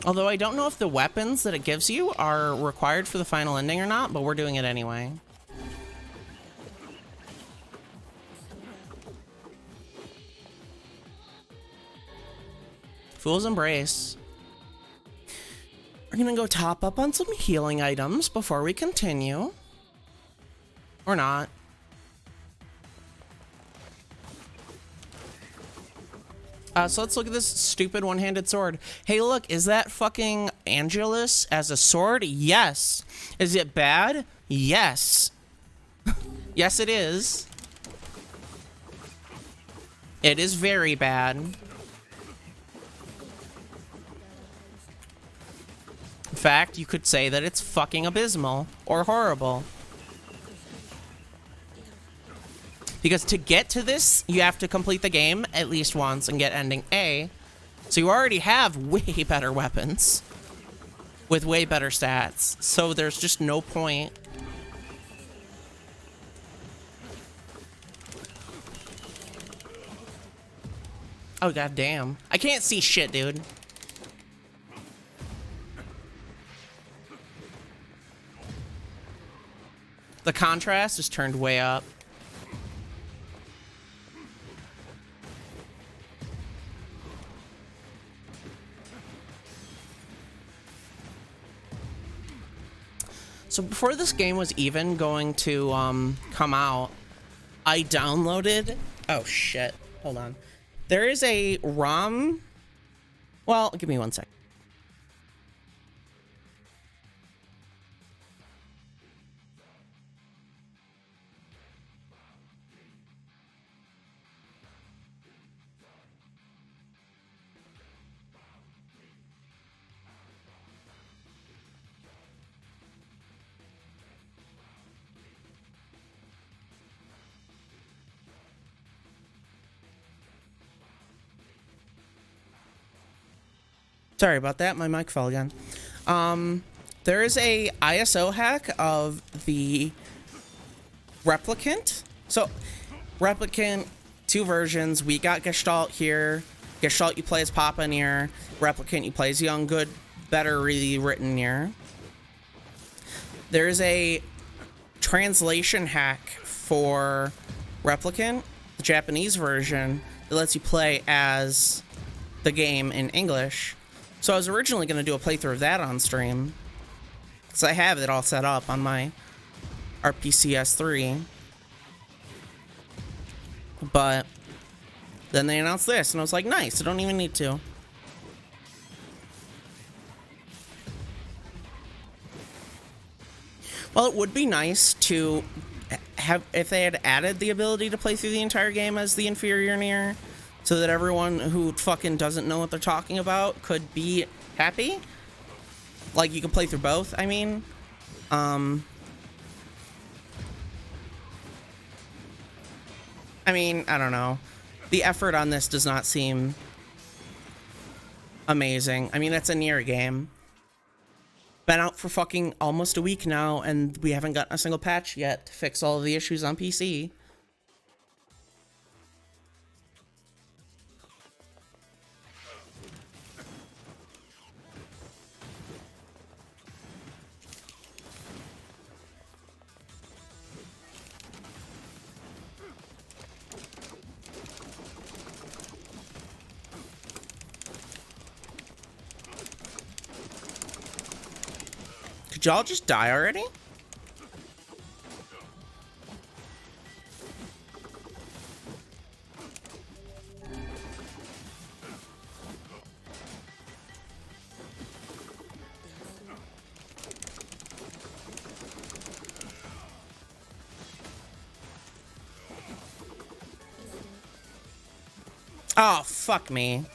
Although I don't know if the weapons that it gives you are required for the final ending or not, but we're doing it anyway. Fool's Embrace. We're gonna go top up on some healing items before we continue. Or not. So let's look at this stupid one-handed sword. Hey, look, is that fucking Angelus as a sword? Yes. Is it bad? Yes. Yes, it is. It is very bad. In fact, you could say that it's fucking abysmal or horrible. Because to get to this, you have to complete the game at least once and get ending A. So you already have way better weapons with way better stats. So there's just no point. Oh, goddamn. I can't see shit, dude. The contrast is turned way up. So before this game was even going to come out, I downloaded. Oh shit! Hold on. There is a ROM. Well, give me 1 sec. Sorry about that. My mic fell again. There is a ISO hack of the Replicant. So, Replicant, 2 versions. We got Gestalt here. Gestalt, you play as Papa NieR. Replicant, you play as young, good, better, really written NieR. There's a translation hack for Replicant, the Japanese version, that lets you play as the game in English. So I was originally going to do a playthrough of that on stream, because I have it all set up on my RPCS3. But then they announced this, and I was like, nice, I don't even need to. Well, it would be nice to have, if they had added the ability to play through the entire game as the inferior NieR, so that everyone who fucking doesn't know what they're talking about could be happy. Like, you can play through both, I mean. I mean, I don't know. The effort on this does not seem amazing. I mean, it's a NieR game. Been out for fucking almost a week now, and we haven't gotten a single patch yet to fix all of the issues on PC. Could y'all just die already? Oh, fuck me.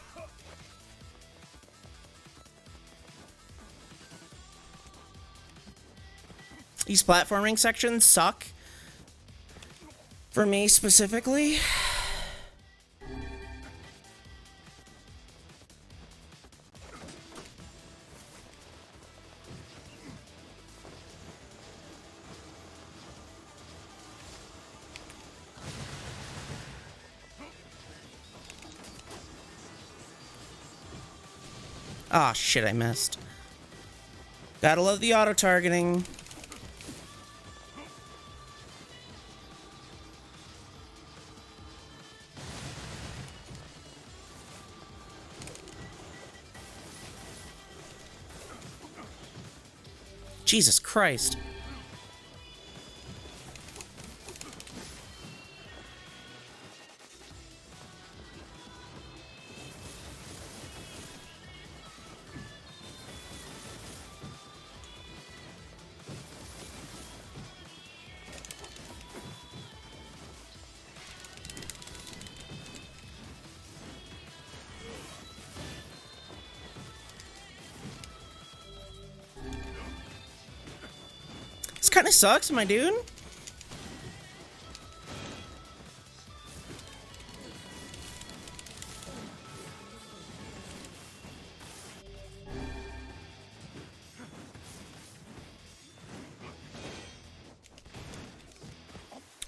These platforming sections suck. For me specifically. Ah, shit, I missed. Gotta love the auto-targeting. Jesus Christ. This kind of sucks, my dude.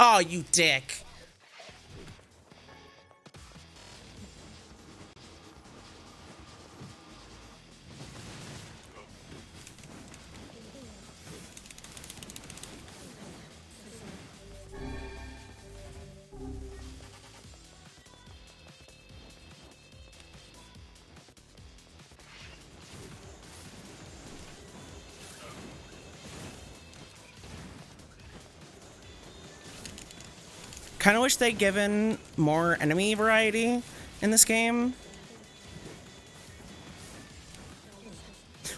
Oh, you dick. Kind of wish they'd given more enemy variety in this game.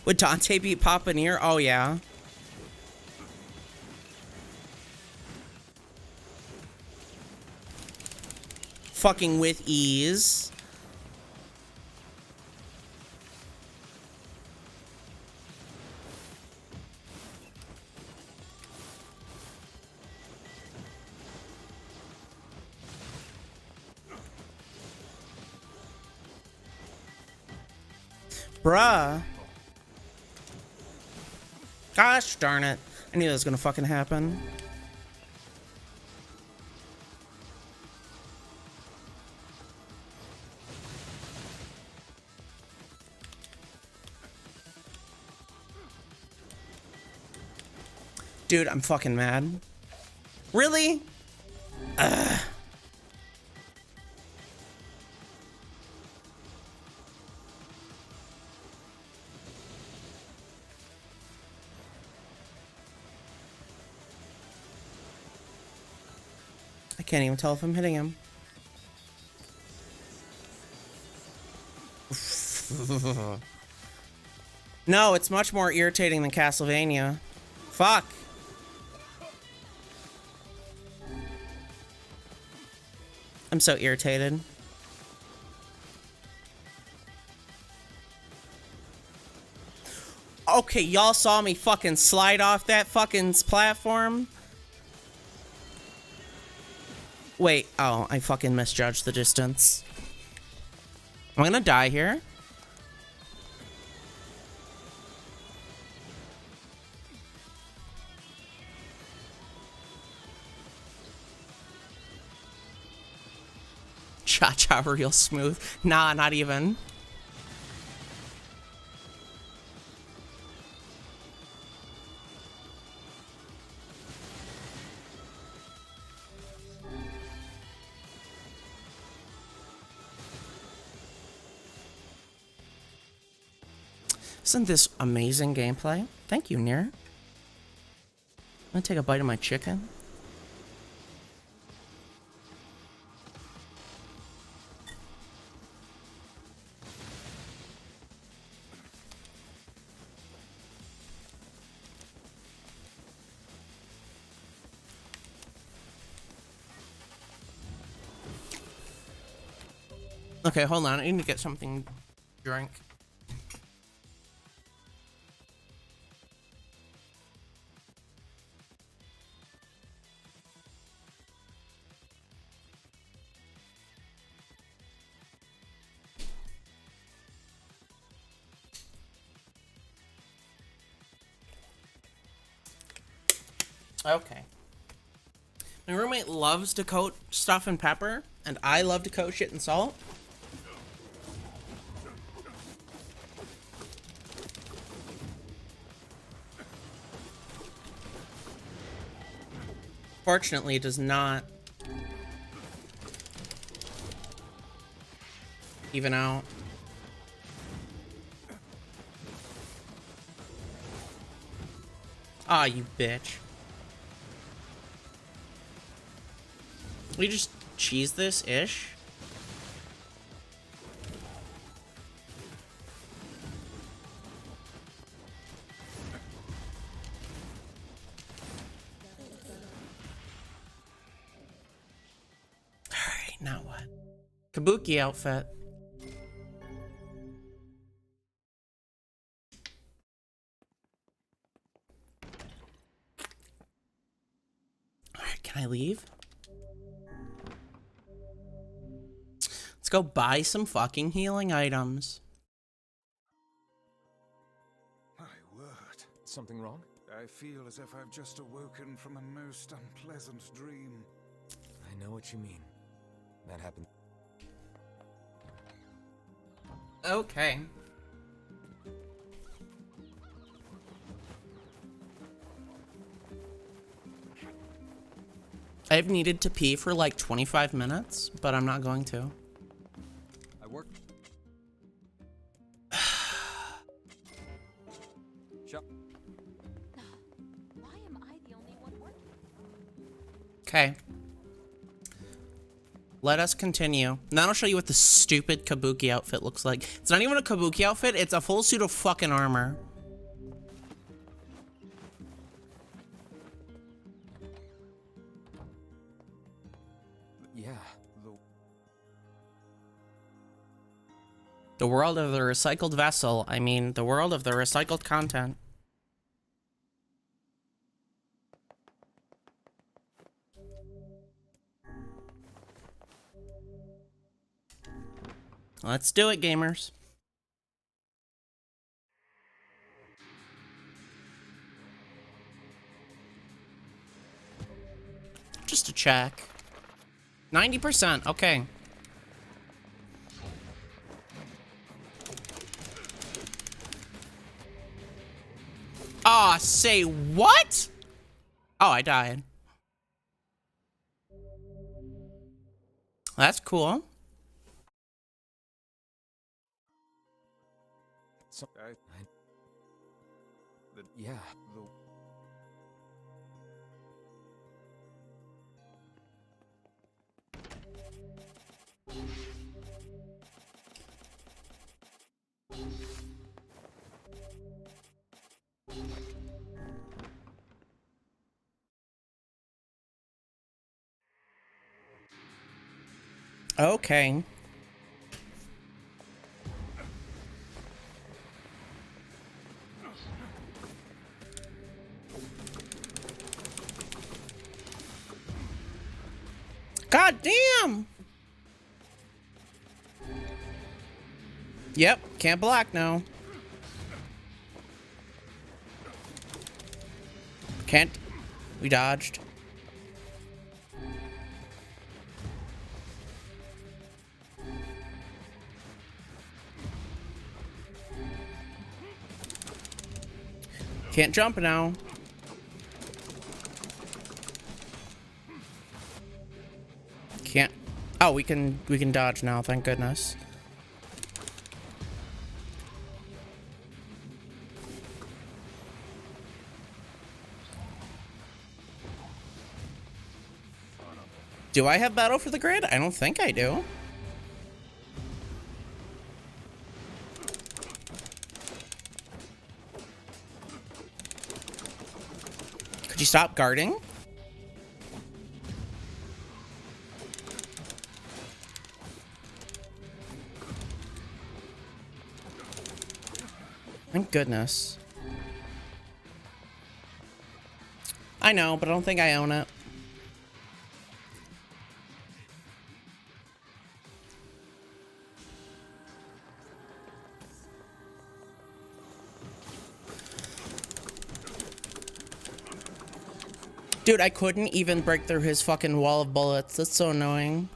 Would Dante beat Papa NieR? Oh, yeah. Fucking with ease. Bruh. Gosh darn it. I knew that was gonna fucking happen. Dude, I'm fucking mad. Really? Ugh. I can't even tell if I'm hitting him. No, it's much more irritating than Castlevania. Fuck. I'm so irritated. Okay, y'all saw me fucking slide off that fucking platform? Wait, oh, I fucking misjudged the distance. I'm gonna die here. Cha-cha real smooth. Nah, not even. Isn't this amazing gameplay? Thank you, NieR. I'm gonna take a bite of my chicken. Okay, hold on. I need to get something to drink. Okay. My roommate loves to coat stuff in pepper, and I love to coat shit in salt. Fortunately, it does not even out. Ah, you bitch. We just cheese this-ish? Alright, now what? Kabuki outfit. Alright, can I leave? Let's go buy some fucking healing items. My word. Something wrong? I feel as if I've just awoken from a most unpleasant dream. I know what you mean. That happened. Okay. I've needed to pee for like 25 minutes, but I'm not going to. I work. Why am I the only one working? Okay. let us continue. Now I'll show you what the stupid Kabuki outfit looks like. It's not even a Kabuki outfit, it's a full suit of fucking armor. Yeah, The world of the recycled vessel. I mean, the world of the recycled content. Let's do it, gamers. Just to check. 90%, okay. Aw, say what? Oh, I died. That's cool. So, yeah, Okay. God damn! Yep, can't block now. Can't. We dodged. Can't jump now. Can't. Oh, we can dodge now, thank goodness. Do I have battle for the grid? I don't think I do. Could you stop guarding? Thank goodness. I know, but I don't think I own it. Dude, I couldn't even break through his fucking wall of bullets. That's so annoying.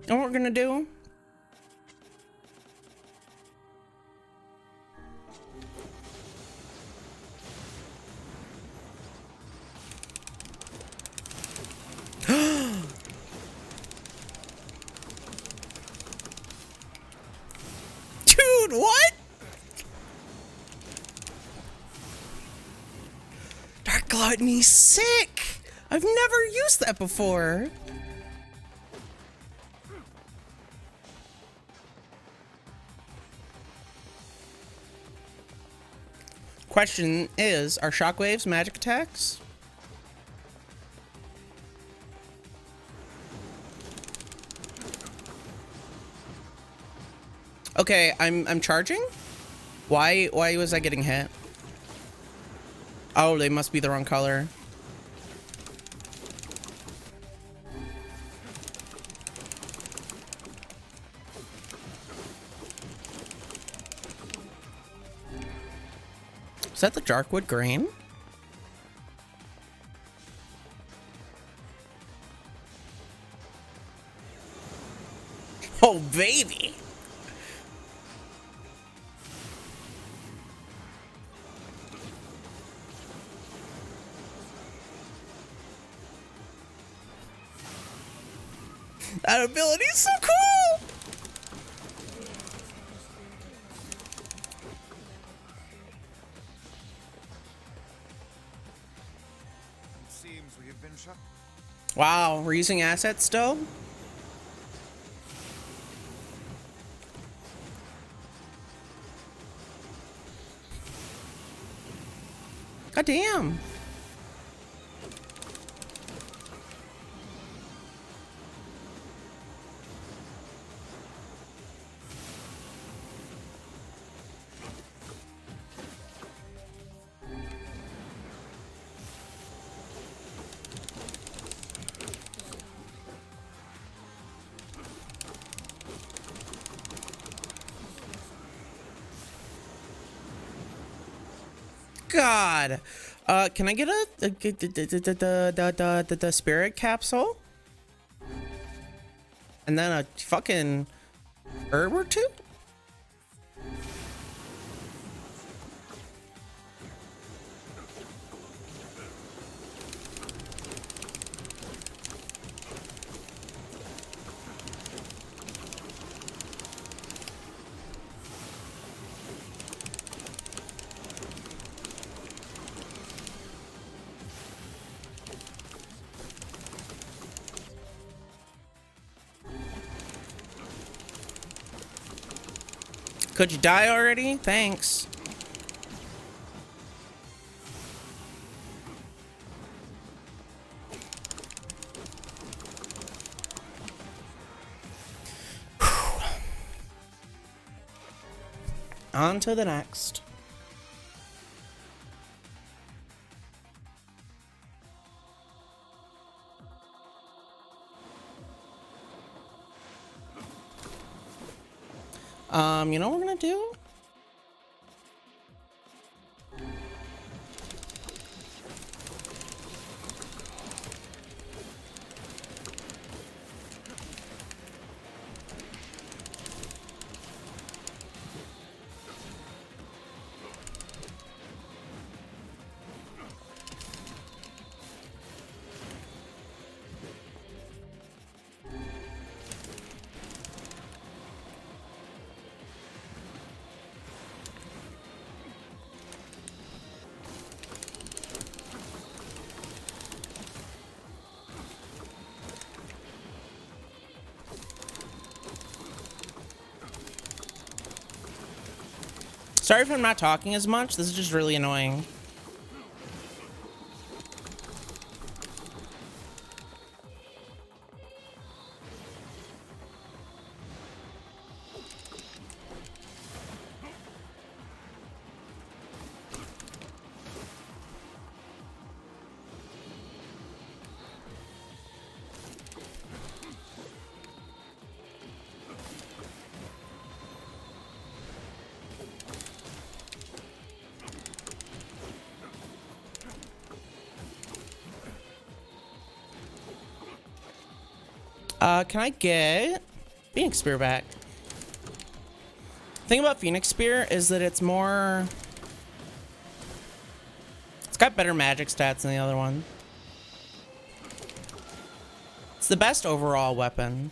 You know what we're gonna do? Dude, what? Dark Gluttony, sick! I've never used that before. Question is, are shockwaves magic attacks? Okay, I'm charging? Why was I getting hit? Oh, they must be the wrong color. Is that the Darkwood Grain? Oh, baby! That ability is so cool! seems we have been shut. Wow, we're using assets still? God damn. God. Can I get the spirit capsule? And then a fucking herb or two? Could you die already? Thanks. On to the next. You know what we're gonna do? Sorry if I'm not talking as much. This is just really annoying. Can I get Phoenix Spear back? The thing about Phoenix Spear is that it's more... It's got better magic stats than the other one. It's the best overall weapon.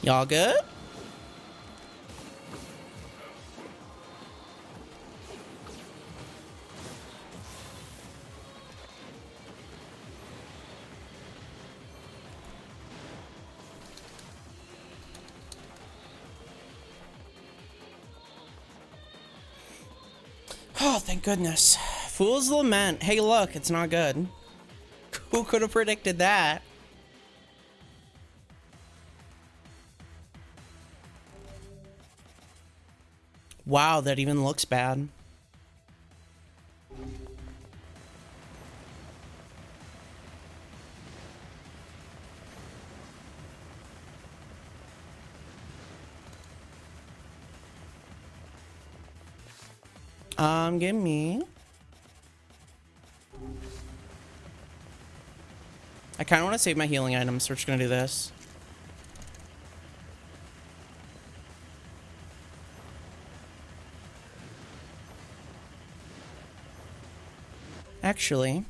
Y'all good? Oh, thank goodness. Fool's Lament. Hey, look, it's not good. Who could have predicted that? Wow, that even looks bad. Give me. I kind of want to save my healing items, so we're just gonna do this. Actually,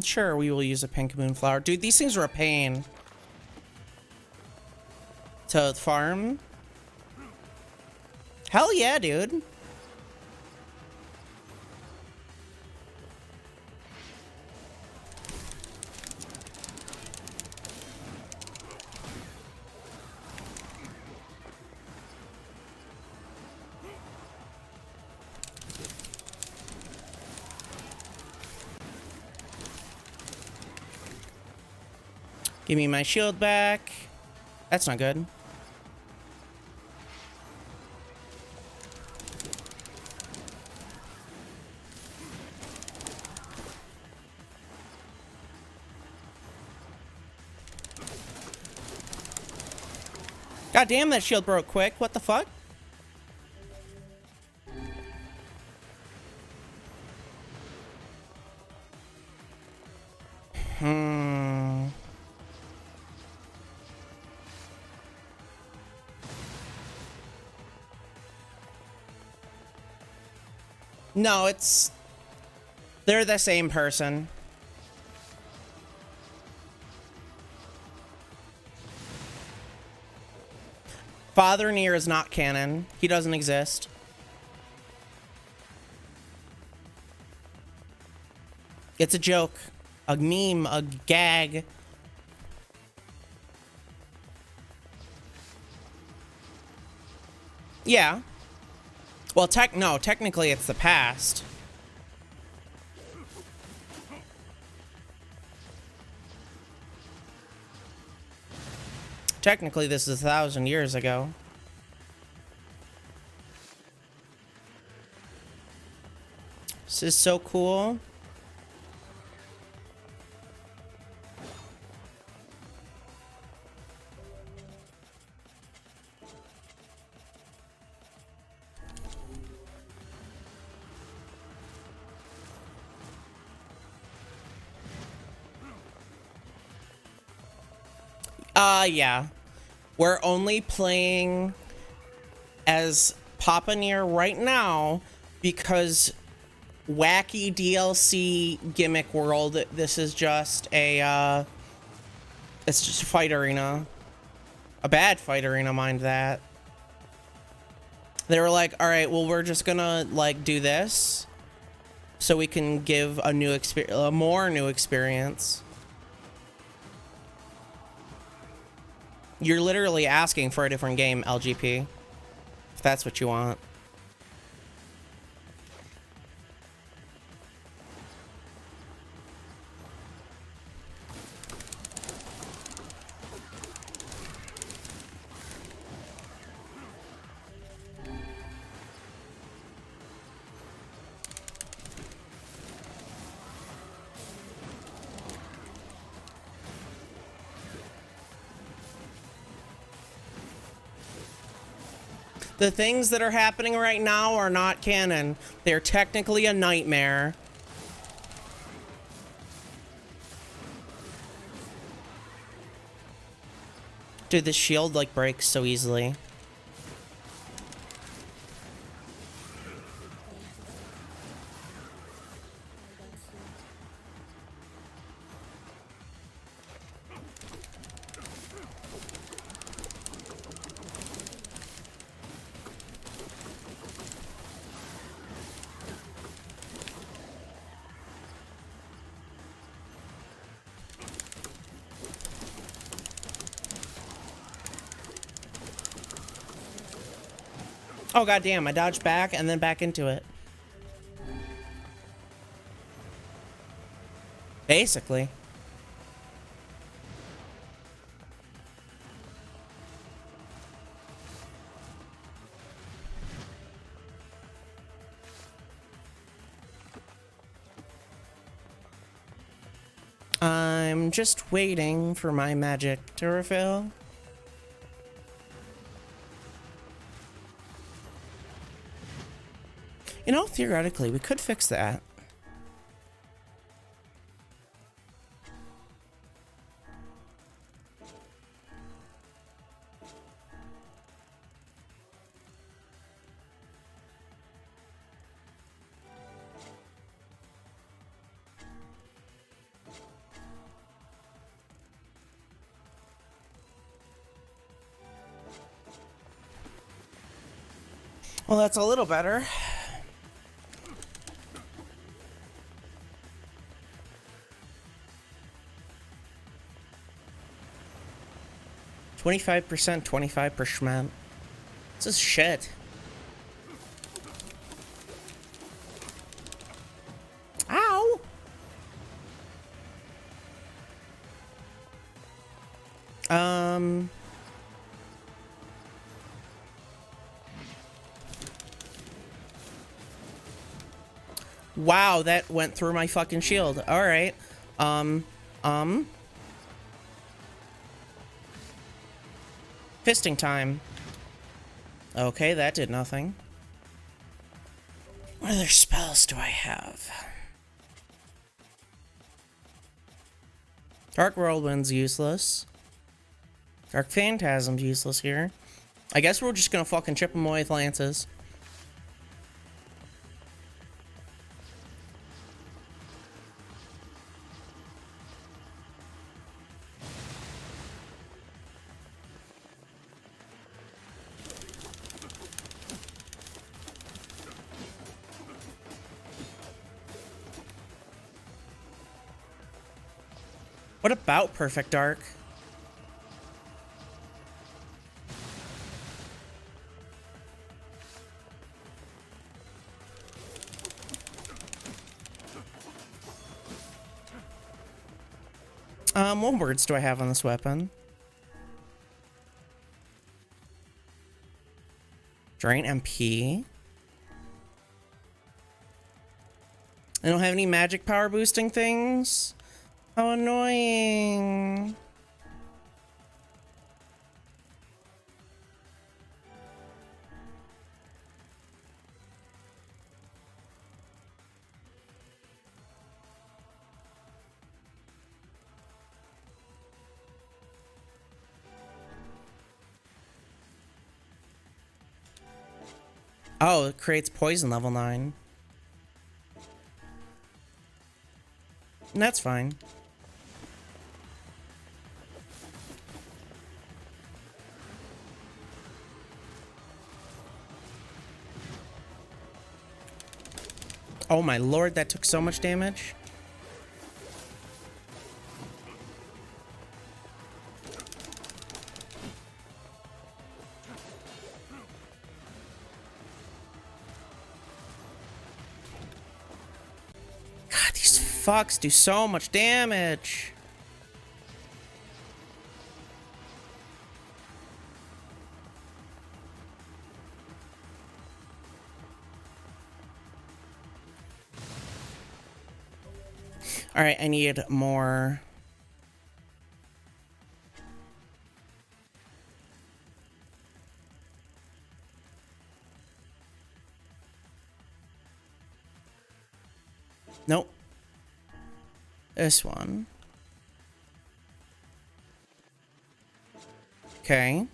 sure, we will use a pink moonflower. Dude, these things are a pain to farm. Hell yeah, dude. Give me my shield back. That's not good. God damn, that shield broke quick. What the fuck? No, they're the same person. Father NieR is not canon. He doesn't exist. It's a joke, a meme, a gag. Yeah. Well, technically it's the past. Technically this is 1,000 years ago. This is so cool. Yeah. We're only playing as Papa NieR right now because wacky DLC gimmick world. This is just a, it's just a fight arena. A bad fight arena, mind that. They were like, all right, well, we're just gonna, like, do this so we can give a new experience, a more new experience. You're literally asking for a different game, LGP, if that's what you want. The things that are happening right now are not canon. They're technically a nightmare. Dude, this shield, like, breaks so easily. Oh, goddamn, I dodged back and then back into it. Basically. I'm just waiting for my magic to refill. Theoretically, we could fix that. Well, that's a little better. %, 25%. This is shit. Ow! Wow, that went through my fucking shield. All right. Fisting time. Okay, that did nothing. What other spells do I have? Dark Whirlwind's useless. Dark Phantasm's useless here. I guess we're just gonna fucking chip them away with lances. What about Perfect Dark? What words do I have on this weapon? Drain MP. I don't have any magic power boosting things. How annoying. Oh, it creates poison level 9. And that's fine. Oh my lord, that took so much damage. God, these fucks do so much damage. All right, I need more. Nope. This one. Okay.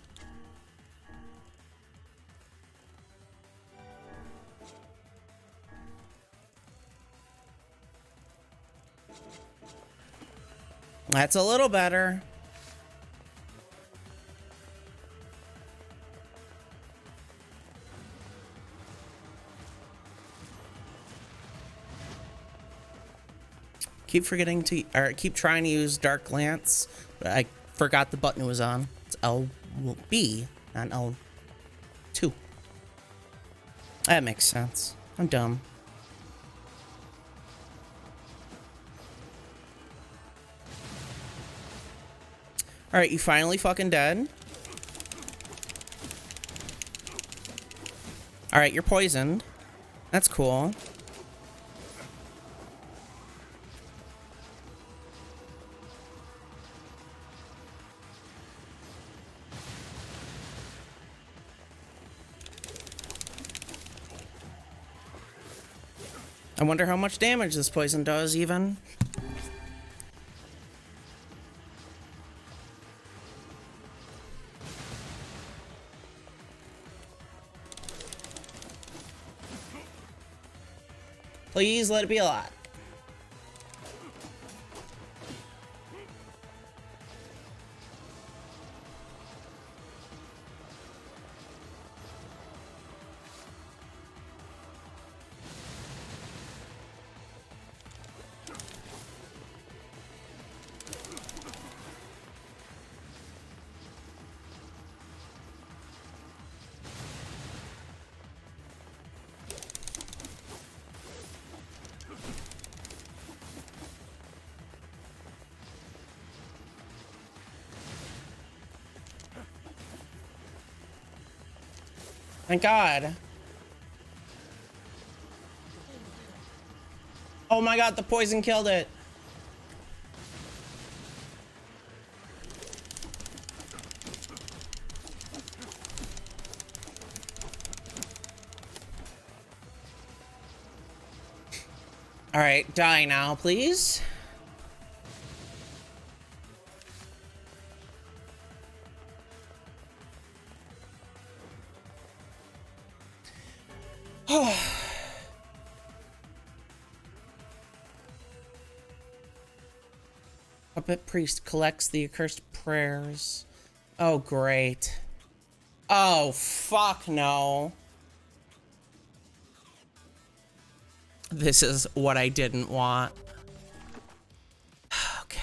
That's a little better. Keep forgetting to, or keep trying to use Dark Lance, but I forgot the button was on. It's LB, not L2. That makes sense. I'm dumb. Alright, you finally fucking dead. Alright, you're poisoned. That's cool. I wonder how much damage this poison does, even. Please let it be a lot. Thank God. Oh my God, the poison killed it. All right, die now, please. Puppet priest collects the accursed prayers. Oh, great. Oh, fuck no. This is what I didn't want. Okay.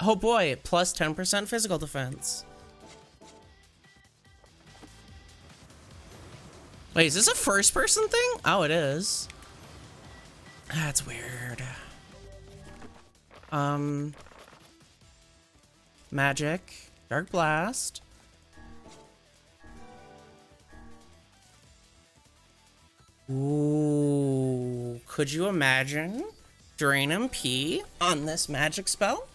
Oh boy, plus 10% physical defense. Wait, is this a first person thing? Oh, it is. That's weird. Magic, Dark Blast. Ooh, could you imagine Drain MP on this magic spell?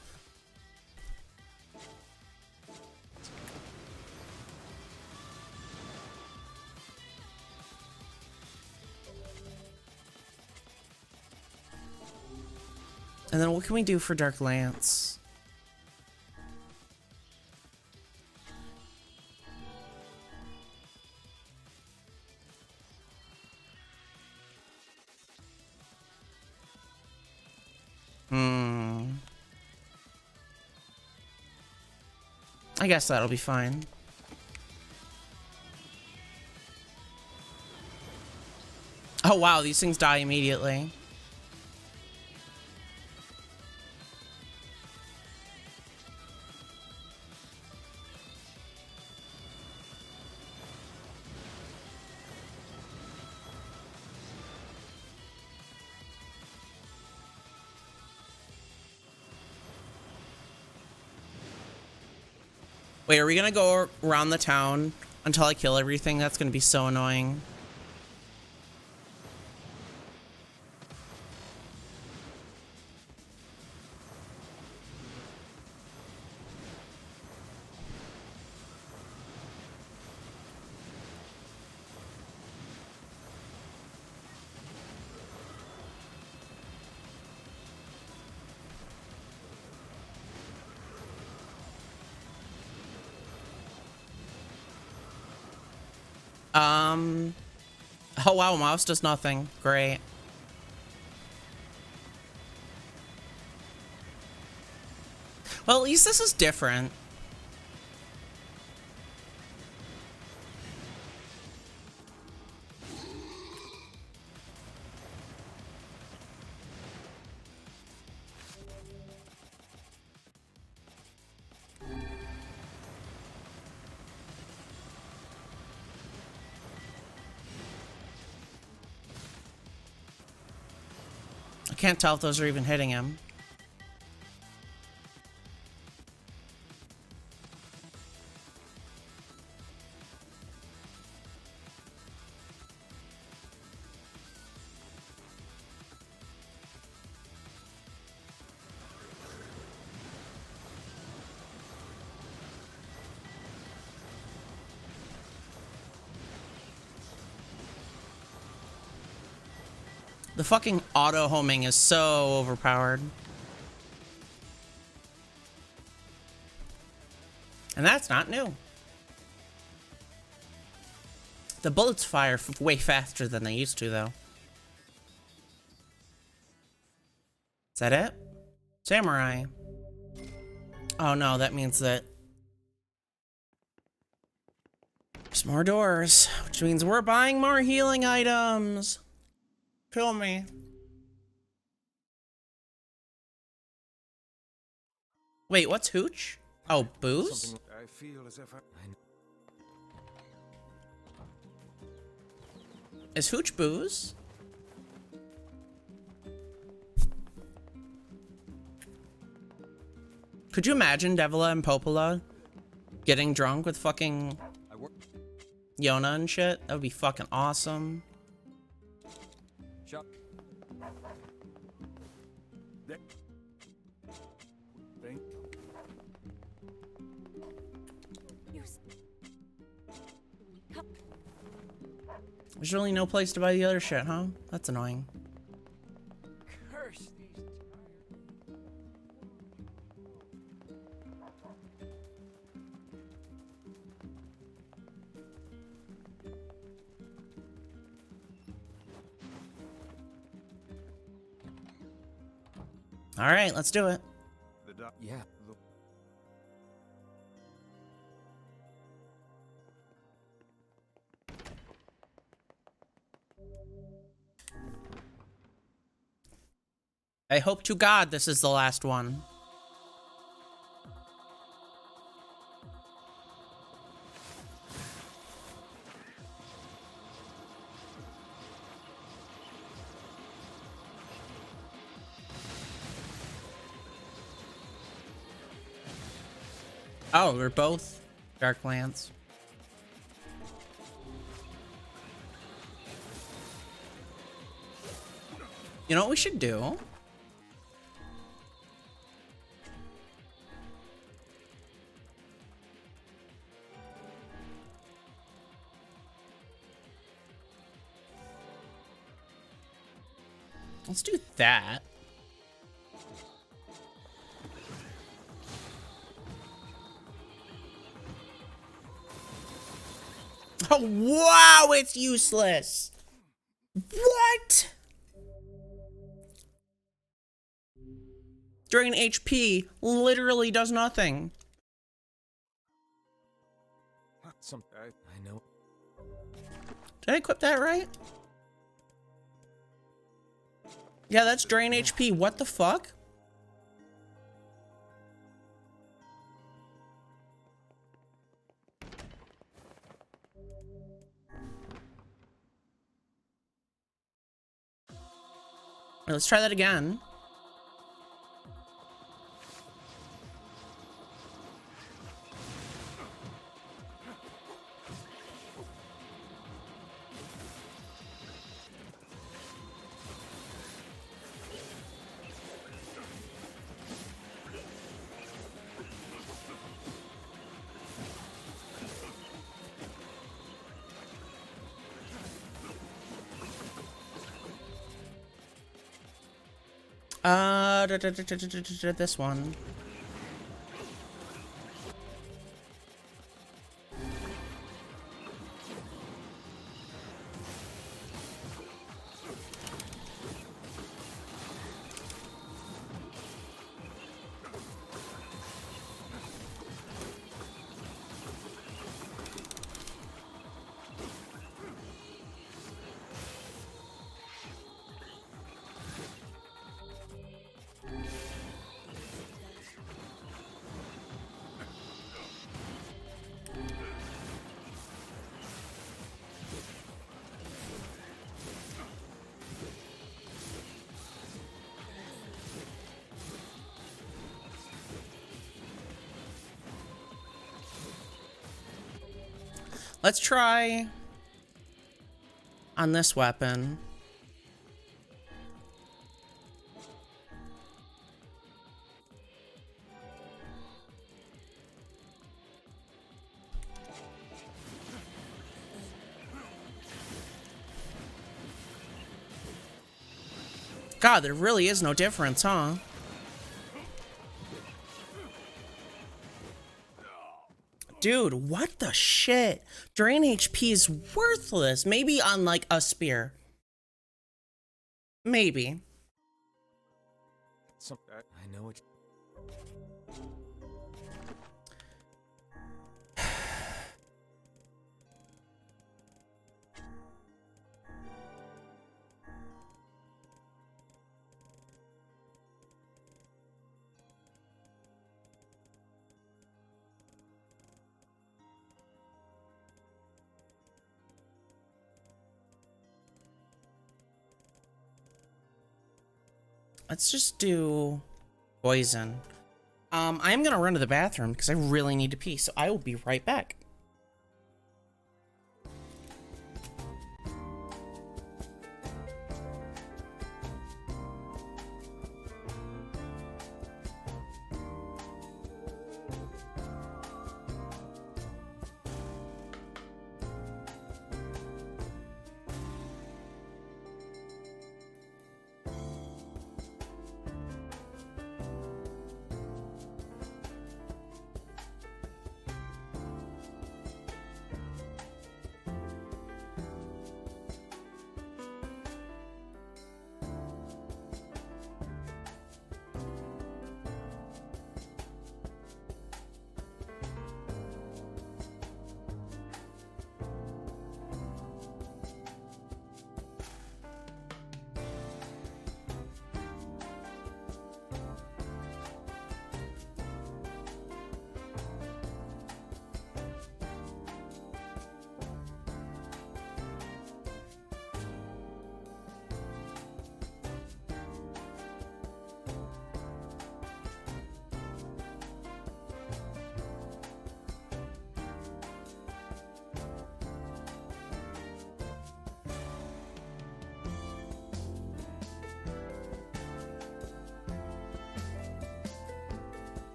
And then what can we do for Dark Lance? I guess that'll be fine. Oh wow, these things die immediately. Wait, are we gonna go around the town until I kill everything? That's gonna be so annoying. Oh wow, mouse does nothing. Great. Well, at least this is different. Can't tell if those are even hitting him. The fucking auto homing is so overpowered. And that's not new. The bullets fire way faster than they used to, though. Is that it? Samurai. Oh no, that means that there's more doors, which means we're buying more healing items. Kill me. Wait, what's hooch? Oh, booze? I feel as if Is hooch booze? Could you imagine Devila and Popola getting drunk with fucking Yona and shit? That would be fucking awesome. Shop. There's really no place to buy the other shit, huh? That's annoying. Curse these. All right, let's do it. Yeah. I hope to God this is the last one. Oh, we're both Darklands. You know what we should do? Let's do that. Oh, wow, it's useless. What? Drain HP literally does nothing. I know. Did I equip that right? Yeah, that's drain HP. What the fuck? Let's try that again. This one. Let's try on this weapon. God, there really is no difference, huh? Dude, what the shit? Drain HP is worthless. Maybe on like a spear. Maybe. I know what. Let's just do poison. I'm gonna run to the bathroom because I really need to pee, so I will be right back.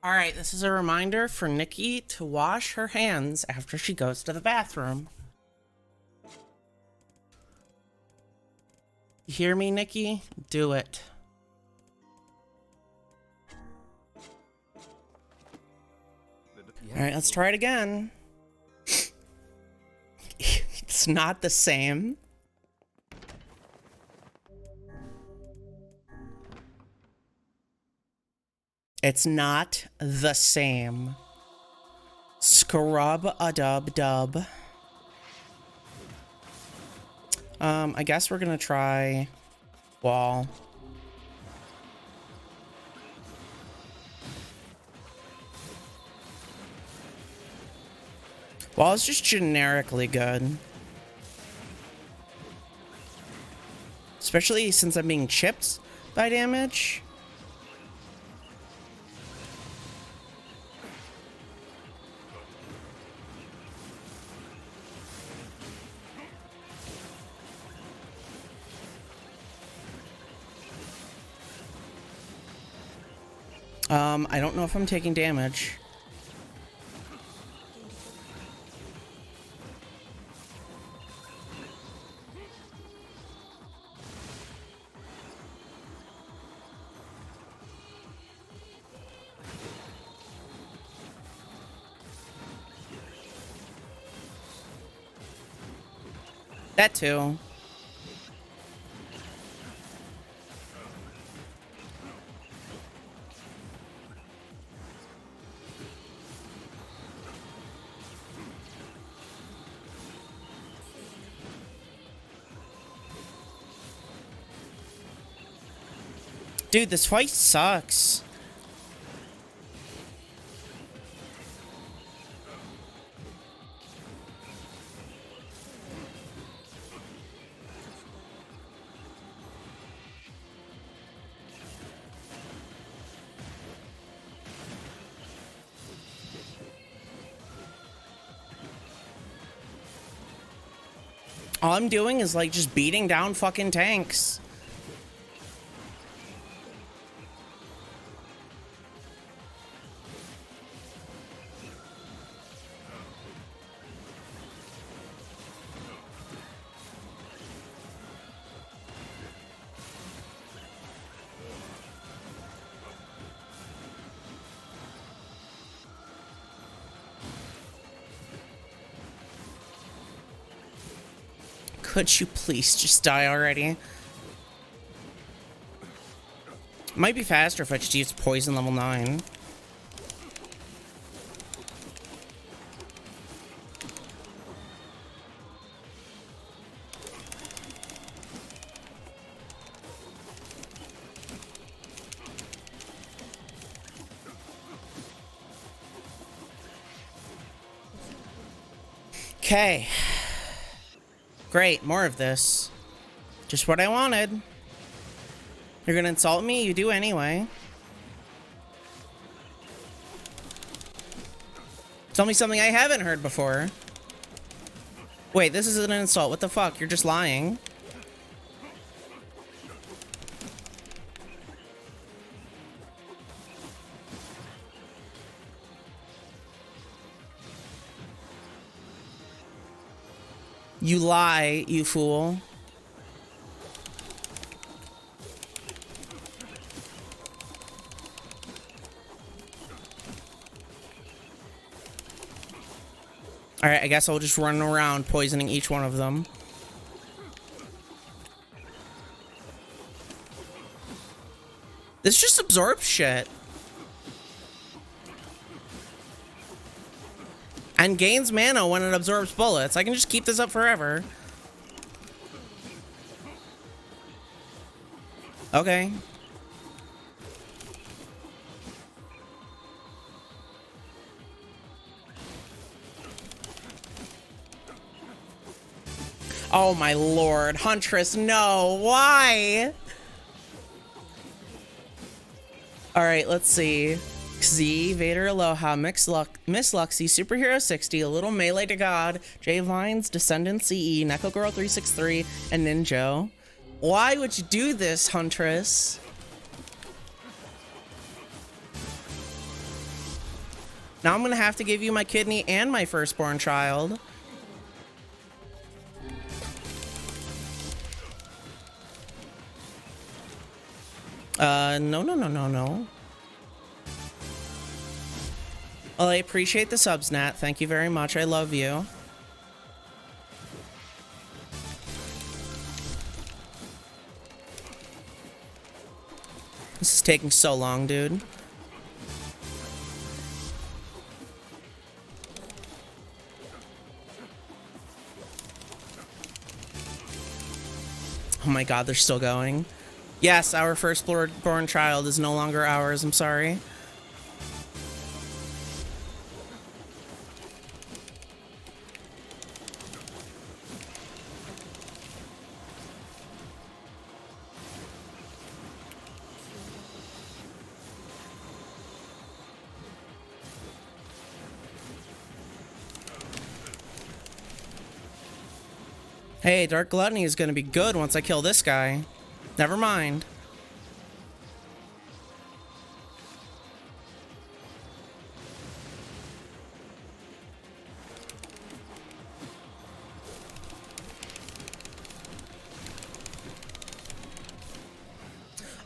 All right, this is a reminder for Nikki to wash her hands after she goes to the bathroom. You hear me, Nikki? Do it. All right, let's try it again. It's not the same. It's not the same. Scrub-a-dub-dub. I guess we're gonna try wall. Wall is just generically good. Especially since I'm being chipped by damage. I don't know if I'm taking damage. That too. Dude, this fight sucks. All I'm doing is like just beating down fucking tanks. Could you please just die already? Might be faster if I just use poison level 9. Okay. Great, more of this. Just what I wanted. You're gonna insult me? You do anyway. Tell me something I haven't heard before. Wait, this isn't an insult. What the fuck? You're just lying. You lie, you fool. Alright, I guess I'll just run around poisoning each one of them. This just absorbs shit. And gains mana when it absorbs bullets. I can just keep this up forever. Okay. Oh my lord, Huntress, no, why? Alright, let's see. Z, Vader Aloha, Miss Luxie, Superhero 60, A Little Melee to God, J Vines, Descendant CE, Neko Girl 363, and Ninjo. Why would you do this, Huntress? Now I'm gonna have to give you my kidney and my firstborn child. No. Well, I appreciate the subs, Nat. Thank you very much. I love you. This is taking so long, dude. Oh my god, they're still going. Yes, our firstborn child is no longer ours. I'm sorry. Hey, Dark Gluttony is gonna be good once I kill this guy. Never mind.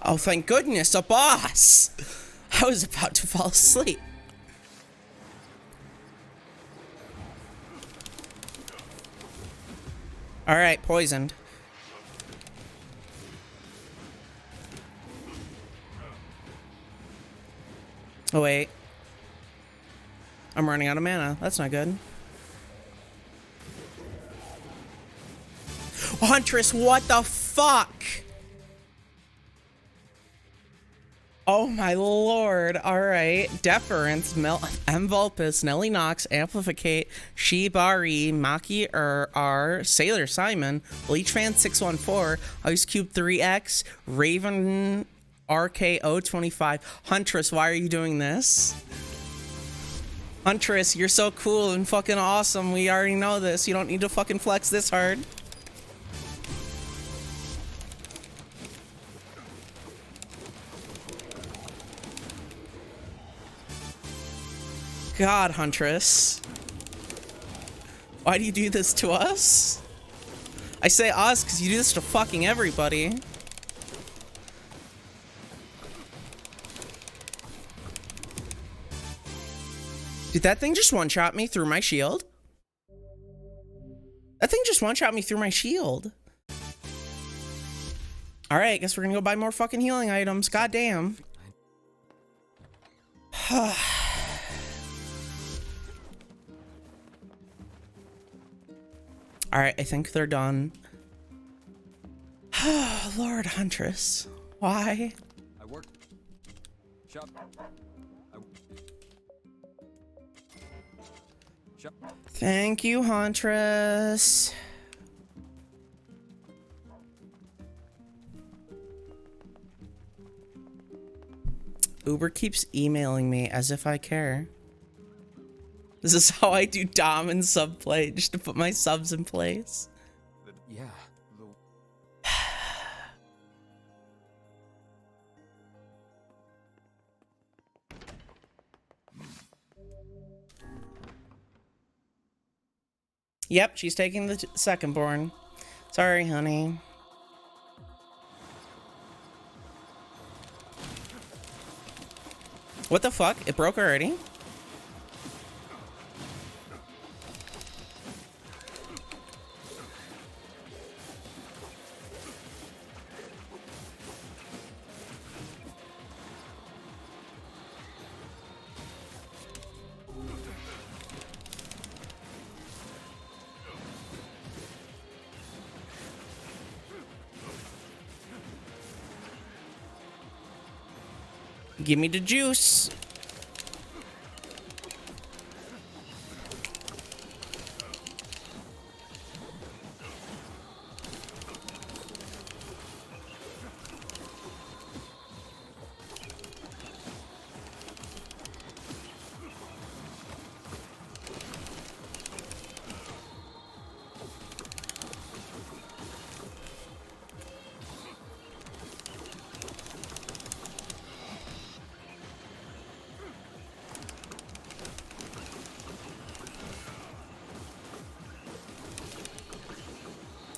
Oh, thank goodness, a boss! I was about to fall asleep. Alright, poisoned. Oh, wait. I'm running out of mana. That's not good. Huntress, what the fuck? Oh my lord. Alright. Deference, Vulpus, Nelly Knox, Amplificate, Shibari, Maki R, Sailor Simon, Bleach Fan 614, Ice Cube 3X, Raven RKO 25. Huntress, why are you doing this? Huntress, you're so cool and fucking awesome. We already know this. You don't need to fucking flex this hard. God, Huntress. Why do you do this to us? I say us because you do this to fucking everybody. Did that thing just one-shot me through my shield? That thing just one-shot me through my shield. Alright, I guess we're gonna go buy more fucking healing items. God damn. Alright, I think they're done. Lord Huntress. Why? I work. Shop. Shop. Thank you, Huntress. Uber keeps emailing me as if I care. This is how I do dom and sub play, just to put my subs in place. Yeah. Yep, she's taking the second born. Sorry, honey. What the fuck? It broke already? Give me the juice.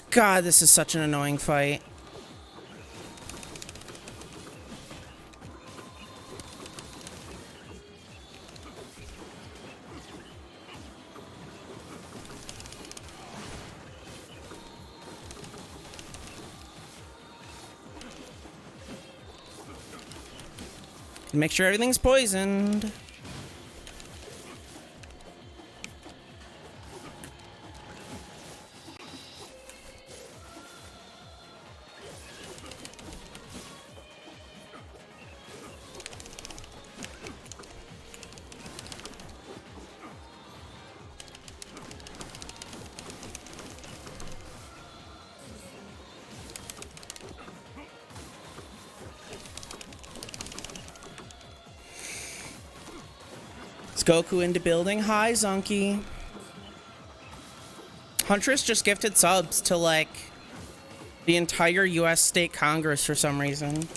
God, this is such an annoying fight. Make sure everything's poisoned. Is Goku into building? Hi, Zunky. Huntress just gifted subs to, like, the entire US State Congress for some reason.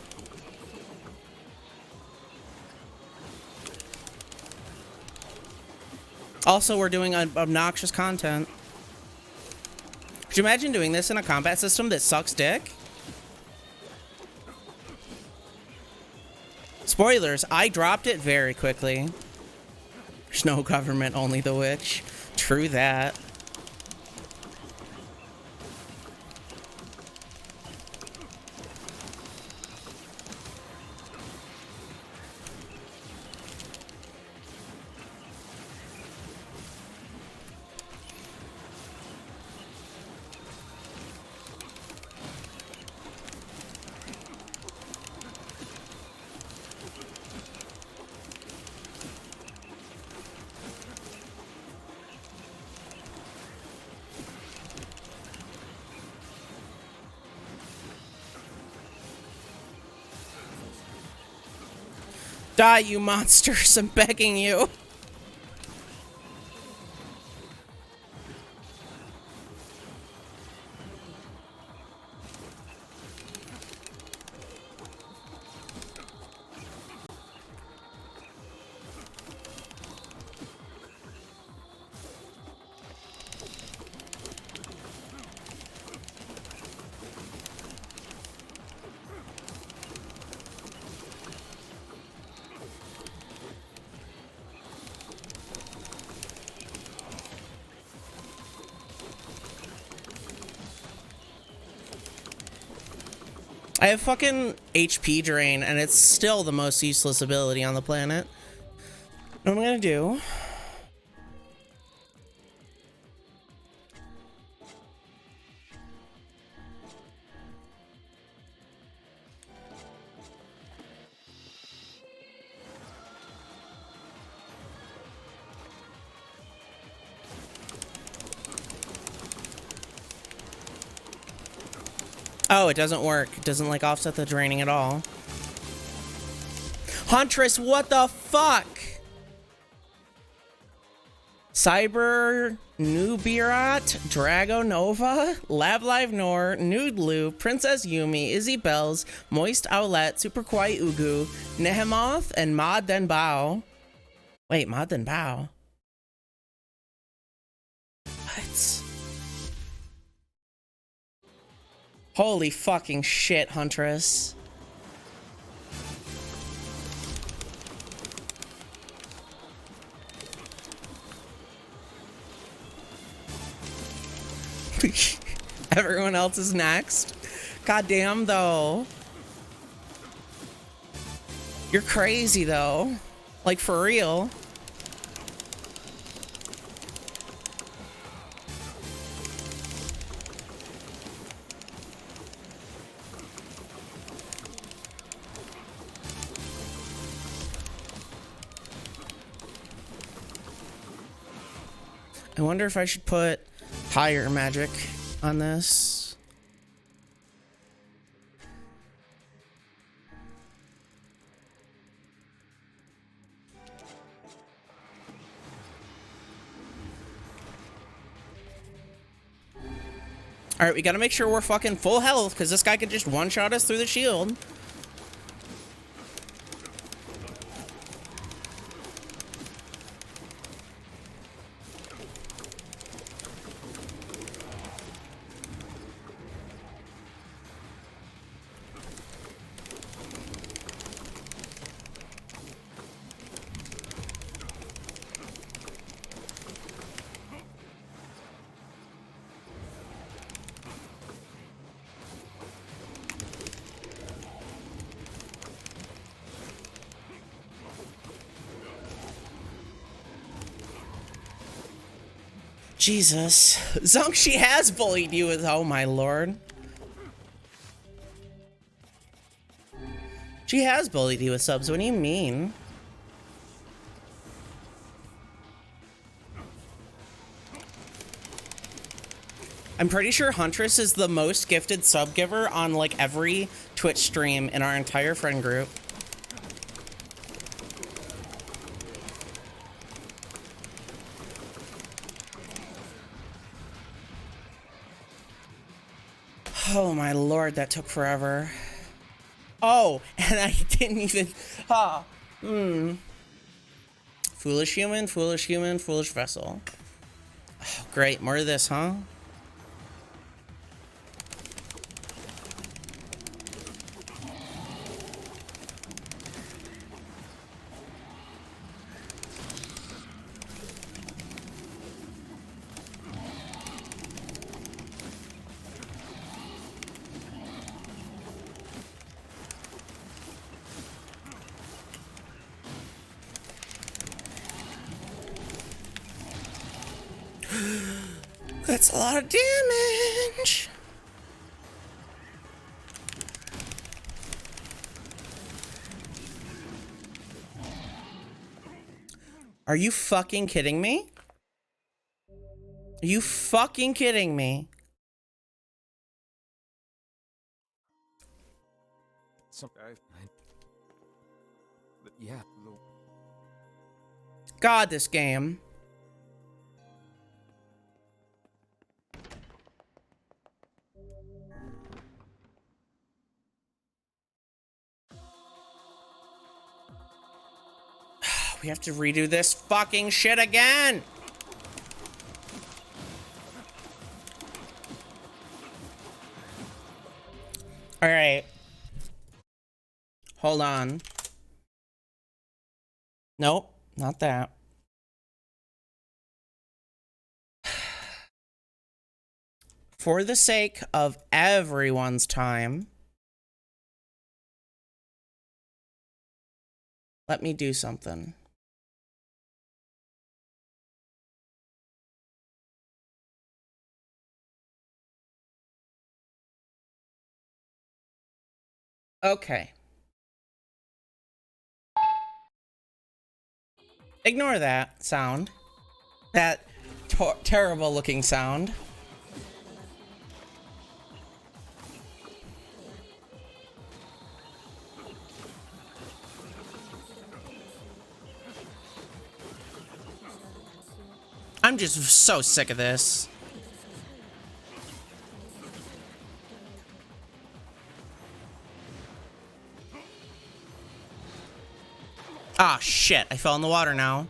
Also, we're doing obnoxious content. Could you imagine doing this in a combat system that sucks dick? Spoilers, I dropped it very quickly. There's no government, only the witch. True that. Die, you monsters, I'm begging you. I have fucking HP drain, and it's still the most useless ability on the planet. What I'm gonna do... Oh, it doesn't work. It doesn't, like, offset the draining at all. Huntress, what the fuck? Cyber Nubirat, Drago Nova, Lab Live Nor, Nude Lou, Princess Yumi, Izzy Bells, Moist Owlet, Super Kawaii Ugu, Nehemoth, and Mod Den Bao. Wait, Mod Den Bao? What? Holy fucking shit, Huntress. Everyone else is next. Goddamn, though. You're crazy, though. Like, for real. I wonder if I should put higher magic on this. All right, we gotta make sure we're fucking full health, because this guy could just one-shot us through the shield. Jesus. Zunk, she has bullied you with, oh my lord. She has bullied you with subs, what do you mean? I'm pretty sure Huntress is the most gifted sub giver on like every Twitch stream in our entire friend group. Oh my lord, that took forever. Oh, and I didn't even... Foolish human, foolish human, foolish vessel. Oh, great, more of this, huh? That's a lot of damage. Are you fucking kidding me? Are you fucking kidding me? Yeah. God, this game. We have to redo this fucking shit again. All right. Hold on. Nope, not that. For the sake of everyone's time, Let me do something. Okay. Ignore that sound. That terrible looking sound. I'm just so sick of this. Ah, shit. I fell in the water now.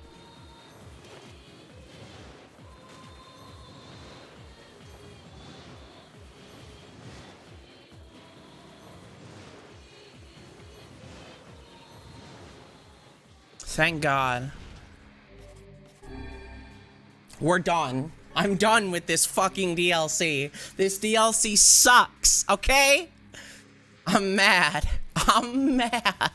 Thank God. We're done. I'm done with this fucking DLC. This DLC sucks, okay? I'm mad. I'm mad.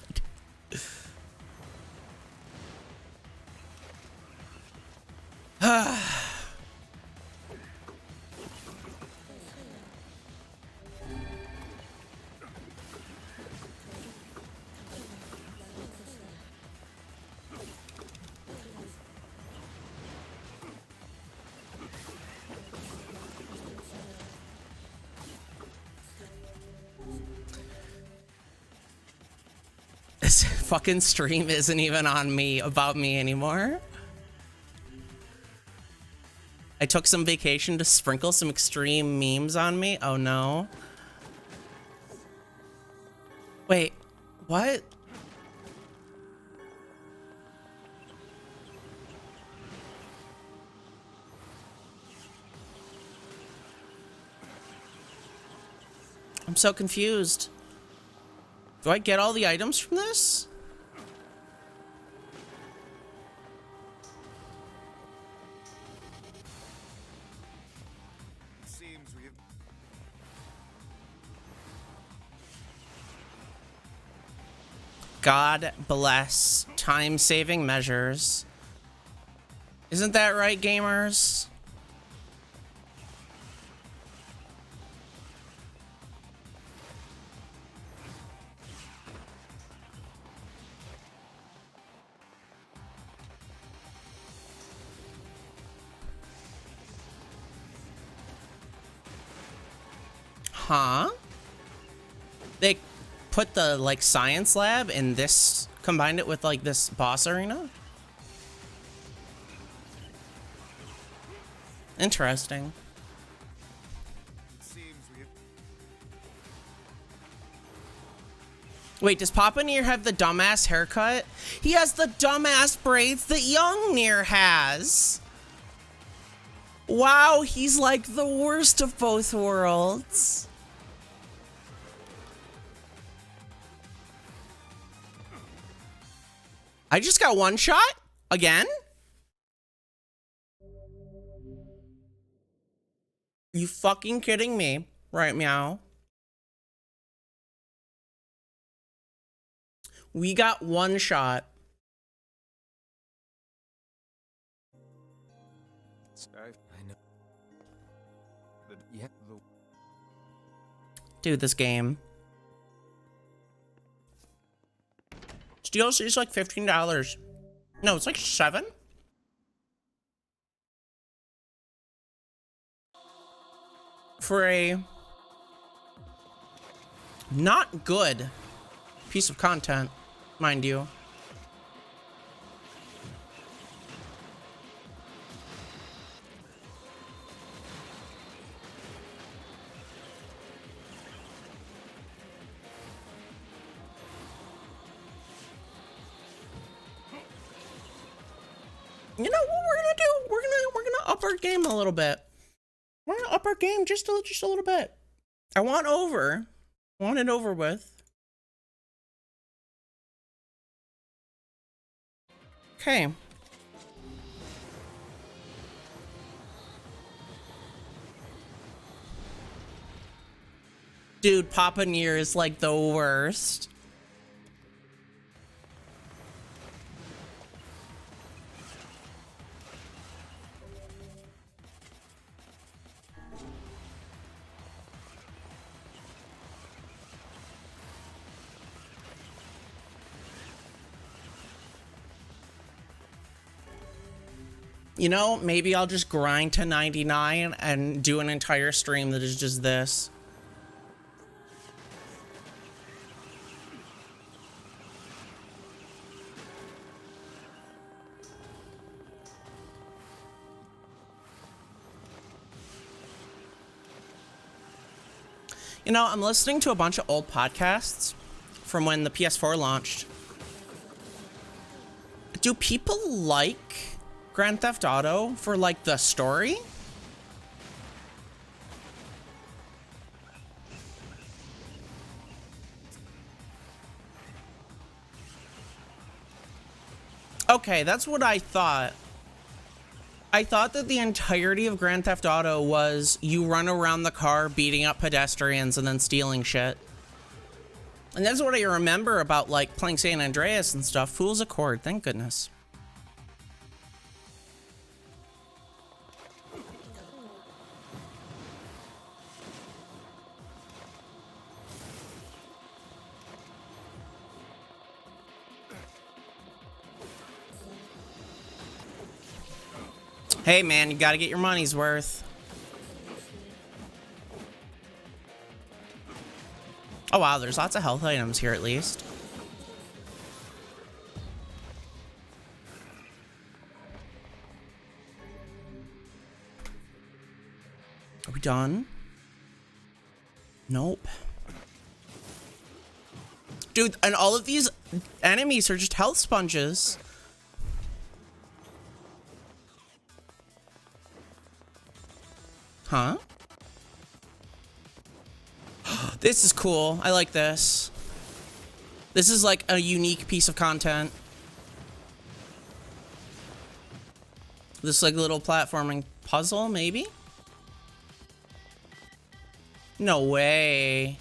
This fucking stream isn't even on me, about me anymore. I took some vacation to sprinkle some extreme memes on me. Oh no. Wait, what? I'm so confused. Do I get all the items from this? Seems we've God bless time-saving measures. Isn't that right, gamers? Huh? They put the, like, science lab in this, combined it with, like, this boss arena? Interesting. Wait, does Papa NieR have the dumbass haircut? He has the dumbass braids that young NieR has. Wow, he's like the worst of both worlds. I just got one shot? Again? You fucking kidding me? Right, meow. We got one shot. I know. Dude, this game. This DLC is like $15. No, it's like $7. For a not good piece of content, mind you. You know what we're gonna do? We're gonna up our game a little bit. We're gonna up our game just a little bit. I want over. I want it over with. Okay. Dude, Papa NieR is like the worst. You know, maybe I'll just grind to 99 and do an entire stream that is just this. You know, I'm listening to a bunch of old podcasts from when the PS4 launched. Do people like Grand Theft Auto for, like, the story? Okay, that's what I thought. I thought that the entirety of Grand Theft Auto was you run around the car beating up pedestrians and then stealing shit. And that's what I remember about, like, playing San Andreas and stuff. Fool's Accord, thank goodness. Hey man, you gotta get your money's worth. Oh wow, there's lots of health items here at least. Are we done? Nope. Dude, and all of these enemies are just health sponges. Huh? This is cool. I like this. This is like a unique piece of content. This like little platforming puzzle, maybe? No way.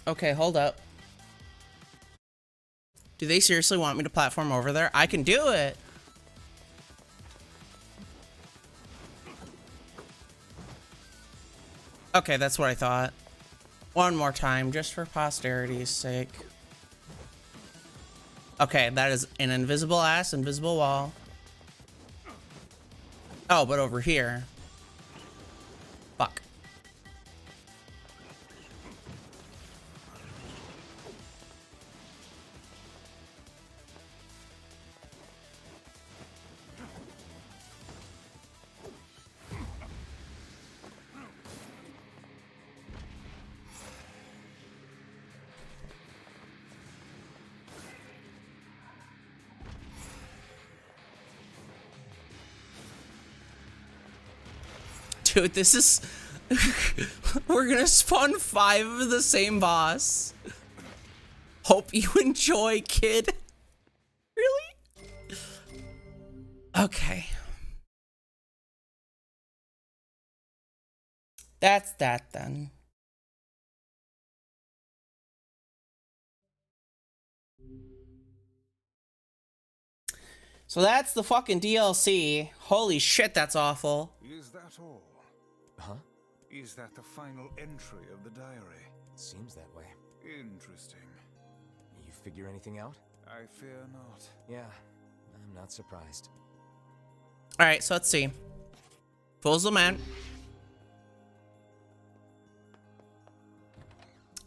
Okay, hold up. Do they seriously want me to platform over there? I can do it. Okay, that's what I thought. One more time, just for posterity's sake. Okay, that is an invisible ass, invisible wall. Oh, but over here. Fuck. Dude, this is... We're gonna spawn 5 of the same boss. Hope you enjoy, kid. Really? Okay. That's that then. So that's the fucking DLC. Holy shit, that's awful. Is that all? Huh? Is that the final entry of the diary? Seems that way. Interesting. You figure anything out? I fear not. Yeah, I'm not surprised. Alright, so let's see. Fool's Lament.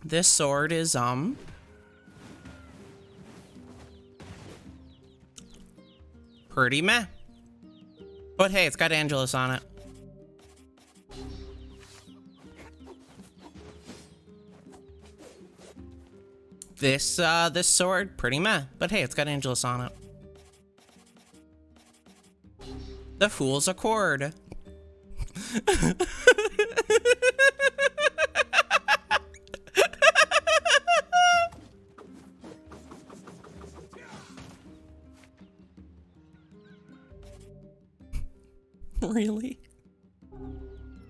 This sword is, pretty meh. But hey, it's got Angelus on it. This sword, pretty meh. But hey, it's got Angelus on it. The Fool's Accord. Really?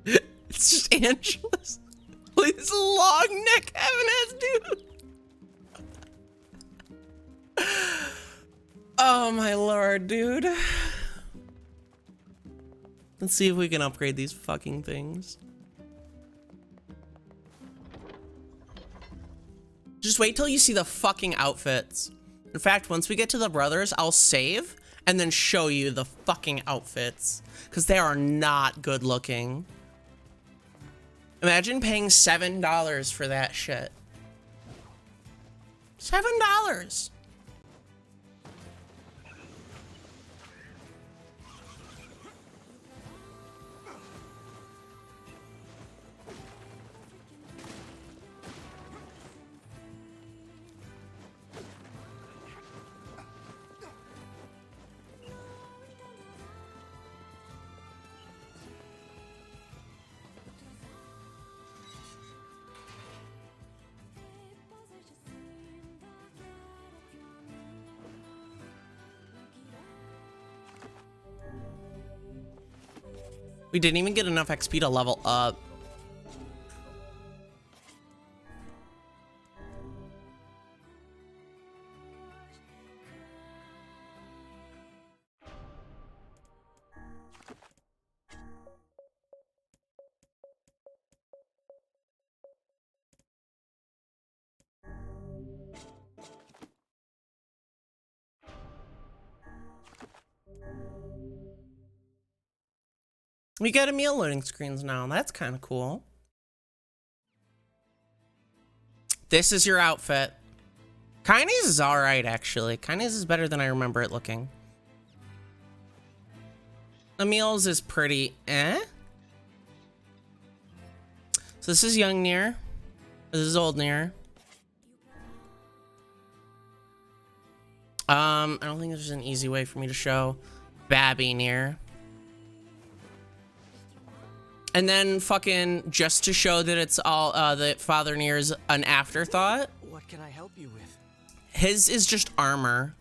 It's just Angelus. Look at this long neck Evan has, dude. Oh my lord, dude. Let's see if we can upgrade these fucking things. Just wait till you see the fucking outfits. In fact, once we get to the brothers, I'll save and then show you the fucking outfits, because they are not good looking. Imagine paying $7 for that shit. $7. We didn't even get enough XP to level up. We get a meal loading screens now. That's kind of cool. This is your outfit. Kaine's is all right, actually. Kaine's is better than I remember it looking. Emil's is pretty eh. So this is young NieR. This is old NieR. I don't think there's an easy way for me to show Babby NieR. And then fucking just to show that it's all that Father NieR is an afterthought. What can I help you with? His is just armor.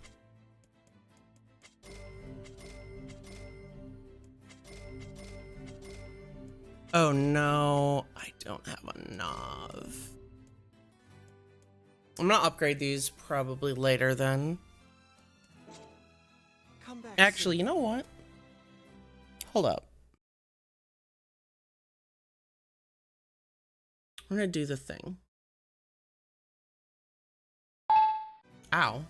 Oh no, I don't have enough. I'm gonna upgrade these probably later then. Come back Actually, you know what? Hold up. I'm gonna do the thing. Ow.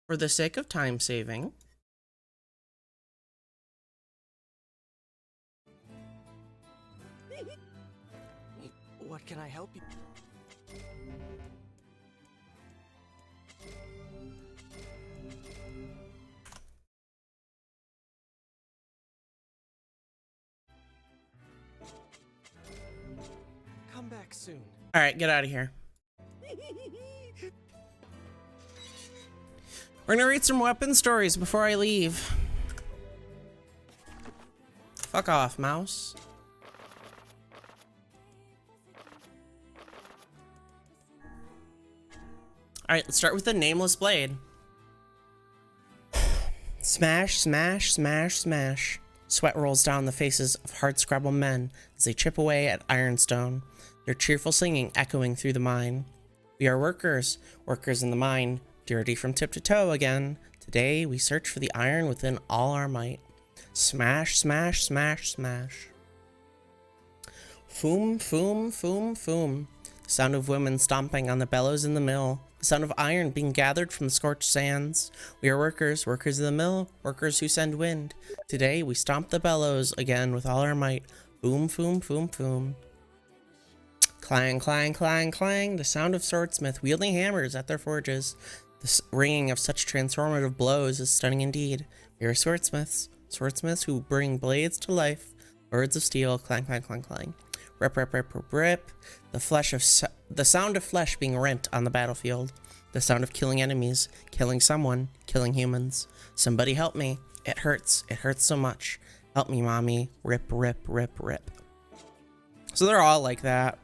For the sake of time saving. What can I help you? Come back soon. All right, get out of here. We're gonna read some weapon stories before I leave. Fuck off, mouse. All right, let's start with the nameless blade. Smash, smash, smash, smash. Sweat rolls down the faces of hardscrabble men as they chip away at ironstone, their cheerful singing echoing through the mine. We are workers, workers in the mine, dirty from tip to toe again. Today we search for the iron within all our might. Smash, smash, smash, smash. Foom, foom, foom, foom. The sound of women stomping on the bellows in the mill. The sound of iron being gathered from the scorched sands. We are workers, workers of the mill, workers who send wind. Today we stomp the bellows again with all our might. Boom, foom, foom, foom. Clang, clang, clang, clang. The sound of swordsmith wielding hammers at their forges. The ringing of such transformative blows is stunning indeed. We are swordsmiths, swordsmiths who bring blades to life. Birds of steel, clang, clang, clang, clang. Rip, rip, rip, rip, rip. The sound of flesh being rent on the battlefield. The sound of killing enemies, killing someone, killing humans. Somebody help me. It hurts. It hurts so much. Help me, mommy. Rip, rip, rip, rip. So they're all like that.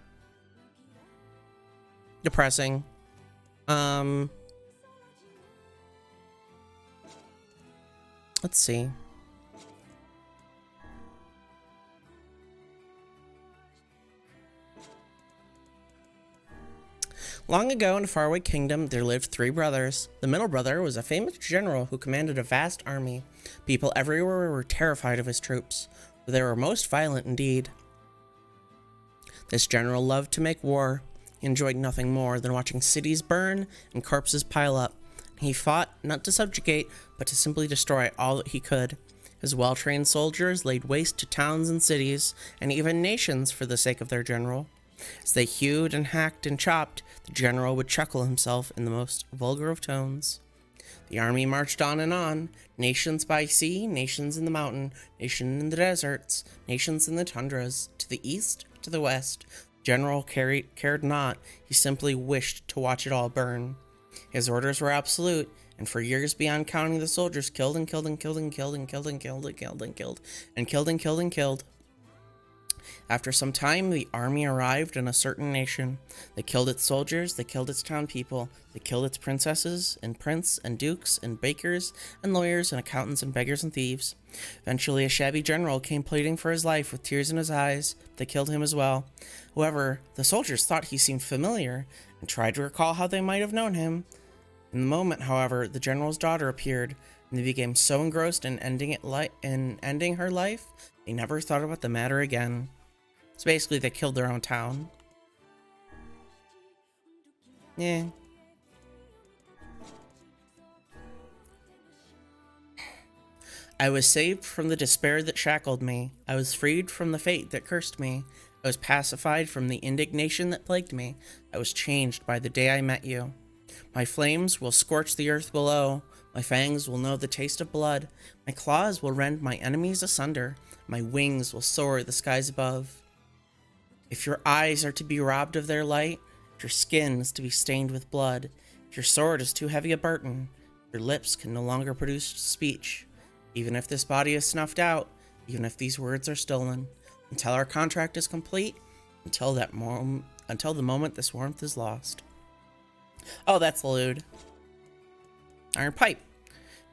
Depressing. Let's see. Long ago in a faraway kingdom, there lived 3 brothers. The middle brother was a famous general who commanded a vast army. People everywhere were terrified of his troops, for they were most violent indeed. This general loved to make war. He enjoyed nothing more than watching cities burn and corpses pile up. He fought not to subjugate, but to simply destroy all that he could. His well-trained soldiers laid waste to towns and cities, and even nations for the sake of their general. As they hewed and hacked and chopped, the general would chuckle himself in the most vulgar of tones. The army marched on and on, nations by sea, nations in the mountain, nations in the deserts, nations in the tundras, to the east, to the west. The general cared not, he simply wished to watch it all burn. His orders were absolute, and for years beyond counting, the soldiers killed and killed and killed and killed and killed and killed and killed and killed and killed and killed and killed. After some time, the army arrived in a certain nation. They killed its soldiers, they killed its town people, they killed its princesses and prince and dukes and bakers and lawyers and accountants and beggars and thieves. Eventually, a shabby general came pleading for his life with tears in his eyes. They killed him as well. However, the soldiers thought he seemed familiar and tried to recall how they might have known him. In the moment, however, the general's daughter appeared, and they became so engrossed in ending her life, they never thought about the matter again. So basically, they killed their own town. Yeah. I was saved from the despair that shackled me. I was freed from the fate that cursed me. I was pacified from the indignation that plagued me. I was changed by the day I met you. My flames will scorch the earth below. My fangs will know the taste of blood. My claws will rend my enemies asunder. My wings will soar the skies above. If your eyes are to be robbed of their light, if your skin is to be stained with blood, if your sword is too heavy a burden, your lips can no longer produce speech. Even if this body is snuffed out, even if these words are stolen, until our contract is complete, until the moment this warmth is lost. Oh, that's the lewd. Iron Pipe.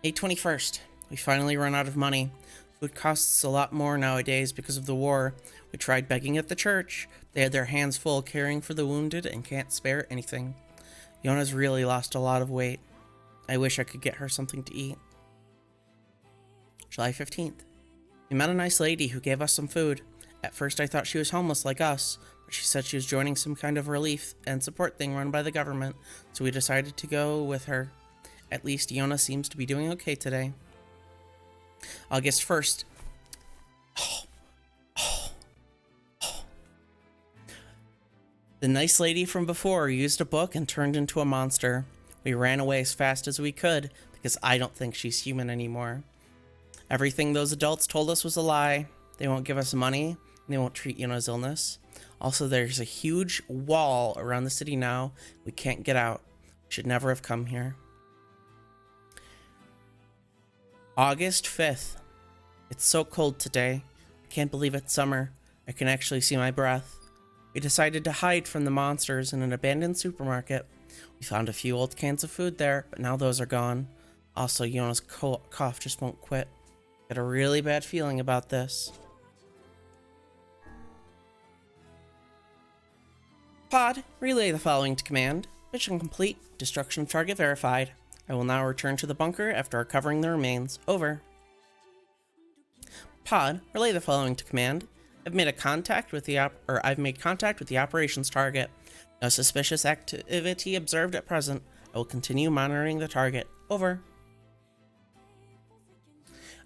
May 21st. We finally run out of money. Food costs a lot more nowadays because of the war. We tried begging at the church. They had their hands full caring for the wounded and can't spare anything. Yona's really lost a lot of weight. I wish I could get her something to eat. July 15th. We met a nice lady who gave us some food. At first I thought she was homeless like us, but she said she was joining some kind of relief and support thing run by the government, so we decided to go with her. At least Yona seems to be doing okay today. August 1st. The nice lady from before used a book and turned into a monster. We ran away as fast as we could because I don't think she's human anymore. Everything those adults told us was a lie. They won't give us money, and they won't treat Yona's illness. Also, there's a huge wall around the city now. We can't get out. We should never have come here. August 5th. It's so cold today. I can't believe it's summer. I can actually see my breath. We decided to hide from the monsters in an abandoned supermarket. We found a few old cans of food there, but now those are gone. Also, Yona's cough just won't quit. Got a really bad feeling about this. Pod, relay the following to command. Mission complete. Destruction of target verified. I will now return to the bunker after recovering the remains. Over. Pod, relay the following to command. I've made contact with the operations target. No suspicious activity observed at present. I will continue monitoring the target. Over.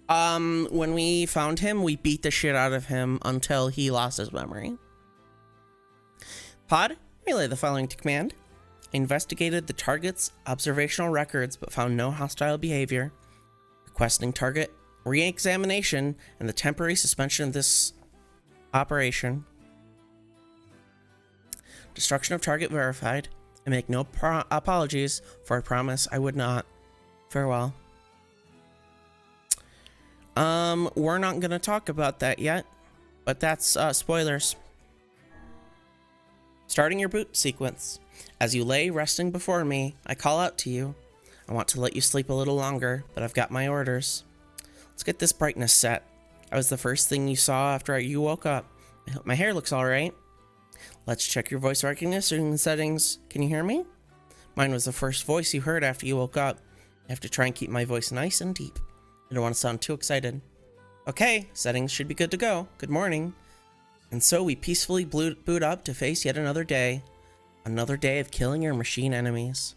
When we found him, we beat the shit out of him until he lost his memory. Pod, relay the following to command. I investigated the target's observational records but found no hostile behavior. Requesting target re-examination and the temporary suspension of this operation. Destruction of target verified. I make no apologies, for I promise I would not. Farewell. We're not gonna talk about that yet, but that's spoilers. Starting your boot sequence. As you lay resting before me, I call out to you. I want to let you sleep a little longer, but I've got my orders. Let's get this brightness set. I was the first thing you saw after you woke up. I hope my hair looks alright. Let's check your voice recognition settings. Can you hear me? Mine was the first voice you heard after you woke up. I have to try and keep my voice nice and deep. I don't want to sound too excited. Okay, settings should be good to go. Good morning. And so we peacefully boot up to face yet another day. Another day of killing our machine enemies.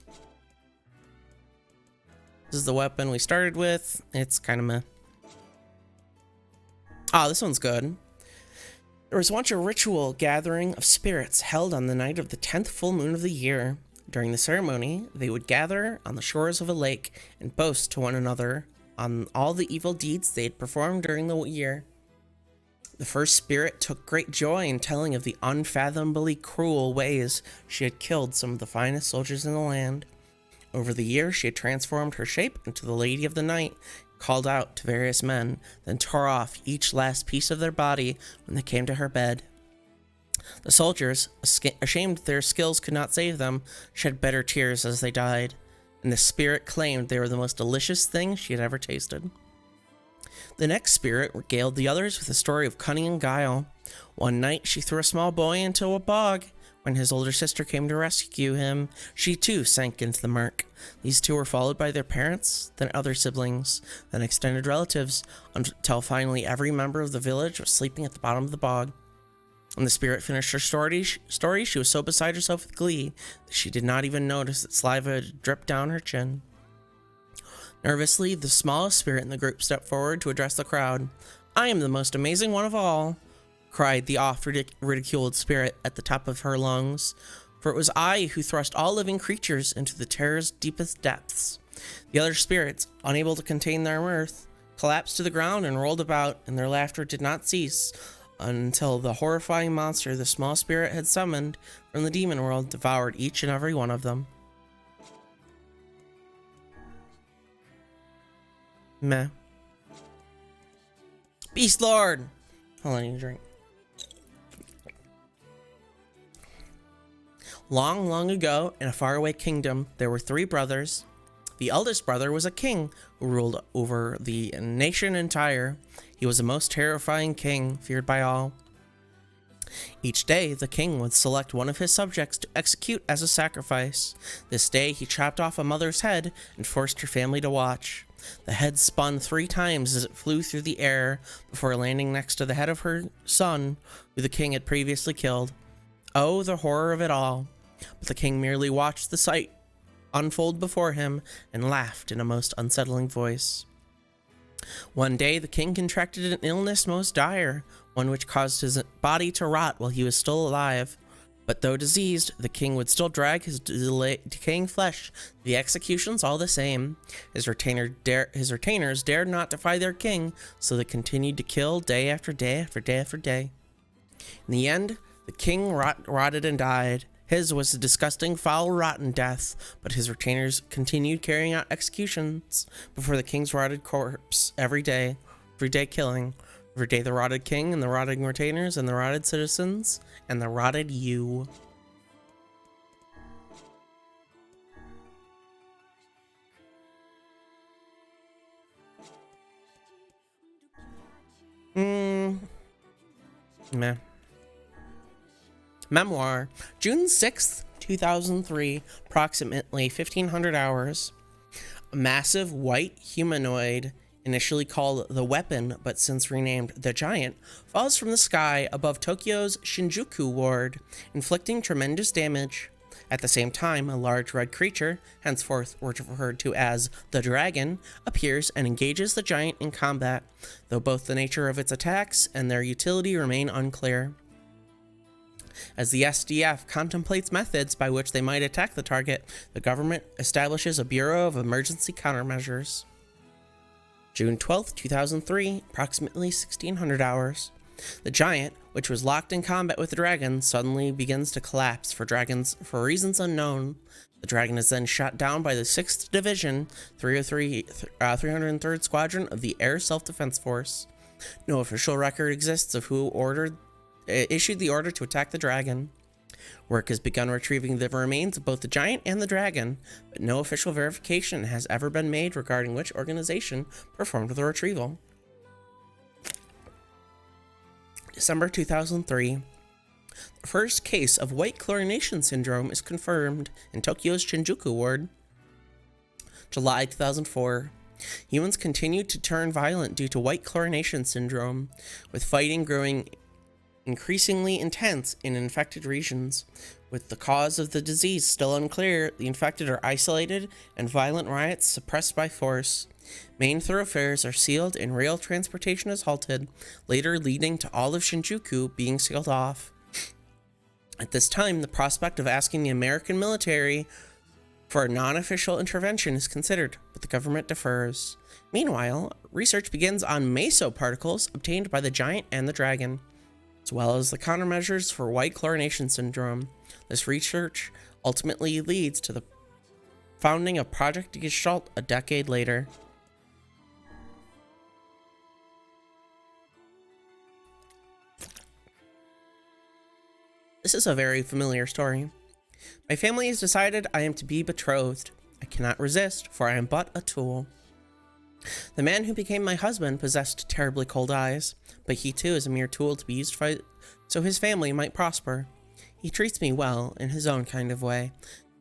This is the weapon we started with. It's kind of meh. Oh, this one's good. There was once a ritual gathering of spirits held on the night of the 10th full moon of the year. During the ceremony, they would gather on the shores of a lake and boast to one another on all the evil deeds they had performed during the year. The first spirit took great joy in telling of the unfathomably cruel ways she had killed some of the finest soldiers in the land. Over the years, she had transformed her shape into the Lady of the Night, called out to various men, then tore off each last piece of their body when they came to her bed. The soldiers, ashamed their skills could not save them, shed bitter tears as they died, and the spirit claimed they were the most delicious thing she had ever tasted. The next spirit regaled the others with a story of cunning and guile. One night, she threw a small boy into a bog. When his older sister came to rescue him, she too sank into the murk. These two were followed by their parents, then other siblings, then extended relatives, until finally every member of the village was sleeping at the bottom of the bog. When the spirit finished her story, she was so beside herself with glee that she did not even notice that saliva had dripped down her chin. Nervously, the smallest spirit in the group stepped forward to address the crowd. "I am the most amazing one of all," cried the oft-ridiculed spirit at the top of her lungs, "for it was I who thrust all living creatures into the terror's deepest depths." The other spirits, unable to contain their mirth, collapsed to the ground and rolled about, and their laughter did not cease until the horrifying monster the small spirit had summoned from the demon world devoured each and every one of them. Meh. Beast Lord! Hold on, I need a drink. Long, long ago, in a faraway kingdom, there were 3 brothers. The eldest brother was a king who ruled over the nation entire. He was a most terrifying king, feared by all. Each day, the king would select one of his subjects to execute as a sacrifice. This day, he chopped off a mother's head and forced her family to watch. The head spun 3 times as it flew through the air before landing next to the head of her son, who the king had previously killed. Oh, the horror of it all. But the king merely watched the sight unfold before him and laughed in a most unsettling voice. One day, the king contracted an illness most dire, one which caused his body to rot while he was still alive. But though diseased, the king would still drag his decaying flesh to the executions all the same. His retainers dared not defy their king, so they continued to kill day after day after day after day. In the end, the king rotted and died. His was a disgusting, foul, rotten death, but his retainers continued carrying out executions before the king's rotted corpse every day killing. Every day the rotted king and the rotting retainers and the rotted citizens and the rotted you. Meh. Memoir, June 6th, 2003, approximately 1500 hours. A massive white humanoid, initially called the Weapon but since renamed the Giant, falls from the sky above Tokyo's Shinjuku ward, inflicting tremendous damage. At the same time, a large red creature, henceforth referred to as the Dragon, appears and engages the Giant in combat, though both the nature of its attacks and their utility remain unclear. As the SDF contemplates methods by which they might attack the target, the government establishes a Bureau of Emergency Countermeasures. June 12th, 2003, approximately 1600 hours. The Giant, which was locked in combat with the Dragon, suddenly begins to collapse for reasons unknown. The Dragon is then shot down by the 6th Division, 303rd Squadron of the Air Self-Defense Force. No official record exists of who issued the order to attack the Dragon. Work has begun retrieving the remains of both the Giant and the Dragon, but no official verification has ever been made regarding which organization performed the retrieval. December 2003. The first case of white chlorination syndrome is confirmed in Tokyo's Shinjuku ward. July 2004. Humans continue to turn violent due to white chlorination syndrome, with fighting growing increasingly intense in infected regions. With the cause of the disease still unclear, the infected are isolated and violent riots suppressed by force. Main thoroughfares are sealed and rail transportation is halted, later leading to all of Shinjuku being sealed off. At this time, the prospect of asking the American military for a non-official intervention is considered, but the government defers. Meanwhile, research begins on mesoparticles obtained by the giant and the dragon, as well as the countermeasures for white chlorination syndrome. This research ultimately leads to the founding of Project Gestalt a decade later. This is a very familiar story. My family has decided I am to be betrothed. I cannot resist, for I am but a tool. The man who became my husband possessed terribly cold eyes, but he too is a mere tool to be used so his family might prosper. He treats me well, in his own kind of way,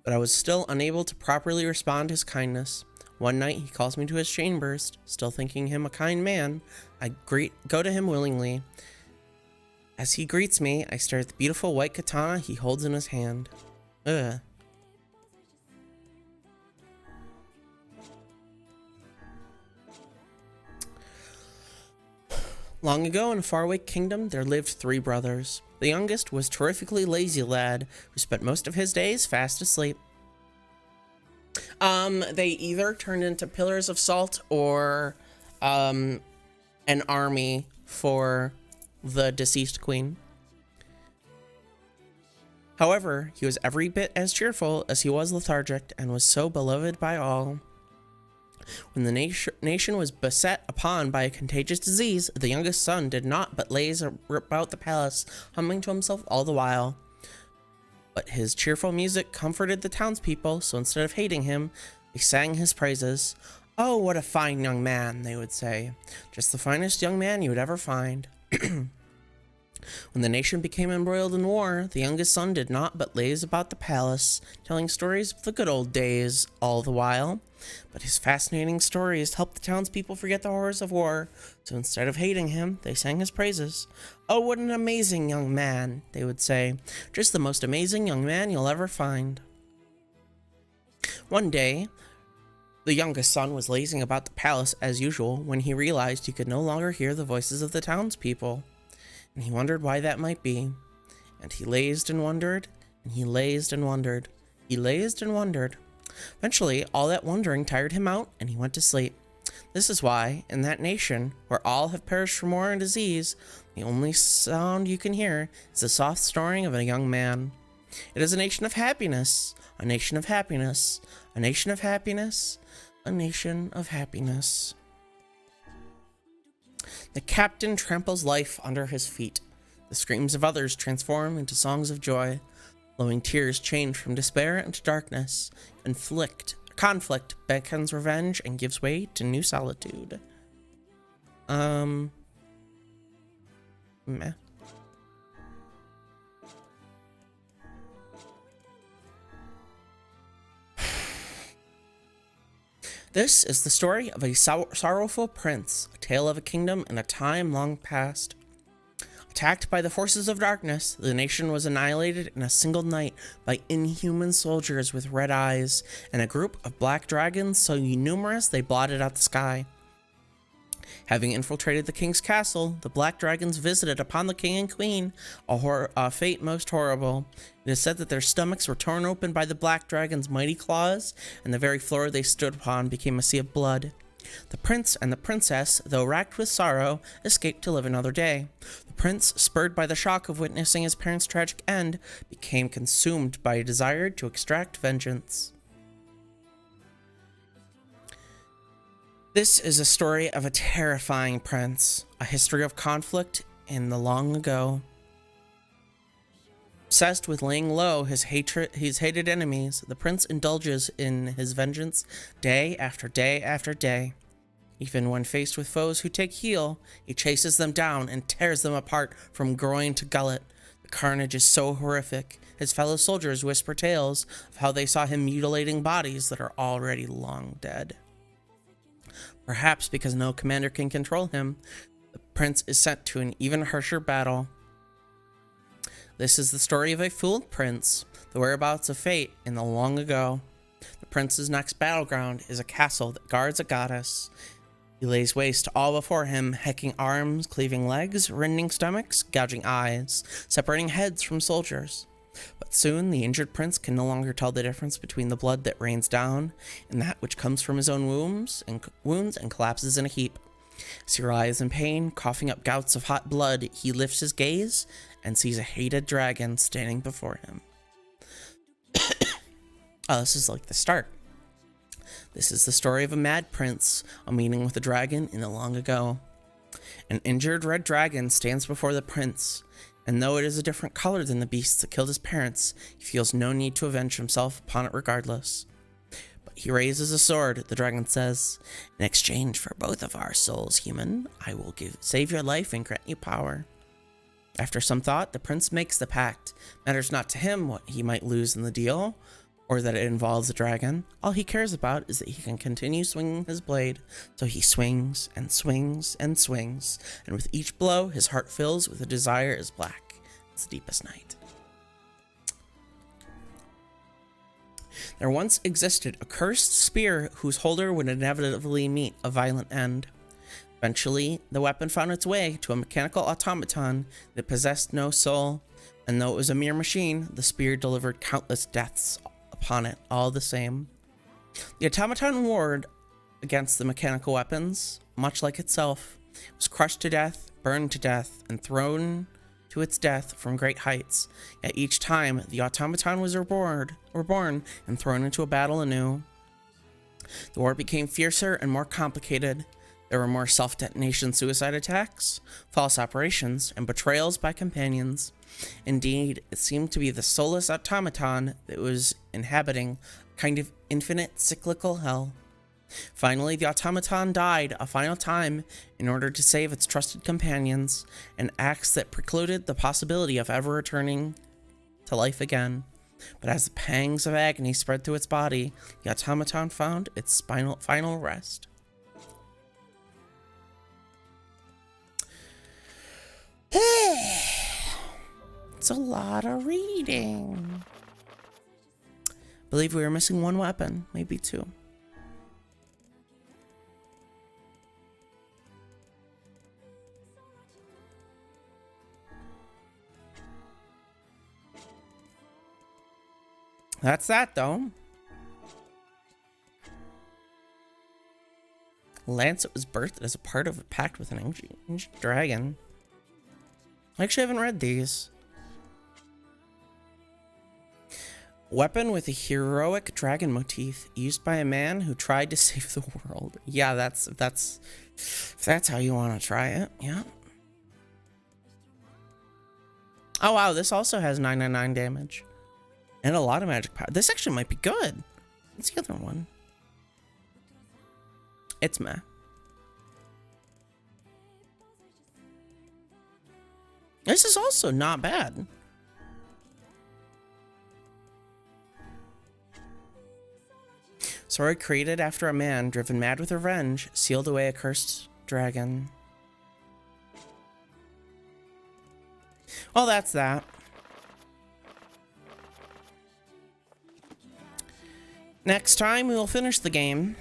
but I was still unable to properly respond to his kindness. One night he calls me to his chambers, still thinking him a kind man. I go to him willingly. As he greets me, I stare at the beautiful white katana he holds in his hand. Ugh. Long ago in a faraway kingdom, there lived 3 brothers. The youngest was a terrifically lazy lad who spent most of his days fast asleep. They either turned into pillars of salt or an army for the deceased queen. However, he was every bit as cheerful as he was lethargic and was so beloved by all. When the nation was beset upon by a contagious disease, the youngest son did not but laze about the palace, humming to himself all the while. But his cheerful music comforted the townspeople, so instead of hating him, they sang his praises. "Oh, what a fine young man," they would say. "Just the finest young man you would ever find." When the nation became embroiled in war, the youngest son did not but laze about the palace, telling stories of the good old days all the while. But his fascinating stories helped the townspeople forget the horrors of war, so instead of hating him, they sang his praises. "Oh, what an amazing young man," they would say. "Just the most amazing young man you'll ever find." One day, the youngest son was lazing about the palace as usual when he realized he could no longer hear the voices of the townspeople. And he wondered why that might be. And he lazed and wondered, and he lazed and wondered. He lazed and wondered. Eventually, all that wondering tired him out, and he went to sleep. This is why, in that nation, where all have perished from war and disease, the only sound you can hear is the soft snoring of a young man. It is a nation of happiness, a nation of happiness, a nation of happiness, a nation of happiness. The captain tramples life under his feet. The screams of others transform into songs of joy. Flowing tears change from despair into darkness. Conflict beckons revenge and gives way to new solitude. Meh. This is the story of a sorrowful prince, a tale of a kingdom in a time long past. Attacked by the forces of darkness, the nation was annihilated in a single night by inhuman soldiers with red eyes and a group of black dragons so numerous they blotted out the sky. Having infiltrated the king's castle, the black dragons visited upon the king and queen, a fate most horrible. It is said that their stomachs were torn open by the black dragon's mighty claws, and the very floor they stood upon became a sea of blood. The prince and the princess, though racked with sorrow, escaped to live another day. The prince, spurred by the shock of witnessing his parents' tragic end, became consumed by a desire to extract vengeance. This is a story of a terrifying prince, a history of conflict in the long ago. Obsessed with laying low his hated enemies, the prince indulges in his vengeance day after day after day. Even when faced with foes who take heel, he chases them down and tears them apart from groin to gullet. The carnage is so horrific, his fellow soldiers whisper tales of how they saw him mutilating bodies that are already long dead. Perhaps because no commander can control him, the prince is sent to an even harsher battle. This is the story of a fooled prince, the whereabouts of fate in the long ago. The prince's next battleground is a castle that guards a goddess. He lays waste to all before him, hacking arms, cleaving legs, rending stomachs, gouging eyes, separating heads from soldiers. But soon the injured prince can no longer tell the difference between the blood that rains down and that which comes from his own wounds and collapses in a heap. As he lies in pain, coughing up gouts of hot blood, he lifts his gaze and sees a hated dragon standing before him. Oh, this is like the start. This is the story of a mad prince, a meeting with a dragon in the long ago. An injured red dragon stands before the prince, and though it is a different color than the beasts that killed his parents, he feels no need to avenge himself upon it regardless. But he raises a sword, the dragon says. In exchange for both of our souls, human, I will save your life and grant you power. After some thought, the prince makes the pact. Matters not to him what he might lose in the deal, or that it involves a dragon. All he cares about is that he can continue swinging his blade. So he swings and swings and swings, and with each blow, his heart fills with a desire as black as the deepest night. There once existed a cursed spear whose holder would inevitably meet a violent end. Eventually, the weapon found its way to a mechanical automaton that possessed no soul, and though it was a mere machine, the spear delivered countless deaths upon it all the same. The automaton warred against the mechanical weapons, much like itself. It was crushed to death, burned to death, and thrown to its death from great heights. Yet each time, the automaton was reborn and thrown into a battle anew. The war became fiercer and more complicated. There were more self-detonation suicide attacks, false operations, and betrayals by companions. Indeed, it seemed to be the soulless automaton that was inhabiting a kind of infinite cyclical hell. Finally, the automaton died a final time in order to save its trusted companions, an act that precluded the possibility of ever returning to life again. But as the pangs of agony spread through its body, the automaton found its final rest. It's a lot of reading. I believe we were missing one weapon, maybe two. That's that, though. Lancet was birthed as a part of a pact with an ancient dragon. I actually haven't read these. Weapon with a heroic dragon motif used by a man who tried to save the world. Yeah, that's how you want to try it. Yeah. Oh wow, this also has 999 damage and a lot of magic power. This actually might be good. What's the other one? It's meh. This is also not bad. Sword created after a man, driven mad with revenge, sealed away a cursed dragon. Well, that's that. Next time, we will finish the game.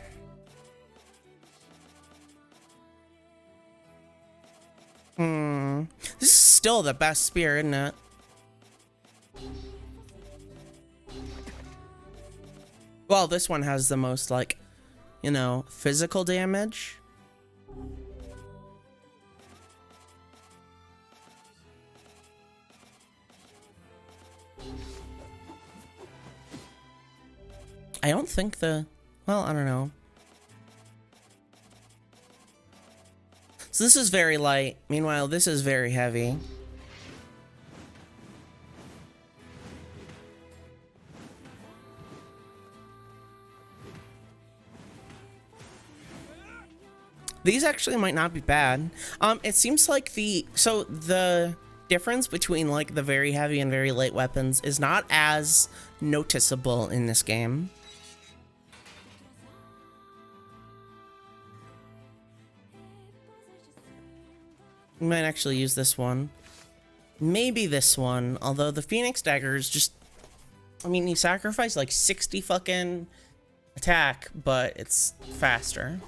This is still the best spear, isn't it? Well, this one has the most, like, you know, physical damage. I don't think well, I don't know. So this is very light. Meanwhile, this is very heavy. These actually might not be bad. It seems like the difference between like the very heavy and very light weapons is not as noticeable in this game. We might actually use this one. Maybe this one, although the Phoenix Dagger is just... I mean, he sacrificed like 60 fucking attack, but it's faster.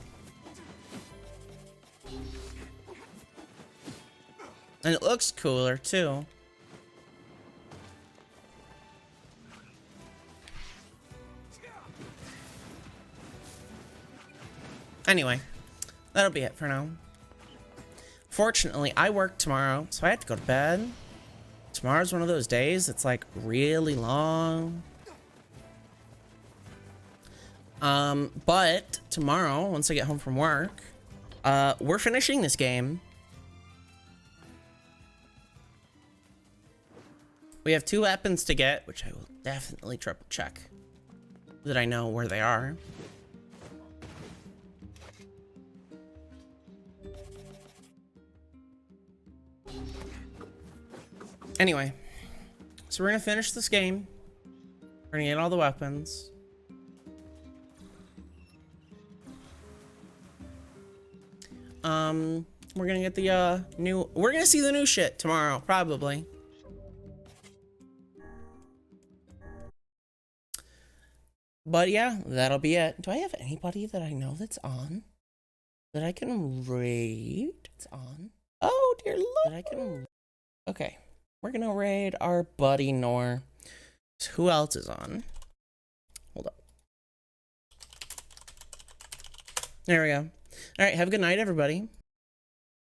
And it looks cooler, too. Anyway, that'll be it for now. Fortunately, I work tomorrow, so I have to go to bed. Tomorrow's one of those days that's like really long. But tomorrow, once I get home from work, we're finishing this game. We have 2 weapons to get, which I will definitely triple check so that I know where they are. Anyway, so we're gonna finish this game. We're gonna get all the weapons. We're gonna get the new. We're gonna see the new shit tomorrow, probably. But yeah, that'll be it. Do I have anybody that I know that's on that I can raid? It's on. Oh dear Lord! That I can. Okay. We're gonna raid our buddy NieR. So who else is on? Hold up. There we go. All right, have a good night, everybody.